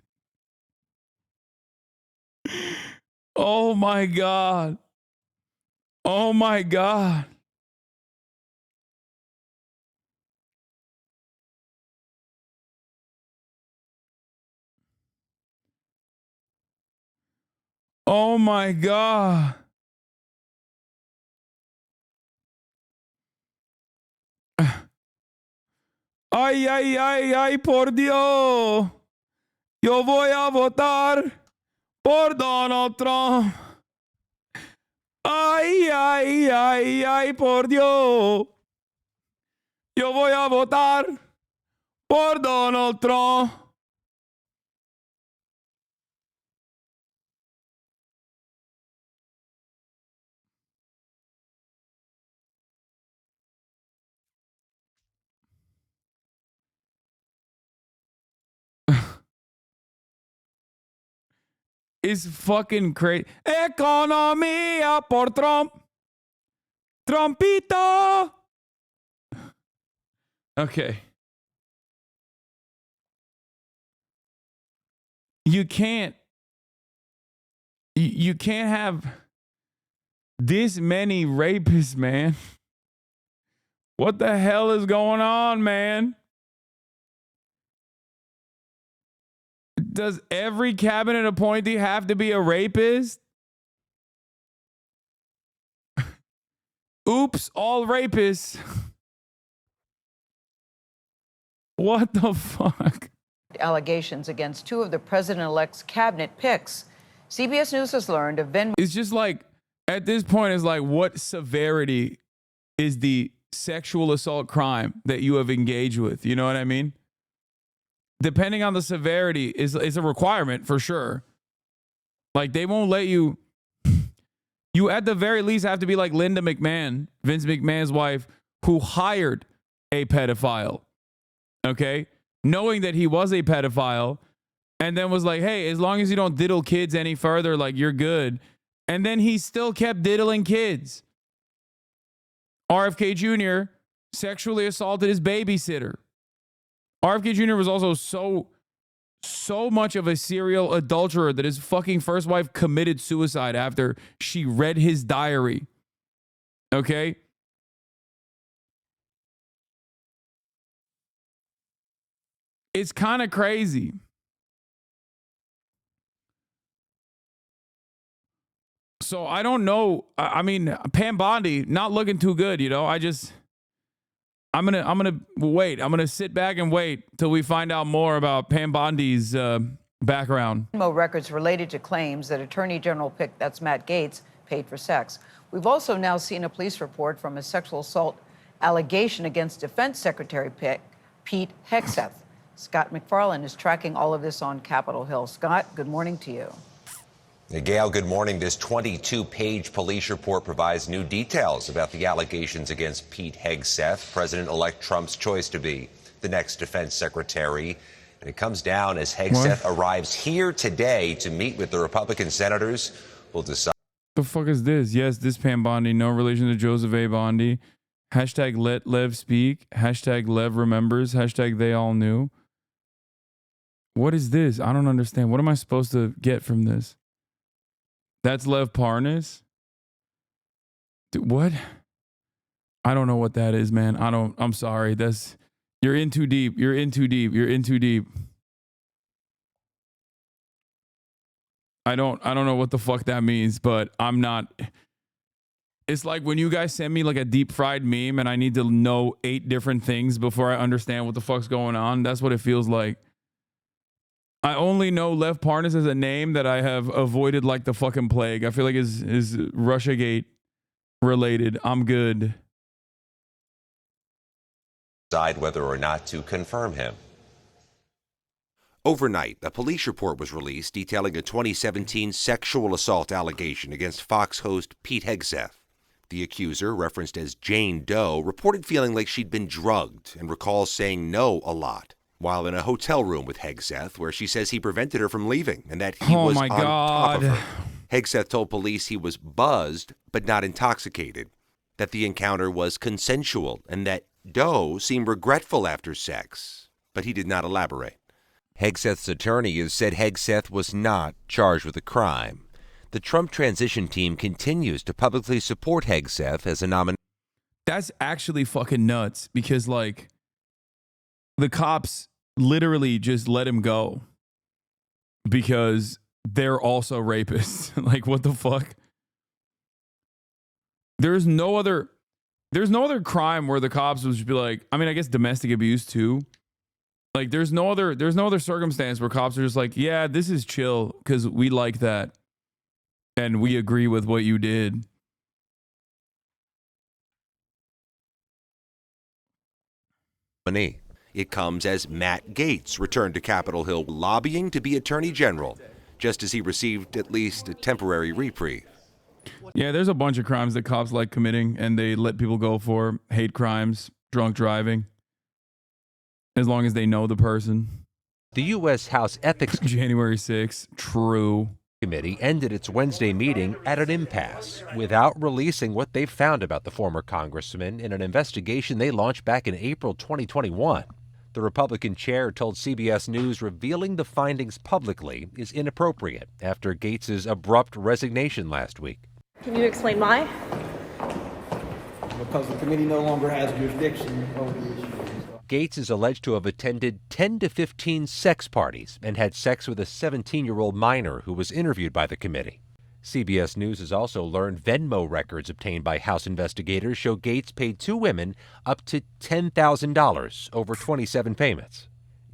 Speaker 1: oh my God. Oh my God. Oh my God. Ay, ay, ay, ay, por Dios. Yo voy a votar por Donald Trump. Ay, ay, ay, ay, por Dios. Yo voy a votar por Donald Trump. It's fucking crazy. Economía por Trump. Trumpito. Okay. You can't have this many rapists, man. What the hell is going on, man? Does every cabinet appointee have to be a rapist? Oops, all rapists. What the fuck?
Speaker 21: Allegations against two of the president-elect's cabinet picks. CBS News has learned of Venmo.
Speaker 1: It's just like, at this point, it's like, what severity is the sexual assault crime that you have engaged with? You know what I mean? Depending on the severity is a requirement for sure. Like, they won't let you. You at the very least have to be like Linda McMahon, Vince McMahon's wife, who hired a pedophile. Okay? Knowing that he was a pedophile, and then was like, hey, as long as you don't diddle kids any further, like, you're good. And then he still kept diddling kids. RFK Jr. sexually assaulted his babysitter. RFK Jr. was also so much of a serial adulterer that his fucking first wife committed suicide after she read his diary. Okay? It's kind of crazy. So I don't know. I mean, Pam Bondi not looking too good, you know. I'm gonna wait. I'm gonna sit back and wait till we find out more about Pam Bondi's background.
Speaker 21: Records related to claims that Attorney General pick, that's Matt Gaetz, paid for sex. We've also now seen a police report from a sexual assault allegation against Defense Secretary Pete Hegseth. Scott McFarland is tracking all of this on Capitol Hill. Scott, good morning to you.
Speaker 4: Gail, good morning. This 22-page police report provides new details about the allegations against Pete Hegseth, President-elect Trump's choice to be the next defense secretary. And it comes down as Hegseth arrives here today to meet with the Republican senators. We'll decide.
Speaker 1: The fuck is this? Yes, this Pam Bondi, no relation to Joseph A. Bondi. Hashtag let Lev speak. Hashtag Lev remembers. Hashtag they all knew. What is this? I don't understand. What am I supposed to get from this? That's Lev Parnas? Dude, what? I don't know what that is, man. I'm sorry. You're in too deep. You're in too deep. You're in too deep. I don't know what the fuck that means, but I'm not. It's like when you guys send me like a deep fried meme and I need to know 8 different things before I understand what the fuck's going on. That's what it feels like. I only know Lev Parnas as a name that I have avoided like the fucking plague. I feel like is Russiagate related. I'm good.
Speaker 4: Decide whether or not to confirm him.
Speaker 5: Overnight, a police report was released detailing a 2017 sexual assault allegation against Fox host Pete Hegseth. The accuser, referenced as Jane Doe, reported feeling like she'd been drugged and recalls saying no a lot while in a hotel room with Hegseth, where she says he prevented her from leaving and that he was on top of her. Hegseth told police he was buzzed but not intoxicated, that the encounter was consensual, and that Doe seemed regretful after sex, but he did not elaborate.
Speaker 4: Hegseth's attorney has said Hegseth was not charged with a crime. The Trump transition team continues to publicly support Hegseth as a nominee.
Speaker 1: That's actually fucking nuts because, like, the cops literally just let him go because they're also rapists. Like, what the fuck? There's no other crime where the cops would just be like, I mean, I guess domestic abuse too. Like, there's no other circumstance where cops are just like, yeah, this is chill because we like that and we agree with what you did.
Speaker 5: It comes as Matt Gaetz returned to Capitol Hill lobbying to be Attorney General, just as he received at least a temporary reprieve.
Speaker 1: Yeah, there's a bunch of crimes that cops like committing and they let people go for. Hate crimes, drunk driving, as long as they know the person.
Speaker 5: The U.S. House Ethics
Speaker 1: January 6th, true.
Speaker 5: Committee ended its Wednesday meeting at an impasse without releasing what they found about the former congressman in an investigation they launched back in April 2021. The Republican chair told CBS News revealing the findings publicly is inappropriate after Gaetz's abrupt resignation last week.
Speaker 2: Can you explain why?
Speaker 7: Because the committee no longer has jurisdiction over the issue.
Speaker 5: Gaetz is alleged to have attended 10 to 15 sex parties and had sex with a 17-year-old minor who was interviewed by the committee. CBS News has also learned Venmo records obtained by House investigators show Gaetz paid two women up to $10,000 over 27 payments.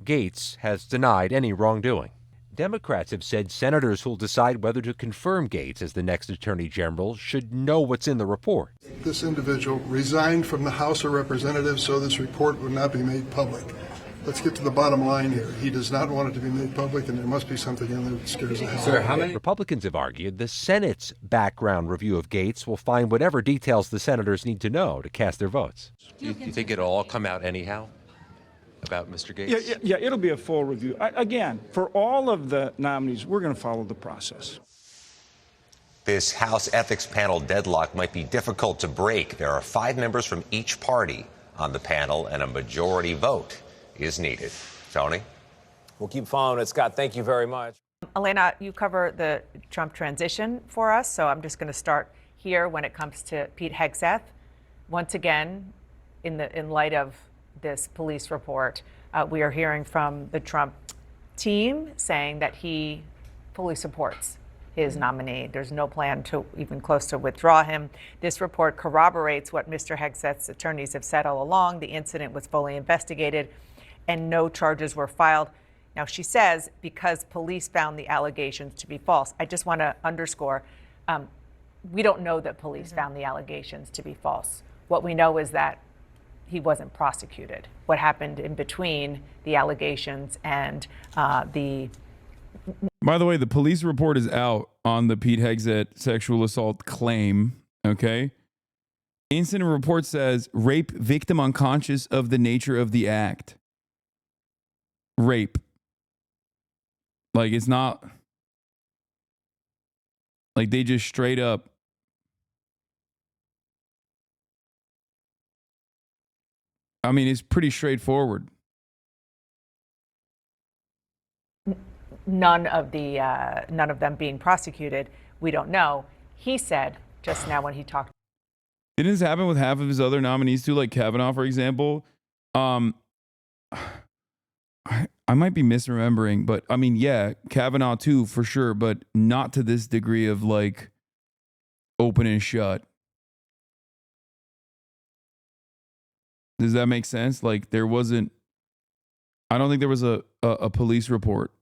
Speaker 5: Gaetz has denied any wrongdoing. Democrats have said senators who'll decide whether to confirm Gaetz as the next attorney general should know what's in the report.
Speaker 23: This individual resigned from the House of Representatives so this report would not be made public. Let's get to the bottom line here. He does not want it to be made public, and there must be something in there that scares the hell out of him.
Speaker 5: Republicans have argued the Senate's background review of Gaetz will find whatever details the senators need to know to cast their votes. Do you think it'll all come out anyhow about Mr. Gaetz?
Speaker 7: Yeah, it'll be a full review. Again, for all of the nominees, we're going to follow the process.
Speaker 4: This House ethics panel deadlock might be difficult to break. There are 5 members from each party on the panel, and a majority vote is needed. Tony?
Speaker 24: We'll keep following it. Scott, thank you very much.
Speaker 16: Elena, you cover the Trump transition for us, so I'm just going to start here when it comes to Pete Hegseth. Once again, in light of this police report, we are hearing from the Trump team saying that he fully supports his nominee. There's no plan to even close to withdraw him. This report corroborates what Mr. Hegseth's attorneys have said all along. The incident was fully investigated and no charges were filed. Now, she says because police found the allegations to be false. I just want to underscore, we don't know that police found the allegations to be false. What we know is that he wasn't prosecuted. What happened in between the allegations and the...
Speaker 1: By the way, the police report is out on the Pete Hegseth sexual assault claim, okay? Incident report says rape victim unconscious of the nature of the act. Rape. Like, it's not... Like, they just straight up... I mean, it's pretty straightforward.
Speaker 16: None of them being prosecuted. We don't know. He said just now when he talked.
Speaker 1: Didn't this happen with half of his other nominees too, like Kavanaugh, for example? I might be misremembering, but I mean, yeah, Kavanaugh too, for sure, but not to this degree of like open and shut. Does that make sense? Like there wasn't, I don't think there was a police report.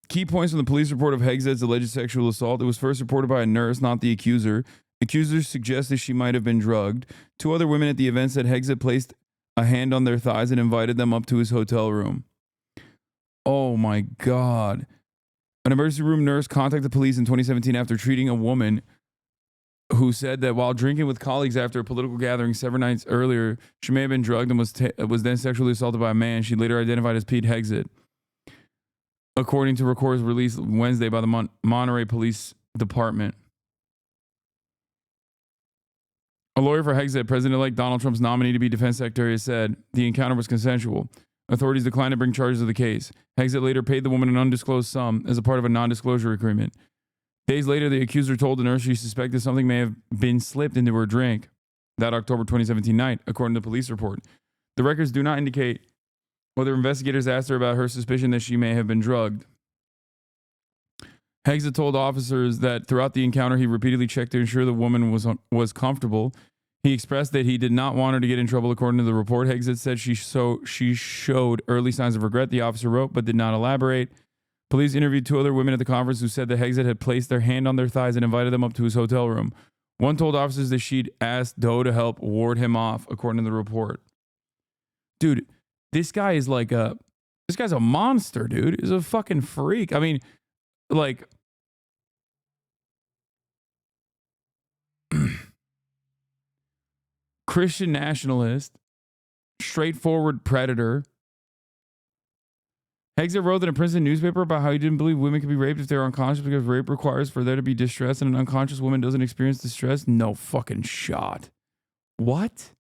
Speaker 1: Key points from the police report of Hegseth's alleged sexual assault. It was first reported by a nurse, not the accuser. Accusers suggested she might have been drugged. 2 other women at the event said Hegseth placed a hand on their thighs and invited them up to his hotel room. Oh my God. An emergency room nurse contacted police in 2017 after treating a woman who said that while drinking with colleagues after a political gathering several nights earlier, she may have been drugged and was then sexually assaulted by a man she later identified as Pete Hegseth. According to records released Wednesday by the Monterey Police Department. A lawyer for Hegseth, President-elect Donald Trump's nominee to be defense secretary, has said the encounter was consensual. Authorities declined to bring charges of the case. Hegseth later paid the woman an undisclosed sum as a part of a non-disclosure agreement. Days later, the accuser told the nurse she suspected something may have been slipped into her drink that October 2017 night, according to the police report. The records do not indicate whether investigators asked her about her suspicion that she may have been drugged. Hegze told officers that throughout the encounter, he repeatedly checked to ensure the woman was comfortable. He expressed that he did not want her to get in trouble, according to the report. Hegze said she showed early signs of regret, the officer wrote, but did not elaborate. Police interviewed 2 other women at the conference who said that Hegze had placed their hand on their thighs and invited them up to his hotel room. One told officers that she'd asked Doe to help ward him off, according to the report. Dude, this guy is like this guy's a monster, dude. He's a fucking freak. I mean, like, Christian nationalist, straightforward predator. Hegze wrote in a Princeton newspaper about how he didn't believe women could be raped if they're unconscious because rape requires for there to be distress and an unconscious woman doesn't experience distress. No fucking shot. What?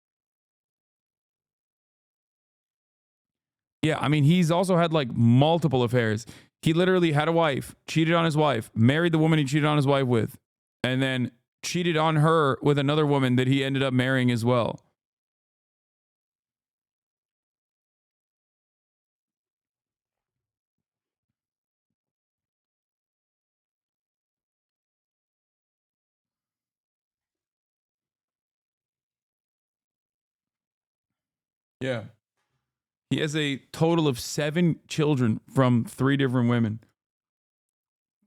Speaker 1: Yeah, I mean, he's also had like multiple affairs. He literally had a wife, cheated on his wife, married the woman he cheated on his wife with, and then cheated on her with another woman that he ended up marrying as well. Yeah. He has a total of 7 children from 3 different women.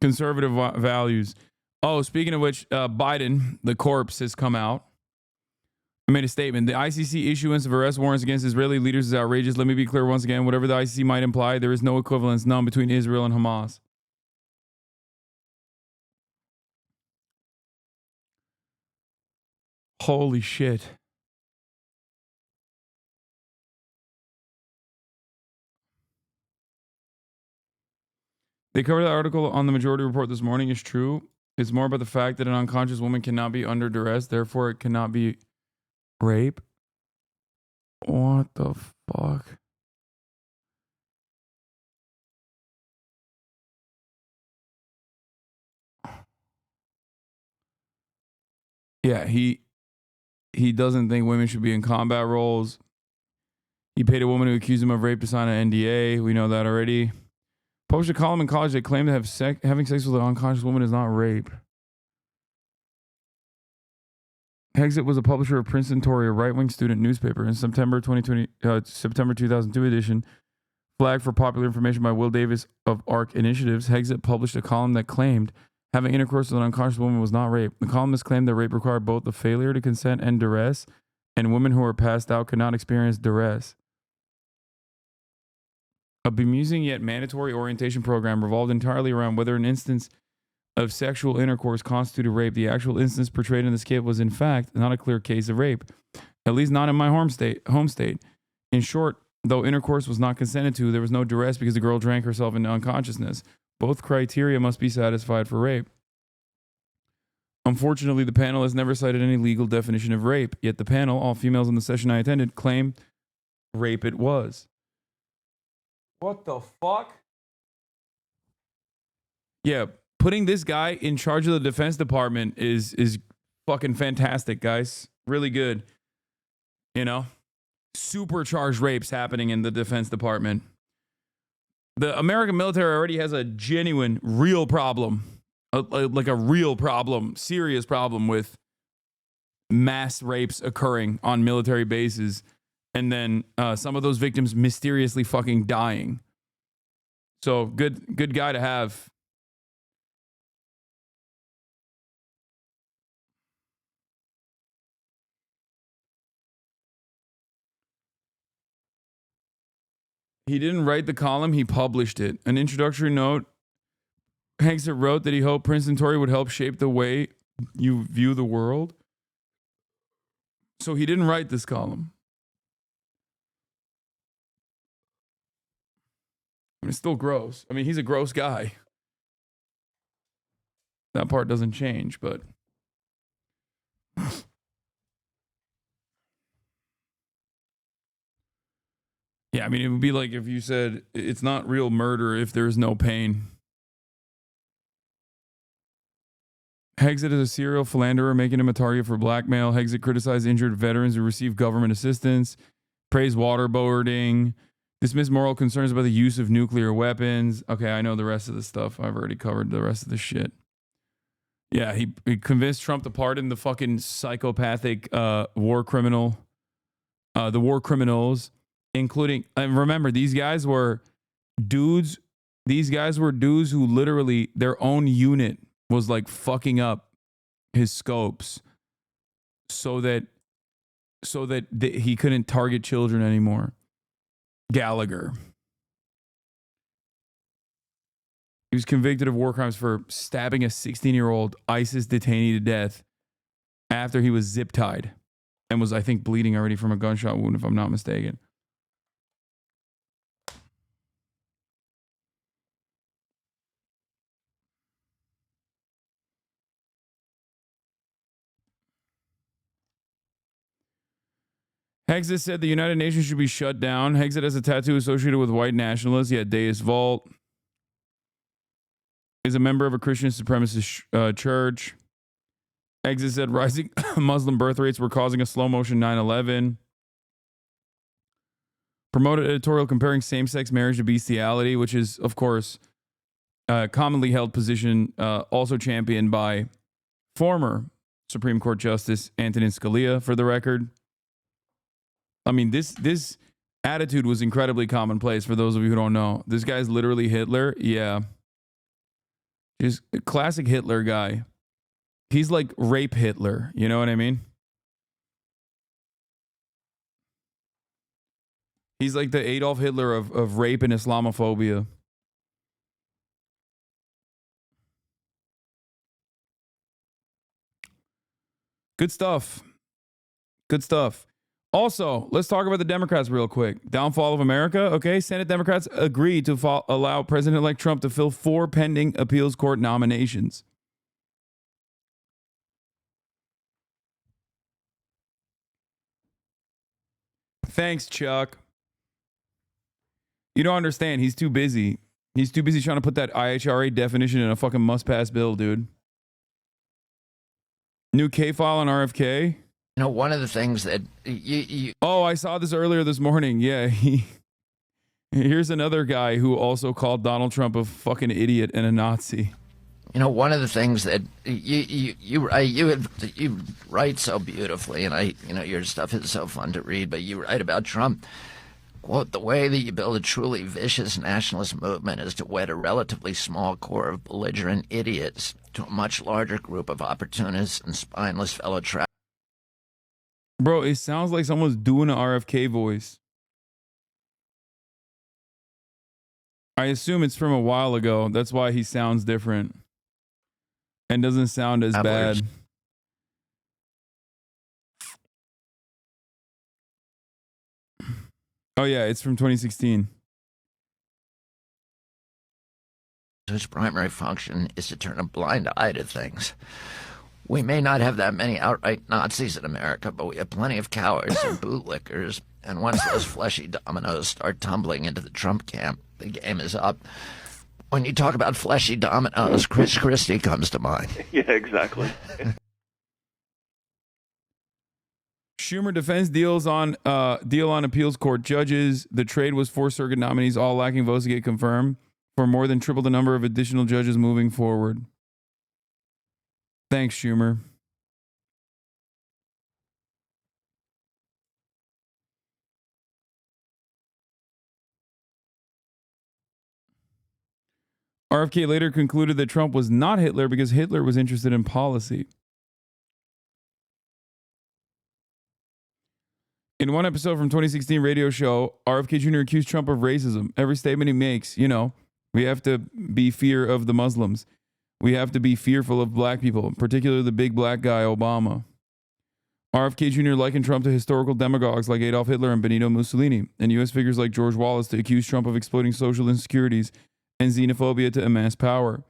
Speaker 1: Conservative values. Oh, speaking of which, Biden, the corpse, has come out. I made a statement. The ICC issuance of arrest warrants against Israeli leaders is outrageous. Let me be clear once again. Whatever the ICC might imply, there is no equivalence, none, between Israel and Hamas. Holy shit. They covered the article on the Majority Report this morning. It's true. It's more about the fact that an unconscious woman cannot be under duress. Therefore, it cannot be rape. What the fuck? Yeah, he doesn't think women should be in combat roles. He paid a woman who accused him of rape to sign an NDA. We know that already. Published a column in college that claimed that having sex with an unconscious woman is not rape. Hegze was a publisher of Princeton Tory, a right-wing student newspaper. In September 2002 edition, flagged for popular information by Will Davis of ARC Initiatives, Hegze published a column that claimed having intercourse with an unconscious woman was not rape. The columnist claimed that rape required both the failure to consent and duress, and women who are passed out could not experience duress. A bemusing yet mandatory orientation program revolved entirely around whether an instance of sexual intercourse constituted rape. The actual instance portrayed in the skit was, in fact, not a clear case of rape, at least not in my home state. In short, though intercourse was not consented to, there was no duress because the girl drank herself into unconsciousness. Both criteria must be satisfied for rape. Unfortunately, the panel has never cited any legal definition of rape, yet the panel, all females in the session I attended, claimed rape it was. What the fuck? Yeah, putting this guy in charge of the Defense Department is fucking fantastic, guys. Really good. You know? Supercharged rapes happening in the Defense Department. The American military already has a genuine, real problem. Like a real problem, serious problem with mass rapes occurring on military bases. And then some of those victims mysteriously fucking dying. So good guy to have. He didn't write the column, he published it. An introductory note, Hegze wrote that he hoped Princeton Tory would help shape the way you view the world. So he didn't write this column. I mean, it's still gross. I mean, he's a gross guy. That part doesn't change, but... Yeah, I mean, it would be like if you said it's not real murder if there's no pain. Hexit is a serial philanderer, making him a target for blackmail. Hexit criticized injured veterans who receive government assistance, praised waterboarding, dismissed moral concerns about the use of nuclear weapons. Okay, I know the rest of the stuff. I've already covered the rest of the shit. Yeah, he convinced Trump to pardon the fucking psychopathic war criminal, the war criminals, including, and remember, these guys were dudes who literally, their own unit was like fucking up his scopes so that he couldn't target children anymore. Gallagher. He was convicted of war crimes for stabbing a 16-year-old ISIS detainee to death after he was zip tied and was, I think, bleeding already from a gunshot wound, if I'm not mistaken. Hexit said the United Nations should be shut down. Hexit has a tattoo associated with white nationalists. He had Deus Vult. Is a member of a Christian supremacist church. Hexit said rising Muslim birth rates were causing a slow motion 9/11. Promoted editorial comparing same-sex marriage to bestiality, which is, of course, a commonly held position also championed by former Supreme Court Justice Antonin Scalia, for the record. I mean, this attitude was incredibly commonplace for those of you who don't know. This guy's literally Hitler. Yeah. Just a classic Hitler guy. He's like rape Hitler. You know what I mean? He's like the Adolf Hitler of rape and Islamophobia. Good stuff. Good stuff. Also, let's talk about the Democrats real quick. Downfall of America. Okay, Senate Democrats agreed to allow President-elect Trump to fill 4 pending appeals court nominations. Thanks, Chuck. You don't understand. He's too busy. He's too busy trying to put that IHRA definition in a fucking must-pass bill, dude. New K-file on RFK.
Speaker 2: You know, one of the things that
Speaker 1: Oh, I saw this earlier this morning. Yeah, here's another guy who also called Donald Trump a fucking idiot and a Nazi.
Speaker 2: You know, one of the things that you write so beautifully, and your stuff is so fun to read, but you write about Trump. Quote, the way that you build a truly vicious nationalist movement is to wed a relatively small core of belligerent idiots to a much larger group of opportunists and spineless fellow travelers.
Speaker 1: Bro, it sounds like someone's doing an RFK voice. I assume it's from a while ago. That's why he sounds different and doesn't sound as bad. Oh, yeah, it's from 2016.
Speaker 2: Whose primary function is to turn a blind eye to things. We may not have that many outright Nazis in America, but we have plenty of cowards and bootlickers. And once those fleshy dominoes start tumbling into the Trump camp, the game is up. When you talk about fleshy dominoes, Chris Christie comes to mind.
Speaker 6: Yeah, exactly.
Speaker 1: Schumer defends deal on appeals court judges. The trade was 4 circuit nominees, all lacking votes to get confirmed, for more than triple the number of additional judges moving forward. Thanks, Schumer. RFK later concluded that Trump was not Hitler because Hitler was interested in policy. In one episode from 2016 radio show, RFK Jr. accused Trump of racism. Every statement he makes, we have to be fear of the Muslims. We have to be fearful of black people, particularly the big black guy, Obama. RFK Jr. likened Trump to historical demagogues like Adolf Hitler and Benito Mussolini, and U.S. figures like George Wallace to accuse Trump of exploiting social insecurities and xenophobia to amass power.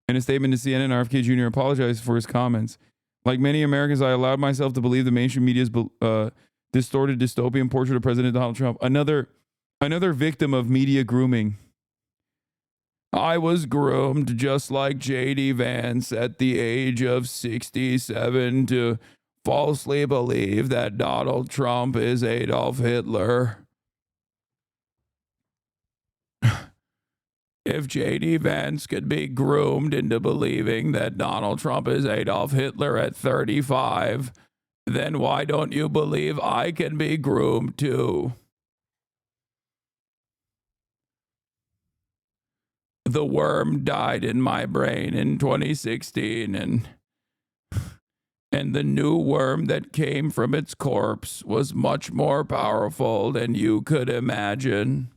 Speaker 1: In a statement to CNN, RFK Jr. apologized for his comments. Like many Americans, I allowed myself to believe the mainstream media's distorted dystopian portrait of President Donald Trump. Another victim of media grooming. I was groomed just like J.D. Vance at the age of 67 to falsely believe that Donald Trump is Adolf Hitler. If J.D. Vance could be groomed into believing that Donald Trump is Adolf Hitler at 35, then why don't you believe I can be groomed too? The worm died in my brain in 2016, and the new worm that came from its corpse was much more powerful than you could imagine.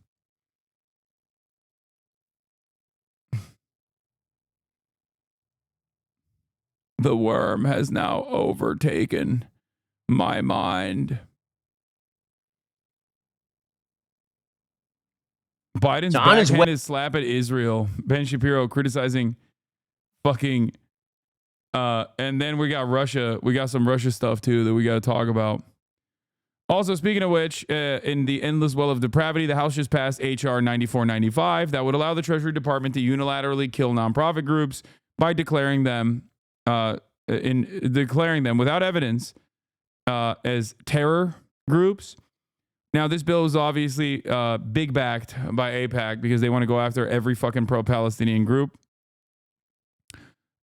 Speaker 1: The worm has now overtaken my mind. Biden's backhanded slap at Israel. Ben Shapiro criticizing fucking and then we got Russia. We got some Russia stuff too that we got to talk about. Also, speaking of which, in the endless well of depravity, the House just passed H.R. 9495 that would allow the Treasury Department to unilaterally kill nonprofit groups by declaring them without evidence as terror groups. Now, this bill is obviously big backed by AIPAC because they want to go after every fucking pro-Palestinian group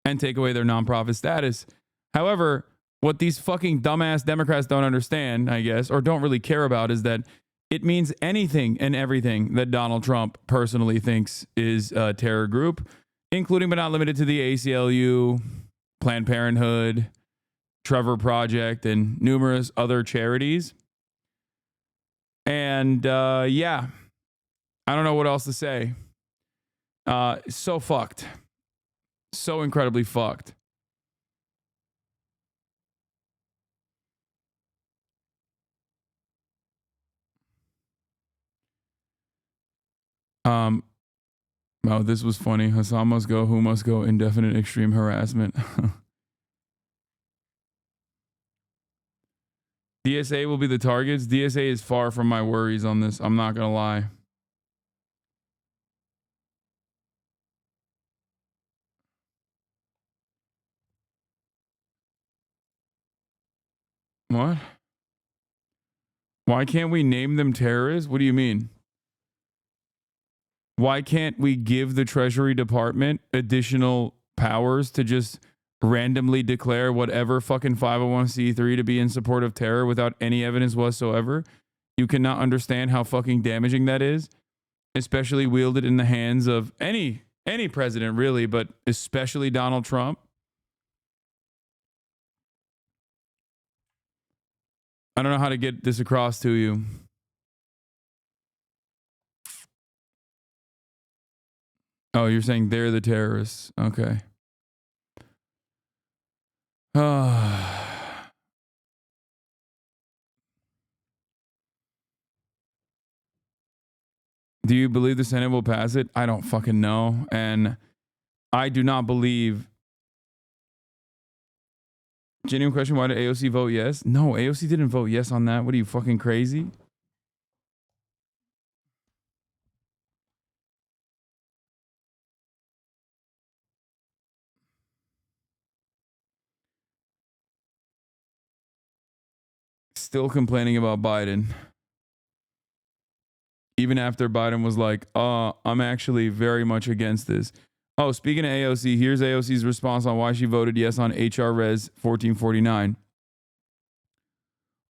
Speaker 1: and take away their nonprofit status. However, what these fucking dumbass Democrats don't understand, I guess, or don't really care about is that it means anything and everything that Donald Trump personally thinks is a terror group, including but not limited to the ACLU, Planned Parenthood, Trevor Project, and numerous other charities. And yeah, I don't know what else to say. So fucked. So incredibly fucked. Oh, this was funny. Hasan must go. Who must go? Indefinite extreme harassment. DSA will be the targets. DSA is far from my worries on this. I'm not gonna lie. What? Why can't we name them terrorists? What do you mean? Why can't we give the Treasury Department additional powers to just randomly declare whatever fucking 501c3 to be in support of terror without any evidence whatsoever? You cannot understand how fucking damaging that is, especially wielded in the hands of any president really, but especially Donald Trump. I don't know how to get this across to you. Oh, you're saying they're the terrorists. Okay. Do you believe the Senate will pass it? I don't fucking know. And I do not believe. Genuine question, why did AOC vote yes? No, AOC didn't vote yes on that. What are you, fucking crazy? Still complaining about Biden. Even after Biden was like, I'm actually very much against this. Oh, speaking of AOC, here's AOC's response on why she voted yes on HR Res 1449.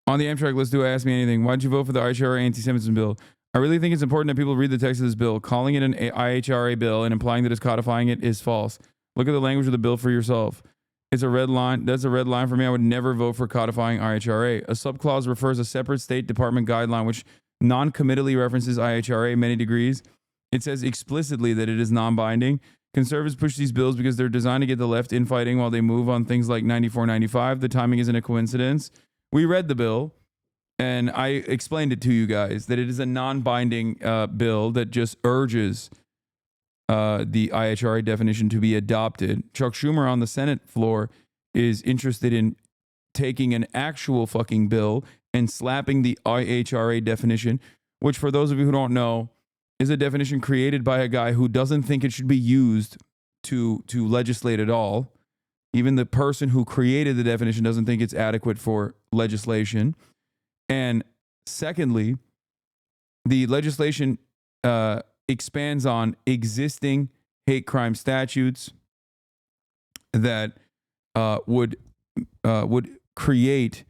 Speaker 1: On the Amtrak list, do Ask Me Anything. Why did you vote for the IHRA anti-Semitism bill? I really think it's important that people read the text of this bill. Calling it an IHRA bill and implying that it's codifying it is false. Look at the language of the bill for yourself. It's a red line. That's a red line for me. I would never vote for codifying IHRA. A subclause refers a separate State Department guideline which non-committally references IHRA many degrees. It says explicitly that it is non-binding. Conservatives push these bills because they're designed to get the left infighting while they move on things like 9495. The timing isn't a coincidence. We read the bill, and I explained it to you guys that it is a non-binding bill that just urges the IHRA definition to be adopted. Chuck Schumer on the Senate floor is interested in taking an actual fucking bill and slapping the IHRA definition, which for those of you who don't know, is a definition created by a guy who doesn't think it should be used to legislate at all. Even the person who created the definition doesn't think it's adequate for legislation. And secondly, the legislation expands on existing hate crime statutes that would create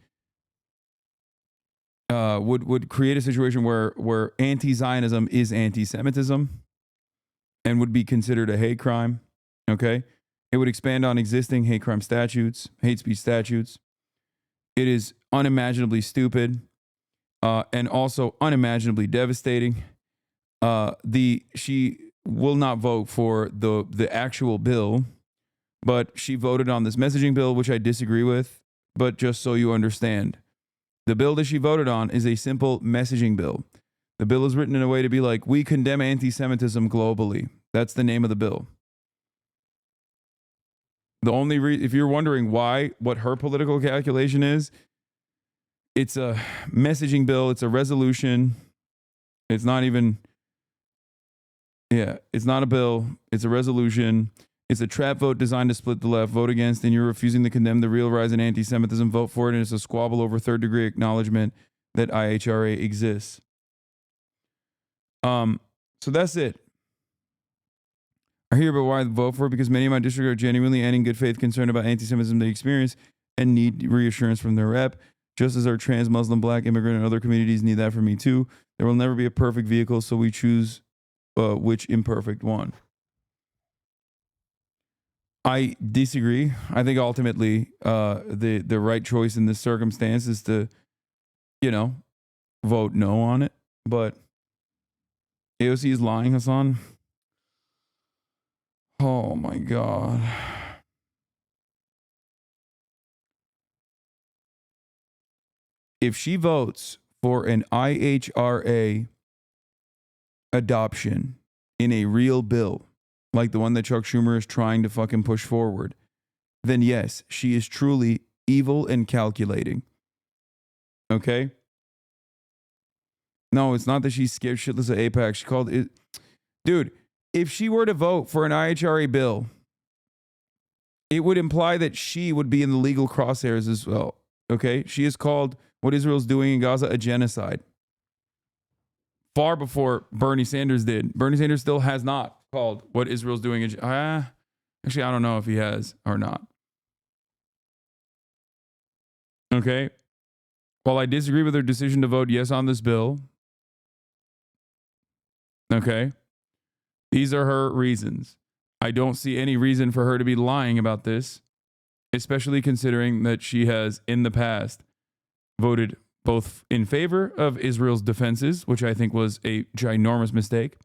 Speaker 1: a situation where anti-Zionism is anti-Semitism and would be considered a hate crime. Okay, it would expand on existing hate crime statutes, hate speech statutes. It is unimaginably stupid and also unimaginably devastating. She will not vote for the actual bill, but she voted on this messaging bill, which I disagree with. But just so you understand, the bill that she voted on is a simple messaging bill. The bill is written in a way to be like, we condemn anti-Semitism globally. That's the name of the bill. The only if you're wondering what her political calculation is, it's a messaging bill. It's a resolution. It's not even, it's not a bill. It's a resolution. It's a trap vote designed to split the left. Vote against, and you're refusing to condemn the real rise in anti-Semitism. Vote for it, and it's a squabble over third-degree acknowledgement that IHRA exists. So that's it. I hear about why I vote for it because many of my district are genuinely and in good faith concerned about anti-Semitism they experience and need reassurance from their rep, just as our trans, Muslim, black, immigrant, and other communities need that from me too. There will never be a perfect vehicle, so we choose which imperfect one. I disagree. I think ultimately the right choice in this circumstance is to, vote no on it. But AOC is lying, Hasan. Oh my God. If she votes for an IHRA adoption in a real bill, like the one that Chuck Schumer is trying to fucking push forward, then yes, she is truly evil and calculating. Okay? No, it's not that she's scared shitless of AIPAC. She called it... Dude, if she were to vote for an IHRA bill, it would imply that she would be in the legal crosshairs as well. Okay? She has called what Israel's doing in Gaza a genocide. Far before Bernie Sanders did. Bernie Sanders still has not called what Israel's doing. Actually, I don't know if he has or not. Okay? While I disagree with her decision to vote yes on this bill, okay, these are her reasons. I don't see any reason for her to be lying about this, especially considering that she has, in the past, voted both in favor of Israel's defenses, which I think was a ginormous mistake,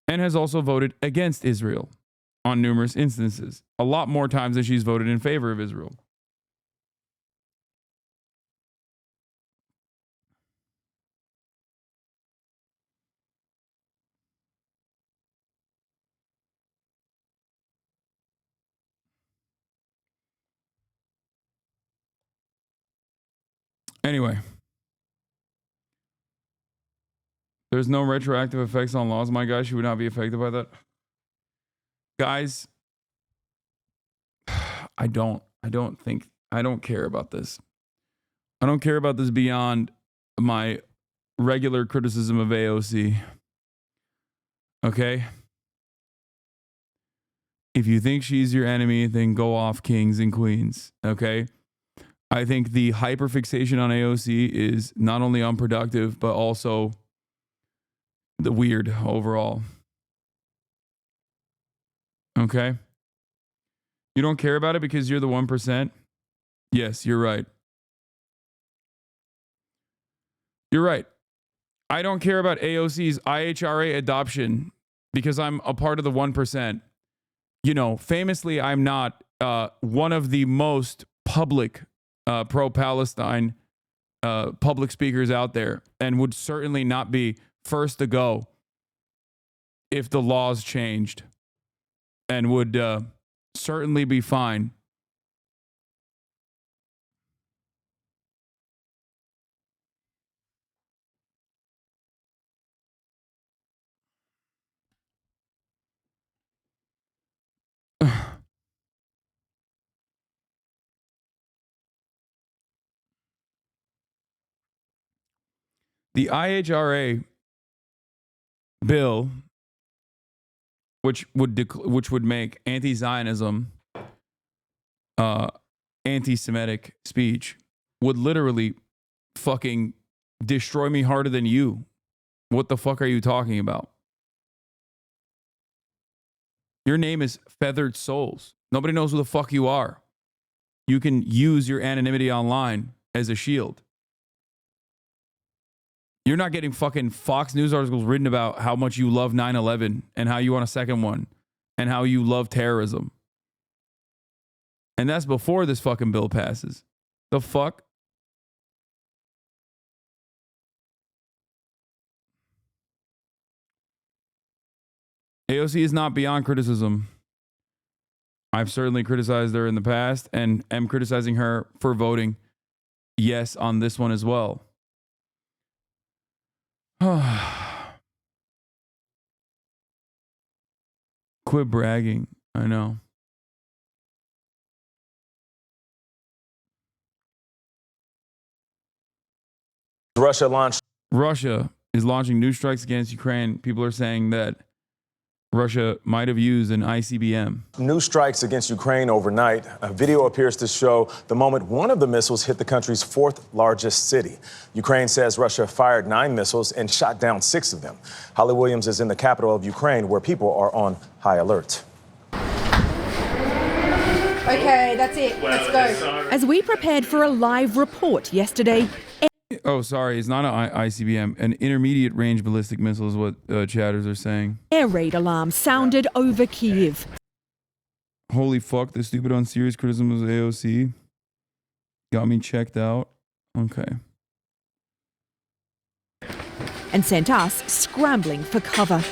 Speaker 1: and has also voted against Israel on numerous instances. A lot more times than she's voted in favor of Israel. Anyway, there's no retroactive effects on laws, my guy. She would not be affected by that. Guys, I don't care about this. I don't care about this beyond my regular criticism of AOC. Okay? If you think she's your enemy, then go off, kings and queens. Okay? I think the hyperfixation on AOC is not only unproductive, but also the weird overall. Okay? You don't care about it because you're the 1%? Yes, you're right. You're right. I don't care about AOC's IHRA adoption because I'm a part of the 1%. Famously, I'm not one of the most public pro-Palestine public speakers out there, and would certainly not be first to go if the laws changed, and would certainly be fine. The IHRA bill, which would make anti-Zionism anti-Semitic speech, would literally fucking destroy me harder than you. What the fuck are you talking about? Your name is Feathered Souls. Nobody knows who the fuck you are. You can use your anonymity online as a shield. You're not getting fucking Fox News articles written about how much you love 9/11 and how you want a second one and how you love terrorism. And that's before this fucking bill passes. The fuck? AOC is not beyond criticism. I've certainly criticized her in the past and am criticizing her for voting yes on this one as well. Quit bragging. I know. Russia is launching new strikes against Ukraine. People are saying that Russia might have used an ICBM.
Speaker 6: New strikes against Ukraine overnight. A video appears to show the moment one of the missiles hit the country's fourth largest city. Ukraine says Russia fired 9 missiles and shot down 6 of them. Holly Williams is in the capital of Ukraine, where people are on high alert.
Speaker 8: Okay, that's it. Let's go. As we prepared for a live report yesterday.
Speaker 1: Oh, sorry. It's not an ICBM. An intermediate range ballistic missile is what chatters are saying.
Speaker 8: Air raid alarm sounded over Kyiv.
Speaker 1: Holy fuck, the stupid unserious criticism of AOC got me checked out. Okay.
Speaker 8: And sent us scrambling for cover.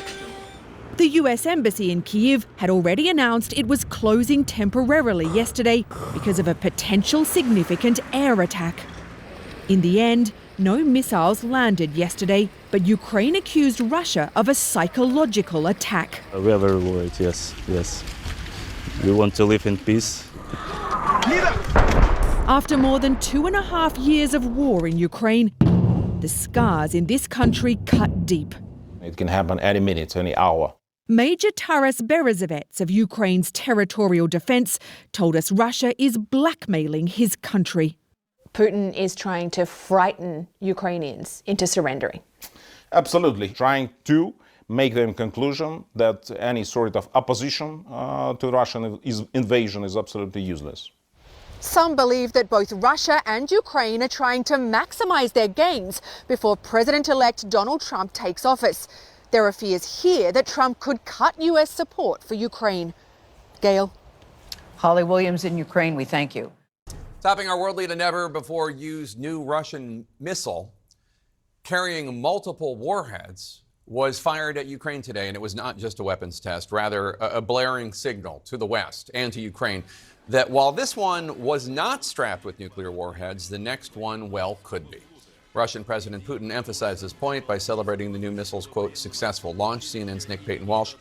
Speaker 8: The US Embassy in Kyiv had already announced it was closing temporarily yesterday because of a potential significant air attack. In the end, no missiles landed yesterday, but Ukraine accused Russia of a psychological attack.
Speaker 10: We are very worried, yes. We want to live in peace.
Speaker 8: After more than 2.5 years of war in Ukraine, the scars in this country cut deep.
Speaker 13: It can happen any minute, any hour.
Speaker 8: Major Taras Berezovets of Ukraine's territorial defense told us Russia is blackmailing his country.
Speaker 25: Putin is trying to frighten Ukrainians into surrendering.
Speaker 13: Absolutely. Trying to make them conclusion that any sort of opposition to Russian invasion is absolutely useless.
Speaker 8: Some believe that both Russia and Ukraine are trying to maximize their gains before President-elect Donald Trump takes office. There are fears here that Trump could cut US support for Ukraine. Gail.
Speaker 21: Holly Williams in Ukraine, we thank you.
Speaker 26: Topping our world lead, a never-before-used new Russian missile carrying multiple warheads was fired at Ukraine today, and it was not just a weapons test, rather a blaring signal to the West and to Ukraine that while this one was not strapped with nuclear warheads, the next one, well, could be. Russian President Putin emphasized this point by celebrating the new missile's, quote, successful launch. CNN's Nick Payton-Walsh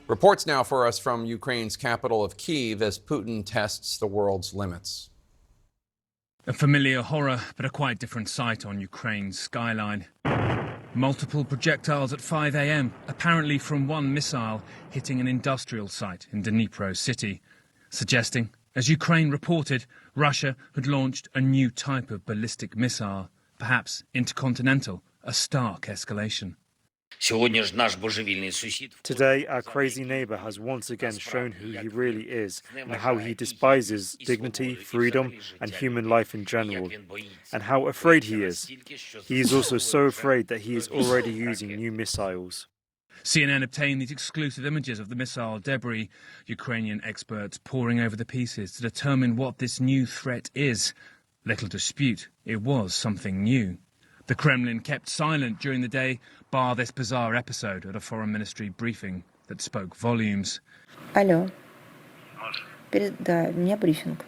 Speaker 26: reports now for us from Ukraine's capital of Kyiv as Putin tests the world's limits.
Speaker 27: A familiar horror, but a quite different sight on Ukraine's skyline. Multiple projectiles at 5 a.m., apparently from one missile hitting an industrial site in Dnipro city, suggesting, as Ukraine reported, Russia had launched a new type of ballistic missile, perhaps intercontinental, a stark escalation.
Speaker 28: Today, our crazy neighbor has once again shown who he really is and how he despises dignity, freedom, and human life in general, and how afraid he is. He is also so afraid that he is already using new missiles.
Speaker 27: CNN obtained these exclusive images of the missile debris, Ukrainian experts poring over the pieces to determine what this new threat is. Little dispute, it was something new. The Kremlin kept silent during the day, bar this bizarre episode at a foreign ministry briefing that spoke volumes.
Speaker 29: Алло. Да, у меня брифинг.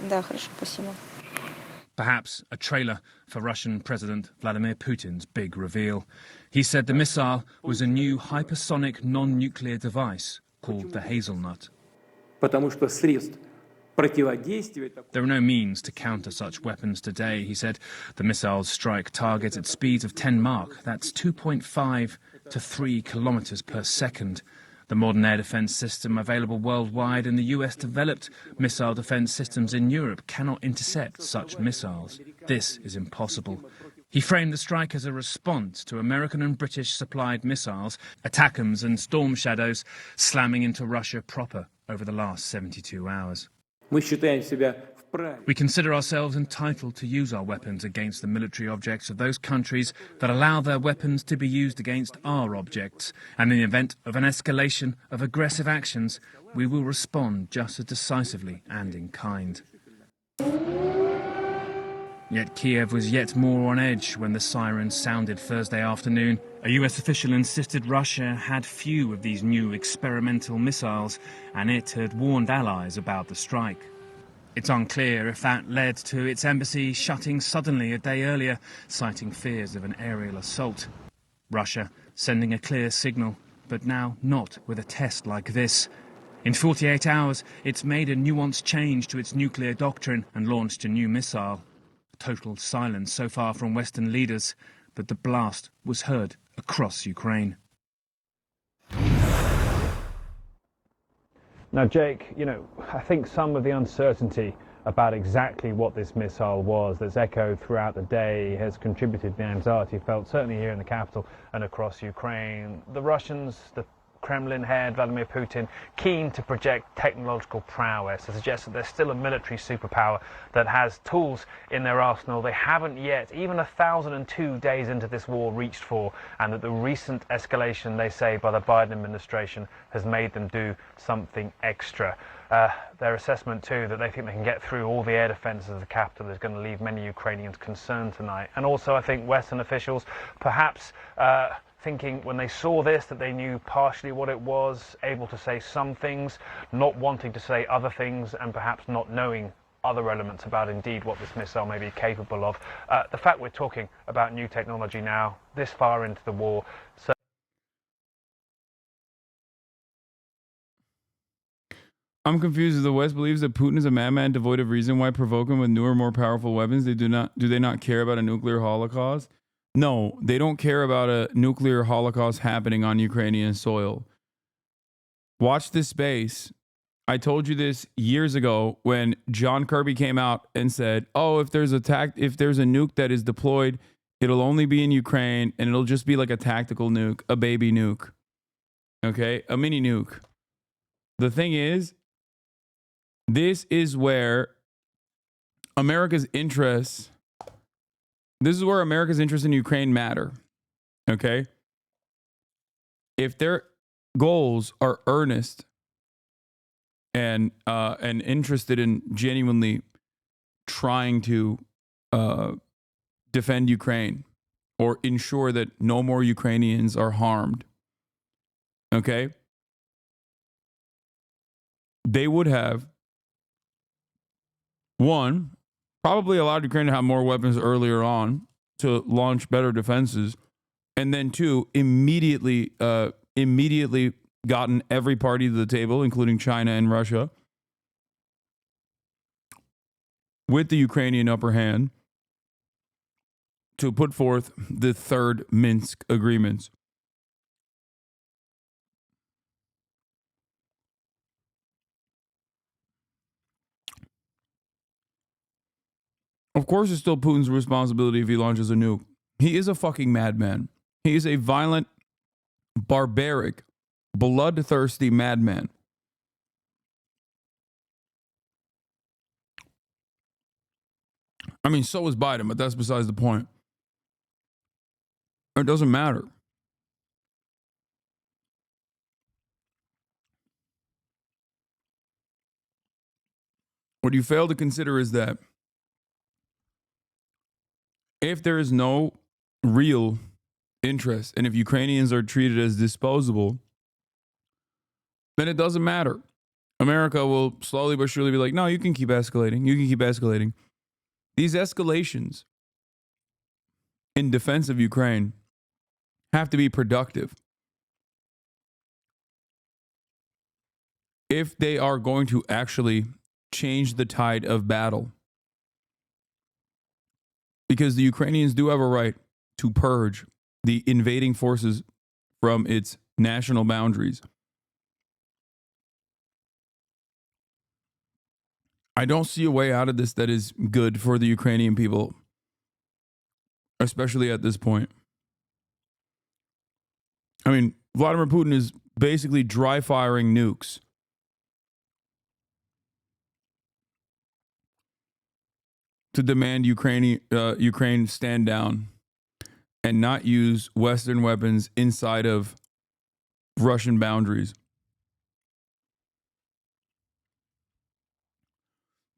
Speaker 29: Да, хорошо, спасибо.
Speaker 27: Perhaps a trailer for Russian President Vladimir Putin's big reveal. He said the missile was a new hypersonic non-nuclear device called the Hazelnut. Потому что средств противодействия... There are no means to counter such weapons today, he said. The missiles strike targets at speeds of 10 Mach. That's 2.5 to 3 kilometers per second. The modern air defense system available worldwide and the US-developed missile defense systems in Europe cannot intercept such missiles. This is impossible. He framed the strike as a response to American and British-supplied missiles, ATACMS and Storm Shadows, slamming into Russia proper over the last 72 hours. We consider ourselves entitled to use our weapons against the military objects of those countries that allow their weapons to be used against our objects. And in the event of an escalation of aggressive actions, we will respond just as decisively and in kind. Yet Kiev was yet more on edge when the sirens sounded Thursday afternoon. A US official insisted Russia had few of these new experimental missiles, and it had warned allies about the strike. It's unclear if that led to its embassy shutting suddenly a day earlier, citing fears of an aerial assault. Russia sending a clear signal, but now not with a test like this. In 48 hours, it's made a nuanced change to its nuclear doctrine and launched a new missile. Total silence so far from Western leaders, but the blast was heard across Ukraine.
Speaker 9: Now, Jake, I think some of the uncertainty about exactly what this missile was that's echoed throughout the day has contributed to the anxiety felt certainly here in the capital and across Ukraine. The Russians, the Kremlin head, Vladimir Putin, keen to project technological prowess, to suggest that there's still a military superpower that has tools in their arsenal they haven't yet, even 1,002 days into this war, reached for, and that the recent escalation, they say, by the Biden administration has made them do something extra. Their assessment, too, that they think they can get through all the air defences of the capital is going to leave many Ukrainians concerned tonight. And also, I think Western officials perhaps thinking when they saw this that they knew partially what it was, able to say some things, not wanting to say other things, and perhaps not knowing other elements about indeed what this missile may be capable of. The fact we're talking about new technology now, this far into the war. So
Speaker 1: I'm confused. The West believes that Putin is a madman devoid of reason. Why provoke him with newer, more powerful weapons? Do they not care about a nuclear holocaust? No, they don't care about a nuclear holocaust happening on Ukrainian soil. Watch this space. I told you this years ago when John Kirby came out and said, "Oh, if there's a nuke that is deployed, it'll only be in Ukraine and it'll just be like a tactical nuke, a baby nuke, okay, a mini nuke." The thing is, this is where America's interests. This is where America's interests in Ukraine matter, okay? If their goals are earnest and interested in genuinely trying to defend Ukraine or ensure that no more Ukrainians are harmed, okay? They would have, one, probably allowed Ukraine to have more weapons earlier on to launch better defenses, and then two, immediately gotten every party to the table, including China and Russia, with the Ukrainian upper hand, to put forth the third Minsk agreements. Of course, it's still Putin's responsibility if he launches a nuke. He is a fucking madman. He is a violent, barbaric, bloodthirsty madman. I mean, so is Biden, but that's besides the point. It doesn't matter. What you fail to consider is that if there is no real interest and if Ukrainians are treated as disposable, then it doesn't matter. America will slowly but surely be like, no, you can keep escalating. You can keep escalating. These escalations in defense of Ukraine have to be productive. if they are going to actually change the tide of battle. Because the Ukrainians do have a right to purge the invading forces from its national boundaries. I don't see a way out of this that is good for the Ukrainian people, especially at this point. I mean, Vladimir Putin is basically dry firing nukes. To demand Ukraine stand down and not use Western weapons inside of Russian boundaries.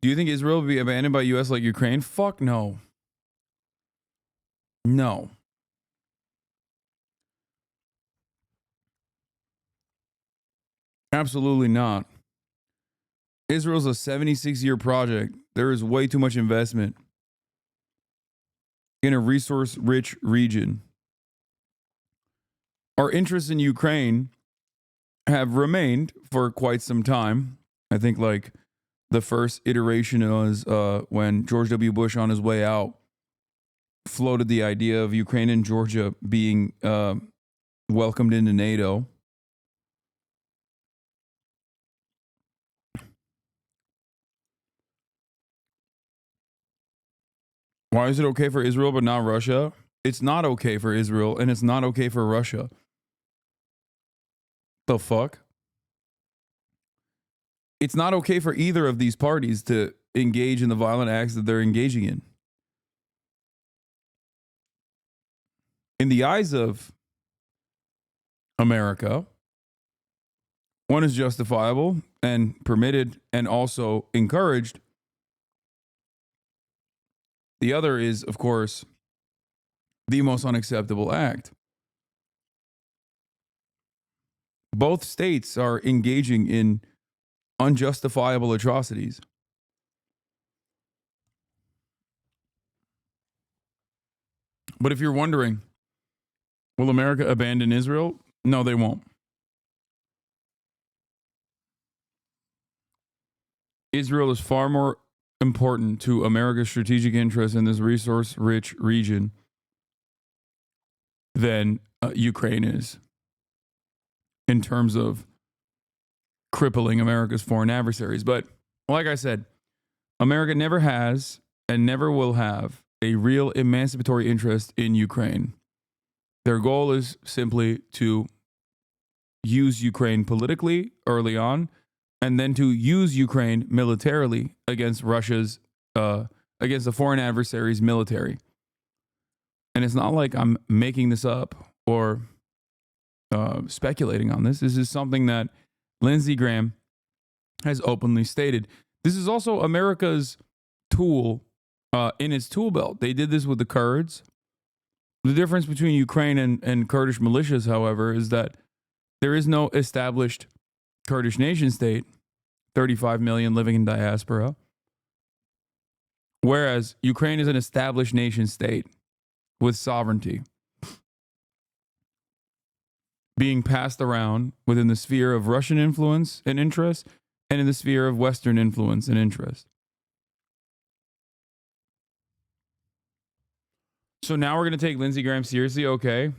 Speaker 1: Do you think Israel will be abandoned by U.S. like Ukraine? Fuck no. No. Absolutely not. Israel's a 76-year project. There is way too much investment in a resource-rich region. Our interests in Ukraine have remained for quite some time. I think like the first iteration was when George W. Bush on his way out floated the idea of Ukraine and Georgia being welcomed into NATO. Why is it okay for Israel but not Russia? It's not okay for Israel and it's not okay for Russia. The fuck? It's not okay for either of these parties to engage in the violent acts that they're engaging in. In the eyes of America, one is justifiable and permitted and also encouraged. The other is, of course, the most unacceptable act. Both states are engaging in unjustifiable atrocities. But if you're wondering, will America abandon Israel? No, they won't. Israel is far more important to America's strategic interests in this resource-rich region than Ukraine is in terms of crippling America's foreign adversaries. But like I said, America never has and never will have a real emancipatory interest in Ukraine. Their goal is simply to use Ukraine politically early on, and then to use Ukraine militarily against Russia's, against the foreign adversary's military. And it's not like I'm making this up or speculating on this. This is something that Lindsey Graham has openly stated. This is also America's tool in its tool belt. They did this with the Kurds. The difference between Ukraine and Kurdish militias, however, is that there is no established Kurdish nation state, 35 million living in diaspora, whereas Ukraine is an established nation state with sovereignty being passed around within the sphere of Russian influence and interest and in the sphere of Western influence and interest. So now we're going to take Lindsey Graham seriously? Okay.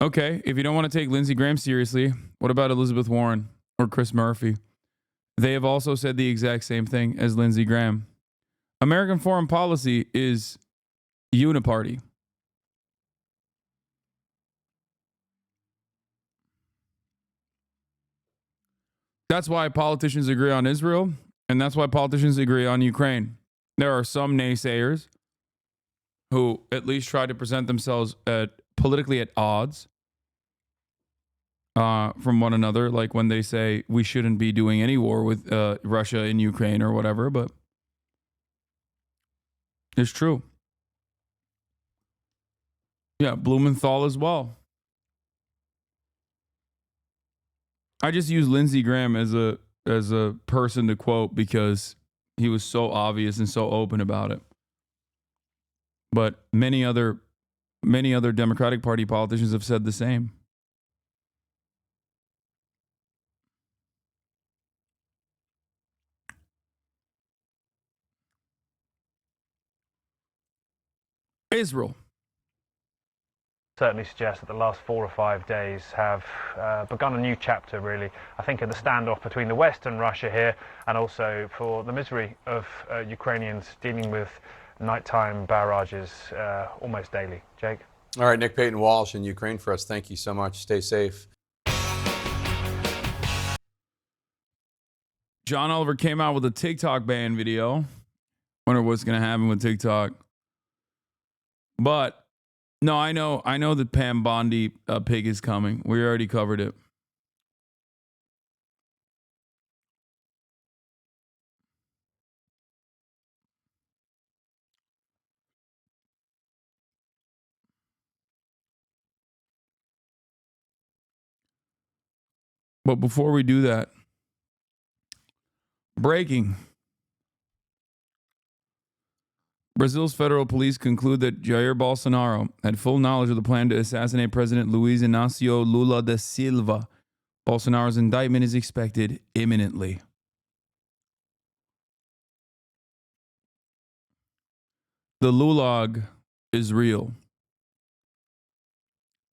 Speaker 1: Okay, if you don't want to take Lindsey Graham seriously, what about Elizabeth Warren or Chris Murphy? They have also said the exact same thing as Lindsey Graham. American foreign policy is uniparty. That's why politicians agree on Israel, and that's why politicians agree on Ukraine. There are some naysayers who at least try to present themselves politically at odds from one another, like when they say we shouldn't be doing any war with Russia in Ukraine or whatever, but it's true. Yeah, Blumenthal as well. I just use Lindsey Graham as a person to quote because he was so obvious and so open about it. But many other Democratic Party politicians have said the same. Israel.
Speaker 9: Certainly suggests that the last 4 or 5 days have begun a new chapter, really. I think in the standoff between the West and Russia here, and also for the misery of Ukrainians dealing with nighttime barrages almost daily. Jake?
Speaker 26: All right, Nick Payton-Walsh in Ukraine for us. Thank you so much. Stay safe.
Speaker 1: John Oliver came out with a TikTok ban video. Wonder what's going to happen with TikTok. But no, I know that Pam Bondi pig is coming. We already covered it. But before we do that, breaking. Brazil's federal police conclude that Jair Bolsonaro had full knowledge of the plan to assassinate President Luiz Inácio Lula da Silva. Bolsonaro's indictment is expected imminently. The Lulag is real.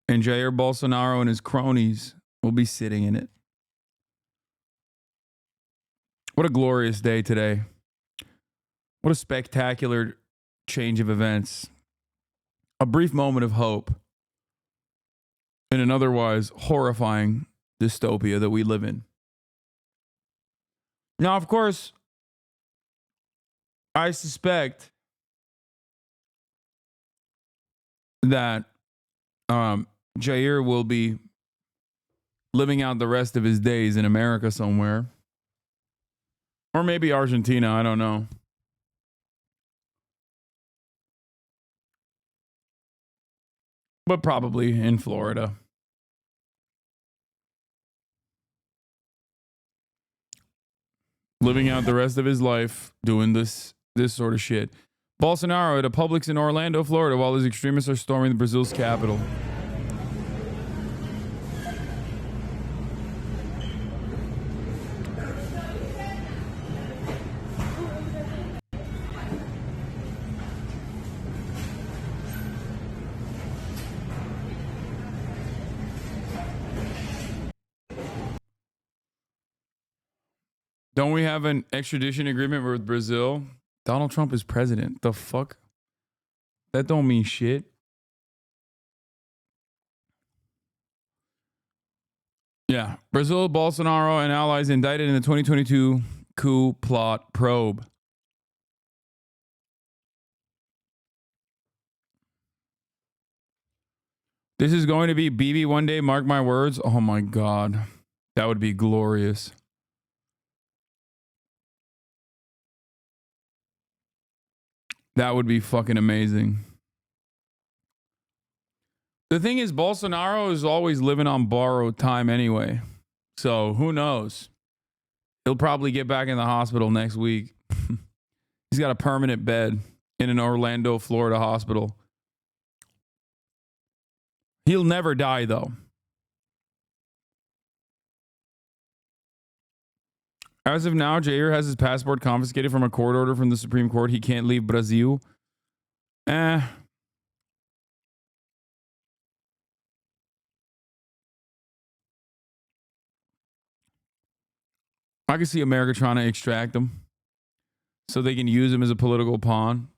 Speaker 1: And Jair Bolsonaro and his cronies will be sitting in it. What a glorious day today. What a spectacular change of events. A brief moment of hope in an otherwise horrifying dystopia that we live in. Now, of course, I suspect that Jair will be living out the rest of his days in America somewhere. Or maybe Argentina, I don't know. But probably in Florida. Living out the rest of his life doing this sort of shit. Bolsonaro at a Publix in Orlando, Florida, while his extremists are storming Brazil's capital. Don't we have an extradition agreement with Brazil? Donald Trump is president. The fuck? That don't mean shit. Yeah. Brazil, Bolsonaro, and allies indicted in the 2022 coup plot probe. This is going to be BB one day, mark my words. Oh my God. That would be glorious. That would be fucking amazing. The thing is, Bolsonaro is always living on borrowed time anyway. So who knows? He'll probably get back in the hospital next week. He's got a permanent bed in an Orlando, Florida hospital. He'll never die, though. As of now, Jair has his passport confiscated from a court order from the Supreme Court. He can't leave Brazil. I can see America trying to extract him so they can use him as a political pawn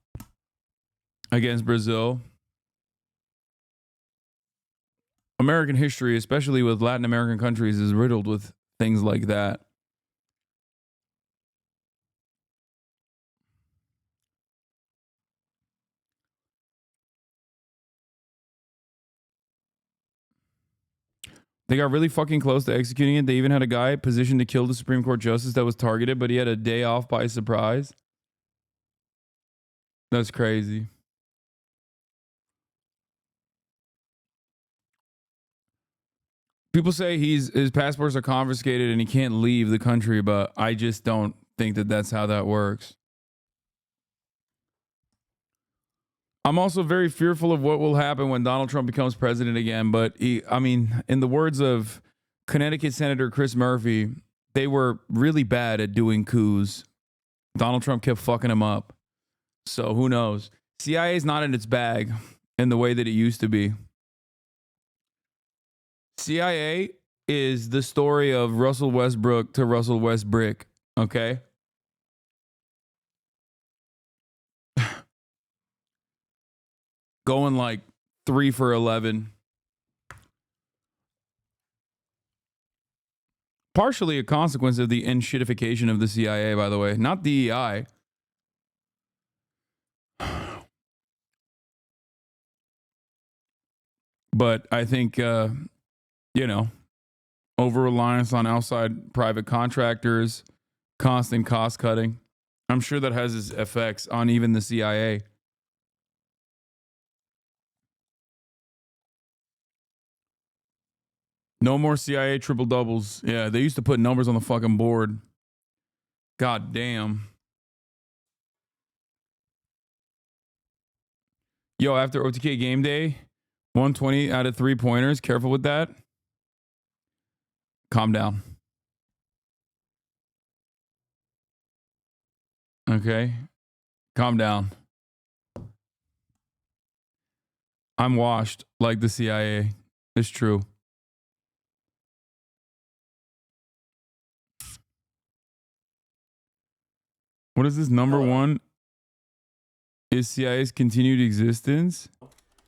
Speaker 1: against Brazil. American history, especially with Latin American countries, is riddled with things like that. They got really fucking close to executing it. They even had a guy positioned to kill the Supreme Court justice that was targeted, but he had a day off by surprise. That's crazy. People say his passports are confiscated and he can't leave the country, but I just don't think that that's how that works. I'm also very fearful of what will happen when Donald Trump becomes president again. But in the words of Connecticut Senator Chris Murphy, they were really bad at doing coups. Donald Trump kept fucking him up. So who knows? CIA is not in its bag in the way that it used to be. CIA is the story of Russell Westbrook to Russell Westbrick, okay? Going like 3 for 11. Partially a consequence of the enshittification of the CIA, by the way, not DEI. But I think, over-reliance on outside private contractors, constant cost cutting. I'm sure that has its effects on even the CIA. No more CIA triple doubles. Yeah, they used to put numbers on the fucking board. God damn. Yo, after OTK game day, 120 out of 3-pointers. Careful with that. Calm down. Okay. Calm down. I'm washed like the CIA. It's true. What is this? Number one is CIA's continued existence.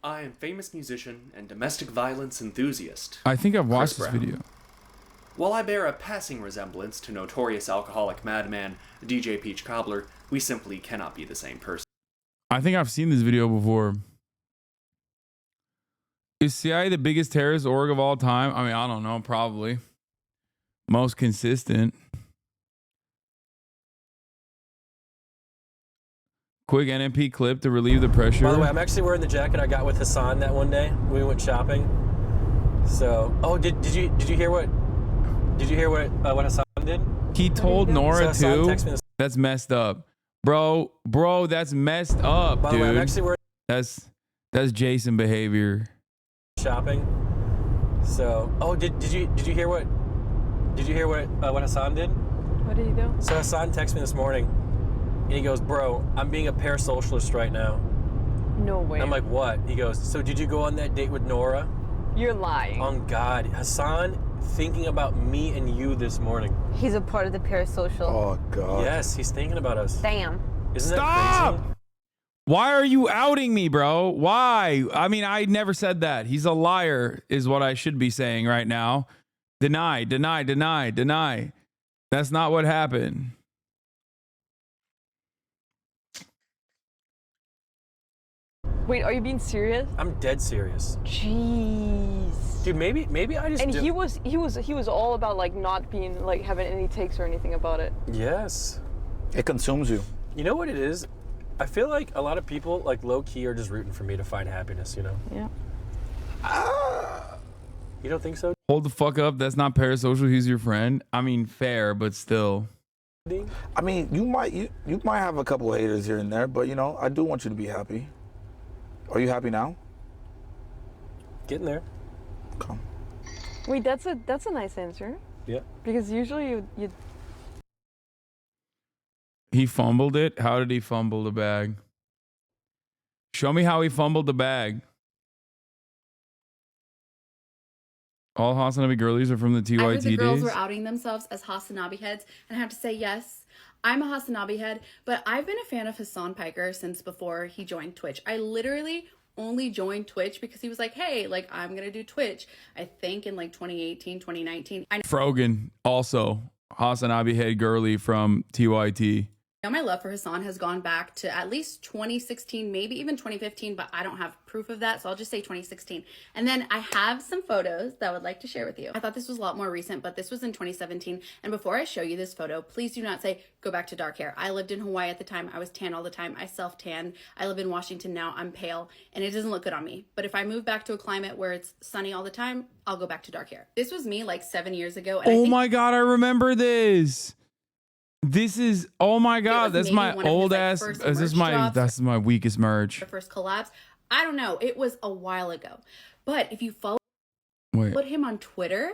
Speaker 11: I am famous musician and domestic violence enthusiast.
Speaker 1: I think I've watched this
Speaker 11: Brown.
Speaker 1: video.
Speaker 11: While I bear a passing resemblance to notorious alcoholic madman DJ Peach Cobbler, we simply cannot be the same person.
Speaker 1: I think I've seen this video before. Is CIA the biggest terrorist org of all time? I mean, I don't know. Probably. Most consistent. Quick NMP clip to relieve the pressure.
Speaker 12: By the way, I'm actually wearing the jacket I got with Hasan that one day when we went shopping. So, did you hear what Hasan did?
Speaker 1: He told Nora
Speaker 12: So Hasan
Speaker 1: too.
Speaker 12: texted me this-
Speaker 1: That's messed up, bro. That's messed up,
Speaker 12: By the
Speaker 1: dude.
Speaker 12: way, I'm actually wearing
Speaker 1: That's Jason behavior.
Speaker 12: shopping. So, did you hear what Hasan did?
Speaker 14: What did he do?
Speaker 12: So Hasan texted me this morning, and he goes, "Bro, I'm being a parasocialist right now."
Speaker 14: No way.
Speaker 12: I'm like, "What?" He goes, "So did you go on that date with Nora?"
Speaker 14: You're lying.
Speaker 12: On God, Hasan thinking about me and you this morning.
Speaker 14: He's a part of the parasocial.
Speaker 12: Oh God. Yes, he's thinking about us.
Speaker 14: Damn.
Speaker 12: Isn't
Speaker 1: Stop!
Speaker 12: that crazy?
Speaker 1: Why are you outing me, bro? Why? I mean, I never said that. He's a liar, is what I should be saying right now. Deny, deny, deny, deny. That's not what happened.
Speaker 14: Wait, are you being serious?
Speaker 12: I'm dead serious.
Speaker 14: Jeez.
Speaker 12: Dude, maybe I just.
Speaker 14: And he was all about like not being like having any takes or anything about it.
Speaker 12: Yes.
Speaker 15: It consumes you.
Speaker 12: You know what it is? I feel like a lot of people, like low key, are just rooting for me to find happiness. You know?
Speaker 14: Yeah.
Speaker 12: You don't think so?
Speaker 1: Hold the fuck up. That's not parasocial. He's your friend. I mean, fair, but still.
Speaker 15: I mean, you might have a couple of haters here and there, but I do want you to be happy. Are you happy now?
Speaker 12: Getting there.
Speaker 15: Come.
Speaker 14: Wait, that's a nice answer.
Speaker 12: Yeah.
Speaker 14: Because usually you.
Speaker 1: He fumbled it. How did he fumble the bag? Show me how he fumbled the bag. All Hasan Abi girlies are from the TYT
Speaker 17: I heard the girls
Speaker 1: days.
Speaker 17: were outing themselves as Hasan Abi heads, and I have to say yes. I'm a Hasan Abi head, but I've been a fan of Hasan Piker since before he joined Twitch. I literally only joined Twitch because he was like, hey, like, I'm going to do Twitch. I think in like 2018, 2019. I
Speaker 1: Frogan, also Hasan Abi head girly from TYT.
Speaker 17: know my love for Hasan has gone back to at least 2016, maybe even 2015, but I don't have proof of that, so I'll just say 2016. And then I have some photos that I would like to share with you. I thought this was a lot more recent, but this was in 2017. And before I show you this photo, please do not say, go back to dark hair. I lived in Hawaii at the time. I was tan all the time. I self-tanned. I live in Washington now. I'm pale, and it doesn't look good on me. But if I move back to a climate where it's sunny all the time, I'll go back to dark hair. This was me like 7 years ago. And I
Speaker 1: Oh
Speaker 17: think
Speaker 1: my God, I remember this. This is, oh my God, that's
Speaker 17: maybe
Speaker 1: my
Speaker 17: one of his,
Speaker 1: old
Speaker 17: like,
Speaker 1: ass,
Speaker 17: first
Speaker 1: this is
Speaker 17: merch
Speaker 1: my,
Speaker 17: drops.
Speaker 1: that's my weakest merch.
Speaker 17: the first collabs. I don't know. It was a while ago. But if you follow
Speaker 1: Wait.
Speaker 17: him on Twitter,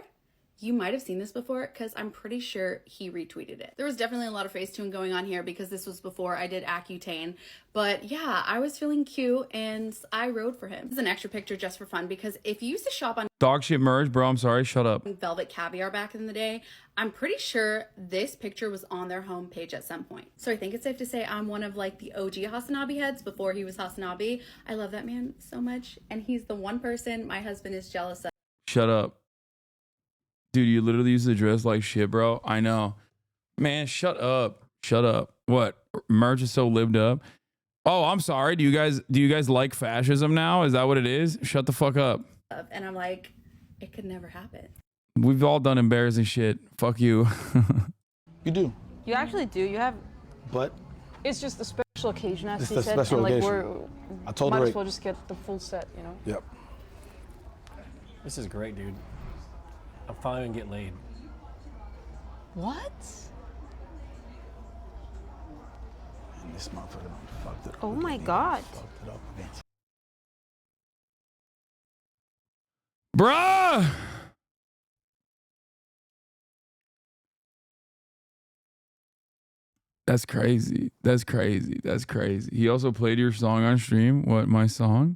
Speaker 17: You might have seen this before because I'm pretty sure he retweeted it. There was definitely a lot of Facetune going on here because this was before I did Accutane. But yeah, I was feeling cute and I rode for him. This is an extra picture just for fun because if you used to shop on
Speaker 1: Dog shit merge, bro. I'm sorry. Shut up.
Speaker 17: Velvet Caviar back in the day, I'm pretty sure this picture was on their homepage at some point. So I think it's safe to say I'm one of like the OG Hasan Abi heads before he was Hasan Abi. I love that man so much. And he's the one person my husband is jealous of.
Speaker 1: Shut up. Dude, you literally used to dress like shit, bro. I know. Man, shut up. Shut up. What? Merch is so lived up. Oh, I'm sorry. Do you guys like fascism now? Is that what it is? Shut the fuck up.
Speaker 17: And I'm like, it could never happen.
Speaker 1: We've all done embarrassing shit. Fuck you.
Speaker 15: You do.
Speaker 14: You actually do. You have.
Speaker 15: But
Speaker 14: It's just a special occasion, as
Speaker 15: It's
Speaker 14: he
Speaker 15: the
Speaker 14: said.
Speaker 15: special
Speaker 14: and like
Speaker 15: occasion. I told
Speaker 14: might
Speaker 15: her
Speaker 14: as well just get the full set, you know.
Speaker 15: Yep.
Speaker 12: This is great, dude. I'm finally gonna get laid.
Speaker 14: What?
Speaker 15: And this motherfucker done fucked it up.
Speaker 14: Oh my God.
Speaker 15: Fucked it up again.
Speaker 1: Bruh! That's crazy. That's crazy. That's crazy. He also played your song on stream. What, my song?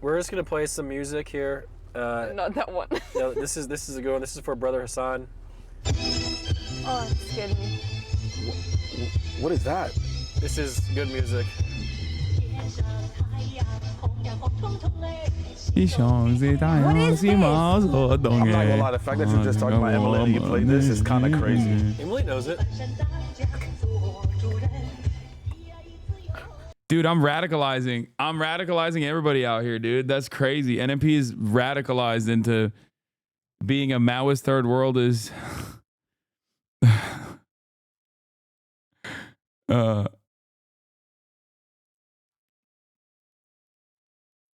Speaker 12: We're just gonna play some music here.
Speaker 14: Not that one.
Speaker 12: No, this is a good one. This is for brother Hasan.
Speaker 14: Oh, it scared me.
Speaker 15: What is that?
Speaker 12: This is good music.
Speaker 15: I'm not gonna lie, the fact that you just talked about Emily and you played this is kind of crazy.
Speaker 12: Emily knows it.
Speaker 1: Dude, I'm radicalizing. I'm radicalizing everybody out here, dude. That's crazy. NMP is radicalized into being a Maoist third world is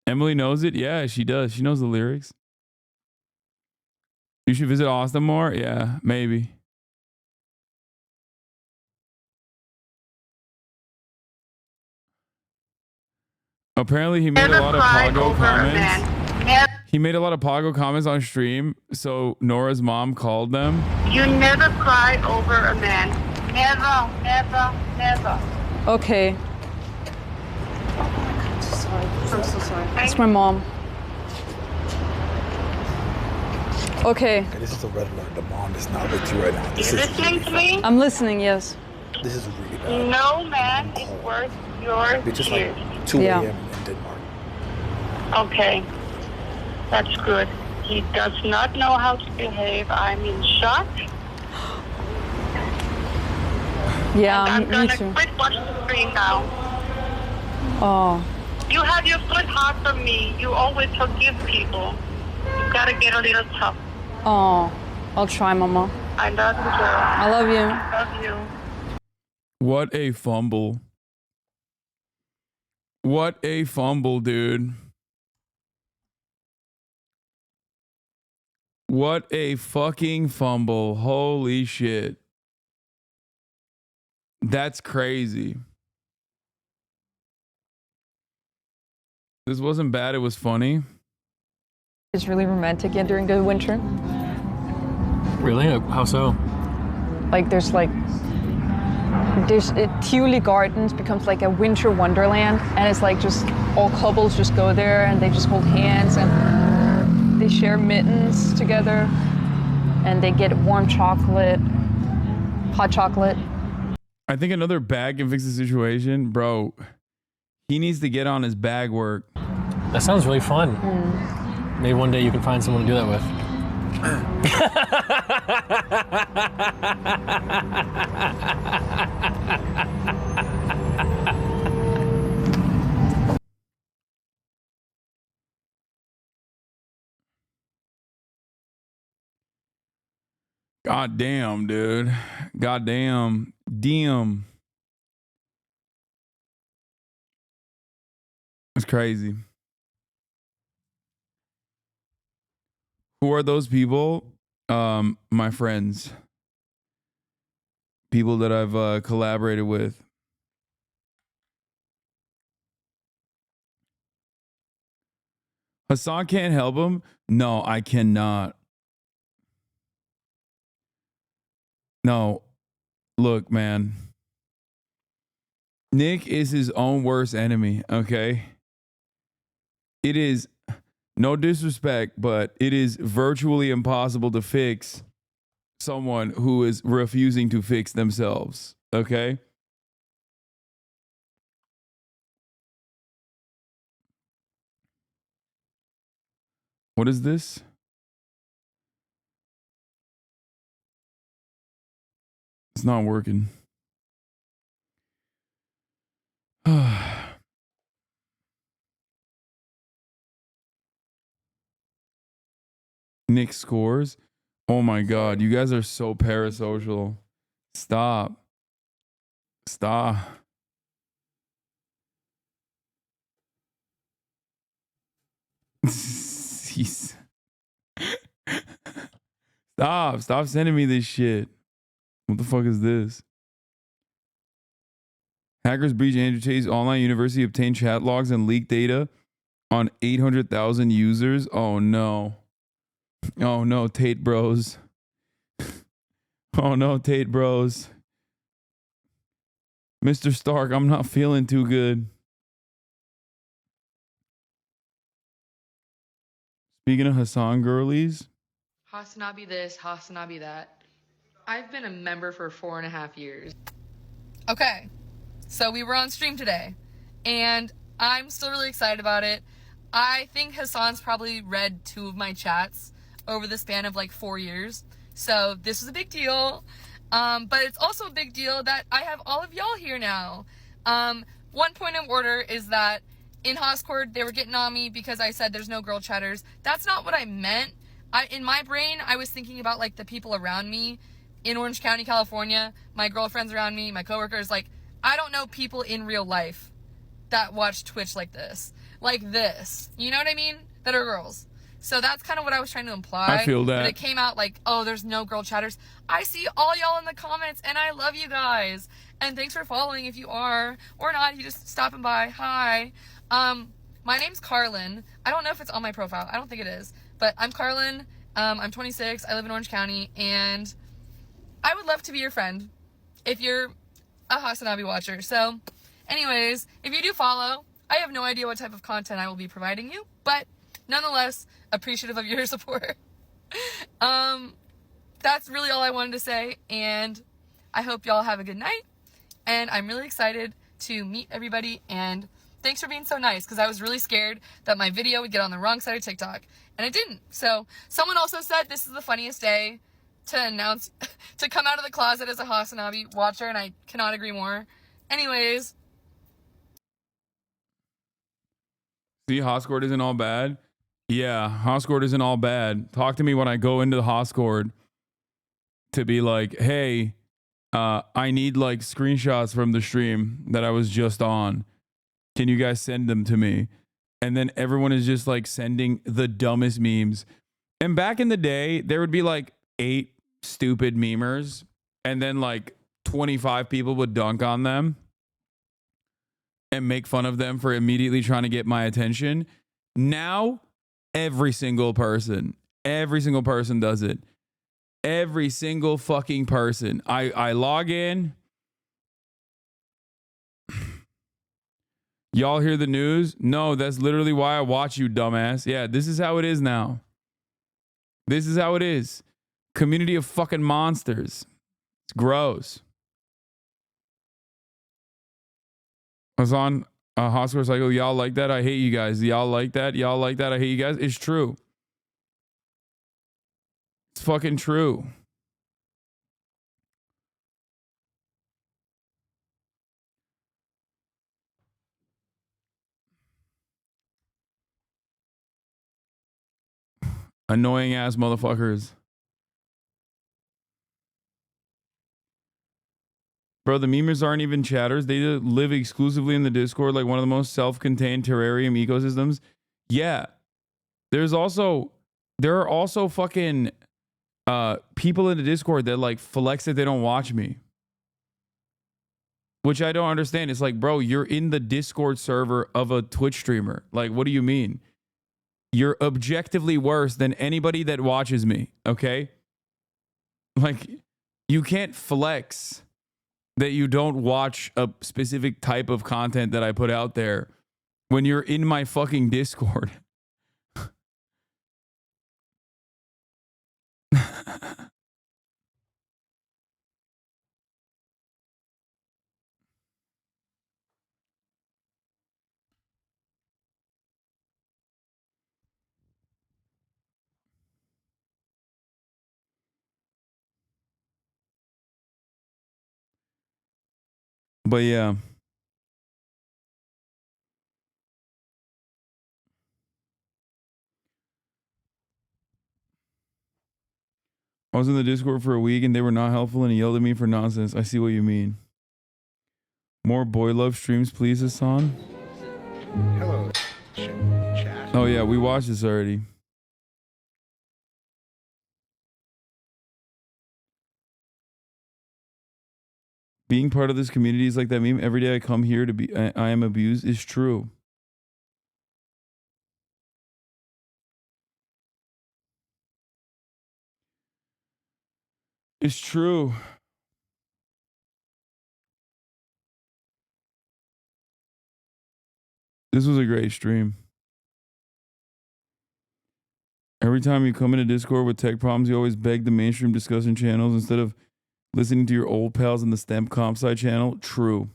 Speaker 1: Emily knows it. Yeah, she does. She knows the lyrics. You should visit Austin more. Yeah, maybe. Apparently, he made a lot of Pago comments. He made a lot of Pago comments on stream. So Nora's mom called them.
Speaker 3: You never cry over a man. Never, never, never.
Speaker 14: Okay. I'm so sorry. I'm so sorry. It's my mom. Okay.
Speaker 15: This is a red alert. The mom is not with you right now.
Speaker 3: You listening to me?
Speaker 14: I'm listening, yes.
Speaker 15: This is really bad.
Speaker 3: No man is worth your
Speaker 15: It's just
Speaker 3: tears.
Speaker 15: like 2 a.m. in Denmark.
Speaker 3: Okay. That's good. He does not know how to behave. I'm in shock.
Speaker 14: Yeah,
Speaker 3: I'm
Speaker 14: me
Speaker 3: gonna
Speaker 14: too.
Speaker 3: quit watching the screen now.
Speaker 14: Oh.
Speaker 3: You have your good heart for me. You always forgive people. You gotta get a little tough.
Speaker 14: Oh. I'll try, Mama.
Speaker 3: I love you, girl.
Speaker 14: I love you.
Speaker 3: I love you.
Speaker 1: What a fumble. What a fumble, dude. What a fucking fumble. Holy shit. That's crazy. This wasn't bad. It was funny.
Speaker 14: It's really romantic during the winter.
Speaker 12: Really? How so?
Speaker 14: Like there's Tivoli Gardens becomes like a winter wonderland, and it's like just all couples just go there and they just hold hands and they share mittens together and they get warm chocolate, hot chocolate.
Speaker 1: I think another bag can fix the situation. Bro, he needs to get on his bag work.
Speaker 12: That sounds really fun. Maybe one day you can find someone to do that with.
Speaker 1: God damn, dude. God damn. Damn. It's crazy. Who are those people? My friends. People that I've collaborated with. Hasan can't help him. No, I cannot. No. Look, man. Nick is his own worst enemy, okay? It is, no disrespect, but it is virtually impossible to fix someone who is refusing to fix themselves, okay? What is this? It's not working. Nick scores. Oh my God, you guys are so parasocial. Stop. Stop. Jeez. Stop sending me this shit. What the fuck is this? Hackers breach Andrew Tate's online university, obtain chat logs and leak data on 800,000 users. Oh no. Oh no, Tate bros. Oh no, Tate bros. Mr. Stark, I'm not feeling too good. Speaking of Hasan girlies.
Speaker 4: Hasan Abi this, Hasan Abi that. I've been a member for 4.5 years. Okay, so we were on stream today, and I'm still really excited about it. I think Hasan's probably read 2 of my chats over the span of like 4 years, so this is a big deal. But it's also a big deal that I have all of y'all here now. One point of order is that in Hoscord, they were getting on me because I said there's no girl chatters. That's not what I meant. In my brain, I was thinking about like the people around me in Orange County, California, my girlfriends around me, my coworkers. Like, I don't know people in real life that watch Twitch like this. Like this. You know what I mean? That are girls. So that's kind of what I was trying to imply.
Speaker 1: I feel that.
Speaker 4: But it came out like, oh, there's no girl chatters. I see all y'all in the comments, and I love you guys. And thanks for following if you are. Or not, you just stopping by. Hi. My name's Carlin. I don't know if it's on my profile. I don't think it is. But I'm Carlin. I'm 26. I live in Orange County. And I would love to be your friend if you're a Hasan Abi watcher. So, anyways, if you do follow, I have no idea what type of content I will be providing you. But nonetheless, appreciative of your support. That's really all I wanted to say, and I hope y'all have a good night, and I'm really excited to meet everybody, and thanks for being so nice, because I was really scared that my video would get on the wrong side of TikTok, and it didn't. So, someone also said this is the funniest day to announce, to come out of the closet as a Hasan Abi watcher, and I cannot agree more. Anyways.
Speaker 1: See, Hoscord isn't all bad. Yeah, Hoscord isn't all bad. Talk to me when I go into the Hoscord to be like, hey, I need like screenshots from the stream that I was just on. Can you guys send them to me? And then everyone is just like sending the dumbest memes. And back in the day, there would be like 8 stupid memers, and then like 25 people would dunk on them and make fun of them for immediately trying to get my attention. Now, every single person does it. Every single fucking person. I log in. Y'all hear the news? No, that's literally why I watch you, dumbass. Yeah, this is how it is now. This is how it is. Community of fucking monsters. It's gross. I was on Hoscord Cycle. Y'all like that? I hate you guys. Y'all like that? Y'all like that? I hate you guys. It's true. It's fucking true. Annoying ass motherfuckers. Bro, the memers aren't even chatters. They live exclusively in the Discord, like one of the most self-contained terrarium ecosystems. Yeah. There are also fucking people in the Discord that like flex that they don't watch me. Which I don't understand. It's like, bro, you're in the Discord server of a Twitch streamer. Like, what do you mean? you're objectively worse than anybody that watches me, okay? Like, you can't flex that you don't watch a specific type of content that I put out there when you're in my fucking Discord. But yeah. I was in the Discord for a week and they were not helpful and he yelled at me for nonsense. I see what you mean. More boy love streams, please, Hasan.
Speaker 5: Hello, chat.
Speaker 1: Oh yeah, we watched this already. Being part of this community is like that meme. Every day I come here to be, I am abused is true. It's true. This was a great stream. Every time you come into Discord with tech problems, you always beg the mainstream discussion channels instead of listening to your old pals in the STEM comp sci channel. True.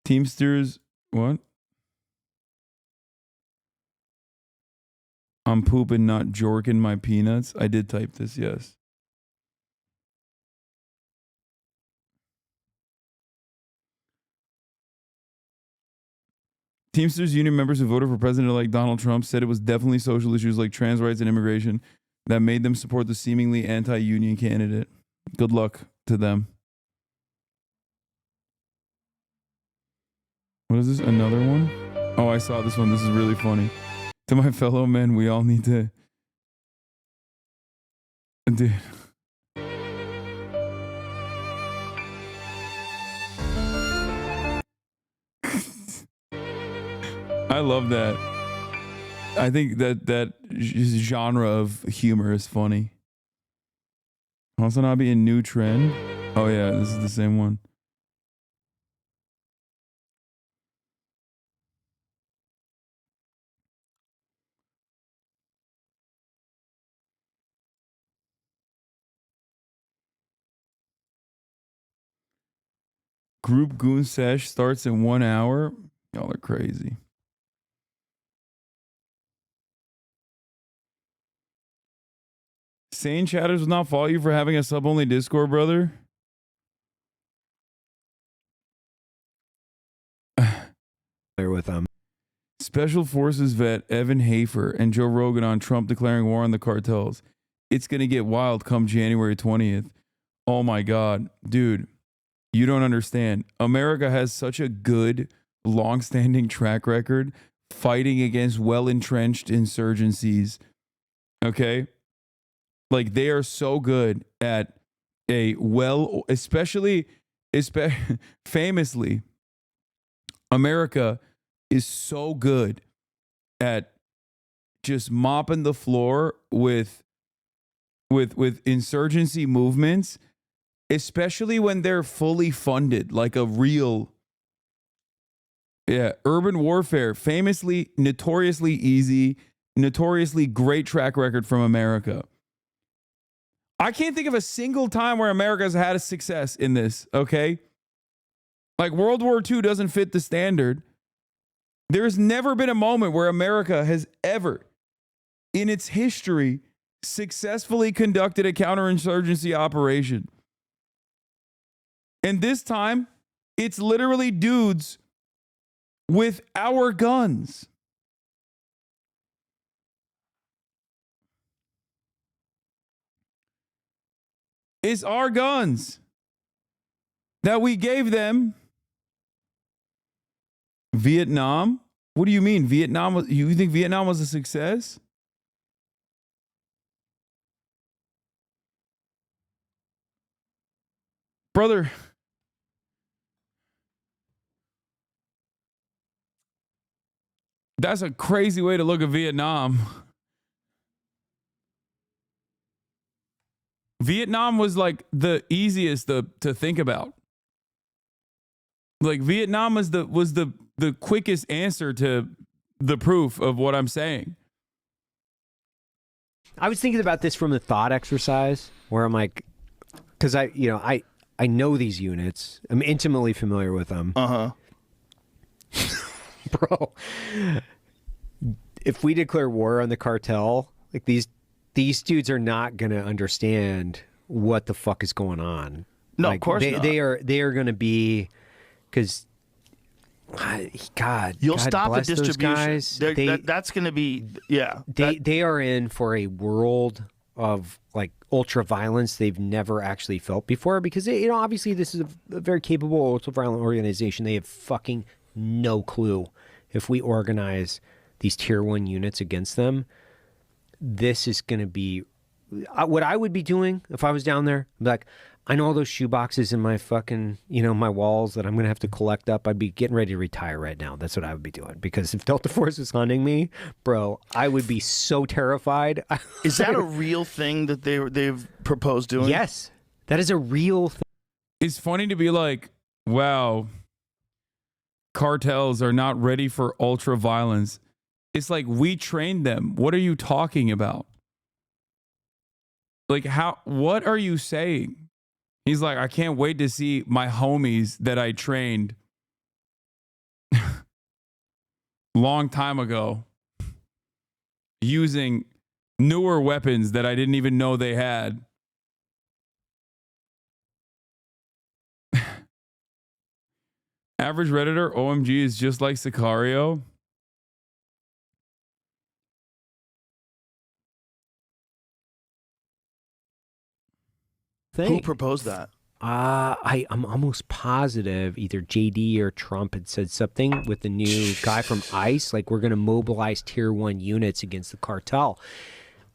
Speaker 1: Teamsters, what? I'm pooping, not jorking my peanuts. I did type this, yes. Teamsters union members who voted for President-elect Donald Trump said it was definitely social issues like trans rights and immigration that made them support the seemingly anti-union candidate. Good luck to them. What is this? Another one? Oh, I saw this one. This is really funny. To my fellow men, we all need to... Dude. I love that. I think that genre of humor is funny. Hasan Abi in New Trend. Oh yeah, this is the same one. Group Goon Sesh starts in 1 hour. Y'all are crazy. Sane Chatters will not fault you for having a sub-only Discord, brother.
Speaker 7: There with them.
Speaker 1: Special Forces vet Evan Hafer and Joe Rogan on Trump declaring war on the cartels. It's going to get wild come January 20th. Oh my God. Dude, you don't understand. America has such a good, long-standing track record fighting against well-entrenched insurgencies. Okay? Like, they are so good at especially famously, America is so good at just mopping the floor with insurgency movements, especially when they're fully funded, like a real, urban warfare, famously, notoriously easy, notoriously great track record from America. I can't think of a single time where America has had a success in this, okay? Like World War II doesn't fit the standard. There's never been a moment where America has ever, in its history, successfully conducted a counterinsurgency operation. And this time, it's literally dudes with our guns. It's our guns that we gave them. Vietnam? What do you mean? You think Vietnam was a success? Brother, That's a crazy way to look at Vietnam. Vietnam was like the easiest to think about. Like Vietnam was the quickest answer to the proof of what I'm saying.
Speaker 7: I was thinking about this from the thought exercise where I'm like, because I know these units. I'm intimately familiar with them. Bro, if we declare war on the cartel, like these dudes are not going to understand what the fuck is going on.
Speaker 2: No,
Speaker 7: like,
Speaker 2: of course not.
Speaker 7: They are going to be, because God,
Speaker 2: you'll
Speaker 7: God
Speaker 2: stop the
Speaker 7: bless those
Speaker 2: distribution.
Speaker 7: guys.
Speaker 2: That's going to be, yeah.
Speaker 7: They are in for a world of like ultra violence they've never actually felt before, because obviously this is a very capable ultra violent organization. They have fucking no clue. If we organize these tier 1 units against them, this is going to be what I would be doing if I was down there. I'd be like, I know all those shoe boxes in my fucking, my walls that I'm going to have to collect up. I'd be getting ready to retire right now. That's what I would be doing. Because if Delta Force was hunting me, bro, I would be so terrified.
Speaker 2: Is that a real thing that they've proposed doing?
Speaker 7: Yes. That is a real thing.
Speaker 1: It's funny to be like, wow, cartels are not ready for ultra violence. It's like, we trained them. What are you talking about? Like, what are you saying? He's like, I can't wait to see my homies that I trained long time ago using newer weapons that I didn't even know they had. Average Redditor, OMG is just like Sicario.
Speaker 2: Who proposed that?
Speaker 7: I'm almost positive either JD or Trump had said something with the new guy from ICE, like we're going to mobilize tier 1 units against the cartel.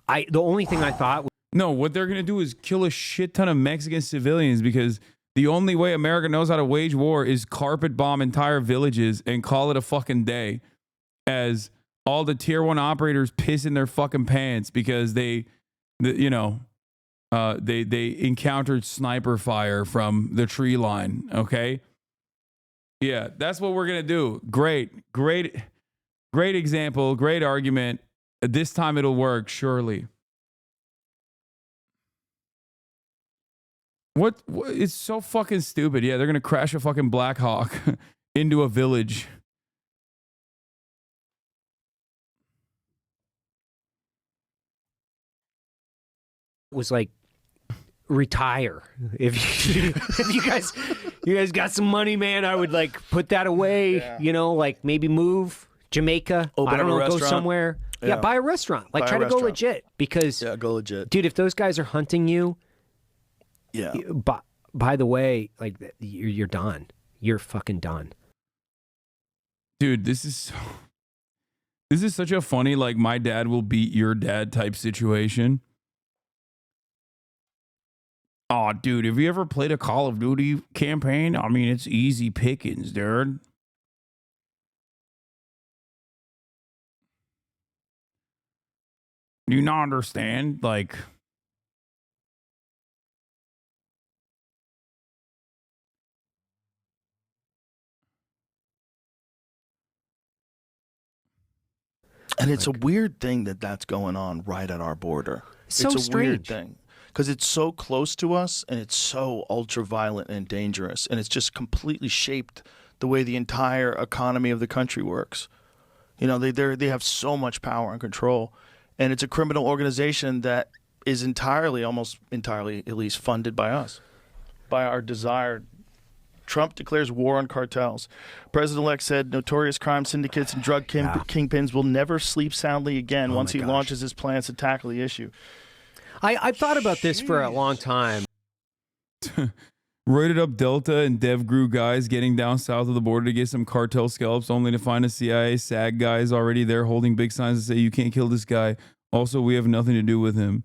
Speaker 7: The only thing I thought was,
Speaker 1: no, what they're going to do is kill a shit ton of Mexican civilians, because the only way America knows how to wage war is carpet bomb entire villages and call it a fucking day, as all the tier 1 operators piss in their fucking pants because they encountered sniper fire from the tree line. Okay. Yeah, that's what we're going to do. Great example. Great argument. This time it'll work. Surely. What? It's so fucking stupid. Yeah. They're going to crash a fucking Black Hawk into a village.
Speaker 7: was like, retire. If you guys got some money, man, I would like put that away. Yeah. Like maybe move Jamaica.
Speaker 2: Open
Speaker 7: I don't
Speaker 2: up a
Speaker 7: know,
Speaker 2: restaurant.
Speaker 7: Go somewhere. Yeah, buy a restaurant. Like try to go legit, because
Speaker 2: go legit,
Speaker 7: dude. If those guys are hunting you, by the way, like you're done. You're fucking done,
Speaker 1: dude. This is such a funny, like, my dad will beat your dad type situation. Oh, dude, have you ever played a Call of Duty campaign? I mean, it's easy pickings, dude. Do you not understand? Like,
Speaker 2: and it's a weird thing that's going on right at our border.
Speaker 7: So
Speaker 2: it's a
Speaker 7: strange.
Speaker 2: Weird thing. Because it's so close to us, and it's so ultra violent and dangerous, and it's just completely shaped the way the entire economy of the country works. They have so much power and control, and it's a criminal organization that is almost entirely, at least, funded by us, by our desired. Trump declares war on cartels. President-elect said notorious crime syndicates and drug kingpins will never sleep soundly again once he launches his plans to tackle the issue.
Speaker 7: I've thought about this for a long time.
Speaker 1: Rated up Delta and DevGru guys getting down south of the border to get some cartel scalps, only to find a CIA SAG guys already there holding big signs that say, you can't kill this guy. Also, we have nothing to do with him.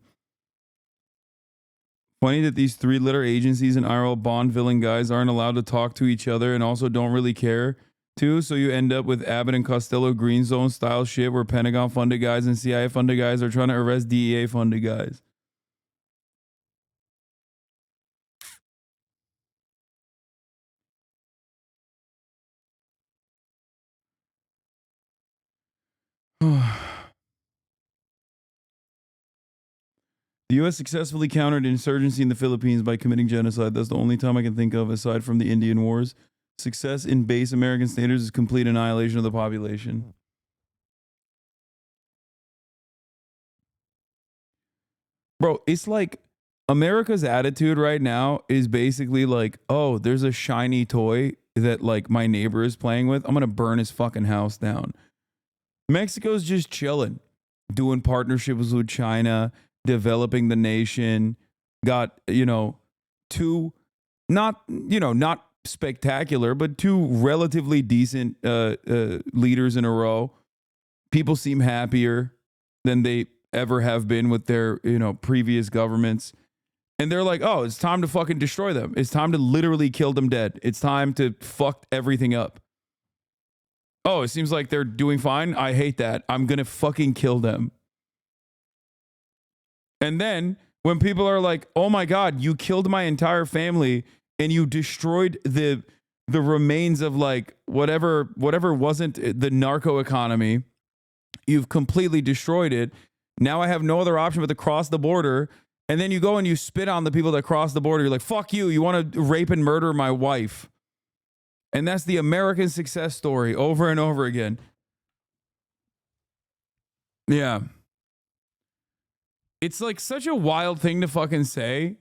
Speaker 1: Funny that these 3-letter agencies and IRL Bond villain guys aren't allowed to talk to each other and also don't really care too. So you end up with Abbott and Costello Green Zone style shit where Pentagon funded guys and CIA funded guys are trying to arrest DEA funded guys. The U.S. successfully countered insurgency in the Philippines by committing genocide. That's the only time I can think of, aside from the Indian Wars. Success in base American standards is complete annihilation of the population. Bro, it's like America's attitude right now is basically like, oh, there's a shiny toy that like my neighbor is playing with. I'm going to burn his fucking house down. Mexico's just chilling, doing partnerships with China, developing the nation, got, two, not spectacular, but two relatively decent leaders in a row. People seem happier than they ever have been with their, previous governments. And they're like, oh, it's time to fucking destroy them. It's time to literally kill them dead. It's time to fuck everything up. Oh, it seems like they're doing fine. I hate that. I'm going to fucking kill them. And then when people are like, oh my God, you killed my entire family and you destroyed the remains of like whatever wasn't the narco economy, you've completely destroyed it. Now I have no other option but to cross the border. And then you go and you spit on the people that cross the border. You're like, fuck you. You want to rape and murder my wife. And that's the American success story over and over again. Yeah. It's like such a wild thing to fucking say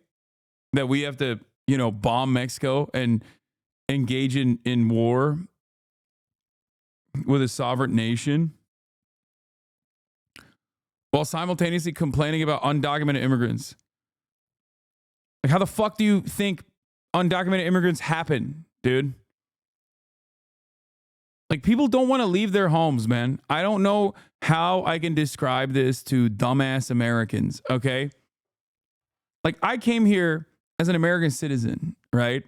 Speaker 1: that we have to, bomb Mexico and engage in war with a sovereign nation while simultaneously complaining about undocumented immigrants. Like, how the fuck do you think undocumented immigrants happen, dude? Like, people don't want to leave their homes, man. I don't know how I can describe this to dumbass Americans, okay? Like, I came here as an American citizen, right?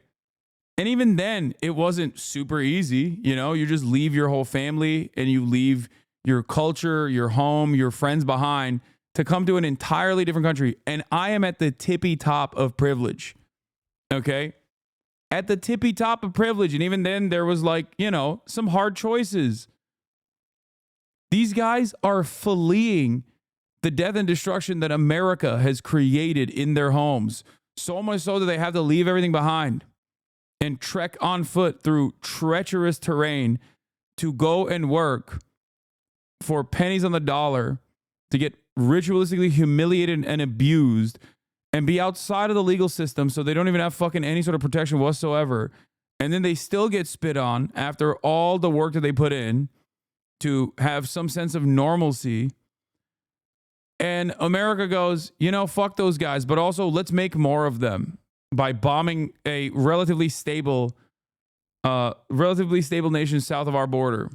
Speaker 1: And even then, it wasn't super easy. You just leave your whole family and you leave your culture, your home, your friends behind to come to an entirely different country. And I am at the tippy top of privilege, okay? At the tippy top of privilege. And even then, there was like, some hard choices. These guys are fleeing the death and destruction that America has created in their homes. So much so that they have to leave everything behind and trek on foot through treacherous terrain to go and work for pennies on the dollar to get ritualistically humiliated and abused and be outside of the legal system so they don't even have fucking any sort of protection whatsoever. And then they still get spit on after all the work that they put in to have some sense of normalcy. And America goes, fuck those guys, but also let's make more of them by bombing a relatively stable nation south of our border.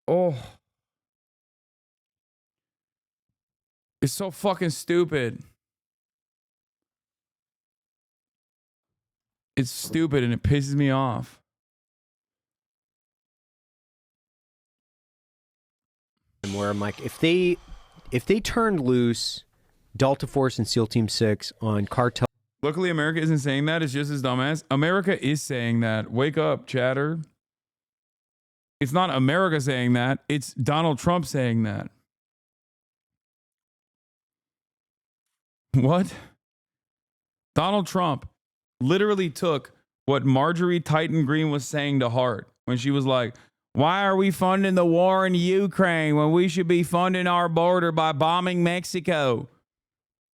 Speaker 1: Oh. It's so fucking stupid. It's stupid and it pisses me off.
Speaker 7: Where I'm like, if they turned loose Delta Force and SEAL Team 6 on cartel.
Speaker 1: Luckily, America isn't saying that. It's just as dumbass. America is saying that. Wake up, chatter. It's not America saying that. It's Donald Trump saying that. What? Donald Trump literally took what Marjorie Titan Green was saying to heart when she was like, why are we funding the war in Ukraine when we should be funding our border by bombing Mexico?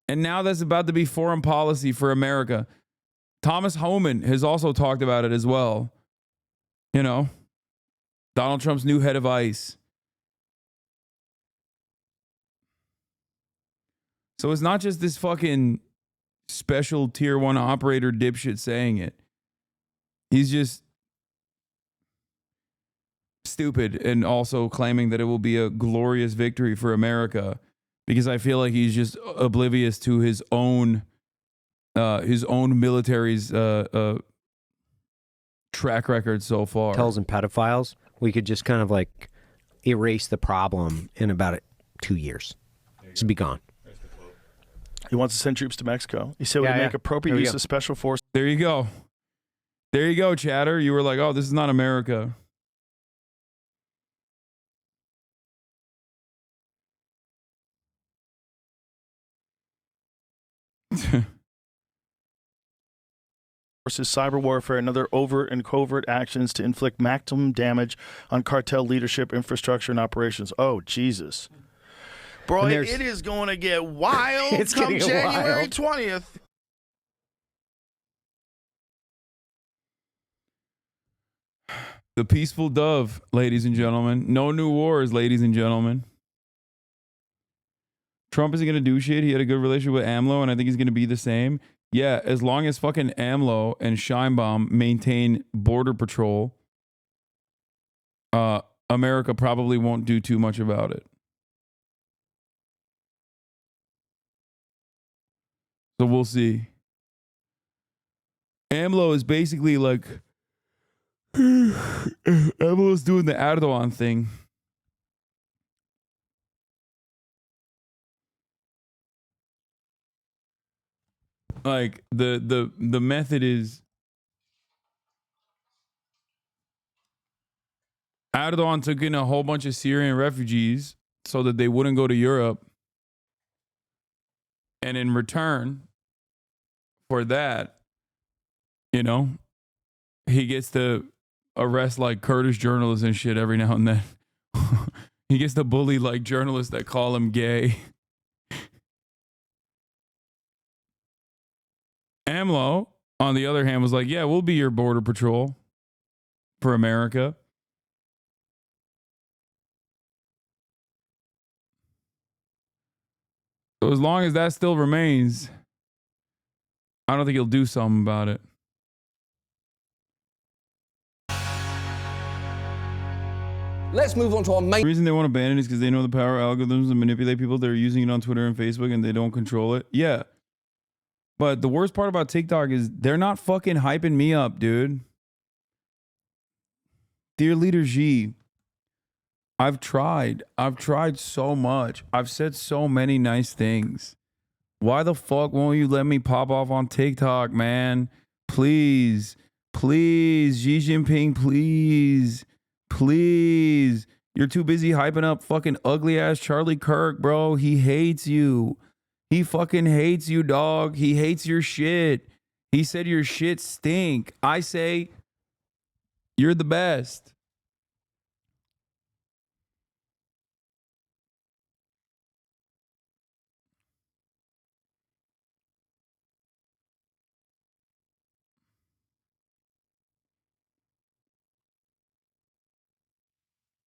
Speaker 1: And now that's about to be foreign policy for America. Thomas Homan has also talked about it as well. Donald Trump's new head of ICE. So it's not just this fucking special tier 1 operator dipshit saying it. He's just stupid and also claiming that it will be a glorious victory for America because I feel like he's just oblivious to his own military's track record so far.
Speaker 7: Cartels and pedophiles, we could just kind of like erase the problem in about 2 years. It's be gone.
Speaker 2: He wants to send troops to Mexico. He said we make appropriate use of special forces.
Speaker 1: There you go. There you go, chatter. You were like, oh, this is not America.
Speaker 2: Versus cyber warfare and other overt and covert actions to inflict maximum damage on cartel leadership, infrastructure, and operations. Oh, Jesus. Bro, it is going to get wild come January 20th.
Speaker 1: The peaceful dove, ladies and gentlemen. No new wars, ladies and gentlemen. Trump isn't going to do shit. He had a good relationship with AMLO, and I think he's going to be the same. Yeah, as long as fucking AMLO and Scheinbaum maintain border patrol, America probably won't do too much about it. So we'll see. AMLO is basically like, AMLO's doing the Erdogan thing. Like the method is Erdogan took in a whole bunch of Syrian refugees so that they wouldn't go to Europe. And in return for that, you know, he gets to arrest like Kurdish journalists and shit every now and then. He gets to bully like journalists that call him gay. AMLO, on the other hand, was like, yeah, we'll be your border patrol for America. So as long as that still remains, I don't think he'll do something about it.
Speaker 26: Let's move on to our main...
Speaker 1: The reason they want to ban it is because they know the power of algorithms and manipulate people. They're using it on Twitter and Facebook and they don't control it. Yeah. But the worst part about TikTok is they're not fucking hyping me up, dude. Dear Leader G, I've tried so much. I've said so many nice things. Why the fuck won't you let me pop off on TikTok, man? Please, please, Xi Jinping, please, please. You're too busy hyping up fucking ugly ass Charlie Kirk, bro. He hates you. He fucking hates you, dog. He hates your shit. He said your shit stink. I say you're the best.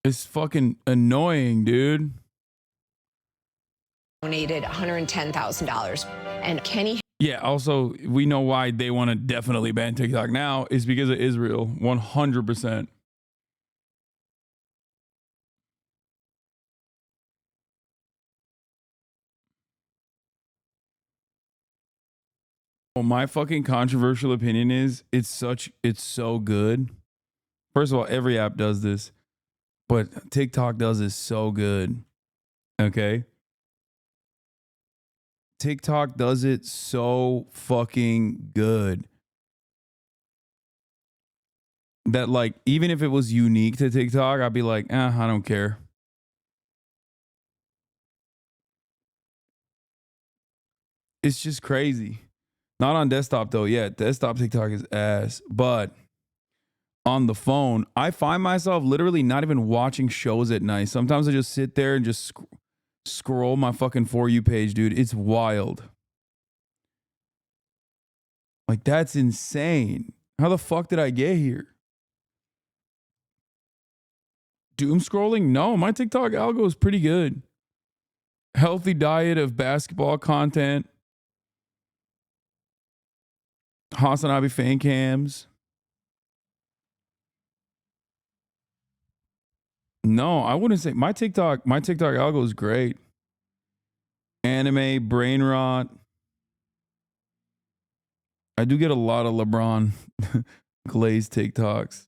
Speaker 1: It's fucking annoying, dude.
Speaker 25: Donated $110,000. And Kenny...
Speaker 1: Yeah, also, we know why they want to definitely ban TikTok now is because of Israel. 100%. Well, my fucking controversial opinion is it's so good. First of all, every app does this, but TikTok does this so good. Okay? TikTok does it so fucking good that, like, even if it was unique to TikTok, I'd be like, I don't care. It's just crazy. Not on desktop, though. Yeah, desktop TikTok is ass. But on the phone, I find myself literally not even watching shows at night. Sometimes I just sit there and just scroll my fucking For You page, dude. It's wild. Like, that's insane. How the fuck did I get here? Doom scrolling? No, my TikTok algo is pretty good. Healthy diet of basketball content. Hasan Abi fan cams. No, I wouldn't say my TikTok algo is great. Anime, brain rot. I do get a lot of LeBron. glazed TikToks.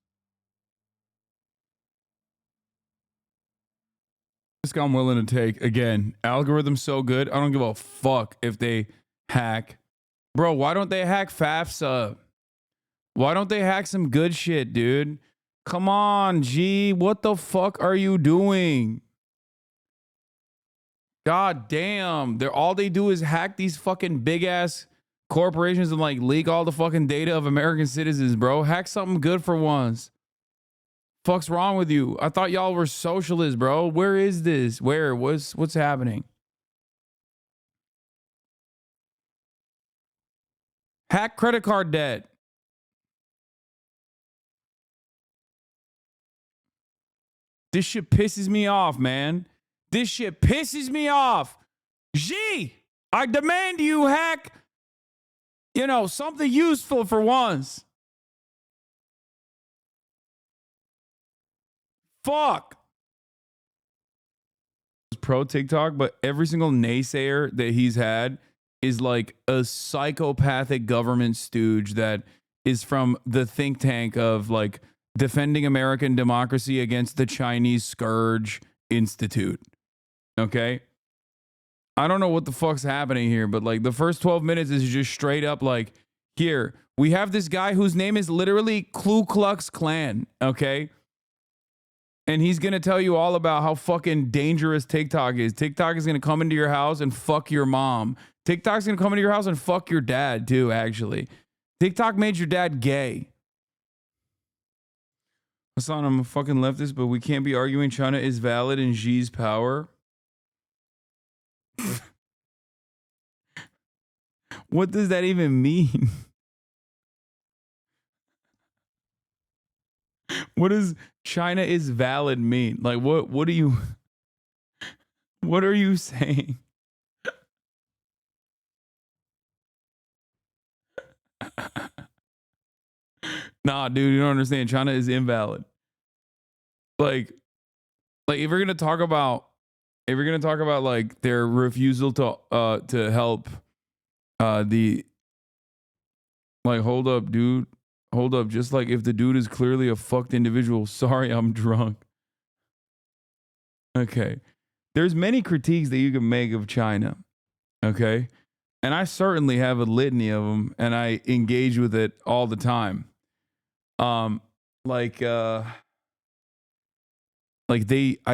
Speaker 1: Risk I'm willing to take. Again, algorithm's so good. I don't give a fuck if they hack. Bro, why don't they hack FAFSA? Why don't they hack some good shit, dude? Come on, G. What the fuck are you doing? God damn. All they do is hack these fucking big ass corporations and like leak all the fucking data of American citizens, bro. Hack something good for once. Fuck's wrong with you? I thought y'all were socialists, bro. Where is this? Where? What's happening? Hack credit card debt. This shit pisses me off, man. This shit pisses me off. G, I demand you hack, something useful for once. Fuck. Pro TikTok, but every single naysayer that he's had is like a psychopathic government stooge that is from the think tank of like Defending American Democracy Against the Chinese Scourge Institute. Okay? I don't know what the fuck's happening here, but like the first 12 minutes is just straight up like, here, we have this guy whose name is literally Ku Klux Klan, okay? And he's going to tell you all about how fucking dangerous TikTok is. TikTok is going to come into your house and fuck your mom. TikTok's going to come into your house and fuck your dad too, actually. TikTok made your dad gay. Hasan, I'm a fucking leftist, but we can't be arguing China is valid in Xi's power. What does that even mean? What does China is valid mean? Like what are you saying? Nah, dude, you don't understand. China is invalid. Like if we're gonna talk about like their refusal to help the like hold up, dude. Hold up, just like if the dude is clearly a fucked individual. Sorry, I'm drunk. Okay. There's many critiques that you can make of China. Okay. And I certainly have a litany of them, and I engage with it all the time. I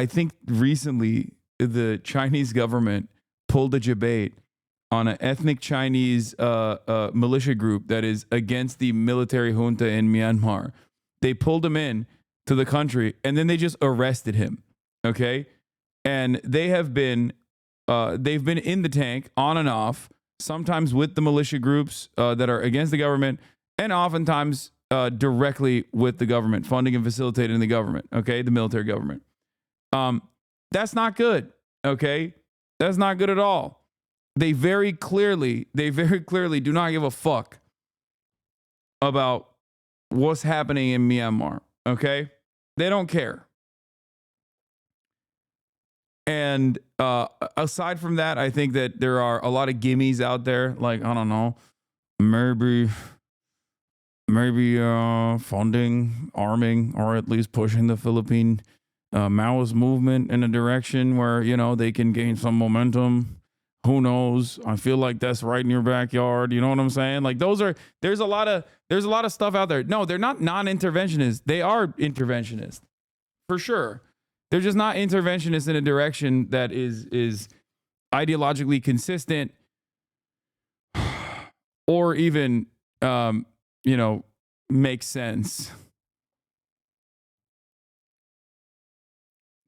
Speaker 1: think recently the Chinese government pulled a debate on an ethnic Chinese militia group that is against the military junta in Myanmar. They pulled him in to the country, and then they just arrested him. Okay. And they've been in the tank on and off, sometimes with the militia groups that are against the government, and oftentimes directly with the government, funding and facilitating the government, okay, the military government. That's not good, okay? That's not good at all. They very clearly do not give a fuck about what's happening in Myanmar, okay? They don't care. And aside from that, I think that there are a lot of gimmies out there, like, I don't know, maybe funding, arming, or at least pushing the Philippine Maoist movement in a direction where, they can gain some momentum. Who knows? I feel like that's right in your backyard. You know what I'm saying? Like there's a lot of stuff out there. No, they're not non-interventionists. They are interventionists for sure. They're just not interventionists in a direction that is ideologically consistent or even, makes sense.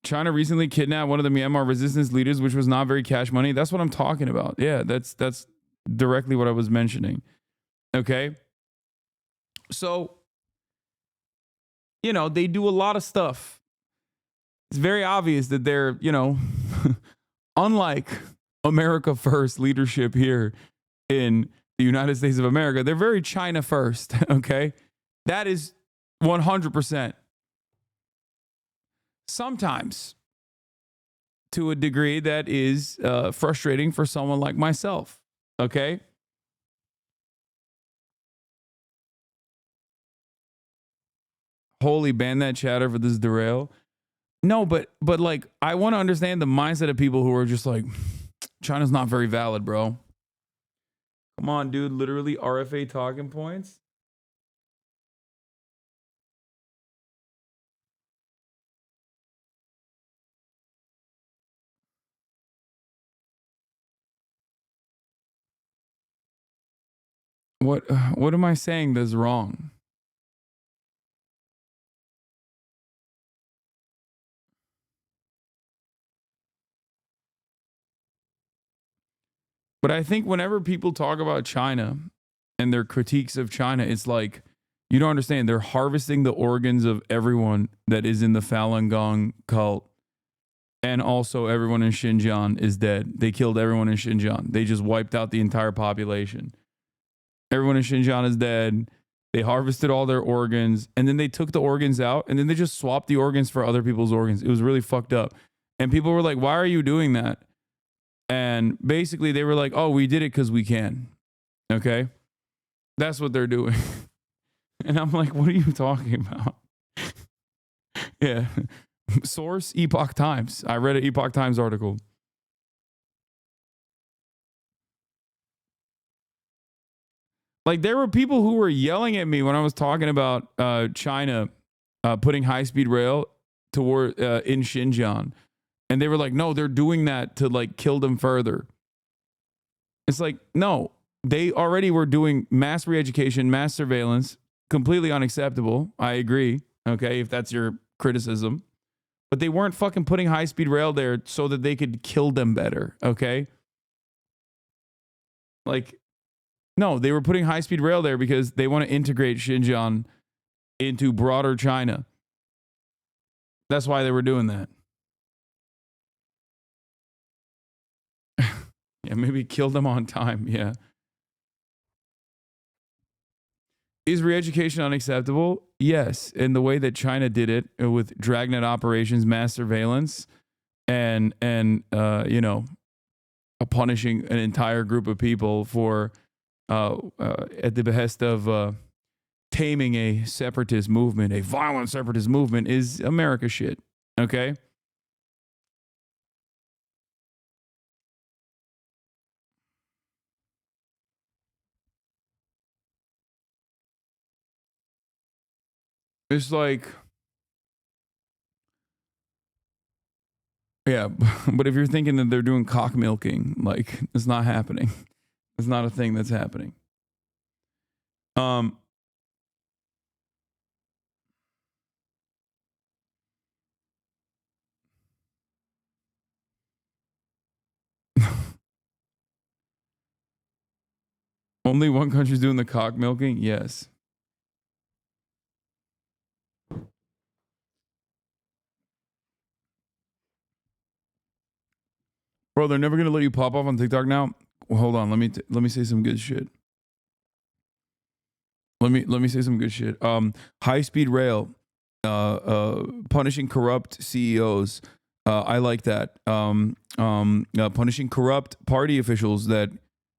Speaker 1: China recently kidnapped one of the Myanmar resistance leaders, which was not very cash money. That's what I'm talking about. Yeah, that's directly what I was mentioning. Okay. So, they do a lot of stuff. It's very obvious that they're, unlike America First leadership here in the United States of America, they're very China first. Okay. That is 100%. Sometimes to a degree that is frustrating for someone like myself. Okay. Holy, ban that chatter for this derail. No, but like, I want to understand the mindset of people who are just like, China's not very valid, bro. Come on, dude. Literally RFA talking points. What am I saying that's wrong? But I think whenever people talk about China and their critiques of China, it's like, you don't understand. They're harvesting the organs of everyone that is in the Falun Gong cult. And also everyone in Xinjiang is dead. They killed everyone in Xinjiang. They just wiped out the entire population. Everyone in Xinjiang is dead. They harvested all their organs, and then they took the organs out, and then they just swapped the organs for other people's organs. It was really fucked up. And people were like, why are you doing that? And basically they were like, oh, we did it because we can. Okay? That's what they're doing. And I'm like, what are you talking about? Yeah. Source, Epoch Times. I read an Epoch Times article. Like, there were people who were yelling at me when I was talking about China putting high-speed rail toward in Xinjiang. And they were like, no, they're doing that to like kill them further. It's like, no, they already were doing mass re-education, mass surveillance, completely unacceptable. I agree. Okay, if that's your criticism. But they weren't fucking putting high-speed rail there so that they could kill them better. Okay. Like, no, they were putting high-speed rail there because they want to integrate Xinjiang into broader China. That's why they were doing that. Yeah, maybe kill them on time. Yeah. Is re-education unacceptable? Yes. In the way that China did it with dragnet operations, mass surveillance, and you know, punishing an entire group of people for at the behest of taming a separatist movement, a violent separatist movement, is America shit. Okay. It's like, yeah, but if you're thinking that they're doing cock milking, like, it's not happening. It's not a thing that's happening. Only one country's doing the cock milking? Yes. Bro, they're never gonna let you pop off on TikTok now. Well, hold on. Let me say some good shit. Let me say some good shit. High speed rail, punishing corrupt CEOs. I like that. Punishing corrupt party officials that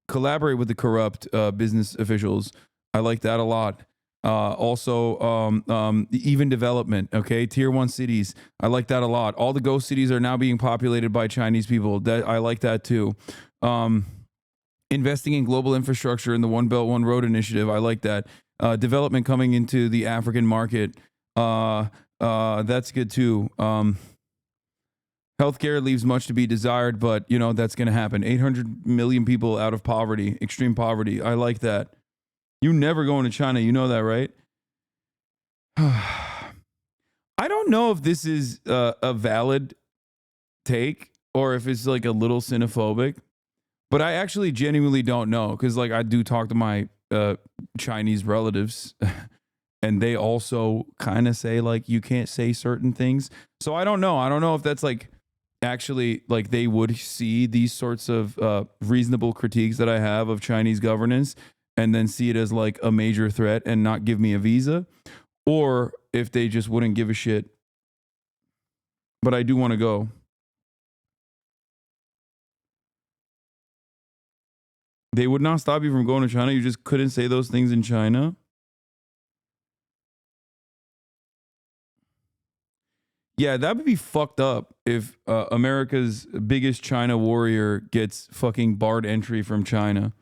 Speaker 1: collaborate with the corrupt business officials. I like that a lot. Also, even development, okay? Tier 1 cities. I like that a lot. All the ghost cities are now being populated by Chinese people. I like that too. Investing in global infrastructure in the One Belt, One Road initiative. I like that. Development coming into the African market. That's good too. Healthcare leaves much to be desired, but you know, that's going to happen. 800 million people out of poverty, extreme poverty. I like that. You never go into China. You know that, right? I don't know if this is a valid take or if it's like a little xenophobic, but I actually genuinely don't know because like I do talk to my Chinese relatives and they also kind of say like you can't say certain things. So I don't know. I don't know if that's like actually like they would see these sorts of reasonable critiques that I have of Chinese governance and then see it as like a major threat and not give me a visa, or if they just wouldn't give a shit. But I do want to go. They would not stop you from going to China. You just couldn't say those things in China. Yeah, that would be fucked up if America's biggest China warrior gets fucking barred entry from China.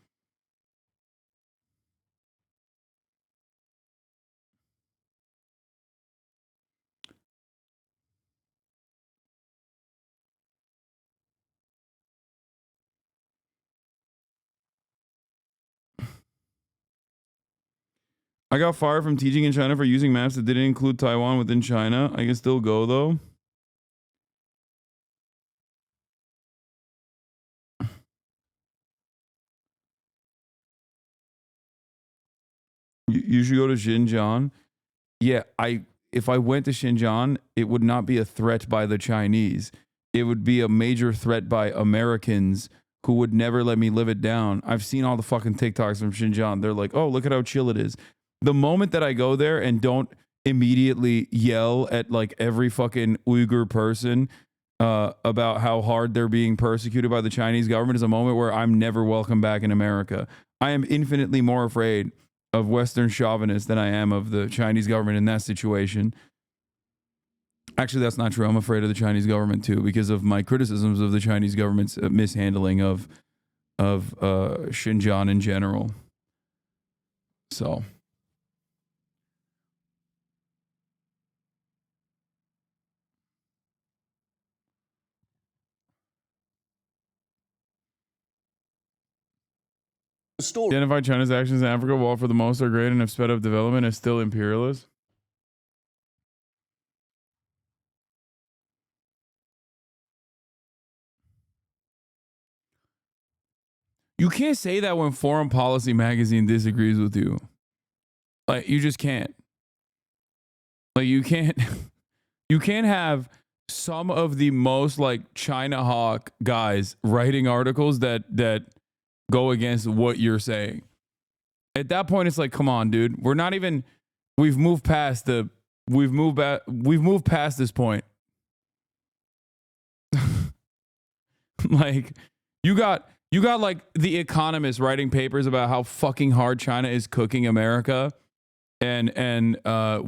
Speaker 1: I got fired from teaching in China for using maps that didn't include Taiwan within China. I can still go though. You should go to Xinjiang. Yeah, if I went to Xinjiang, it would not be a threat by the Chinese. It would be a major threat by Americans who would never let me live it down. I've seen all the fucking TikToks from Xinjiang. They're like, oh, look at how chill it is. The moment that I go there and don't immediately yell at like every fucking Uyghur person about how hard they're being persecuted by the Chinese government is a moment where I'm never welcome back in America. I am infinitely more afraid of Western chauvinists than I am of the Chinese government in that situation. Actually, that's not true. I'm afraid of the Chinese government too because of my criticisms of the Chinese government's mishandling of Xinjiang in general. So. Identify China's actions in Africa, while for the most are great and have sped up development, is still imperialist. You can't say that when Foreign Policy Magazine disagrees with you. Like, you just can't. Like, you can't have some of the most like China hawk guys writing articles that go against what you're saying. At that point, it's like, come on, dude. We've moved past this point. Like, you got like The Economist writing papers about how fucking hard China is cooking America and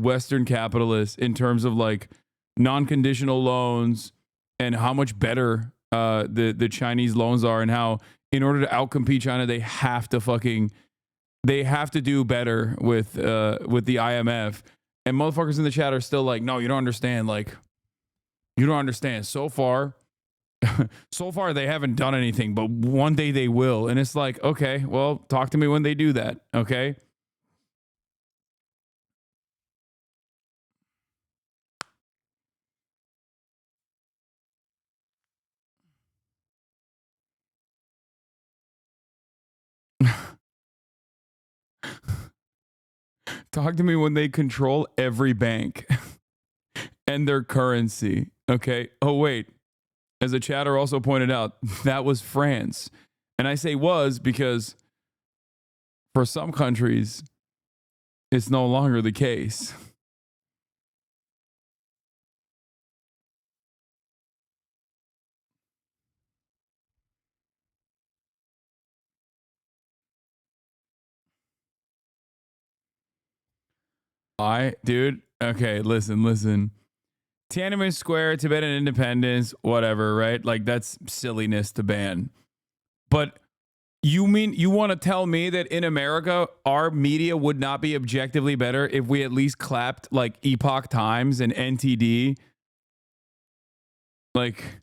Speaker 1: Western capitalists in terms of like non-conditional loans and how much better the Chinese loans are, and how in order to outcompete China, they have to do better with the IMF. And motherfuckers in the chat are still like, no, you don't understand. Like, you don't understand. So far they haven't done anything, but one day they will. And it's like, okay, well, talk to me when they do that. Okay. Talk to me when they control every bank and their currency. Okay. Oh, wait. As a chatter also pointed out, that was France. And I say was because for some countries, it's no longer the case. Dude. Okay, listen. Tiananmen Square, Tibetan independence, whatever, right? Like, that's silliness to ban. But you mean you want to tell me that in America, our media would not be objectively better if we at least clapped like Epoch Times and NTD? Like,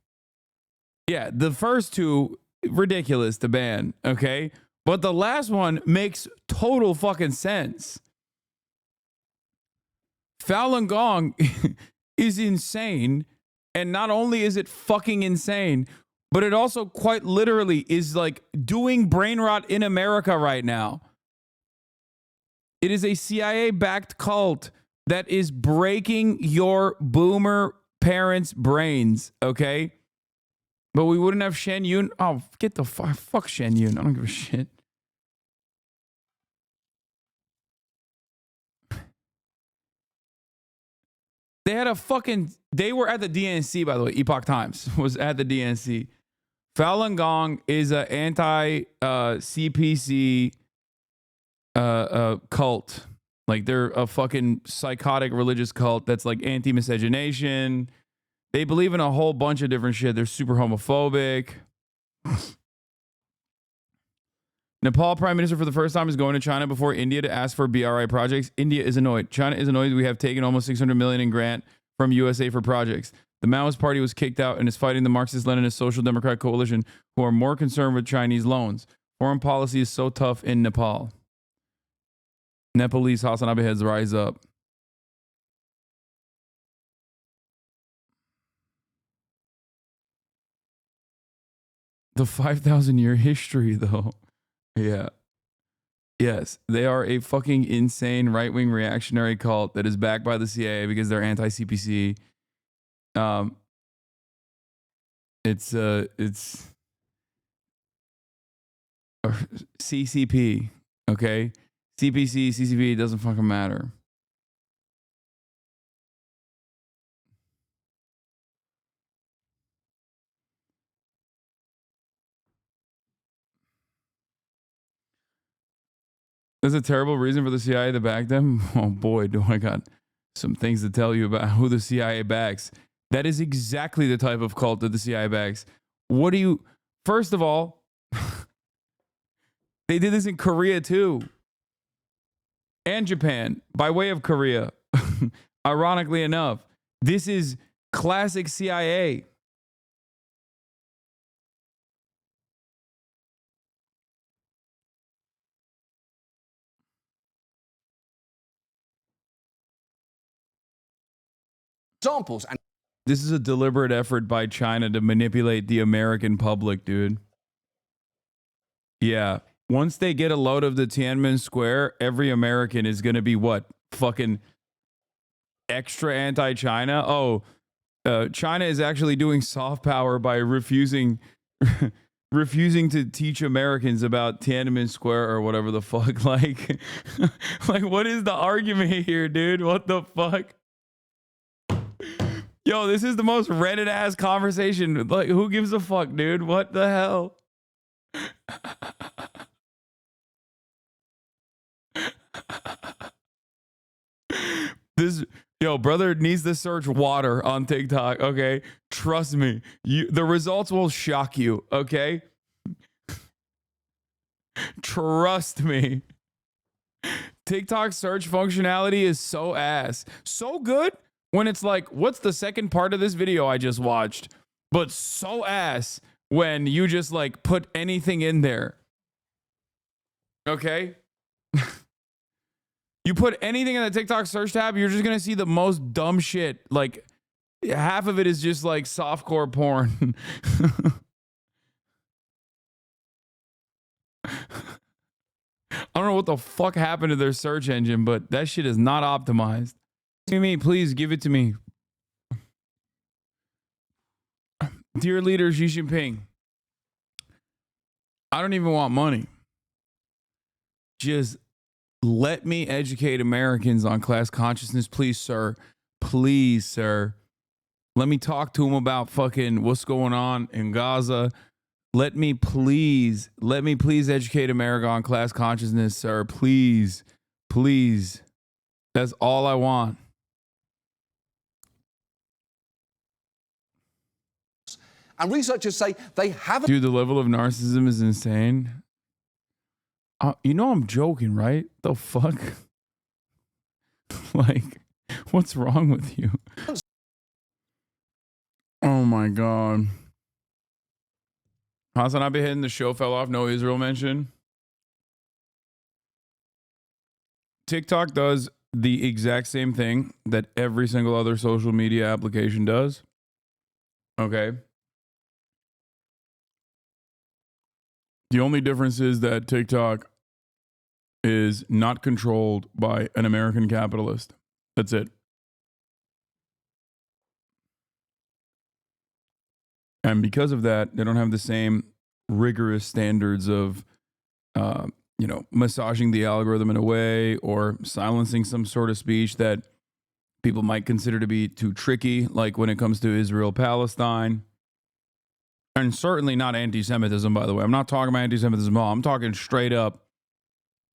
Speaker 1: yeah, the first two, ridiculous to ban, okay? But the last one makes total fucking sense. Falun Gong is insane, and not only is it fucking insane, but it also quite literally is like doing brain rot in America right now. It is a CIA-backed cult that is breaking your boomer parents' brains, okay? But we wouldn't have Shen Yun. Oh, get the fuck Shen Yun. I don't give a shit. They were at the DNC, by the way. Epoch Times was at the DNC. Falun Gong is an anti-CPC cult. Like, they're a fucking psychotic religious cult that's like anti-miscegenation, They believe in a whole bunch of different shit. They're super homophobic. Nepal Prime Minister for the first time is going to China before India to ask for BRI projects. India is annoyed. China is annoyed we have taken almost $600 million in grant from USA for projects. The Maoist Party was kicked out and is fighting the Marxist-Leninist Social Democrat Coalition, who are more concerned with Chinese loans. Foreign policy is so tough in Nepal. Nepalese Hasan Abi heads rise up. The 5,000-year history, though. Yeah. Yes, they are a fucking insane right-wing reactionary cult that is backed by the CIA because they're anti-CPC. It's CCP, okay? CPC, CCP, it doesn't fucking matter. There's a terrible reason for the CIA to back them. Oh boy, do I got some things to tell you about who the CIA backs. That is exactly the type of cult that the CIA backs. What do you... First of all, they did this in Korea too. And Japan, by way of Korea. Ironically enough, this is classic CIA.
Speaker 26: Examples. And
Speaker 1: this is a deliberate effort by China to manipulate the American public, dude. Yeah. Once they get a load of the Tiananmen Square, every American is going to be what? Fucking extra anti-China? Oh, China is actually doing soft power by refusing to teach Americans about Tiananmen Square or whatever the fuck. Like, like what is the argument here, dude? What the fuck? Yo, this is the most Reddit ass conversation. Like, who gives a fuck, dude? What the hell? Yo, brother needs to search water on TikTok, okay? Trust me. The results will shock you, okay? Trust me. TikTok search functionality is so ass. So good when it's like, what's the second part of this video I just watched? But so ass when you just like put anything in there. Okay? You put anything in the TikTok search tab, you're just gonna see the most dumb shit. Like, half of it is just like softcore porn. I don't know what the fuck happened to their search engine, but that shit is not optimized. To me, please give it to me. Dear leader Xi Jinping, I don't even want money. Just let me educate Americans on class consciousness, please, sir. Please, sir. Let me talk to them about fucking what's going on in Gaza. Let me please educate America on class consciousness, sir. Please, please. That's all I want.
Speaker 26: And researchers say they haven't...
Speaker 1: Dude, the level of narcissism is insane. You know I'm joking, right? The fuck? Like, what's wrong with you? Oh my God. Hasan Abi hitting the show fell off. No Israel mention. TikTok does the exact same thing that every single other social media application does. Okay. The only difference is that TikTok is not controlled by an American capitalist. That's it. And because of that, they don't have the same rigorous standards of, massaging the algorithm in a way or silencing some sort of speech that people might consider to be too tricky, like when it comes to Israel-Palestine. And certainly not anti-Semitism, by the way. I'm not talking about anti-Semitism at all. I'm talking straight up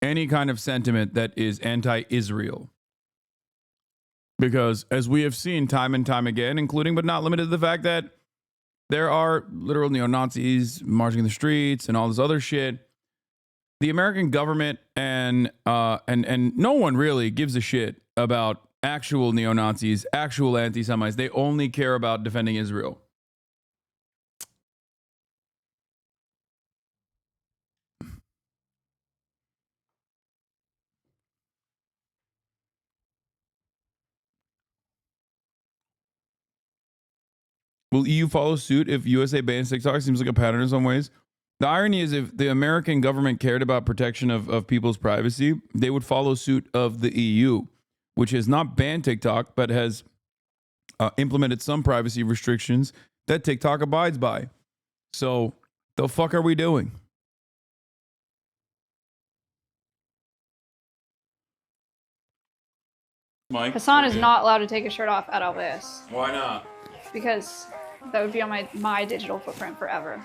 Speaker 1: any kind of sentiment that is anti-Israel. Because as we have seen time and time again, including but not limited to the fact that there are literal neo-Nazis marching in the streets and all this other shit, the American government and no one really gives a shit about actual neo-Nazis, actual anti-Semites. They only care about defending Israel. Will EU follow suit if USA bans TikTok? Seems like a pattern in some ways. The irony is if the American government cared about protection of people's privacy, they would follow suit of the EU, which has not banned TikTok, but has implemented some privacy restrictions that TikTok abides by. So the fuck are we doing? Mike?
Speaker 6: Hasan is not allowed to take his shirt off at all this.
Speaker 1: Why not?
Speaker 6: Because that would be on my digital footprint forever.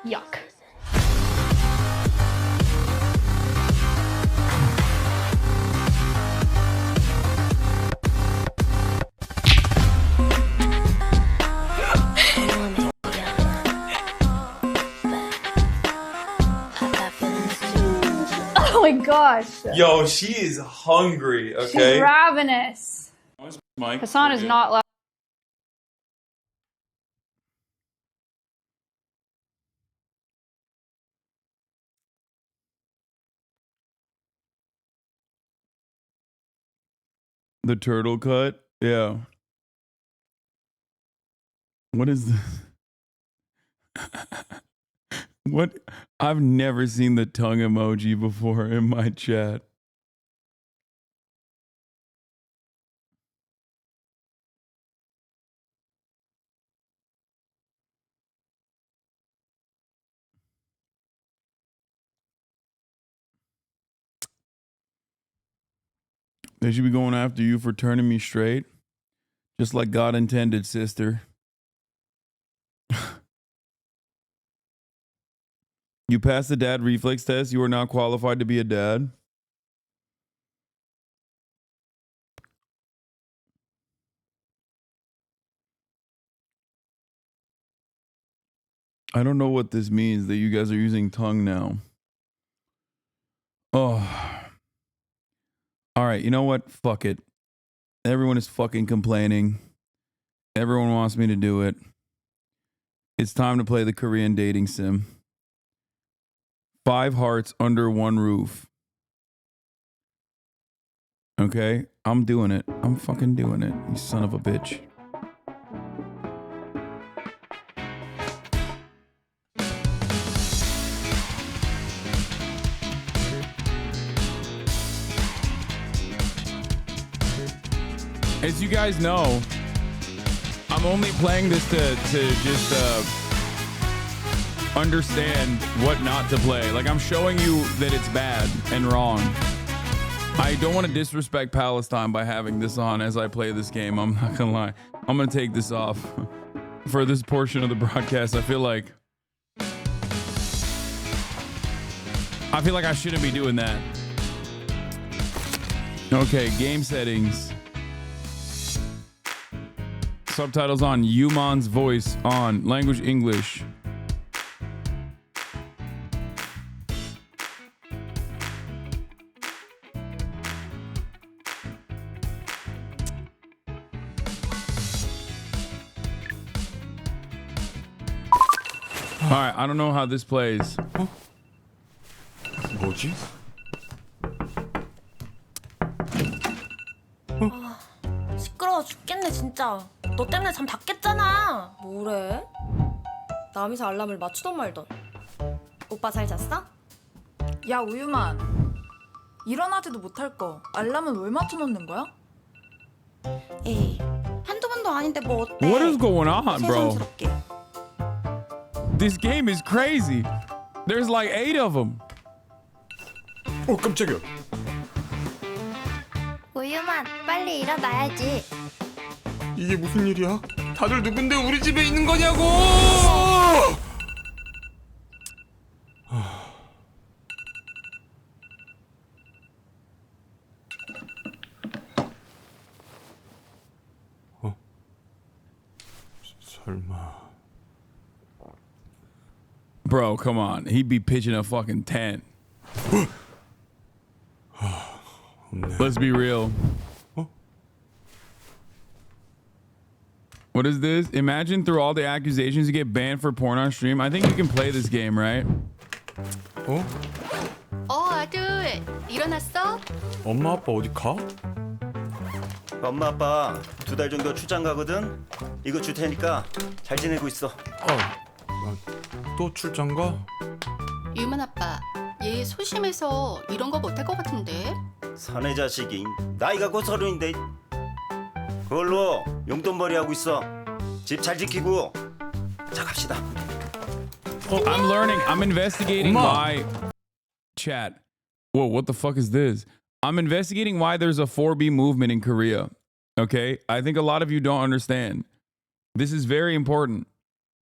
Speaker 6: Yuck. Oh my gosh.
Speaker 1: Yo, she is hungry, okay?
Speaker 6: She's ravenous.
Speaker 1: Mike?
Speaker 6: Hasan is not allowed.
Speaker 1: The turtle cut? Yeah. What is this? What? I've never seen the tongue emoji before in my chat. They should be going after you for turning me straight. Just like God intended, sister. You passed the dad reflex test. You are not qualified to be a dad. I don't know what this means that you guys are using tongue now. Oh. All right, you know what? Fuck it. Everyone is fucking complaining. Everyone wants me to do it. It's time to play the Korean dating sim. 5 hearts under one roof. Okay? I'm doing it. I'm fucking doing it, you son of a bitch. As you guys know, I'm only playing this to just understand what not to play. Like, I'm showing you that it's bad and wrong. I don't want to disrespect Palestine by having this on as I play this game. I'm not gonna lie. I'm gonna take this off for this portion of the broadcast. I feel like I shouldn't be doing that. Okay, game settings. Subtitles on. Yuman's voice on. Language English. All right, I don't know how this plays.
Speaker 10: 뭐지?
Speaker 16: 시끄러워 죽겠네 진짜. 너 때문에 잠 다 깼잖아. 뭐래? 남이서 알람을 맞추던 말던. 오빠 잘 잤어?
Speaker 18: 야 우유만, 일어나지도 못할 거 알람은 왜 맞춰놓는 거야?
Speaker 16: 에이, 한두 번도 아닌데 뭐 어때?
Speaker 1: What is going on, bro?
Speaker 16: 새삼스럽게.
Speaker 1: This game is crazy. There's like 8 of them.
Speaker 10: 깜짝이야.
Speaker 16: 우유만, 빨리 일어나야지.
Speaker 10: 이게 무슨 일이야? 다들 누군데 우리 집에 있는 거냐고! 설마.
Speaker 1: Bro, come on. He'd be pitching a fucking tent. Let's be real. What is this? Imagine through all the accusations you get banned for porn on stream. I think you can play this game, right?
Speaker 16: 아들 일어났어?
Speaker 10: 엄마 아빠 어디 가?
Speaker 8: 엄마 아빠 2달 정도 출장 가거든. 이거 줄 테니까 잘 지내고 있어.
Speaker 10: 또 출장 가?
Speaker 17: 유만 아빠, 얘 소심해서 이런 거 못할 것 같은데.
Speaker 8: 사내 자식이 나이가 곧 30인데 그걸로 용돈벌이 하고 있어. 집 잘 지키고. 자 갑시다.
Speaker 1: I'm learning. I'm investigating why. Chat. Whoa, what the fuck is this? I'm investigating why there's a 4B movement in Korea. Okay? I think a lot of you don't understand. This is very important.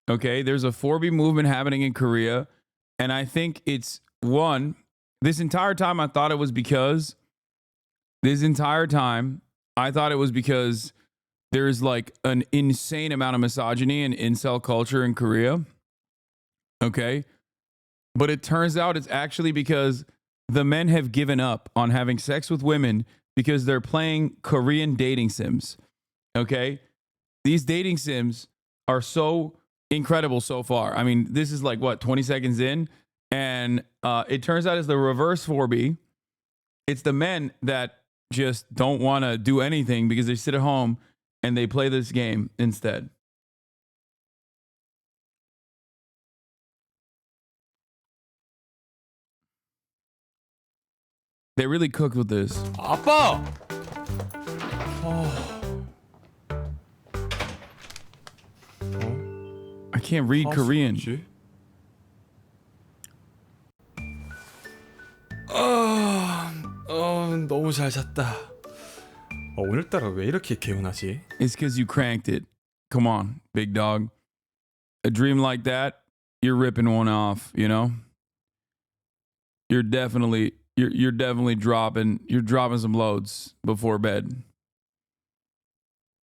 Speaker 1: Okay? There's a 4B movement happening in Korea. And I think it's one, this entire time I thought it was because there's like an insane amount of misogyny and incel culture in Korea. Okay? But it turns out it's actually because the men have given up on having sex with women because they're playing Korean dating sims. Okay? These dating sims are so incredible so far. I mean, this is like, what, 20 seconds in? And it turns out it's the reverse 4B. It's the men that just don't want to do anything because they sit at home and they play this game instead. They really cooked with this.
Speaker 10: 아빠!
Speaker 1: I can't read Korean.
Speaker 10: 너무 잘 잤다. 오늘따라 왜 이렇게 개운하지?
Speaker 1: It's because you cranked it. Come on, big dog. A dream like that, you're ripping one off, you know? You're definitely dropping some loads before bed.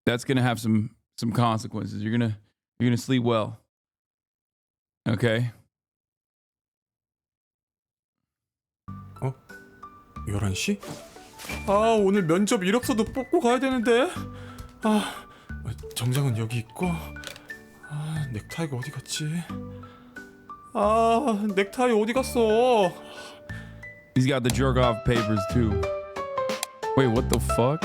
Speaker 1: That's gonna have some consequences. You're gonna sleep well. Okay?
Speaker 10: 11시? 오늘 면접 이력서도 뽑고 가야 되는데. 정장은 여기 있고. 넥타이가 어디 갔지? 넥타이 어디 갔어?
Speaker 1: He's got the jerk off papers too. Wait, what the fuck?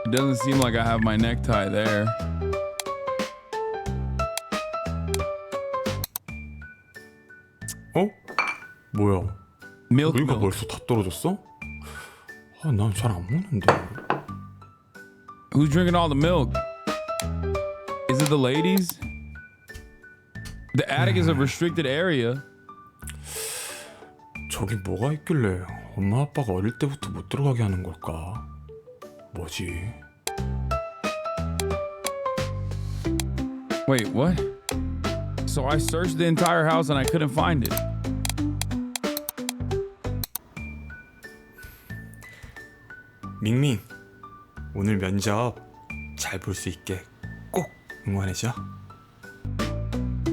Speaker 1: It doesn't seem like I have my necktie there.
Speaker 10: 뭐야?
Speaker 1: Milk.
Speaker 10: 우유가 벌써 다 떨어졌어? 난 잘 안 먹는데.
Speaker 1: Who's drinking all the milk? Is it the ladies? The attic is a restricted area.
Speaker 10: 저기 뭐가 있길래 엄마 아빠가 어릴 때부터 못 들어가게 하는 걸까? 뭐지?
Speaker 1: Wait, what? So I searched the entire house and I couldn't find it.
Speaker 10: 밍밍, 오늘 면접 잘 볼 수 있게 꼭 응원해줘.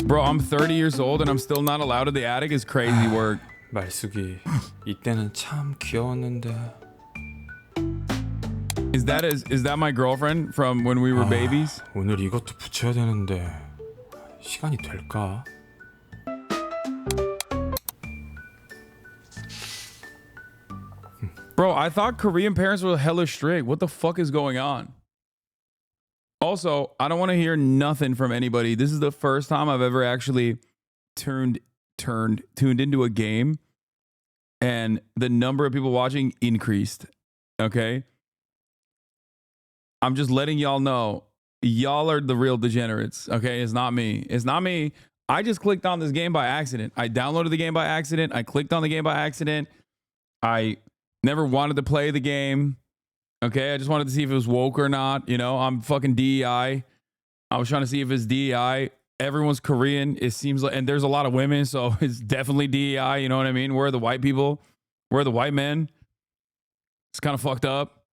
Speaker 1: Bro, I'm 30 years old and I'm still not allowed in the attic is crazy work.
Speaker 10: 말숙이, 이때는 참 귀여웠는데.
Speaker 1: Is that my girlfriend from when we were babies?
Speaker 10: 오늘 이것도 붙여야 되는데 시간이 될까?
Speaker 1: Bro, I thought Korean parents were hella strict. What the fuck is going on? Also, I don't want to hear nothing from anybody. This is the first time I've ever actually tuned into a game and the number of people watching increased. Okay? I'm just letting y'all know. Y'all are the real degenerates. Okay? It's not me. It's not me. I just clicked on this game by accident. I downloaded the game by accident. I clicked on the game by accident. I never wanted to play the game. Okay, I just wanted to see if it was woke or not. You know, I'm fucking DEI. I was trying to see if it's DEI everyone's Korean. It seems like, and there's a lot of women, so it's definitely DEI. You know what I mean? Where are the white people? Where are the white men? It's kind of fucked up.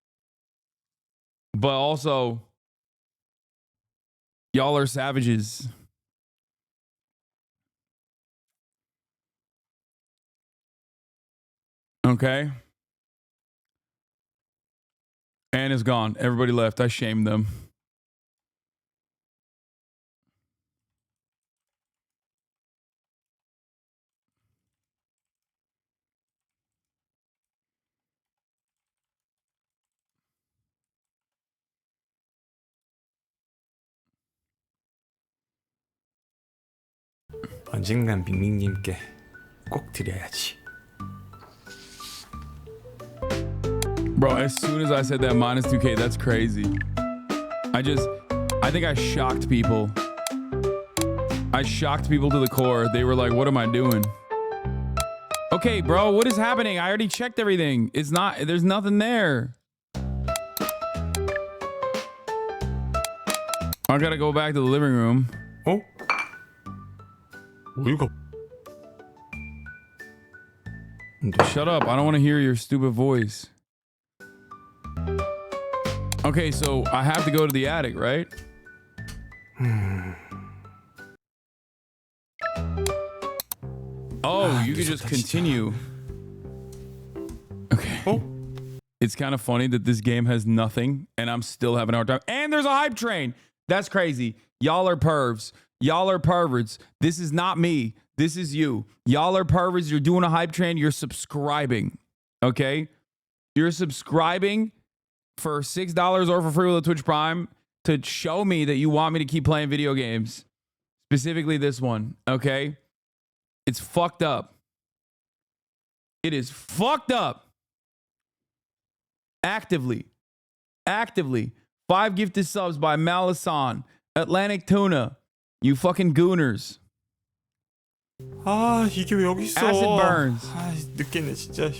Speaker 1: But also, y'all are savages. Okay. And it's gone. Everybody left. I shamed them.
Speaker 10: 언젠간 밍밍님께 꼭 드려야지.
Speaker 1: Bro, as soon as I said that minus 2K, that's crazy. I think I shocked people. I shocked people to the core. They were like, what am I doing? Okay, bro, what is happening? I already checked everything. There's nothing there. I gotta go back to the living room.
Speaker 10: 어? 어이가?
Speaker 1: Shut up. I don't want to hear your stupid voice. Okay, so I have to go to the attic, right? Oh, you can just continue. Okay. It's kind of funny that this game has nothing and I'm still having a hard time. And there's a hype train. That's crazy. Y'all are pervs. Y'all are perverts. This is not me. This is you. Y'all are perverts. You're doing a hype train. You're subscribing. Okay? You're subscribing for $6 or for free with a Twitch Prime to show me that you want me to keep playing video games. Specifically this one. Okay? It's fucked up. It is fucked up. Actively. 5 gifted subs by Malisan. Atlantic Tuna. You fucking gooners.
Speaker 10: 아, 이게 왜 여기 있어?
Speaker 1: Acid burns.
Speaker 10: 아, 늦겠네 진짜.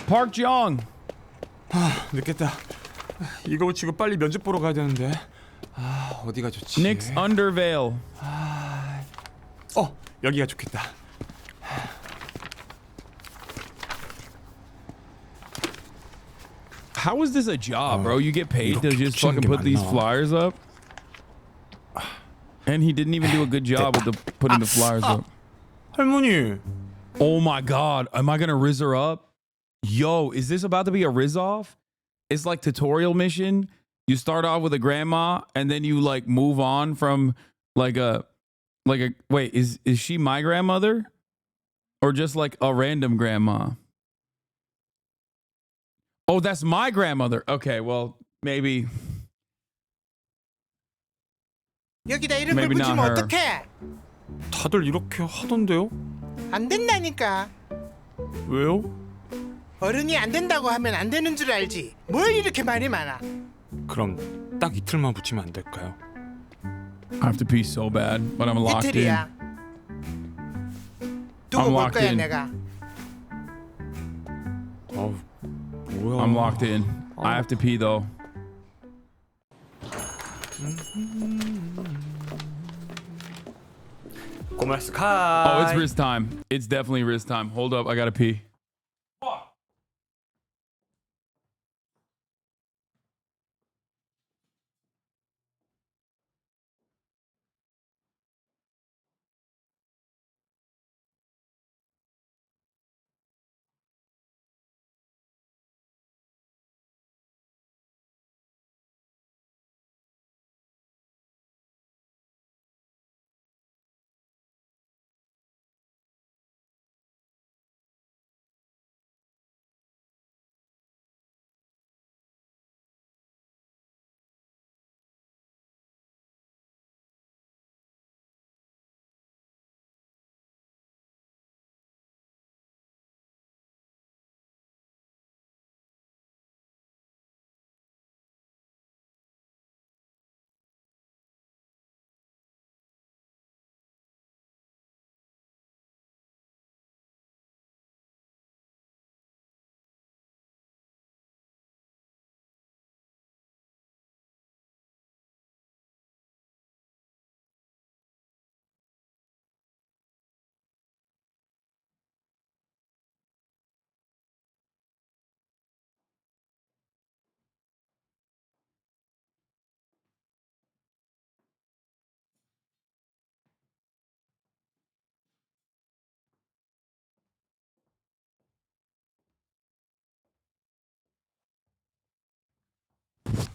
Speaker 1: Park Jong.
Speaker 10: 아, 늦겠다. 이거 치고 빨리 면접 보러 가야 되는데. 아, 어디가 좋지?
Speaker 1: Nick's Undervale.
Speaker 10: 여기가 좋겠다.
Speaker 1: How is this a job, bro? You get paid to just fucking put these flyers up? And he didn't even do a good job with putting the flyers up.
Speaker 10: 할머니.
Speaker 1: Oh my God. Am I going to Riz her up? Yo, is this about to be a Riz off? It's like tutorial mission. You start off with a grandma and then you like move on from wait, is she my grandmother? Or just like a random grandma? Oh, that's my grandmother. Okay, well, maybe.
Speaker 13: 여기다 이런 걸
Speaker 1: Maybe not
Speaker 13: 붙이면
Speaker 1: her.
Speaker 13: 어떡해?
Speaker 10: 다들 이렇게 하던데요?
Speaker 13: 안 된다니까.
Speaker 10: 왜요?
Speaker 13: 어른이 안 된다고 하면 안 되는 줄 알지. 뭘 이렇게 말이 많아?
Speaker 10: 그럼 딱 이틀만 붙이면 안 될까요?
Speaker 1: I have to pee so bad, but I'm locked in.
Speaker 13: 이틀이야. 두고
Speaker 1: I'm
Speaker 13: 볼
Speaker 1: locked
Speaker 13: 거야
Speaker 1: in.
Speaker 13: 내가.
Speaker 10: 뭐야?
Speaker 1: I'm locked in. I have to pee though. Oh, it's Riz time. It's definitely Riz time. Hold up, I gotta pee.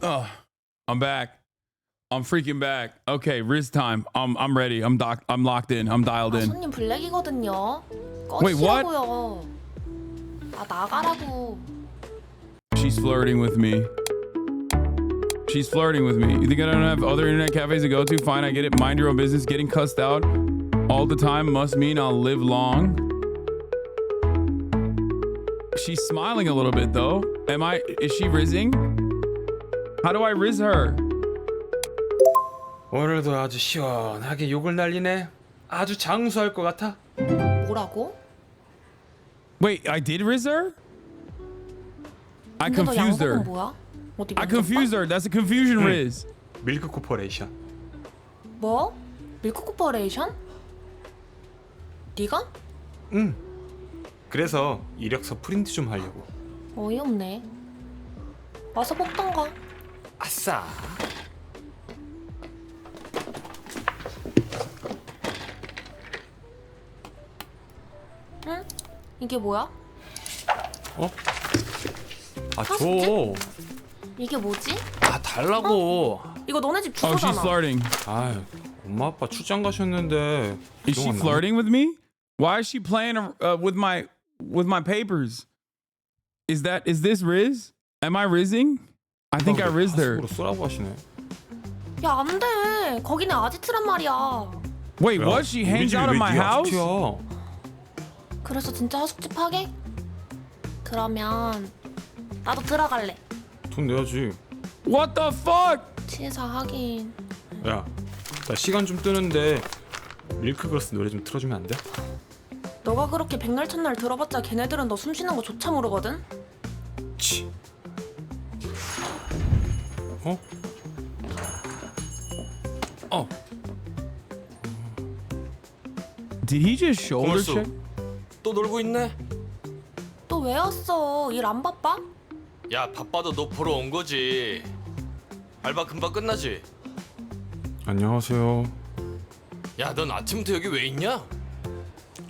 Speaker 1: Oh, I'm back. I'm freaking back. Okay, Riz time. I'm ready. I'm locked in. I'm dialed in.
Speaker 16: 손님 블랙이거든요.
Speaker 1: Wait, what?
Speaker 16: 꺼지라고요. 아 나가라고.
Speaker 1: She's flirting with me. She's flirting with me. You think I don't have other internet cafes to go to? Fine, I get it. Mind your own business. Getting cussed out all the time must mean I'll live long. She's smiling a little bit though. Is she rizzing? How do I riz her?
Speaker 10: 오늘도 아주 시원하게 욕을 날리네. 아주 장수할 것 같아.
Speaker 16: 뭐라고?
Speaker 1: Wait, I did riz her? I confused her.
Speaker 16: 뭐야? 어디
Speaker 1: I confused her. That's a confusion riz.
Speaker 10: 밀크 코퍼레이션.
Speaker 16: 뭐? 밀크 코퍼레이션? 네가?
Speaker 10: 응. 그래서 이력서 프린트 좀 하려고.
Speaker 16: 어이없네. 와서 뽑던가.
Speaker 10: 아싸.
Speaker 16: 응? 이게 뭐야?
Speaker 10: 어? 아 줘.
Speaker 16: 이게 뭐지?
Speaker 10: 아 달라고.
Speaker 16: 이거 너네 집
Speaker 1: Oh,
Speaker 16: 주소잖아.
Speaker 1: she's flirting.
Speaker 10: 아 엄마 아빠 출장 가셨는데.
Speaker 1: Is she flirting with me? Why is she playing with my papers? Is this Riz? Am I rizzing? I think I rizzed her.
Speaker 10: 쏘라고 하시네.
Speaker 16: 야, 안 돼. 거기는 아지트란 말이야.
Speaker 1: Wait, what? She hangs out in my house?
Speaker 16: 그래서 진짜 하숙집 하게? 그러면 나도 들어갈래.
Speaker 10: 돈 내야지.
Speaker 1: What the fuck?
Speaker 16: 취해서 하긴.
Speaker 10: 야, 나 시간 좀 뜨는데 밀크걸스 노래 좀 틀어주면 안 돼?
Speaker 16: 너가 그렇게 백날 첫날 들어봤자 걔네들은 너 숨 쉬는 거 조차 모르거든?
Speaker 10: 치. 어? 어.
Speaker 1: Did he just shoulder
Speaker 19: 고맙소.
Speaker 1: check?
Speaker 19: 또 놀고 있네?
Speaker 16: 또 왜 왔어? 일 안 바빠?
Speaker 19: 야 바빠도 너 보러 온 거지. 알바 금방 끝나지?
Speaker 10: 안녕하세요.
Speaker 19: 야 넌 아침부터 여기 왜 있냐?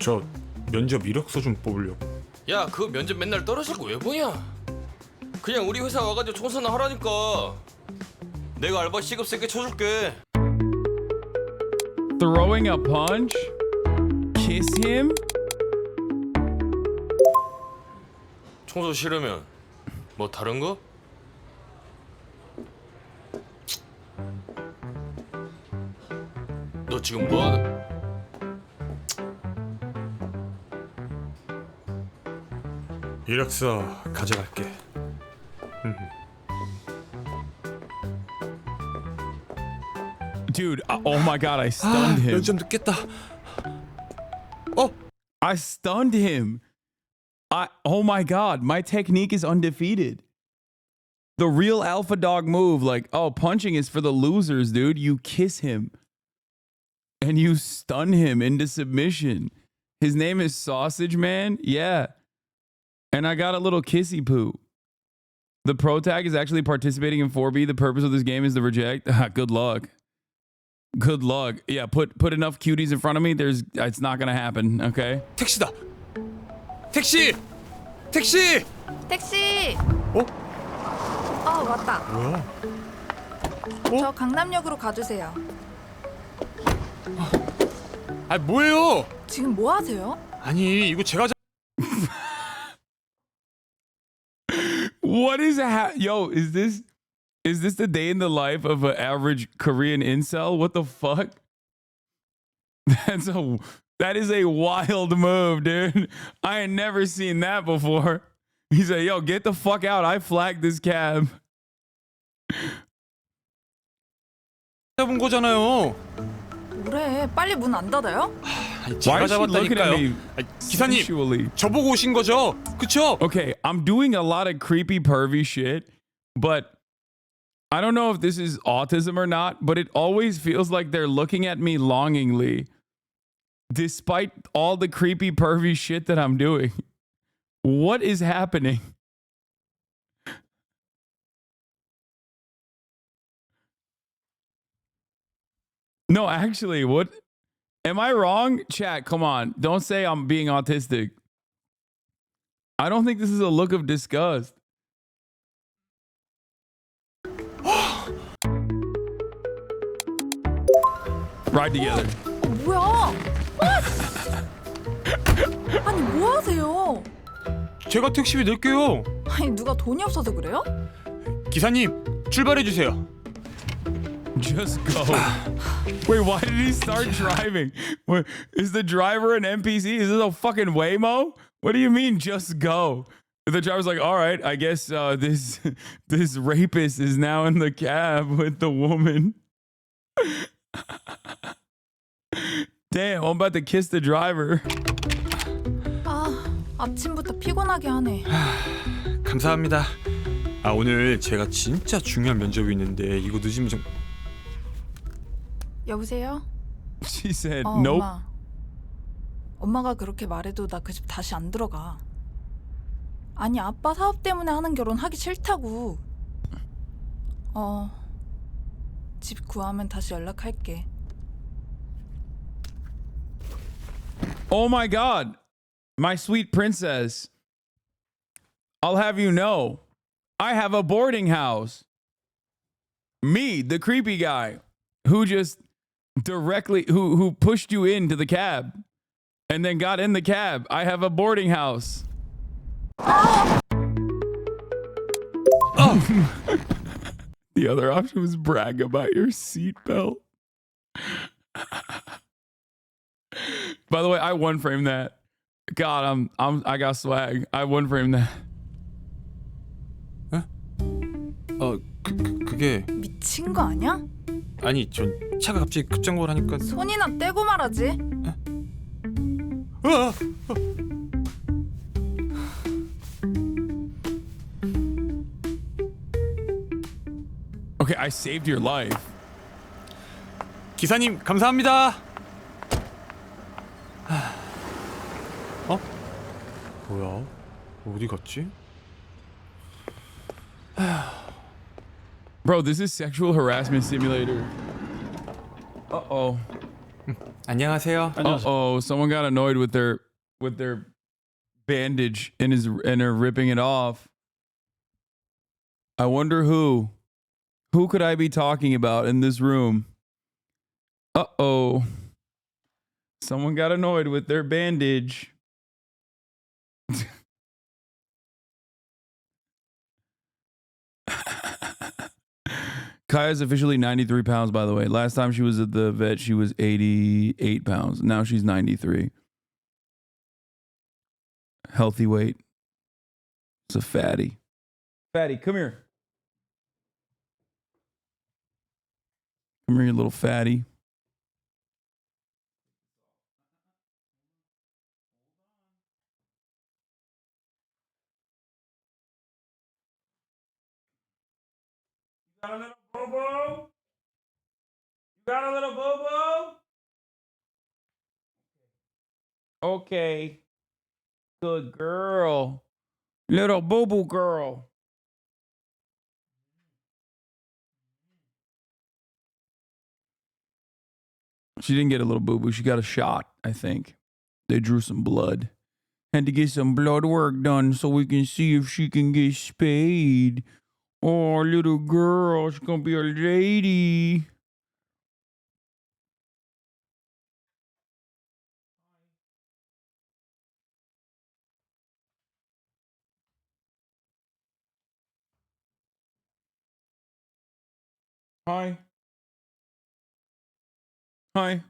Speaker 10: 저 면접 이력서 좀 뽑으려고.
Speaker 19: 야 그 면접 맨날 떨어지고 왜 보냐? 그냥 우리 회사 와가지고 청소나 하라니까. 내가 알바 시급 세게 쳐줄게.
Speaker 1: Throwing a punch? Kiss him?
Speaker 19: 청소 싫으면 뭐 다른 거? 너 지금 뭐 하는?
Speaker 10: 이력서 가져갈게.
Speaker 1: Dude, oh my god, I stunned him.
Speaker 10: 좀 늦겠다.
Speaker 1: I stunned him. Oh my god, my technique is undefeated. The real alpha dog move, like, oh, punching is for the losers, dude. You kiss him and you stun him into submission. His name is Sausage Man. Yeah. And I got a little kissy poo. The pro tag is actually participating in 4B. The purpose of this game is to reject. Good luck. Good luck. Yeah, put enough cuties in front of me. It's not gonna happen. Okay.
Speaker 10: 택시다. 택시. 택시.
Speaker 18: 택시. 왔다.
Speaker 10: 뭐야?
Speaker 18: 저 강남역으로 가주세요.
Speaker 10: 아 뭐예요?
Speaker 18: 지금 뭐 하세요?
Speaker 10: 아니 이거 제가
Speaker 1: What is yo? Is this the day in the life of an average Korean incel? What the fuck? That is a wild move, dude. I ain't never seen that before. He said, "Yo, get the fuck out! I flagged this cab."
Speaker 10: 잡은 거잖아요.
Speaker 18: 뭐래? 빨리 문 안 닫아요?
Speaker 10: 제가 잡았다니까요. 기사님,
Speaker 1: Sexually.
Speaker 10: 저보고 오신 거죠? 그쵸?
Speaker 1: Okay, I'm doing a lot of creepy, pervy shit, but I don't know if this is autism or not, but it always feels like they're looking at me longingly, despite all the creepy, pervy shit that I'm doing. What is happening? No, actually, what? Am I wrong? Chat, come on. Don't say I'm being autistic. I don't think this is a look of disgust. Ride together.
Speaker 18: 뭐야? 아니 뭐 하세요?
Speaker 10: 제가 택시비 낼게요.
Speaker 18: 아니 누가 돈이 없어서 그래요?
Speaker 10: 기사님, 출발해 주세요.
Speaker 1: Just go. Wait, why did he start driving? What, is the driver an NPC? Is this a fucking Waymo? What do you mean, just go? The driver's like, all right, I guess this rapist is now in the cab with the woman. Damn, I'm about to kiss the driver.
Speaker 18: 아침부터 피곤하게 하네.
Speaker 10: 감사합니다. 오늘 제가 진짜 중요한 면접이 있는데 이거 늦으면 좀.
Speaker 18: 여보세요?
Speaker 1: She said, nope.
Speaker 18: 엄마가 그렇게 말해도 나 그 집 다시 안 들어가. 아니 아빠 사업 때문에 하는 결혼 하기 싫다고. 집 구하면 다시 연락할게.
Speaker 1: Oh my God, my sweet princess. I'll have you know, I have a boarding house. Me, the creepy guy who just directly, who pushed you into the cab and then got in the cab. I have a boarding house. The other option was brag about your seatbelt. By the way, I one frame that. God, I got swag. I one frame that.
Speaker 10: 그게
Speaker 18: 미친 거 아니야?
Speaker 10: 아니 전 차가 갑자기 급정거를 하니까
Speaker 18: 손이나 떼고 말하지.
Speaker 1: Okay, I saved your life.
Speaker 10: 기사님 감사합니다. 뭐야? 어디 갔지?
Speaker 1: Bro, this is sexual harassment simulator. Uh-oh.
Speaker 10: 안녕하세요.
Speaker 1: Uh-oh, someone got annoyed with their bandage and are ripping it off. I wonder who. Who could I be talking about in this room? Uh-oh. Someone got annoyed with their bandage. Kaya's officially 93 pounds, by the way. Last time she was at the vet, she was 88 pounds. Now she's 93. Healthy weight. It's a fatty. Fatty, come here. Come here, you little fatty. You got a little boo-boo? You got a little boo-boo? Okay. Good girl. Little boo-boo girl. She didn't get a little boo-boo. She got a shot, I think. They drew some blood. Had to get some blood work done so we can see if she can get spayed. Oh, little girl, she's gonna be a lady. Hi. Hi.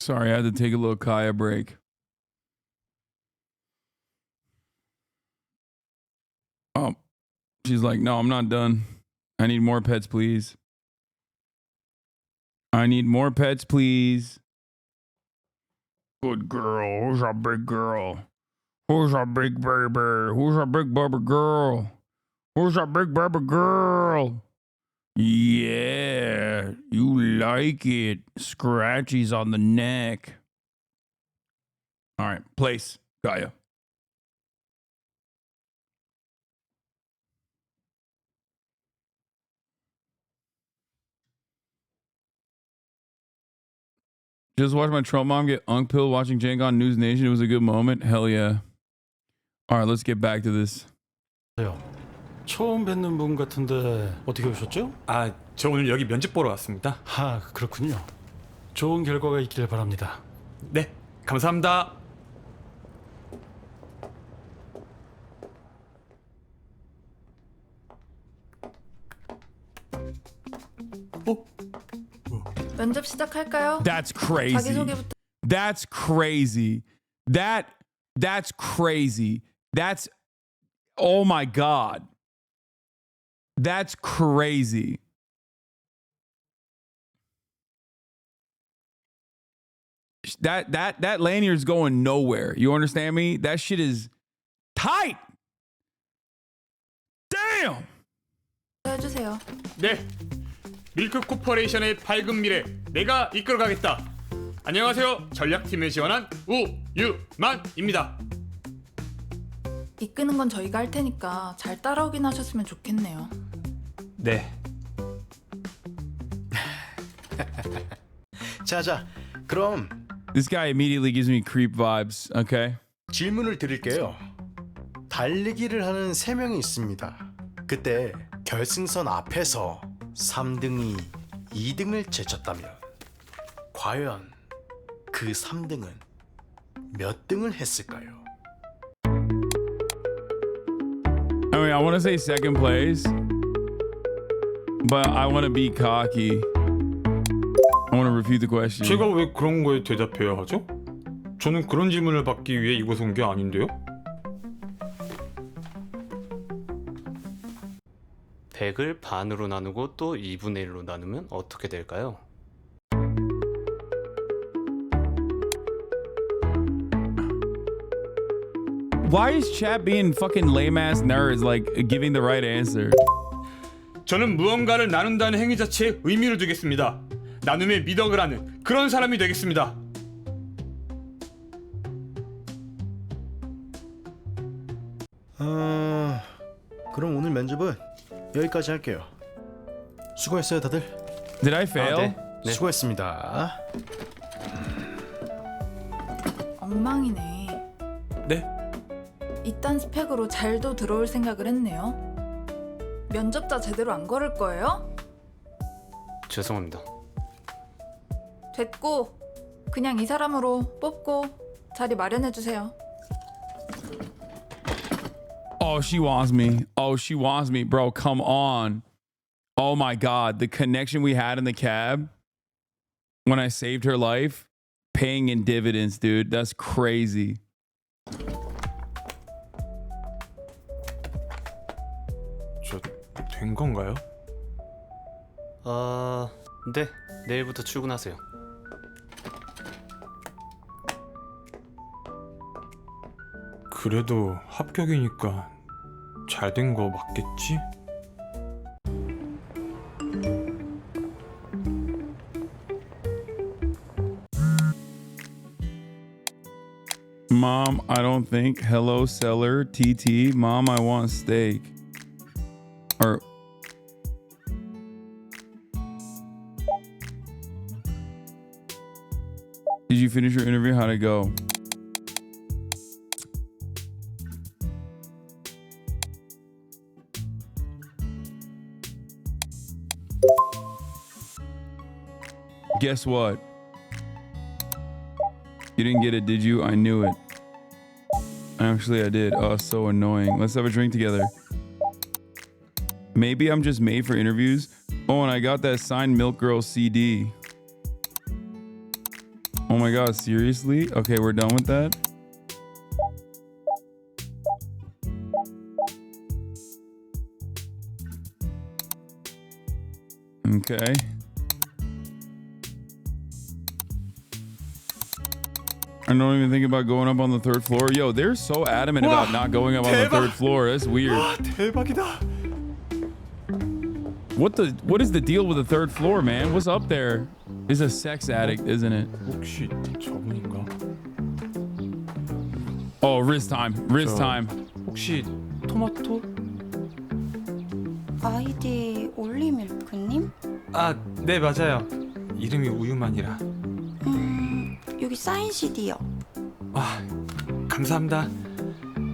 Speaker 1: Sorry, I had to take a little Kaya break. Oh, she's like, no, I'm not done. I need more pets, please. I need more pets, please. Good girl. Who's a big girl? Who's a big baby? Who's a big baby girl? Who's a big baby girl? Yeah, you like it. Scratchies on the neck. All right, place. Got ya. Just watched my Trump mom get unk pill watching Cenk on News Nation. It was a good moment. Hell yeah. All right, let's get back to this.
Speaker 9: 처음 뵙는 분 같은데 어떻게 오셨죠?
Speaker 10: 아, 저 오늘 여기 면접 보러 왔습니다.
Speaker 9: 아, 그렇군요. 좋은 결과가 있길 바랍니다.
Speaker 10: 네, 감사합니다.
Speaker 18: 면접 시작할까요?
Speaker 1: That's crazy.
Speaker 18: 자기소개부터.
Speaker 1: That's crazy. That's crazy. That's oh my god. That's crazy. That lanyard's going nowhere. You understand me? That shit is tight. Damn.
Speaker 18: 해주세요.
Speaker 10: 네, 밀크 코퍼레이션의 밝은 미래 내가 이끌어가겠다. 안녕하세요. 전략팀에 지원한 우유만입니다.
Speaker 18: 이끄는 건 저희가 할 테니까 잘 따라오긴 하셨으면 좋겠네요.
Speaker 10: 네.
Speaker 9: 자자, 그럼
Speaker 1: This guy immediately gives me creep vibes. Okay.
Speaker 9: 질문을 드릴게요. 달리기를 하는 3명이 있습니다. 그때 결승선 앞에서 3등이 2등을 제쳤다면 과연 그 3등은 몇 등을 했을까요?
Speaker 1: I mean, I want to say second place, but I want to be cocky. I want to refute the question.
Speaker 10: 제가 왜 그런 거에 대답해야 하죠? 저는 그런 질문을 받기 위해 이곳에 온 게 아닌데요?
Speaker 20: 100을 반으로 나누고 또 2분의 1로 나누면 어떻게 될까요?
Speaker 1: Why is chat being fucking lame ass nerds like giving the right answer?
Speaker 10: 저는 무언가를 나눈다는 행위 자체에 의미를 두겠습니다. 나눔의 미덕을 하는 그런 사람이 되겠습니다.
Speaker 9: 그럼 오늘 면접은 여기까지 할게요. 수고했어요, 다들.
Speaker 1: Did I fail?
Speaker 9: 네. 수고했습니다.
Speaker 18: 엉망이네.
Speaker 10: 네.
Speaker 18: 이딴 스펙으로 잘도 들어올 생각을 했네요. 면접자 제대로 안 걸을 거예요?
Speaker 20: 죄송합니다.
Speaker 18: 됐고 그냥 이 사람으로 뽑고 자리 마련해 주세요.
Speaker 1: Oh, she wants me. Oh, she wants me, bro. Come on. Oh my God, the connection we had in the cab when I saved her life, paying in dividends, dude. That's crazy.
Speaker 10: 저 된 건가요?
Speaker 20: 네. 내일부터 출근하세요.
Speaker 10: 그래도 합격이니까 잘 된 거 맞겠지?
Speaker 1: Mom, I don't think. Hello, seller. TT. Mom, I want steak. Or did you finish your interview? How'd it go? Guess what? You didn't get it, did you? I knew it. Actually, I did. Oh, so annoying. Let's have a drink together. Maybe I'm just made for interviews. Oh, and I got that signed Milk Girl CD. Oh my God, seriously? Okay, we're done with that. Okay. I don't even think about going up on the third floor. Yo, they're so adamant about not going up on the third floor. That's weird.
Speaker 10: 대박이다.
Speaker 1: What is the deal with the third floor, man? What's up there? He's a sex addict, isn't it?
Speaker 10: 혹시 저분인가?
Speaker 1: Oh, Riz time. Riz time.
Speaker 10: 혹시 토마토?
Speaker 16: 아이디 올리밀크님?
Speaker 10: 아, 네 맞아요. 이름이 우유만이라.
Speaker 16: 여기 사인 CD요.
Speaker 10: 아, 감사합니다.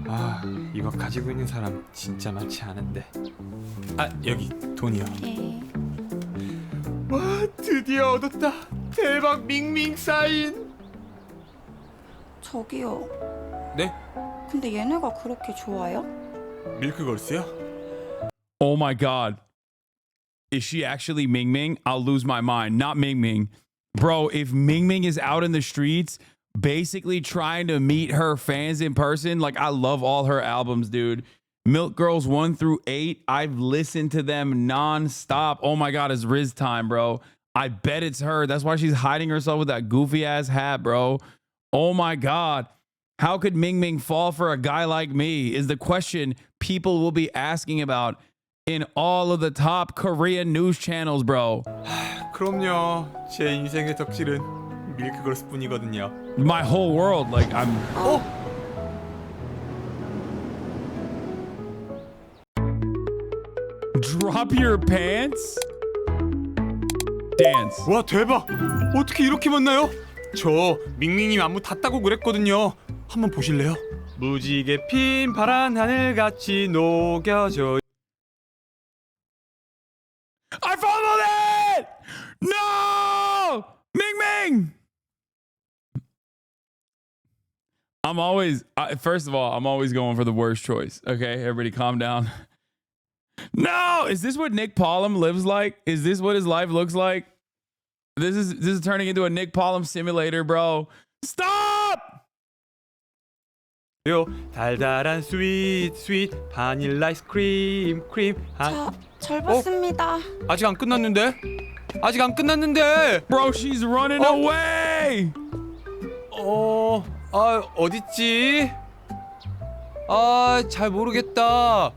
Speaker 10: 아, 이거 가지고 있는 사람 진짜 많지 않은데. 아, 여기 돈이요.
Speaker 16: 네.
Speaker 10: 와, 드디어 얻었다. 대박 밍밍 사인.
Speaker 16: 저기요.
Speaker 10: 네?
Speaker 16: 근데 얘네가 그렇게 좋아요?
Speaker 10: 밀크걸스요?
Speaker 1: Oh my God. Is she actually Ming Ming? I'll lose my mind. Not Ming Ming. Bro, if Ming Ming is out in the streets basically trying to meet her fans in person, like I love all her albums, dude. Milk Girls 1 through 8, I've listened to them nonstop. Oh my God, it's Riz time, bro. I bet it's her. That's why she's hiding herself with that goofy ass hat, bro. Oh my God. How could Ming Ming fall for a guy like me is the question people will be asking about in all of the top Korean news channels, bro.
Speaker 10: 그럼요. 제 인생의 덕질은 밀크걸스뿐이거든요.
Speaker 1: My whole world, like I'm.
Speaker 10: 어?
Speaker 1: Drop your pants? Dance.
Speaker 10: 와, 대박. 어떻게 이렇게 만나요? 저 밍밍님 안무 다 따고 그랬거든요. 한번 보실래요? 무지개 핀 파란 하늘같이 녹여져.
Speaker 1: I followed it! No! Ming Ming! First of all, I'm always going for the worst choice. Okay, everybody calm down. No! Is this what Nick Pollum lives like? Is this what his life looks like? This is turning into a Nick Pollum simulator, bro. Stop!
Speaker 10: 요 달달한 스윗 바닐라 아이스크림 크림.
Speaker 16: 잘 봤습니다.
Speaker 10: 아직 안 끝났는데? 아직 안 끝났는데.
Speaker 1: Bro, she's running away.
Speaker 10: 어딨지? 아, 잘 모르겠다.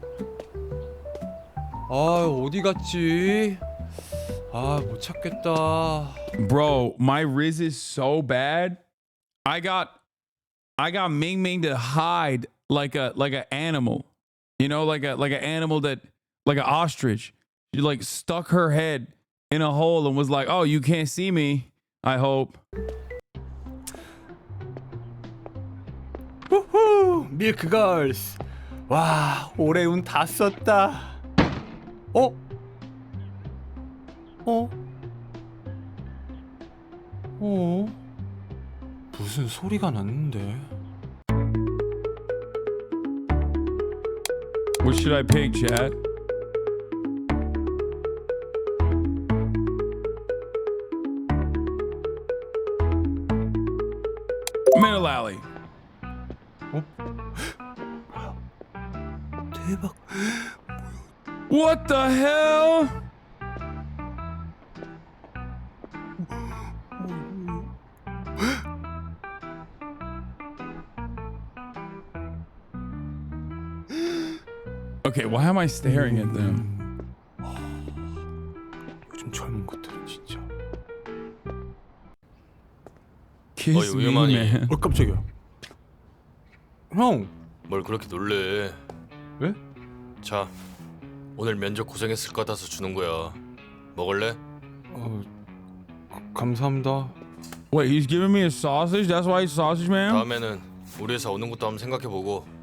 Speaker 10: 아, 어디 갔지? 아, 못 찾겠다.
Speaker 1: Bro, my Riz is so bad. I got Ming Ming to hide like an animal. You know, like an animal that like an ostrich. She like stuck her head in a hole and was like, "Oh, you can't see me." I hope.
Speaker 10: 후후, 밀크걸스. 와, 올해 운 다 썼다. 어? 무슨 소리가 났는데?
Speaker 1: What should I pick, chat? Middle alley.
Speaker 10: 대박.
Speaker 1: What the hell? Okay, why am I staring at them?
Speaker 10: 요즘 젊은 것들은 진짜.
Speaker 1: Kiss me, man.
Speaker 10: 깜짝이야. 형.
Speaker 19: 뭘 그렇게 놀래?
Speaker 10: 왜?
Speaker 19: 자, 오늘 면접 고생했을 것 같아서 주는 거야. 먹을래?
Speaker 10: 감사합니다.
Speaker 1: Wait, he's giving me a sausage? That's why he's sausage man?
Speaker 19: 다음에는 우리 회사 오는 것도 한번 생각해보고.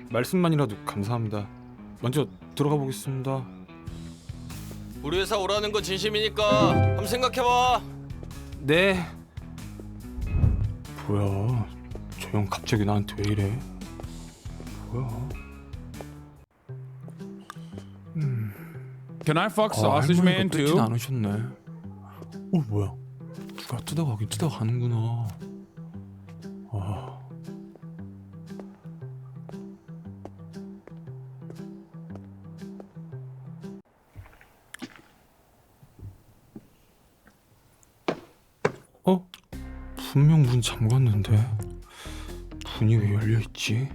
Speaker 10: 말씀만이라도 감사합니다. 먼저 들어가 보겠습니다.
Speaker 19: 우리 회사 오라는 건 진심이니까 한번 생각해봐.
Speaker 10: 네. 뭐야? 저 형 갑자기 나한테 왜 이래? 뭐야?
Speaker 1: Can I fuck sausage man too?
Speaker 10: 뺏진 않으셨네. 뭐야? 누가 뜯어가긴 뜯어가는구나. 분명 문 잠갔는데 문이 왜 열려 있지?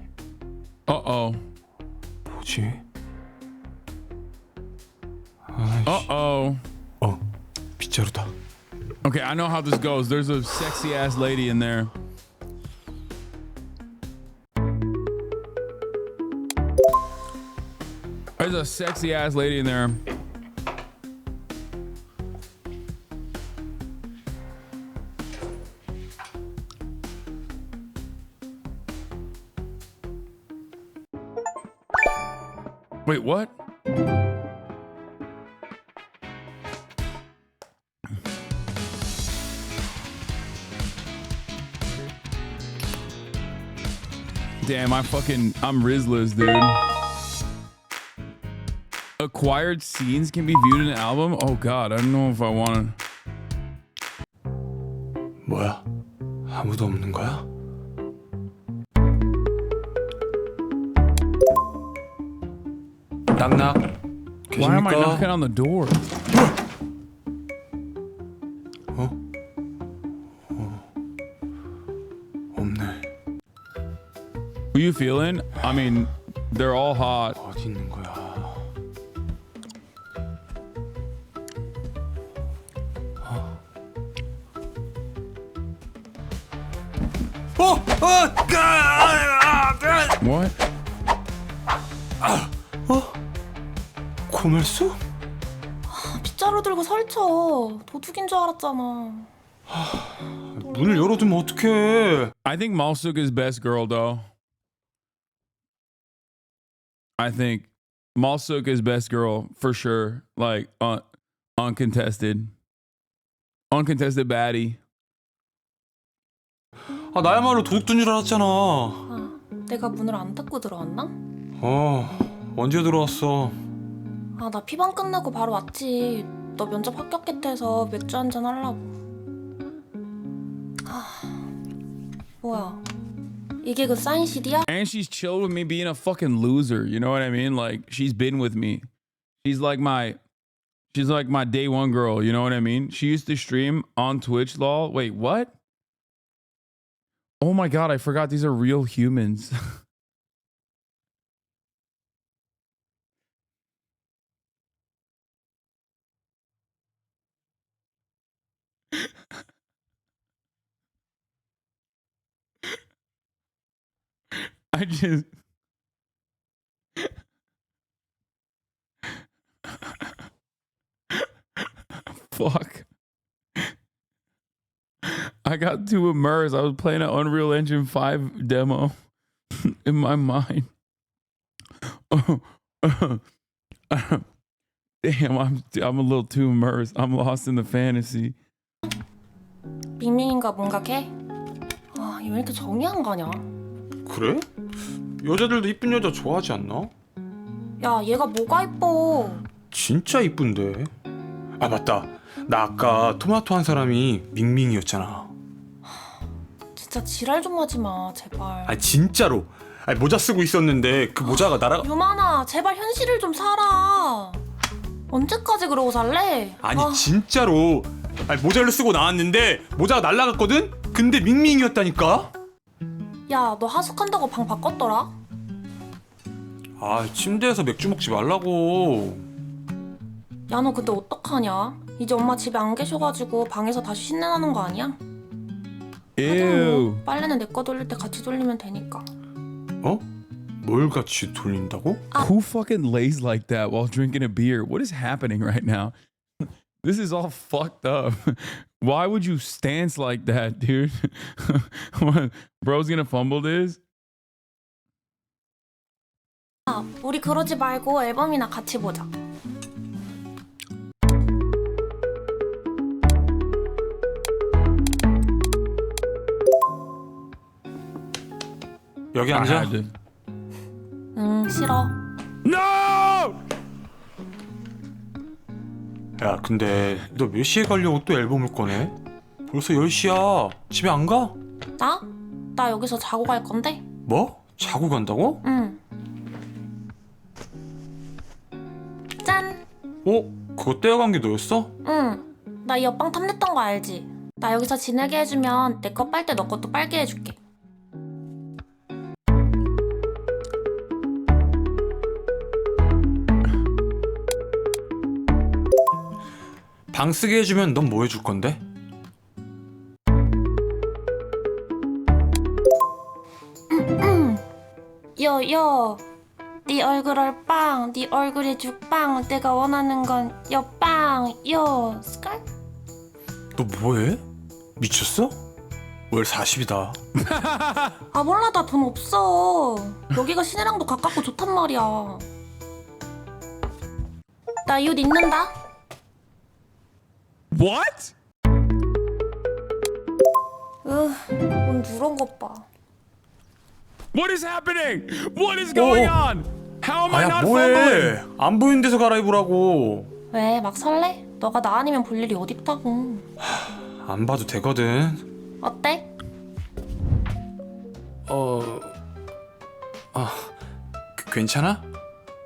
Speaker 1: Uh-oh.
Speaker 10: 뭐지?
Speaker 1: Uh-oh.
Speaker 10: 빗자루다.
Speaker 1: Okay, I know how this goes. There's a sexy ass lady in there. a sexy ass lady in there. Wait, what? Damn, I'm Rizlas, dude. Acquired scenes can be viewed in an album? Oh god, I don't know if I wanna.
Speaker 10: 뭐야? 아무도 없는 거야? 낙낙.
Speaker 1: Why am I
Speaker 10: 계십니까?
Speaker 1: knocking on the door?
Speaker 10: 없네.
Speaker 1: Who you feeling? I mean, they're all hot.
Speaker 10: 어디 있는 거야?
Speaker 1: What?
Speaker 10: 고멜수?
Speaker 16: 빗자루 들고 설쳐. 도둑인 줄 알았잖아.
Speaker 10: 문을 열어두면 어떡해?
Speaker 1: I think Malsuk is best girl though. I think Malsuk is best girl for sure. Like uncontested baddie.
Speaker 10: 아 나야말로 도둑인 줄 알았잖아.
Speaker 16: 아, 내가 문을 안 닫고 들어왔나?
Speaker 10: 언제 들어왔어?
Speaker 16: 아, 나 피방 끝나고 바로 왔지. 너 면접 합격했대서 맥주 한잔 하려고. 뭐야? 이게 그 사인 CD야?
Speaker 1: And she's chilled with me being a fucking loser. You know what I mean? Like she's been with me. She's like my day one girl. You know what I mean? She used to stream on Twitch. Lol. Wait, what? Oh my god! I forgot these are real humans. I just fuck. I got too immersed. I was playing an Unreal Engine 5 demo in my mind. Damn, I'm a little too immersed. I'm lost in the fantasy.
Speaker 16: 밍밍인가 뭔가 걔? 아, 얘 왜 이렇게 정이 안 가냐?
Speaker 10: 그래? 여자들도 이쁜 여자 좋아하지 않나?
Speaker 16: 야, 얘가 뭐가 이뻐?
Speaker 10: 진짜 이쁜데. 아 맞다. 나 아까 토마토 한 사람이 밍밍이었잖아.
Speaker 16: 진짜 지랄 좀 하지 마, 제발.
Speaker 10: 아 진짜로. 아니, 모자 쓰고 있었는데 그 모자가 날아가.
Speaker 16: 유만아, 제발 현실을 좀 살아. 언제까지 그러고 살래?
Speaker 10: 아니 진짜로. 아니, 모자를 쓰고 나왔는데 모자가 날아갔거든? 근데 밍밍이었다니까?
Speaker 16: 야, 너 하숙한다고 방 바꿨더라?
Speaker 10: 아 침대에서 맥주 먹지 말라고.
Speaker 16: 야, 너 근데 어떡하냐? 이제 엄마 집에 안 계셔가지고 방에서 다시 신내 나는 거 아니야?
Speaker 1: Ew.
Speaker 16: 빨래는 내 거 돌릴 때 같이 돌리면 되니까.
Speaker 10: 어? 뭘 같이 돌린다고?
Speaker 1: Who fucking lays like that while drinking a beer? What is happening right now? This is all fucked up. Why would you stance like that, dude? Bro's gonna fumble this?
Speaker 16: 아, 우리 그러지 말고 앨범이나 같이 보자.
Speaker 10: 여기 앉아.
Speaker 16: 싫어.
Speaker 1: No!
Speaker 10: 야 근데 너 몇 시에 가려고 또 앨범을 꺼내? 벌써 10시야. 집에 안 가?
Speaker 16: 나? 나 여기서 자고 갈 건데?
Speaker 10: 뭐? 자고 간다고?
Speaker 16: 응. 짠!
Speaker 10: 그거 떼어간 게 너였어?
Speaker 16: 응. 나 이 옆방 탐냈던 거 알지? 나 여기서 지내게 해주면 내 거 빨 때 너 것도 빨게 해줄게.
Speaker 10: 방 쓰게 해주면 넌 뭐 해줄 건데?
Speaker 16: 여. 네 얼굴 얼빵, 네 얼굴이 죽빵. 내가 원하는 건 여빵, 요 스컬?
Speaker 10: 너 뭐해? 미쳤어? 월 40이다.
Speaker 16: 아 몰라 나 돈 없어. 여기가 시내랑도 가깝고 좋단 말이야. 나 이 옷 입는다.
Speaker 1: What?
Speaker 16: 뭔 누런 것 봐.
Speaker 1: What is happening? What is going on? How am I
Speaker 10: 아야
Speaker 1: not
Speaker 10: 뭐해?
Speaker 1: fumbling?
Speaker 10: 안 보이는 데서 갈아입으라고.
Speaker 16: 왜 막 설레? 너가 나 아니면 볼 일이 어딨다고.
Speaker 10: 안 봐도 되거든.
Speaker 16: 어때?
Speaker 10: 괜찮아?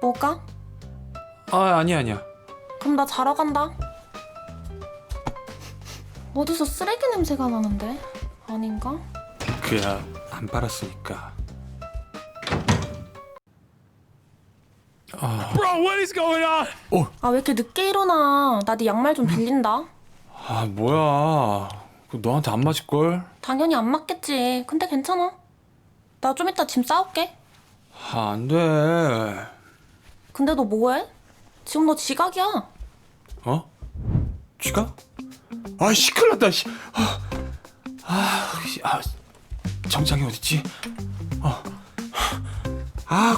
Speaker 16: 뭐가?
Speaker 10: 아니야.
Speaker 16: 그럼 나 자러 간다. 어디서 쓰레기 냄새가 나는데? 아닌가?
Speaker 10: 그야 안 빨았으니까.
Speaker 1: Bro, what is going on?
Speaker 16: 아 왜 이렇게 늦게 일어나? 나 네 양말 좀 빌린다.
Speaker 10: 아 뭐야? 그거 너한테 안 맞을걸?
Speaker 16: 당연히 안 맞겠지. 근데 괜찮아. 나 좀 이따 짐 싸올게.
Speaker 10: 안 돼.
Speaker 16: 근데 너 뭐해? 지금 너 지각이야.
Speaker 10: 어? 쥐가? 아씨 큰일 났다. 정장이 어딨지?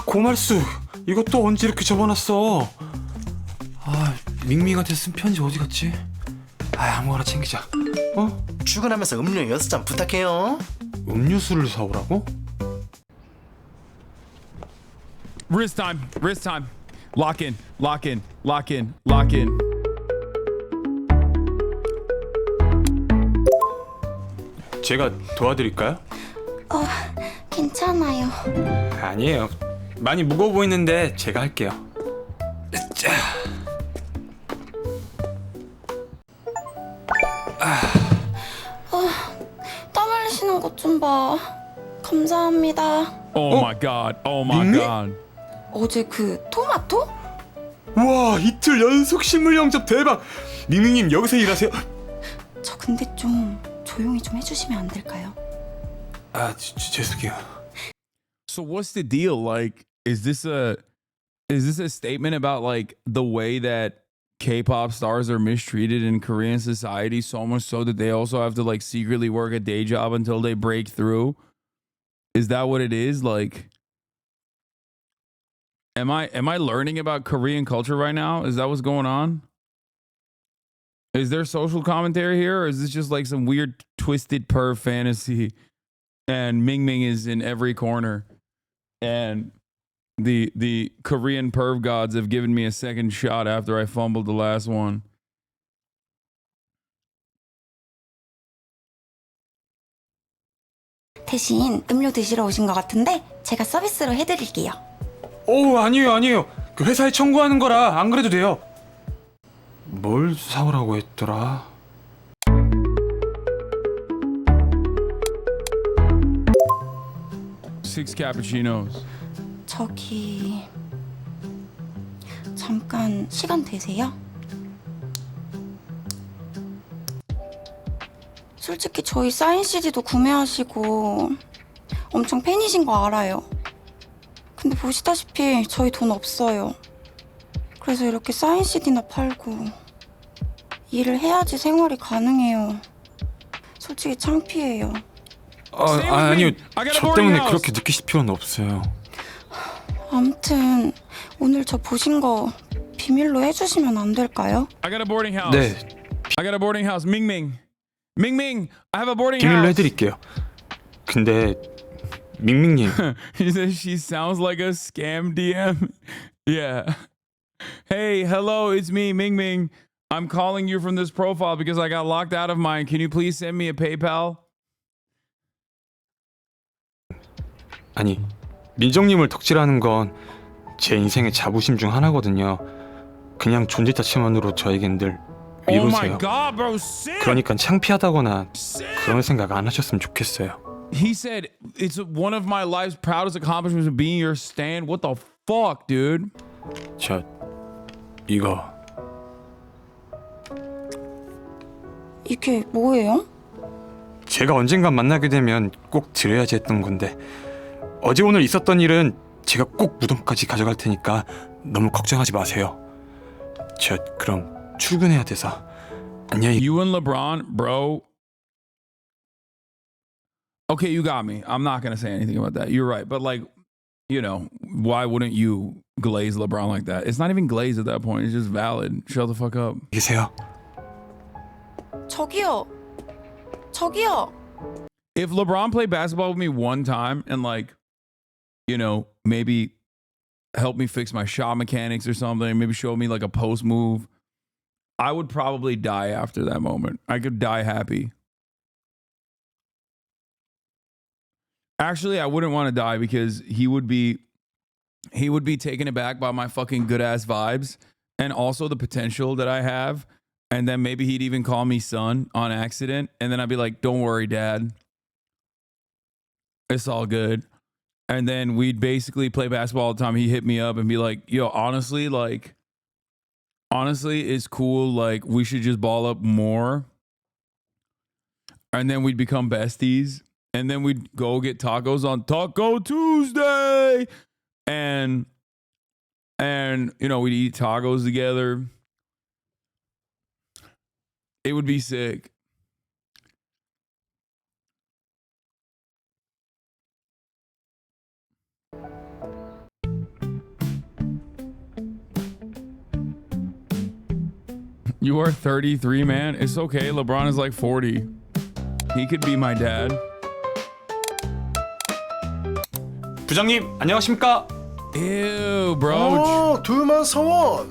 Speaker 10: 고말수. 이거 또 언제 이렇게 접어놨어? 밍밍한테 쓴 편지 어디 갔지? 아무거나 챙기자.
Speaker 13: 출근하면서 음료 6잔 부탁해요.
Speaker 10: 음료수를 사오라고?
Speaker 1: Wrist time. Wrist time. Lock in. Lock in. Lock in. Lock in.
Speaker 10: 제가 도와드릴까요?
Speaker 16: 괜찮아요.
Speaker 10: 아니에요. 많이 무거워 보이는데 제가 할게요. 자.
Speaker 16: 땀 흘리시는 것 좀 봐. 감사합니다.
Speaker 1: Oh my god. Oh my
Speaker 10: 밍밍?
Speaker 1: god.
Speaker 16: 어제 그 토마토?
Speaker 10: 우와 이틀 연속 식물 영접 대박. 밍밍님 여기서 일하세요?
Speaker 16: 저 근데 좀 조용히 좀 해주시면 안 될까요?
Speaker 10: 죄송해요.
Speaker 1: So what's the deal? Like, is this a statement about like the way that K-pop stars are mistreated in Korean society, so much so that they also have to like secretly work a day job until they break through? Is that what it is? Like, am I learning about Korean culture right now? Is that what's going on? Is there social commentary here, or is this just like some weird twisted perv fantasy? And Ming Ming is in every corner, and the Korean perv gods have given me a second shot after I fumbled the last one.
Speaker 16: 대신 음료 드시러 오신 것 같은데 제가 서비스로 해드릴게요.
Speaker 10: 아니에요. 그 회사에 청구하는 거라 안 그래도 돼요. 뭘 사오라고 했더라?
Speaker 1: Six cappuccinos.
Speaker 16: 저기 잠깐 시간 되세요? 솔직히 저희 사인 CD도 구매하시고 엄청 팬이신 거 알아요. 근데 보시다시피 저희 돈 없어요. 그래서 이렇게 사인 CD나 팔고 일을 해야지 생활이 가능해요. 솔직히 창피해요.
Speaker 10: 아니요. 저 때문에 그렇게 느끼실 필요는 없어요.
Speaker 16: 아무튼 오늘 저 보신 거 비밀로 해주시면 안 될까요?
Speaker 1: I got a boarding house.
Speaker 10: 네.
Speaker 1: I got a boarding house. Ming Ming. Ming Ming, I have a boarding
Speaker 10: 비밀로
Speaker 1: house.
Speaker 10: 해드릴게요. 근데 밍밍님.
Speaker 1: He says she sounds like a scam DM. Yeah. Hey, hello, it's me, Ming Ming. I'm calling you from this profile because I got locked out of mine. Can you please send me a PayPal?
Speaker 10: 아니, 민정님을 덕질하는 건 제 인생의 자부심 중 하나거든요. 그냥 존재 자체만으로 저에겐 늘
Speaker 1: Oh my
Speaker 10: 위로세요.
Speaker 1: God, bro, sick.
Speaker 10: 그러니까 창피하다거나 그런 생각 안 하셨으면 좋겠어요.
Speaker 1: He said it's one of my life's proudest accomplishments of being your stand. What the fuck, dude?
Speaker 10: 저 이거
Speaker 16: 이게 뭐예요?
Speaker 10: 제가 언젠간 만나게 되면 꼭 드려야지 했던 건데 어제 오늘 있었던 일은 제가 꼭 무덤까지 가져갈 테니까 너무 걱정하지 마세요. 저 그럼 출근해야 돼서 안녕히.
Speaker 1: You and LeBron, bro. Okay, you got me. I'm not gonna say anything about that. You're right, but like, you know, why wouldn't you glaze LeBron like that? It's not even glaze at that point. It's just valid. Shut the fuck up.
Speaker 10: 계세요.
Speaker 16: 저기요. 저기요.
Speaker 1: If LeBron played basketball with me one time and like, you know, maybe help me fix my shot mechanics or something, maybe show me like a post move, I would probably die after that moment. I could die happy. Actually, I wouldn't want to die because he would be taken aback by my fucking good ass vibes and also the potential that I have. And then maybe he'd even call me son on accident. And then I'd be like, don't worry, dad. It's all good. And then we'd basically play basketball all the time. He'd hit me up and be like, yo, honestly, it's cool. Like, we should just ball up more. And then we'd become besties. And then we'd go get tacos on Taco Tuesday. And you know, we'd eat tacos together. It would be sick. You are 33, man. It's okay. LeBron is like 40. He could be my dad.
Speaker 10: 부장님 안녕하십니까?
Speaker 1: Ew, bro.
Speaker 2: 두만 서원.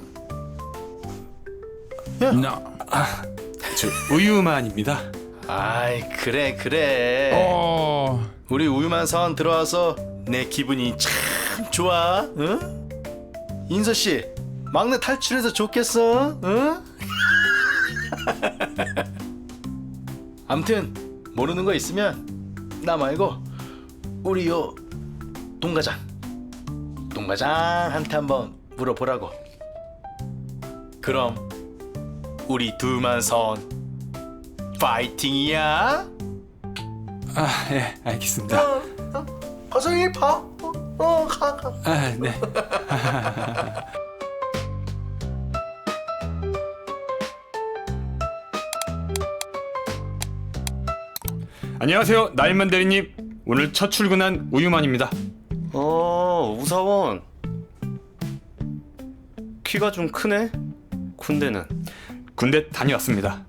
Speaker 1: No.
Speaker 10: 저 우유만입니다.
Speaker 2: 아이 그래. 우리 우유만 사원 들어와서 내 기분이 참 좋아. 응? 인서 씨 막내 탈출해서 좋겠어. 응? 아무튼 모르는 거 있으면 나 말고 우리 요 동과장한테 한번 물어보라고. 그럼 우리 둘만 선 파이팅이야.
Speaker 10: 아, 예, 알겠습니다.
Speaker 2: 화장실 봐. 가.
Speaker 10: 아, 네. 안녕하세요, 나인만 대리님. 오늘 첫 출근한 우유만입니다.
Speaker 20: 우사원. 키가 좀 크네. 군대는?
Speaker 10: 군대 다녀왔습니다.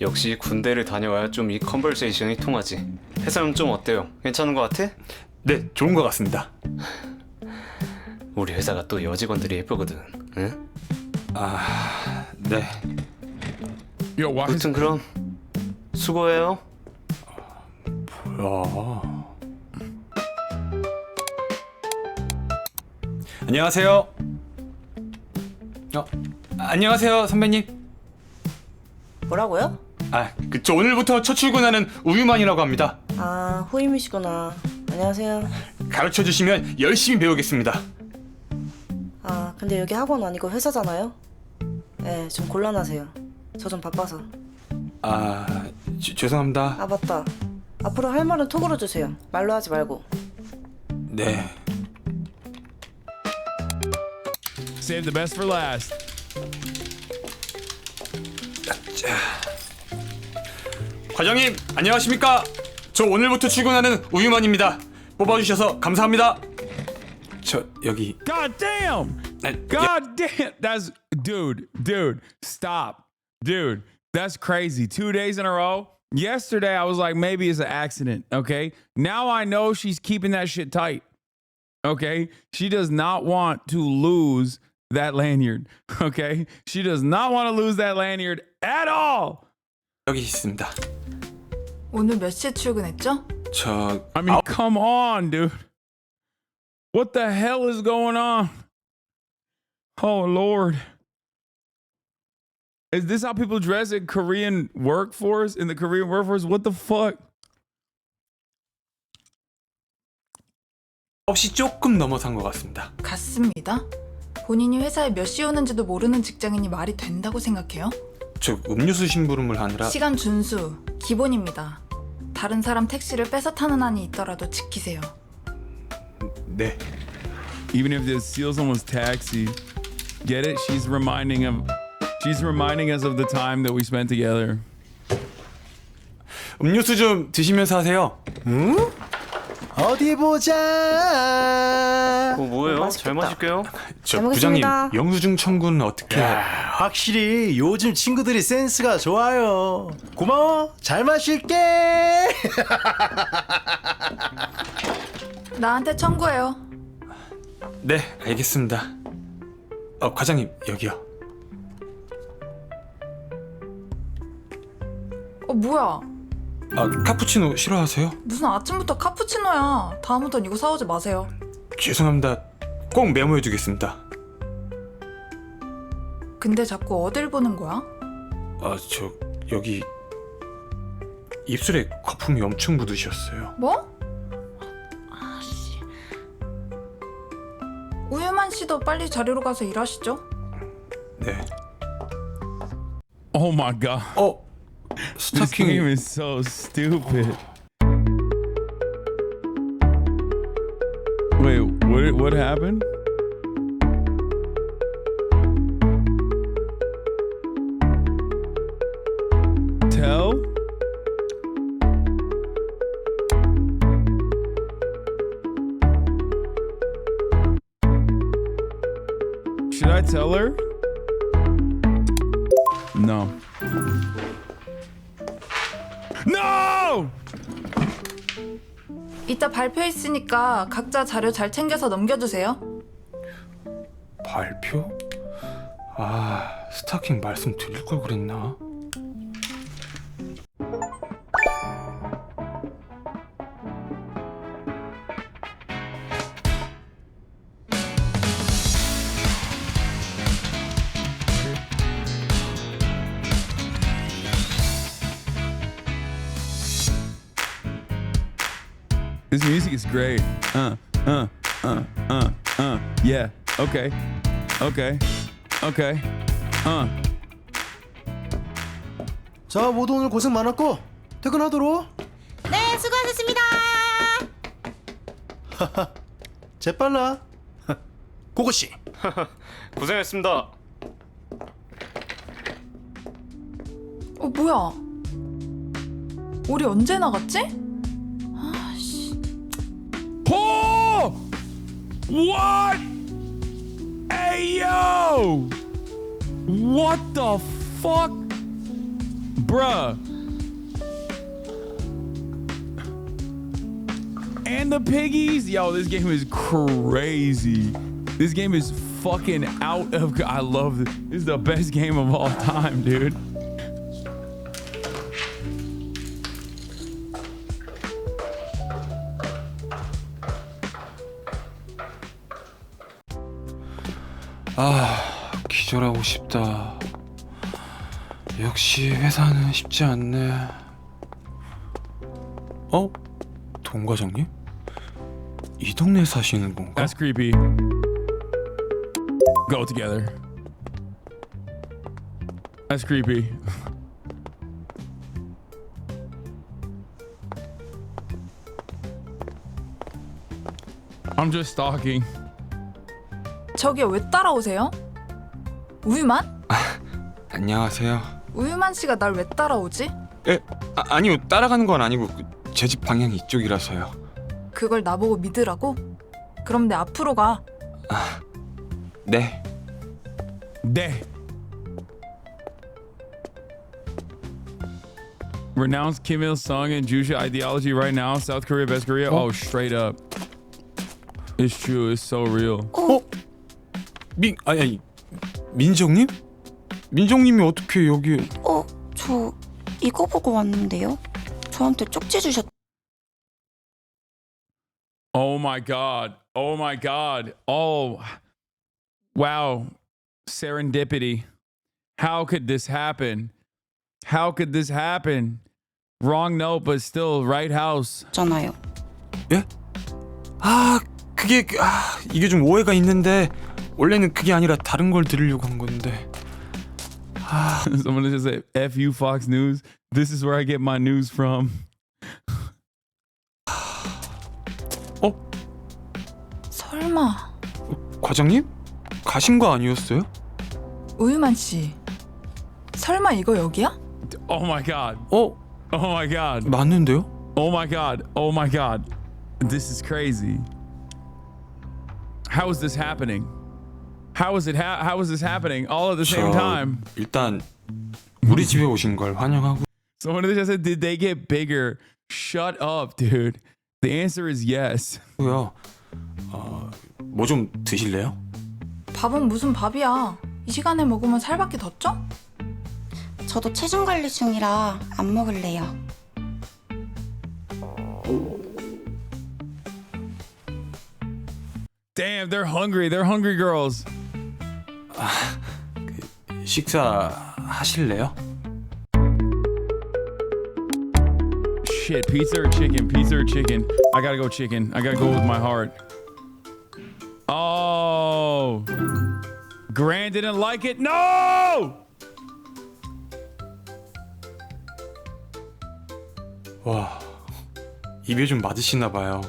Speaker 20: 역시 군대를 다녀와야 좀 이 컨버세이션이 통하지. 회사는 좀 어때요? 괜찮은 것 같아?
Speaker 10: 네, 좋은 것 같습니다.
Speaker 20: 우리 회사가 또 여직원들이 예쁘거든. 응?
Speaker 10: 아, 네.
Speaker 20: 아무튼 그럼 수고해요.
Speaker 10: 뭐야? 안녕하세요. 안녕하세요, 선배님.
Speaker 16: 뭐라고요?
Speaker 10: 저 오늘부터 첫 출근하는 우유만이라고 합니다.
Speaker 16: 아, 후임이시구나. 안녕하세요.
Speaker 10: 가르쳐 주시면 열심히 배우겠습니다.
Speaker 16: 아, 근데 여기 학원 아니고 회사잖아요? 네, 좀 곤란하세요. 저 좀 바빠서.
Speaker 10: 아, 죄송합니다.
Speaker 16: 아, 맞다. 앞으로 할 말은 톡으로 주세요. 말로 하지 말고.
Speaker 10: 네.
Speaker 1: Save the best for last.
Speaker 10: 과장님, 안녕하십니까? 저 오늘부터 출근하는 우유만입니다. 뽑아주셔서 감사합니다. 저 여기.
Speaker 1: God damn! God damn! That's dude. Stop, dude. That's crazy. 2 days in a row. Yesterday I was like, maybe it's an accident. Okay. Now I know she's keeping that shit tight. Okay. She does not want to lose that lanyard. Okay. She does not want to lose that lanyard at all.
Speaker 10: 여기 있습니다.
Speaker 18: 오늘 몇 시에 출근했죠?
Speaker 1: I mean, come on, dude. What the hell is going on? Oh, Lord. Is this how people dress in Korean workforce? In the Korean workforce? What the fuck?
Speaker 10: 9시 조금 넘어선 것 같습니다.
Speaker 18: 같습니다. 본인이 회사에 몇 시에 오는지도 모르는 직장인이 말이 된다고 생각해요?
Speaker 10: 저 음료수 심부름을 하느라.
Speaker 18: 시간 준수, 기본입니다. 다른 사람 택시를 뺏어 타는 한이 있더라도 지키세요.
Speaker 10: 네.
Speaker 1: Even if the seal's almost taxi. Get it? She's reminding us of the time that we spent together.
Speaker 10: 음료수 좀 드시면서 하세요.
Speaker 13: 응? 어디 보자.
Speaker 20: 뭐예요? 잘 마실게요.
Speaker 10: 저 부장님, 영수증 청구는 어떻게?
Speaker 11: 확실히 요즘 친구들이 센스가 좋아요. 고마워. 잘 마실게.
Speaker 18: 나한테 청구해요.
Speaker 10: 네, 알겠습니다. 과장님, 여기요.
Speaker 18: 뭐야?
Speaker 10: 카푸치노 싫어하세요?
Speaker 18: 무슨 아침부터 카푸치노야. 다음부턴 이거 사오지 마세요.
Speaker 10: 죄송합니다. 꼭 메모해두겠습니다.
Speaker 18: 근데 자꾸 어딜 보는 거야?
Speaker 10: 저 여기 입술에 거품이 엄청 묻으셨어요.
Speaker 18: 뭐? 우유만 씨도 빨리 자리로 가서 일하시죠.
Speaker 10: 네.
Speaker 1: Oh my god. This game is so stupid. Wait, what happened? Tell? Should I tell her? No. No!
Speaker 18: 이따 발표 있으니까 각자 자료 잘 챙겨서 넘겨주세요.
Speaker 10: 발표? 스타킹 말씀 드릴 걸 그랬나?
Speaker 1: This music is great. Yeah. Okay.
Speaker 11: 자, 모두 오늘 고생 많았고 퇴근하도록.
Speaker 16: 네, 수고하셨습니다.
Speaker 11: 재빨라. 고고씨.
Speaker 20: 고생했습니다.
Speaker 18: 뭐야? 우리 언제 나갔지?
Speaker 1: Oh! What? Hey yo! What the fuck? Bruh. And the piggies? Yo, this game is crazy. This game is fucking out of... I love this. This is the best game of all time, dude.
Speaker 10: 기절하고 싶다. 역시 회사는 쉽지 않네. 동 과장님? 이 동네 사시는 건가?
Speaker 1: That's creepy. Go together. That's creepy. I'm just stalking.
Speaker 18: 저기요, 왜 따라오세요? 우유만?
Speaker 10: 안녕하세요.
Speaker 18: 우유만 씨가 날 왜 따라오지?
Speaker 10: 아니요, 따라가는 건 아니고 제 집 방향이 이쪽이라서요.
Speaker 18: 그걸 나보고 믿으라고? 그럼 내 앞으로 가.
Speaker 10: 네.
Speaker 1: Renounce Kim Il-sung and Jusha ideology right now. South Korea, best Korea. Oh, straight up. It's true. It's so real.
Speaker 10: 아니 민정님? 민정님이 어떻게 여기?
Speaker 16: 저 이거 보고 왔는데요. 저한테 쪽지 주셨.
Speaker 1: Oh my god. Oh my god. Oh. Wow. Serendipity. How could this happen? How could this happen? Wrong note, but still right house.
Speaker 16: 잖아요.
Speaker 10: 예? 이게 좀 오해가 있는데 원래는 그게 아니라 다른 걸 들으려고 한 건데.
Speaker 1: Someone just said, F you, Fox News. This is where I get my news from.
Speaker 18: 설마.
Speaker 10: 과장님? 가신 거 아니었어요?
Speaker 18: 우유만 씨. 설마 이거 여기야?
Speaker 1: Oh my god. Oh my god.
Speaker 10: 맞는데요?
Speaker 1: Oh my god. Oh my god. This is crazy. How is this happening? How is this happening all at the same time?
Speaker 10: 일단 우리 집에 오신 걸 환영하고.
Speaker 1: Someone just said, did they get bigger? Shut up, dude. The answer is yes.
Speaker 10: 뭐 좀 드실래요?
Speaker 18: 밥은 무슨 밥이야. 이 시간에 먹으면 살밖에 더 쪄?
Speaker 16: 저도 체중 관리 중이라 안 먹을래요.
Speaker 1: Damn, they're hungry. They're hungry girls.
Speaker 10: 식사 하실래요?
Speaker 1: Shit, pizza or chicken? Pizza or chicken? I gotta go chicken. I gotta go with my heart. Oh, Grant didn't like it. No!
Speaker 10: 와, 입에 좀 맞으시나 봐요.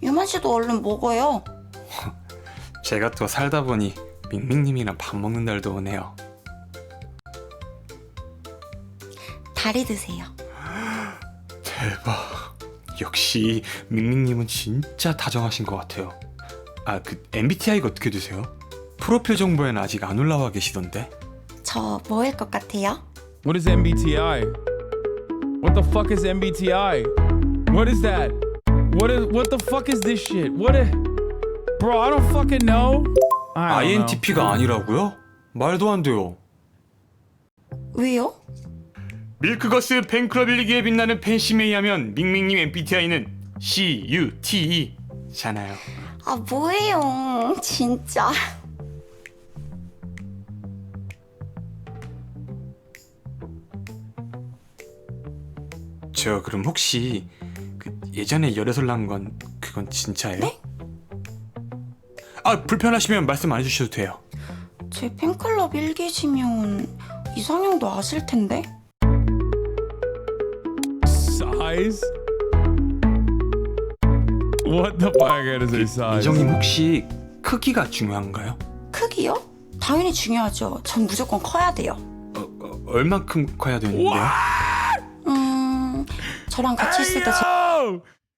Speaker 16: 유만 씨도 얼른 먹어요.
Speaker 10: 제가 또 살다 보니 밍밍님이랑 밥 먹는 날도 오네요.
Speaker 16: 다리 드세요.
Speaker 10: 대박. 역시 밍밍님은 진짜 다정하신 것 같아요. 그 MBTI가 어떻게 되세요? 프로필 정보에는 아직 안 올라와 계시던데.
Speaker 16: 저 뭐일 것 같아요?
Speaker 1: What is MBTI? What the fuck is MBTI? What is that? What the fuck is this shit? Bro, I don't fucking know. I don't
Speaker 10: INTP가
Speaker 1: know.
Speaker 10: 아니라고요? 말도 안 돼요.
Speaker 16: 왜요?
Speaker 10: 밀크거스 팬클럽 일기에 빛나는 팬심에 의하면 밍밍님 MBTI는 CUTE잖아요.
Speaker 16: 아 뭐예요 진짜.
Speaker 10: 저 그럼 혹시 예전에 열애설 난 건 그건 진짜예요?
Speaker 16: 네?
Speaker 10: 불편하시면 말씀 안 해주셔도 돼요.
Speaker 16: 제 팬클럽 일기시면 이상형도 아실 텐데.
Speaker 1: Size? What the fuck? I gotta say size.
Speaker 10: 이정님 혹시 크기가 중요한가요?
Speaker 16: 크기요? 당연히 중요하죠. 전 무조건 커야 돼요.
Speaker 10: 얼만큼 커야 되는데요?
Speaker 16: 저랑 같이 있을 때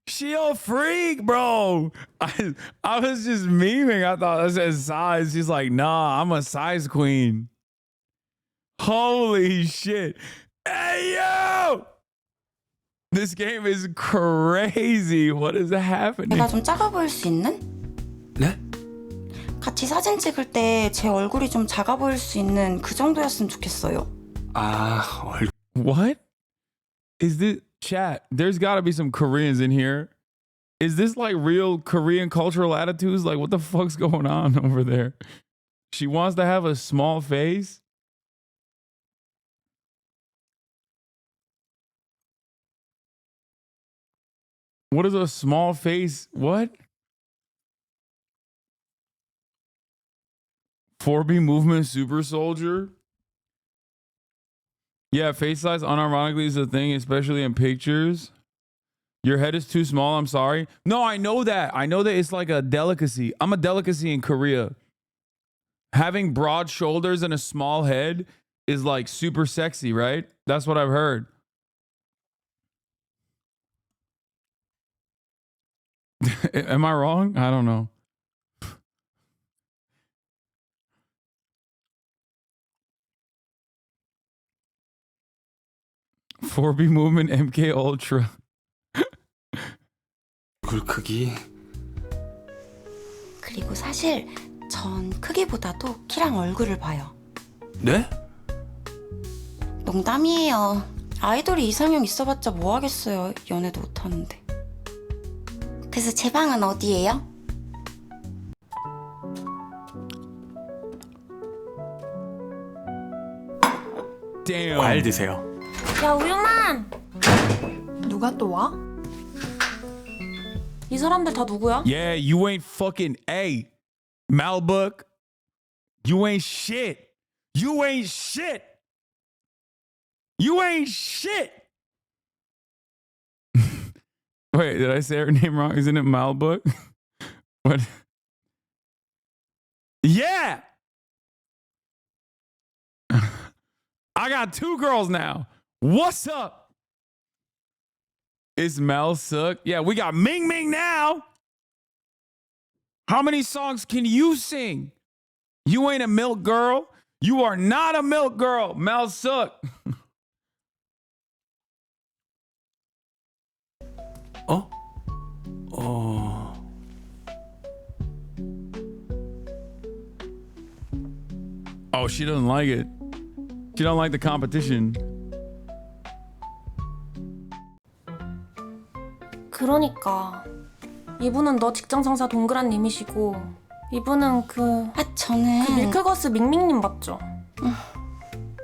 Speaker 1: She a freak, bro. I was just memeing. I thought that said size. She's like, nah, I'm a size queen. Holy shit. Hey, yo! This game is crazy. What is happening?
Speaker 16: 내가 좀 작아 보일 수 있는?
Speaker 10: 네?
Speaker 16: 같이 사진 찍을 때 제 얼굴이 좀 작아 보일 수 있는 그 정도였으면 좋겠어요.
Speaker 1: What? Is this chat? There's got to be some Koreans in here. Is this like real Korean cultural attitudes? Like, what the fuck's going on over there? She wants to have a small face? What is a small face? What? 4B movement super soldier? Yeah, face size unironically is a thing, especially in pictures. Your head is too small, I'm sorry. No, I know that. I know that it's like a delicacy. I'm a delicacy in Korea. Having broad shoulders and a small head is like super sexy, right? That's what I've heard. Am I wrong? I don't know. (4B) movement MK Ultra.
Speaker 10: 얼굴 크기.
Speaker 16: 그리고 사실 전 크기보다도 키랑 얼굴을 봐요.
Speaker 10: 네?
Speaker 16: 농담이에요. 아이돌이 이상형 있어봤자 뭐 하겠어요. 연애도 못하는데. 그래서 제 방은 어디예요?
Speaker 1: Damn.
Speaker 10: 과일 드세요.
Speaker 16: 야 우유만!
Speaker 18: 누가 또 와?
Speaker 16: 이 사람들 다 누구야?
Speaker 1: Yeah, you ain't fucking A. Malbuck. You ain't shit. You ain't shit. You ain't shit. Wait, did I say her name wrong? Isn't it Malbuck? What? Yeah. I got 2 girls now. What's up? It's Mel Sook. Yeah, we got Ming Ming now. How many songs can you sing? You ain't a milk girl. You are not a milk girl, Mel Sook.
Speaker 10: 어?
Speaker 1: Oh, she doesn't like it. She don't like the competition.
Speaker 16: 그러니까 이분은 너 직장 상사 동그란 님이시고 이분은 저는 그 밀크거스 밍밍님 맞죠?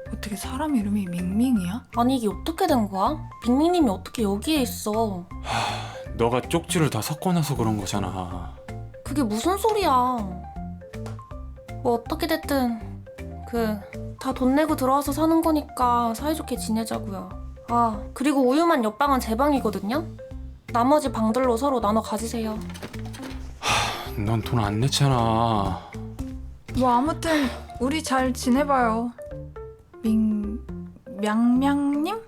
Speaker 18: 어떻게 사람 이름이 밍밍이야?
Speaker 16: 아니 이게 어떻게 된 거야? 밍밍님이 어떻게 여기에 있어?
Speaker 10: 너가 쪽지를 다 섞어놔서 그런 거잖아.
Speaker 16: 그게 무슨 소리야? 뭐 어떻게 됐든 다 돈 내고 들어와서 사는 거니까 사이좋게 지내자고요. 아 그리고 우유만 옆방은 제 방이거든요? 나머지 방들로 서로 나눠 가지세요.
Speaker 10: 넌 돈 안 냈잖아.
Speaker 18: 뭐 아무튼 우리 잘 지내봐요. 명명님?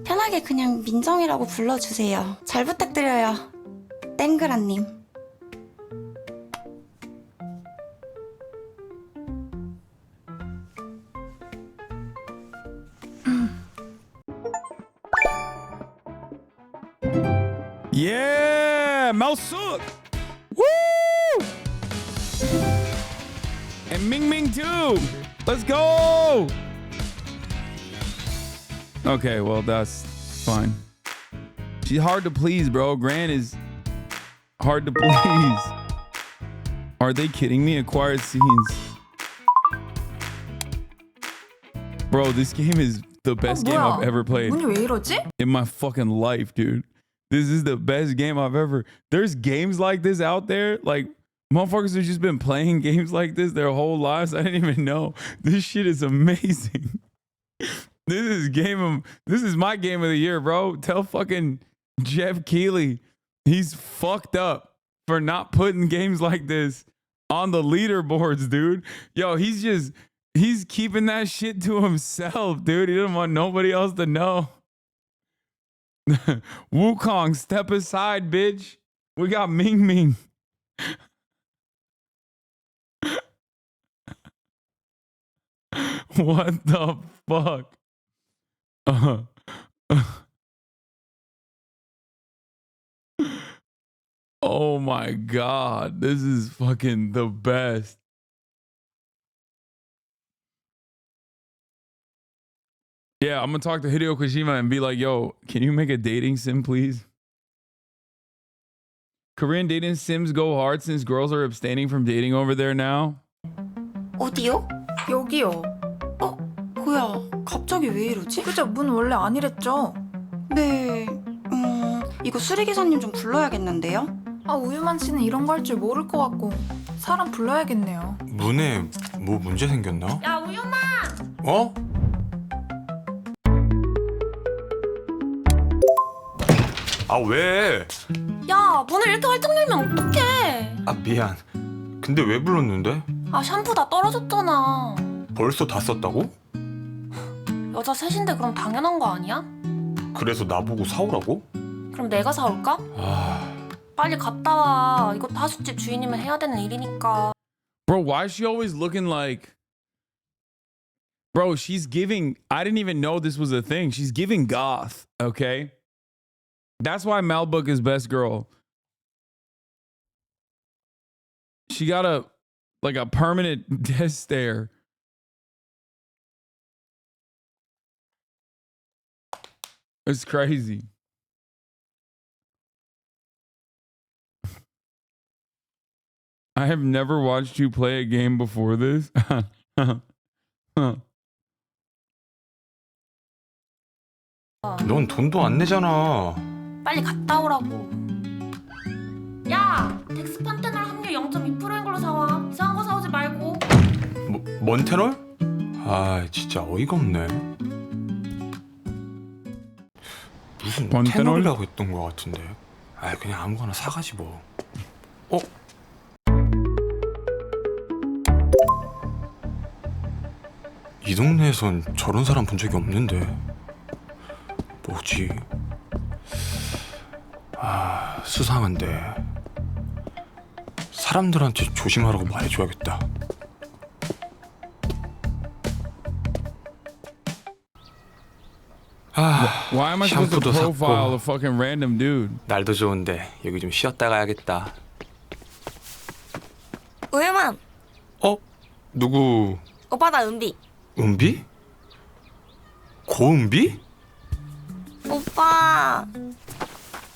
Speaker 3: 편하게 그냥 민정이라고 불러주세요. 잘 부탁드려요. 땡그라님.
Speaker 1: Yeah, Mel Sook. Woo! And Ming Ming too. Let's go. Okay, well, that's fine. She's hard to please, bro. Gran is hard to please. Are they kidding me? Acquired scenes. Bro, this game is the best game I've ever played.
Speaker 18: 문이 왜 이러지?
Speaker 1: In my fucking life, dude. This is the best game I've ever. There's games like this out there. Like, motherfuckers have just been playing games like this their whole lives. I didn't even know. This shit is amazing. This is my game of the year, bro. Tell fucking Jeff Keighley he's fucked up for not putting games like this on the leaderboards, dude. Yo, he's keeping that shit to himself, dude. He doesn't want nobody else to know. Wukong, step aside, bitch. We got Ming Ming. What the fuck? Oh my god, this is fucking the best. Yeah, I'm gonna talk to Hideo Kojima and be like, yo, can you make a dating sim, please? Korean dating sims go hard since girls are abstaining from dating over there now.
Speaker 3: 어디요?
Speaker 18: 여기요.
Speaker 3: 뭐야, 갑자기 왜 이러지?
Speaker 18: 그죠? 문 원래 안 이랬죠?
Speaker 3: 네, 이거 수리기사님 좀 불러야겠는데요?
Speaker 18: 아, 우유만 씨는 이런 거 할 줄 모를 것 같고 사람 불러야겠네요.
Speaker 10: 문에 뭐 문제 생겼나?
Speaker 16: 야 우유만!
Speaker 10: 어? 아 왜?
Speaker 16: 야 문을 이렇게 활짝 열면 어떡해?
Speaker 10: 아 미안. 근데 왜 불렀는데?
Speaker 16: 아 샴푸 다 떨어졌잖아.
Speaker 10: 벌써 다 썼다고?
Speaker 16: 여자 셋인데 그럼 당연한 거 아니야?
Speaker 10: 그래서 나보고 사오라고?
Speaker 16: 그럼 내가 사올까? 빨리 갔다 와. 이거 하숙집 주인이면 해야 되는 일이니까.
Speaker 1: Bro, why is she always looking like... Bro, she's giving... I didn't even know this was a thing. She's giving goth, okay? That's why Malbook is best girl. She got a permanent death stare. It's crazy. I have never watched you play a game before this.
Speaker 10: 넌 돈도 안 내잖아.
Speaker 16: 빨리 갔다 오라고. 야, 덱스 판테놀 함유 0.2%인 걸로 사와. 이상한 거 사오지 말고.
Speaker 10: 몬테놀? 아, 진짜 어이가 없네. 무슨 테놀이라고 했던 것 같은데. 아, 그냥 아무거나 사가지 뭐. 이 동네에선 저런 사람 본 적이 없는데. 뭐지? 아, 수상한데. 사람들한테 조심하라고 말해줘야겠다. 아,
Speaker 1: Why am I supposed to
Speaker 10: 샴푸도
Speaker 1: profile
Speaker 10: 샀고
Speaker 1: a fucking random dude?
Speaker 10: 날도 좋은데 여기 좀 쉬었다 가야겠다.
Speaker 16: 우유만.
Speaker 10: 누구?
Speaker 16: 오빠 나 은비.
Speaker 10: 은비? 고은비?
Speaker 16: 오빠.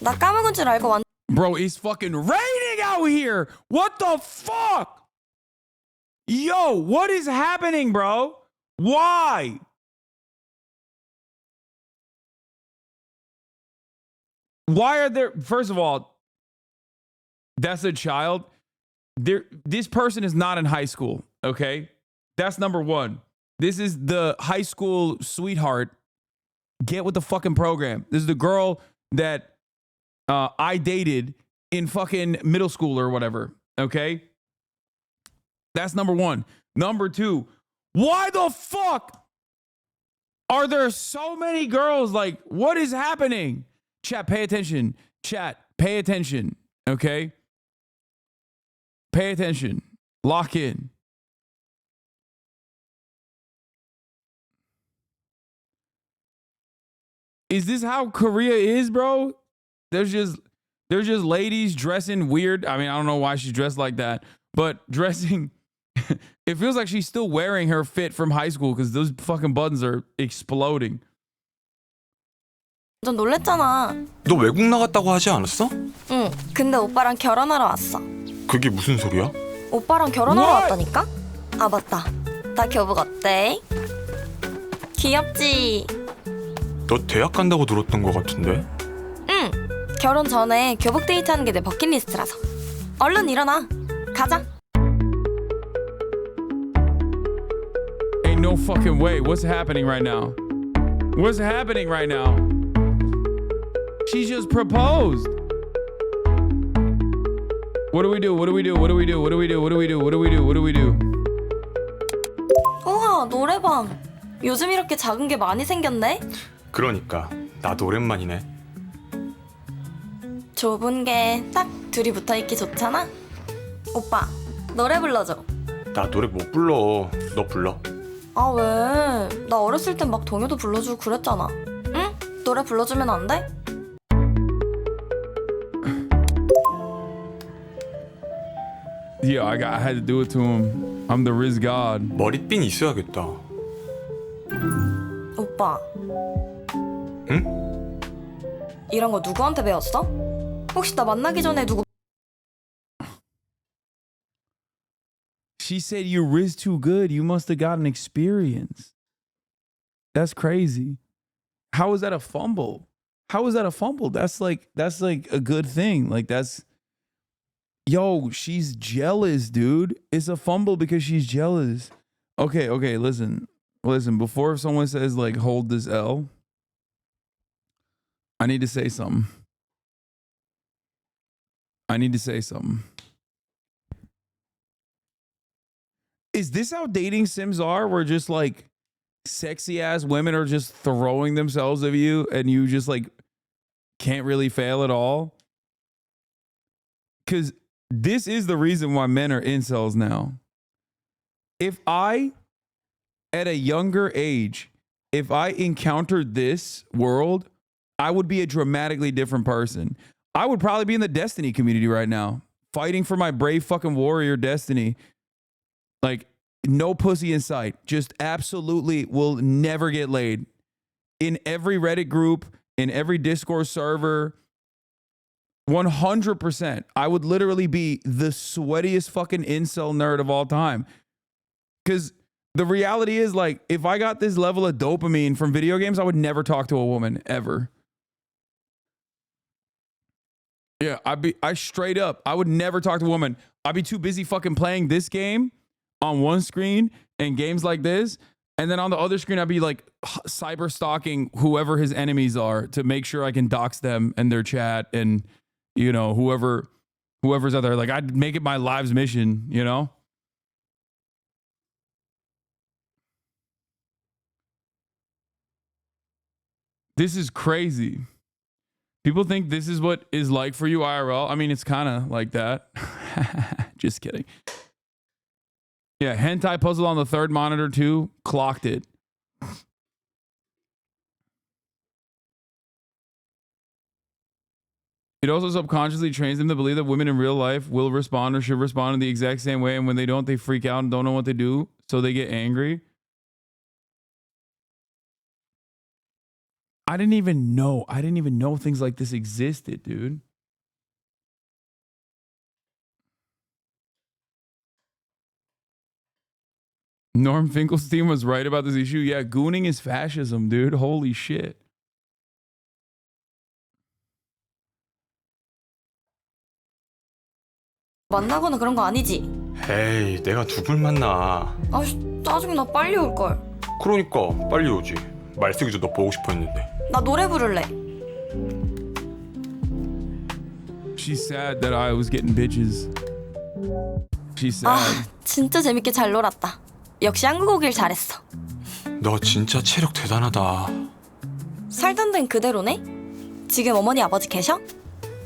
Speaker 16: 나 까먹은 줄 알고 완.
Speaker 1: Bro, it's fucking raining out here. What the fuck? Yo, what is happening, bro? Why? Why are there, first of all, that's a child. This person is not in high school, okay? That's number one. This is the high school sweetheart. Get with the fucking program. This is the girl that I dated in fucking middle school or whatever, okay? That's number one. Number two, why the fuck are there so many girls? Like, what is happening? Chat, pay attention. Chat, pay attention, okay? Pay attention. Lock in. Is this how Korea is, bro? There's just ladies dressing weird. I mean, I don't know why she's dressed like that, but dressing it feels like she's still wearing her fit from high school because those fucking buttons are exploding.
Speaker 16: 좀 놀랬잖아.
Speaker 10: 너 외국 나갔다고 하지 않았어?
Speaker 16: 응. 근데 오빠랑 결혼하러 왔어.
Speaker 10: 그게 무슨 소리야?
Speaker 16: 오빠랑 결혼하러 왔다니까? 아 맞다. 나 교복 어때? 귀엽지?
Speaker 10: 너 대학 간다고 들었던 것 같은데?
Speaker 16: 응. 결혼 전에 교복 데이트하는 게 내 버킷리스트라서. 얼른 일어나. 가자.
Speaker 1: Ain't no fucking way. What's happening right now? What's happening right now? She just proposed. What do we do? What do we do? What do we do? What do we do? What do we do? What do we do? What do we do?
Speaker 16: 우와, 노래방. 요즘 이렇게 작은 게 많이 생겼네?
Speaker 10: 그러니까 나도 오랜만이네.
Speaker 16: 좁은 게 딱 둘이 붙어있기 좋잖아? 오빠, 노래 불러줘.
Speaker 10: 나 노래 못 불러. 너 불러.
Speaker 16: 아 왜? 나 어렸을 땐 막 동요도 불러주고 그랬잖아. 응? 노래 불러주면 안 돼?
Speaker 1: Yeah, I had to do it to him. I'm the Riz God.
Speaker 10: 머리핀 있어야겠다.
Speaker 16: 오빠.
Speaker 10: 응?
Speaker 16: 이런 거 누구한테 배웠어? 혹시 나 만나기 전에 누구?
Speaker 1: She said you Riz too good. You must have gotten experience. That's crazy. How is that a fumble? How is that a fumble? That's like a good thing. Like that's, yo, she's jealous, dude. It's a fumble because she's jealous. Okay, listen. Before someone says like hold this L, I need to say something. Is this how dating sims are? Where just like sexy ass women are just throwing themselves at you and you just like can't really fail at all? Because this is the reason why men are incels now. If I, at a younger age, if I encountered this world, I would be a dramatically different person. I would probably be in the Destiny community right now, fighting for my brave fucking warrior Destiny. Like, no pussy in sight. Just absolutely will never get laid. In every Reddit group, in every Discord server, 100%. I would literally be the sweatiest fucking incel nerd of all time. Because the reality is, like, if I got this level of dopamine from video games, I would never talk to a woman, ever. Yeah, I straight up, I would never talk to a woman. I'd be too busy fucking playing this game on one screen and games like this. And then on the other screen, I'd be like cyber stalking whoever his enemies are to make sure I can dox them and their chat and, you know, whoever's out there. Like, I'd make it my life's mission, you know? This is crazy. People think this is what is like for you IRL. I mean, it's kind of like that. Just kidding. Yeah, hentai puzzle on the third monitor too. Clocked it. It also subconsciously trains them to believe that women in real life will respond or should respond in the exact same way. And when they don't, they freak out and don't know what to do. So they get angry. I didn't even know things like this existed, dude. Norm Finkelstein was right about this issue. Yeah, gooning is fascism, dude. Holy shit.
Speaker 14: 만나거나 그런 거 아니지?
Speaker 10: 에이, 내가 누굴 만나.
Speaker 14: 아씨, 짜증나. 빨리 올걸.
Speaker 10: 그러니까 빨리 오지. 말쓰기도 너 보고 싶어 했는데.
Speaker 14: 나 노래 부를래.
Speaker 1: She's sad that I was getting bitches. She's sad.
Speaker 14: 아, 진짜 재밌게 잘 놀았다. 역시 한국 오길 잘했어.
Speaker 10: 너 진짜 체력 대단하다.
Speaker 14: 살던 데는 그대로네? 지금 어머니 아버지 계셔?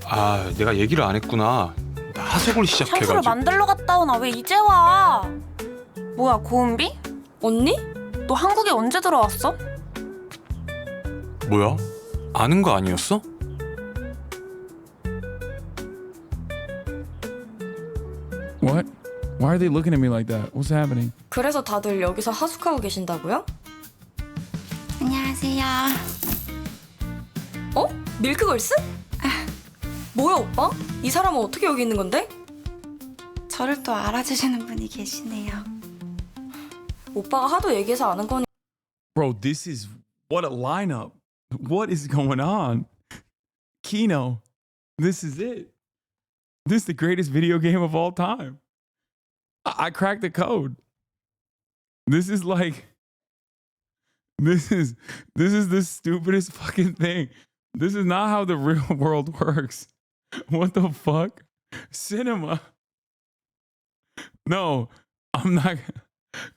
Speaker 10: 아, 내가 얘기를 안 했구나. 나 하색을 시작해가지고.
Speaker 16: 향수를 만들러 갔다 오나 왜 이제 와? 뭐야, 고은비?
Speaker 14: 언니?
Speaker 16: 너 한국에 언제 들어왔어?
Speaker 10: 뭐야? 아는 거 아니었어?
Speaker 1: What? Why are they looking at me like that? What's happening?
Speaker 14: 그래서 다들 여기서 하숙하고 계신다고요?
Speaker 3: 안녕하세요.
Speaker 14: 어? 밀크걸스? 뭐야 오빠? 이 사람은 어떻게 여기 있는 건데?
Speaker 3: 저를 또 알아주시는 분이 계시네요.
Speaker 14: 오빠가 하도 얘기해서 아는 거니.
Speaker 1: Bro, this is what a lineup. What is going on? Kino, this is it. This is the greatest video game of all time. I cracked the code. This is like, this is the stupidest fucking thing. This is not how the real world works. What the fuck? Cinema. No, I'm not.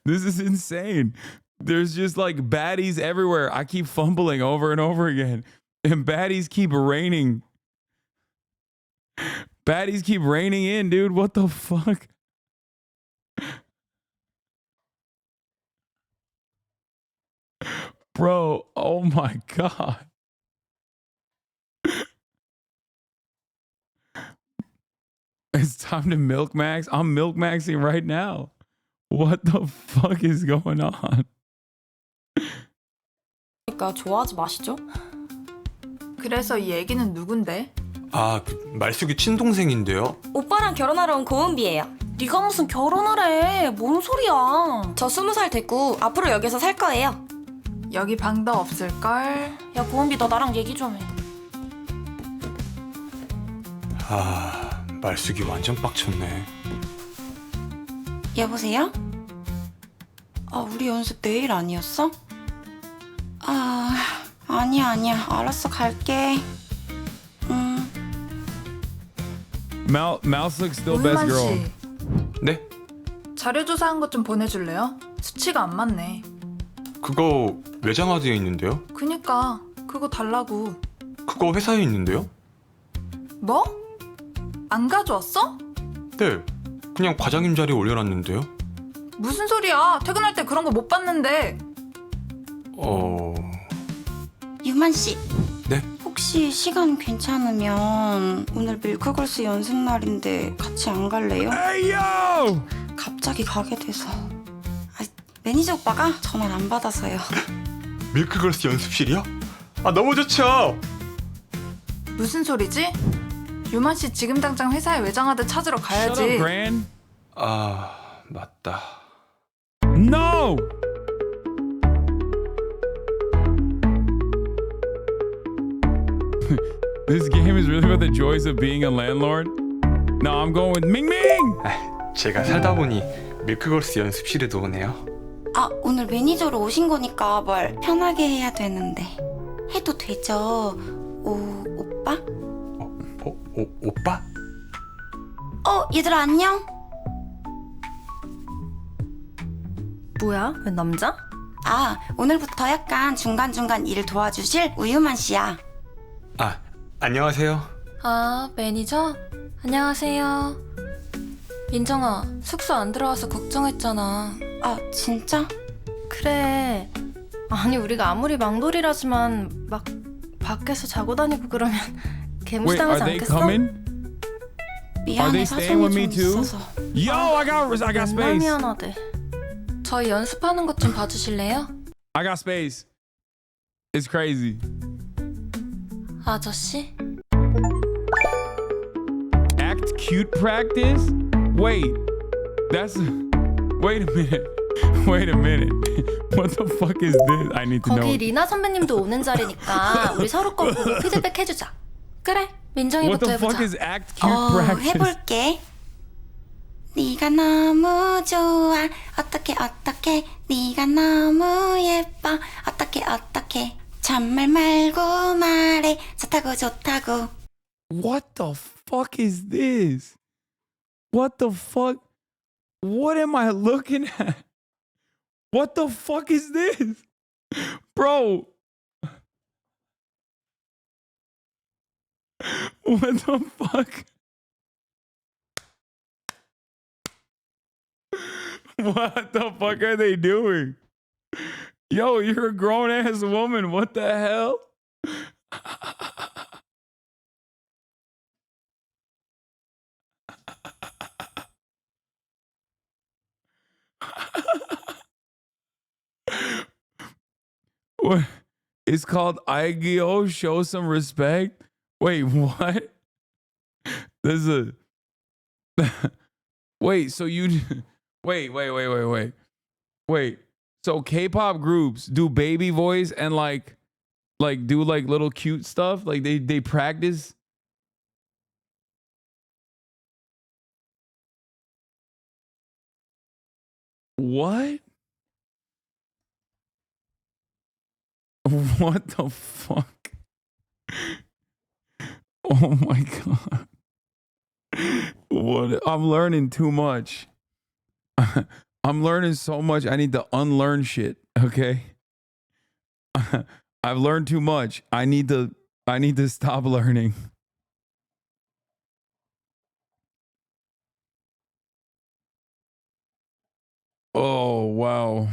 Speaker 1: This is insane. There's just like baddies everywhere. I keep fumbling over and over again. And baddies keep raining. Baddies keep raining in, dude. What the fuck? Bro, oh my God. It's time to milk max. I'm milk maxing right now. What the fuck is going on?
Speaker 14: 그러니까 좋아하지 마시죠.
Speaker 18: 그래서 이 애기는 누군데?
Speaker 10: 아, 그 말숙이 친동생인데요.
Speaker 14: 오빠랑 결혼하러 온 고은비예요.
Speaker 16: 네가 무슨 결혼을 해? 뭔 소리야?
Speaker 14: 저 20살 됐고 앞으로 여기서 살 거예요.
Speaker 18: 여기 방도 없을걸?
Speaker 16: 야, 고은비 너 나랑 얘기 좀 해.
Speaker 10: 아, 말숙이 완전 빡쳤네.
Speaker 3: 여보세요? 아, 우리 연습 내일 아니었어? 아, 아니야. 알았어, 갈게.
Speaker 1: Mouse looks still best
Speaker 18: 우유만
Speaker 1: girl.
Speaker 18: 씨,
Speaker 10: 네?
Speaker 18: 자료 조사한 것 좀 보내줄래요? 수치가 안 맞네.
Speaker 10: 그거 외장하드에 있는데요?
Speaker 18: 그니까 그거 달라고.
Speaker 10: 그거 회사에 있는데요?
Speaker 18: 뭐? 안 가져왔어?
Speaker 10: 네, 그냥 과장님 자리에 올려놨는데요.
Speaker 18: 무슨 소리야? 퇴근할 때 그런 거 못 봤는데.
Speaker 3: 유만 씨.
Speaker 10: 네?
Speaker 3: 혹시 시간 괜찮으면 오늘 밀크걸스 연습 날인데 같이 안 갈래요?
Speaker 1: 에이요!
Speaker 3: 갑자기 가게 돼서. 아, 매니저 오빠가 전화를 안 받아서요.
Speaker 10: 밀크걸스 연습실이요? 아, 너무 좋죠.
Speaker 18: 무슨 소리지? 유만 씨 지금 당장 회사에 외장하드 찾으러 가야지.
Speaker 1: Shut up, Gran.
Speaker 10: 아, 맞다.
Speaker 1: No! This game is really about the joys of being a landlord? No, I'm going with 밍밍!
Speaker 10: 제가 살다 보니 밀크걸스 연습실에도 오네요.
Speaker 3: 아, 오늘 매니저로 오신 거니까 뭘 편하게 해야 되는데. 해도 되죠? 오빠?
Speaker 10: 오빠?
Speaker 3: 얘들아 안녕?
Speaker 14: 뭐야? 왜 남자?
Speaker 3: 아, 오늘부터 약간 중간중간 일을 도와주실 우유만 씨야.
Speaker 10: 아, 안녕하세요.
Speaker 14: 아, 매니저? 안녕하세요. 민정아, 숙소 안 들어와서 걱정했잖아.
Speaker 3: 아, 진짜?
Speaker 16: 그래. 아니 우리가 아무리 망돌이라지만 막 밖에서 자고 다니고 그러면
Speaker 1: Wait, are
Speaker 16: 개무시당하지
Speaker 1: they
Speaker 16: 않겠어?
Speaker 1: coming? Are
Speaker 3: 미안해,
Speaker 1: they staying with me
Speaker 3: 사정이 좀
Speaker 1: too?
Speaker 3: 있어서.
Speaker 1: Yo, I got
Speaker 16: 정말
Speaker 1: space.
Speaker 16: 미안하대.
Speaker 14: 저희 연습하는 것 좀 봐주실래요?
Speaker 1: I got space. It's crazy.
Speaker 14: 아저씨?
Speaker 1: Act cute practice? Wait, that's. Wait a minute. Wait a minute. What the fuck is this? I need to know.
Speaker 16: 거기 리나 선배님도 오는 자리니까 우리 서로 거 보고 피드백 해주자.
Speaker 14: 그래,
Speaker 1: What
Speaker 14: 민정이부터
Speaker 1: the fuck
Speaker 14: 해보자.
Speaker 1: is act cute practice?
Speaker 3: 해볼게. 네가 너무 좋아. 어떻게 네가 너무 예뻐. 어떻게 잔말 말고 말해. 좋다고.
Speaker 1: What the fuck is this? What the fuck? What am I looking at? What the fuck is this? Bro. What the fuck? What the fuck are they doing? Yo, you're a grown ass woman. What the hell? What? It's called Aigyo, show some respect. Wait, what? There's a wait, so you wait. So K-pop groups do baby voice and like do like little cute stuff? Like they practice? What? What the fuck? Oh my god. What? I'm learning too much. I'm learning so much. I need to unlearn shit, okay? I've learned too much. I need to stop learning. Oh, wow.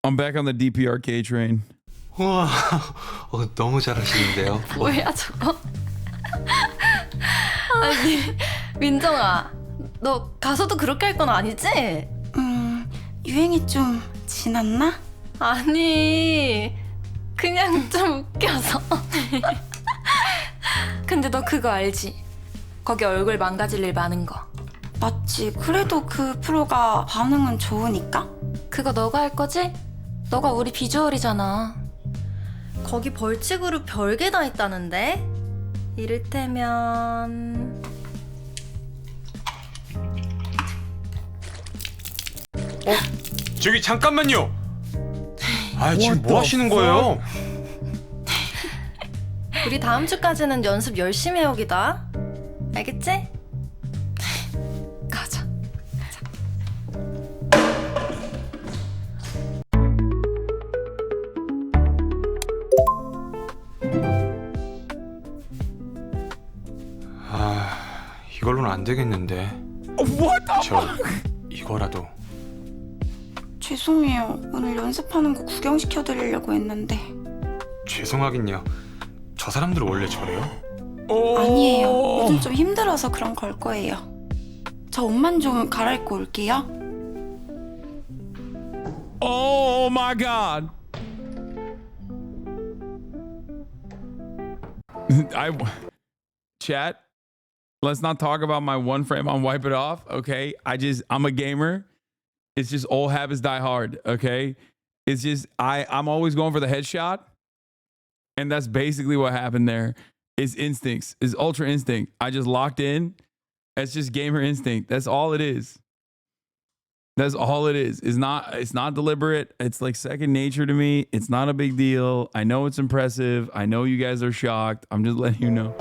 Speaker 1: I'm back on the DPRK train.
Speaker 10: 우와, 너무 잘하시는데요.
Speaker 16: 뭐야 저거? 아니 민정아, 너 가서도 그렇게 할 건 아니지?
Speaker 3: 유행이 좀 지났나?
Speaker 16: 아니 그냥 좀 웃겨서.
Speaker 14: 근데 너 그거 알지? 거기 얼굴 망가질 일 많은 거.
Speaker 3: 맞지. 그래도 그 프로가 반응은 좋으니까.
Speaker 14: 그거 너가 할 거지? 너가 우리 비주얼이잖아.
Speaker 16: 거기 벌칙으로 별게 다 있다는데? 이를테면
Speaker 10: 저기 잠깐만요. 아, 지금 뭐 하시는 거예요?
Speaker 16: 우리 다음 주까지는 연습 열심히 해오기다. 알겠지?
Speaker 14: 가자.
Speaker 10: 아, 이걸로는 안 되겠는데. 저 이거라도.
Speaker 3: 죄송해요. 오늘 연습하는 거 구경시켜드리려고 했는데.
Speaker 10: 죄송하긴요. 저 사람들 원래 저래요?
Speaker 3: 아니에요. 요즘 좀 힘들어서 그런 걸 거예요. 저 옷만 좀 갈아입고 올게요.
Speaker 1: Oh my god. Chat, let's not talk about my one frame on Wipe It Off, okay? I'm a gamer. It's just old habits die hard, okay? It's just I'm always going for the headshot. And that's basically what happened there. It's instincts. It's ultra instinct. I just locked in. It's just gamer instinct. That's all it is. That's all it is. It's not deliberate. It's like second nature to me. It's not a big deal. I know it's impressive. I know you guys are shocked. I'm just letting you know.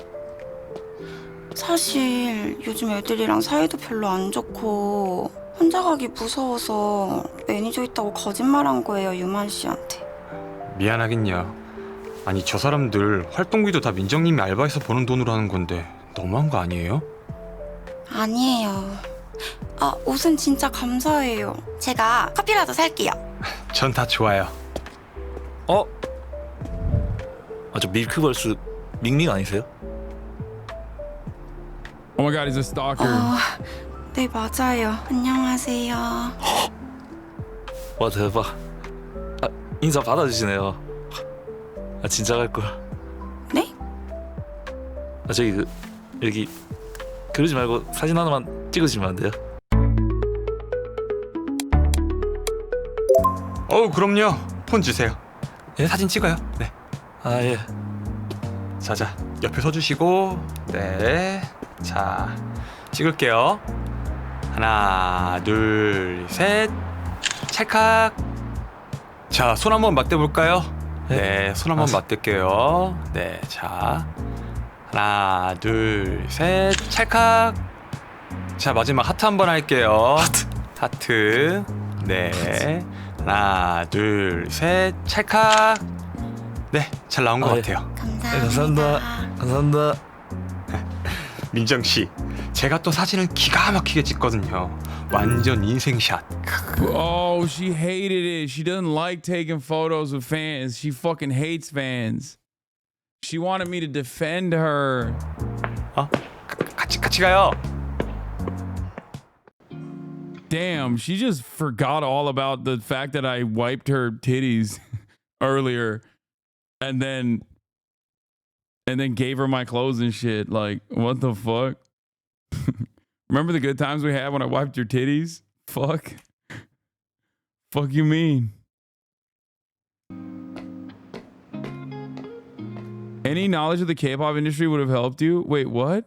Speaker 3: 사실 요즘 애들이랑 사이도 별로 안 좋고 혼자 가기 무서워서 매니저 있다고 거짓말한 거예요, 유만 씨한테.
Speaker 10: 미안하긴요. 아니 저 사람들 활동비도 다 민정님이 알바해서 버는 돈으로 하는 건데 너무한 거 아니에요?
Speaker 3: 아니에요. 아, 옷은 진짜 감사해요. 제가 커피라도 살게요.
Speaker 10: 전 다 좋아요.
Speaker 12: 저 밀크걸스 밍밍 아니세요?
Speaker 1: Oh my god, he's a stalker.
Speaker 3: 네, 맞아요. 안녕하세요.
Speaker 12: 와 대박. 인사 받아주시네요. 진짜 갈 거야.
Speaker 3: 네?
Speaker 12: 저기 여기 그러지 말고 사진 하나만 찍으시면 안 돼요?
Speaker 10: 그럼요. 폰 주세요. 예, 사진 찍어요. 네.
Speaker 12: 예.
Speaker 10: 자, 옆에 서주시고, 네. 자, 찍을게요. 하나, 둘, 셋. 찰칵. 자, 손 한번 맞대볼까요? 네, 손 한번 맞댈게요. 네, 자. 하나, 둘, 셋. 찰칵. 자, 마지막 하트 한번 할게요. 하트. 네. 하나, 둘, 셋. 찰칵. 네, 잘 나온 것 같아요.
Speaker 3: 감사합니다.
Speaker 12: 감사합니다.
Speaker 10: 민정씨, 제가 또 사진을 기가 막히게 찍거든요. 완전 인생샷.
Speaker 1: Oh, she hated it. She doesn't like taking photos with fans. She fucking hates fans. She wanted me to defend her.
Speaker 10: 같이 가요.
Speaker 1: Damn, she just forgot all about the fact that I wiped her titties earlier and then gave her my clothes and shit. Like, what the fuck? Remember the good times we had when I wiped your titties? Fuck you mean? Any knowledge of the K-pop industry would have helped you? Wait, what?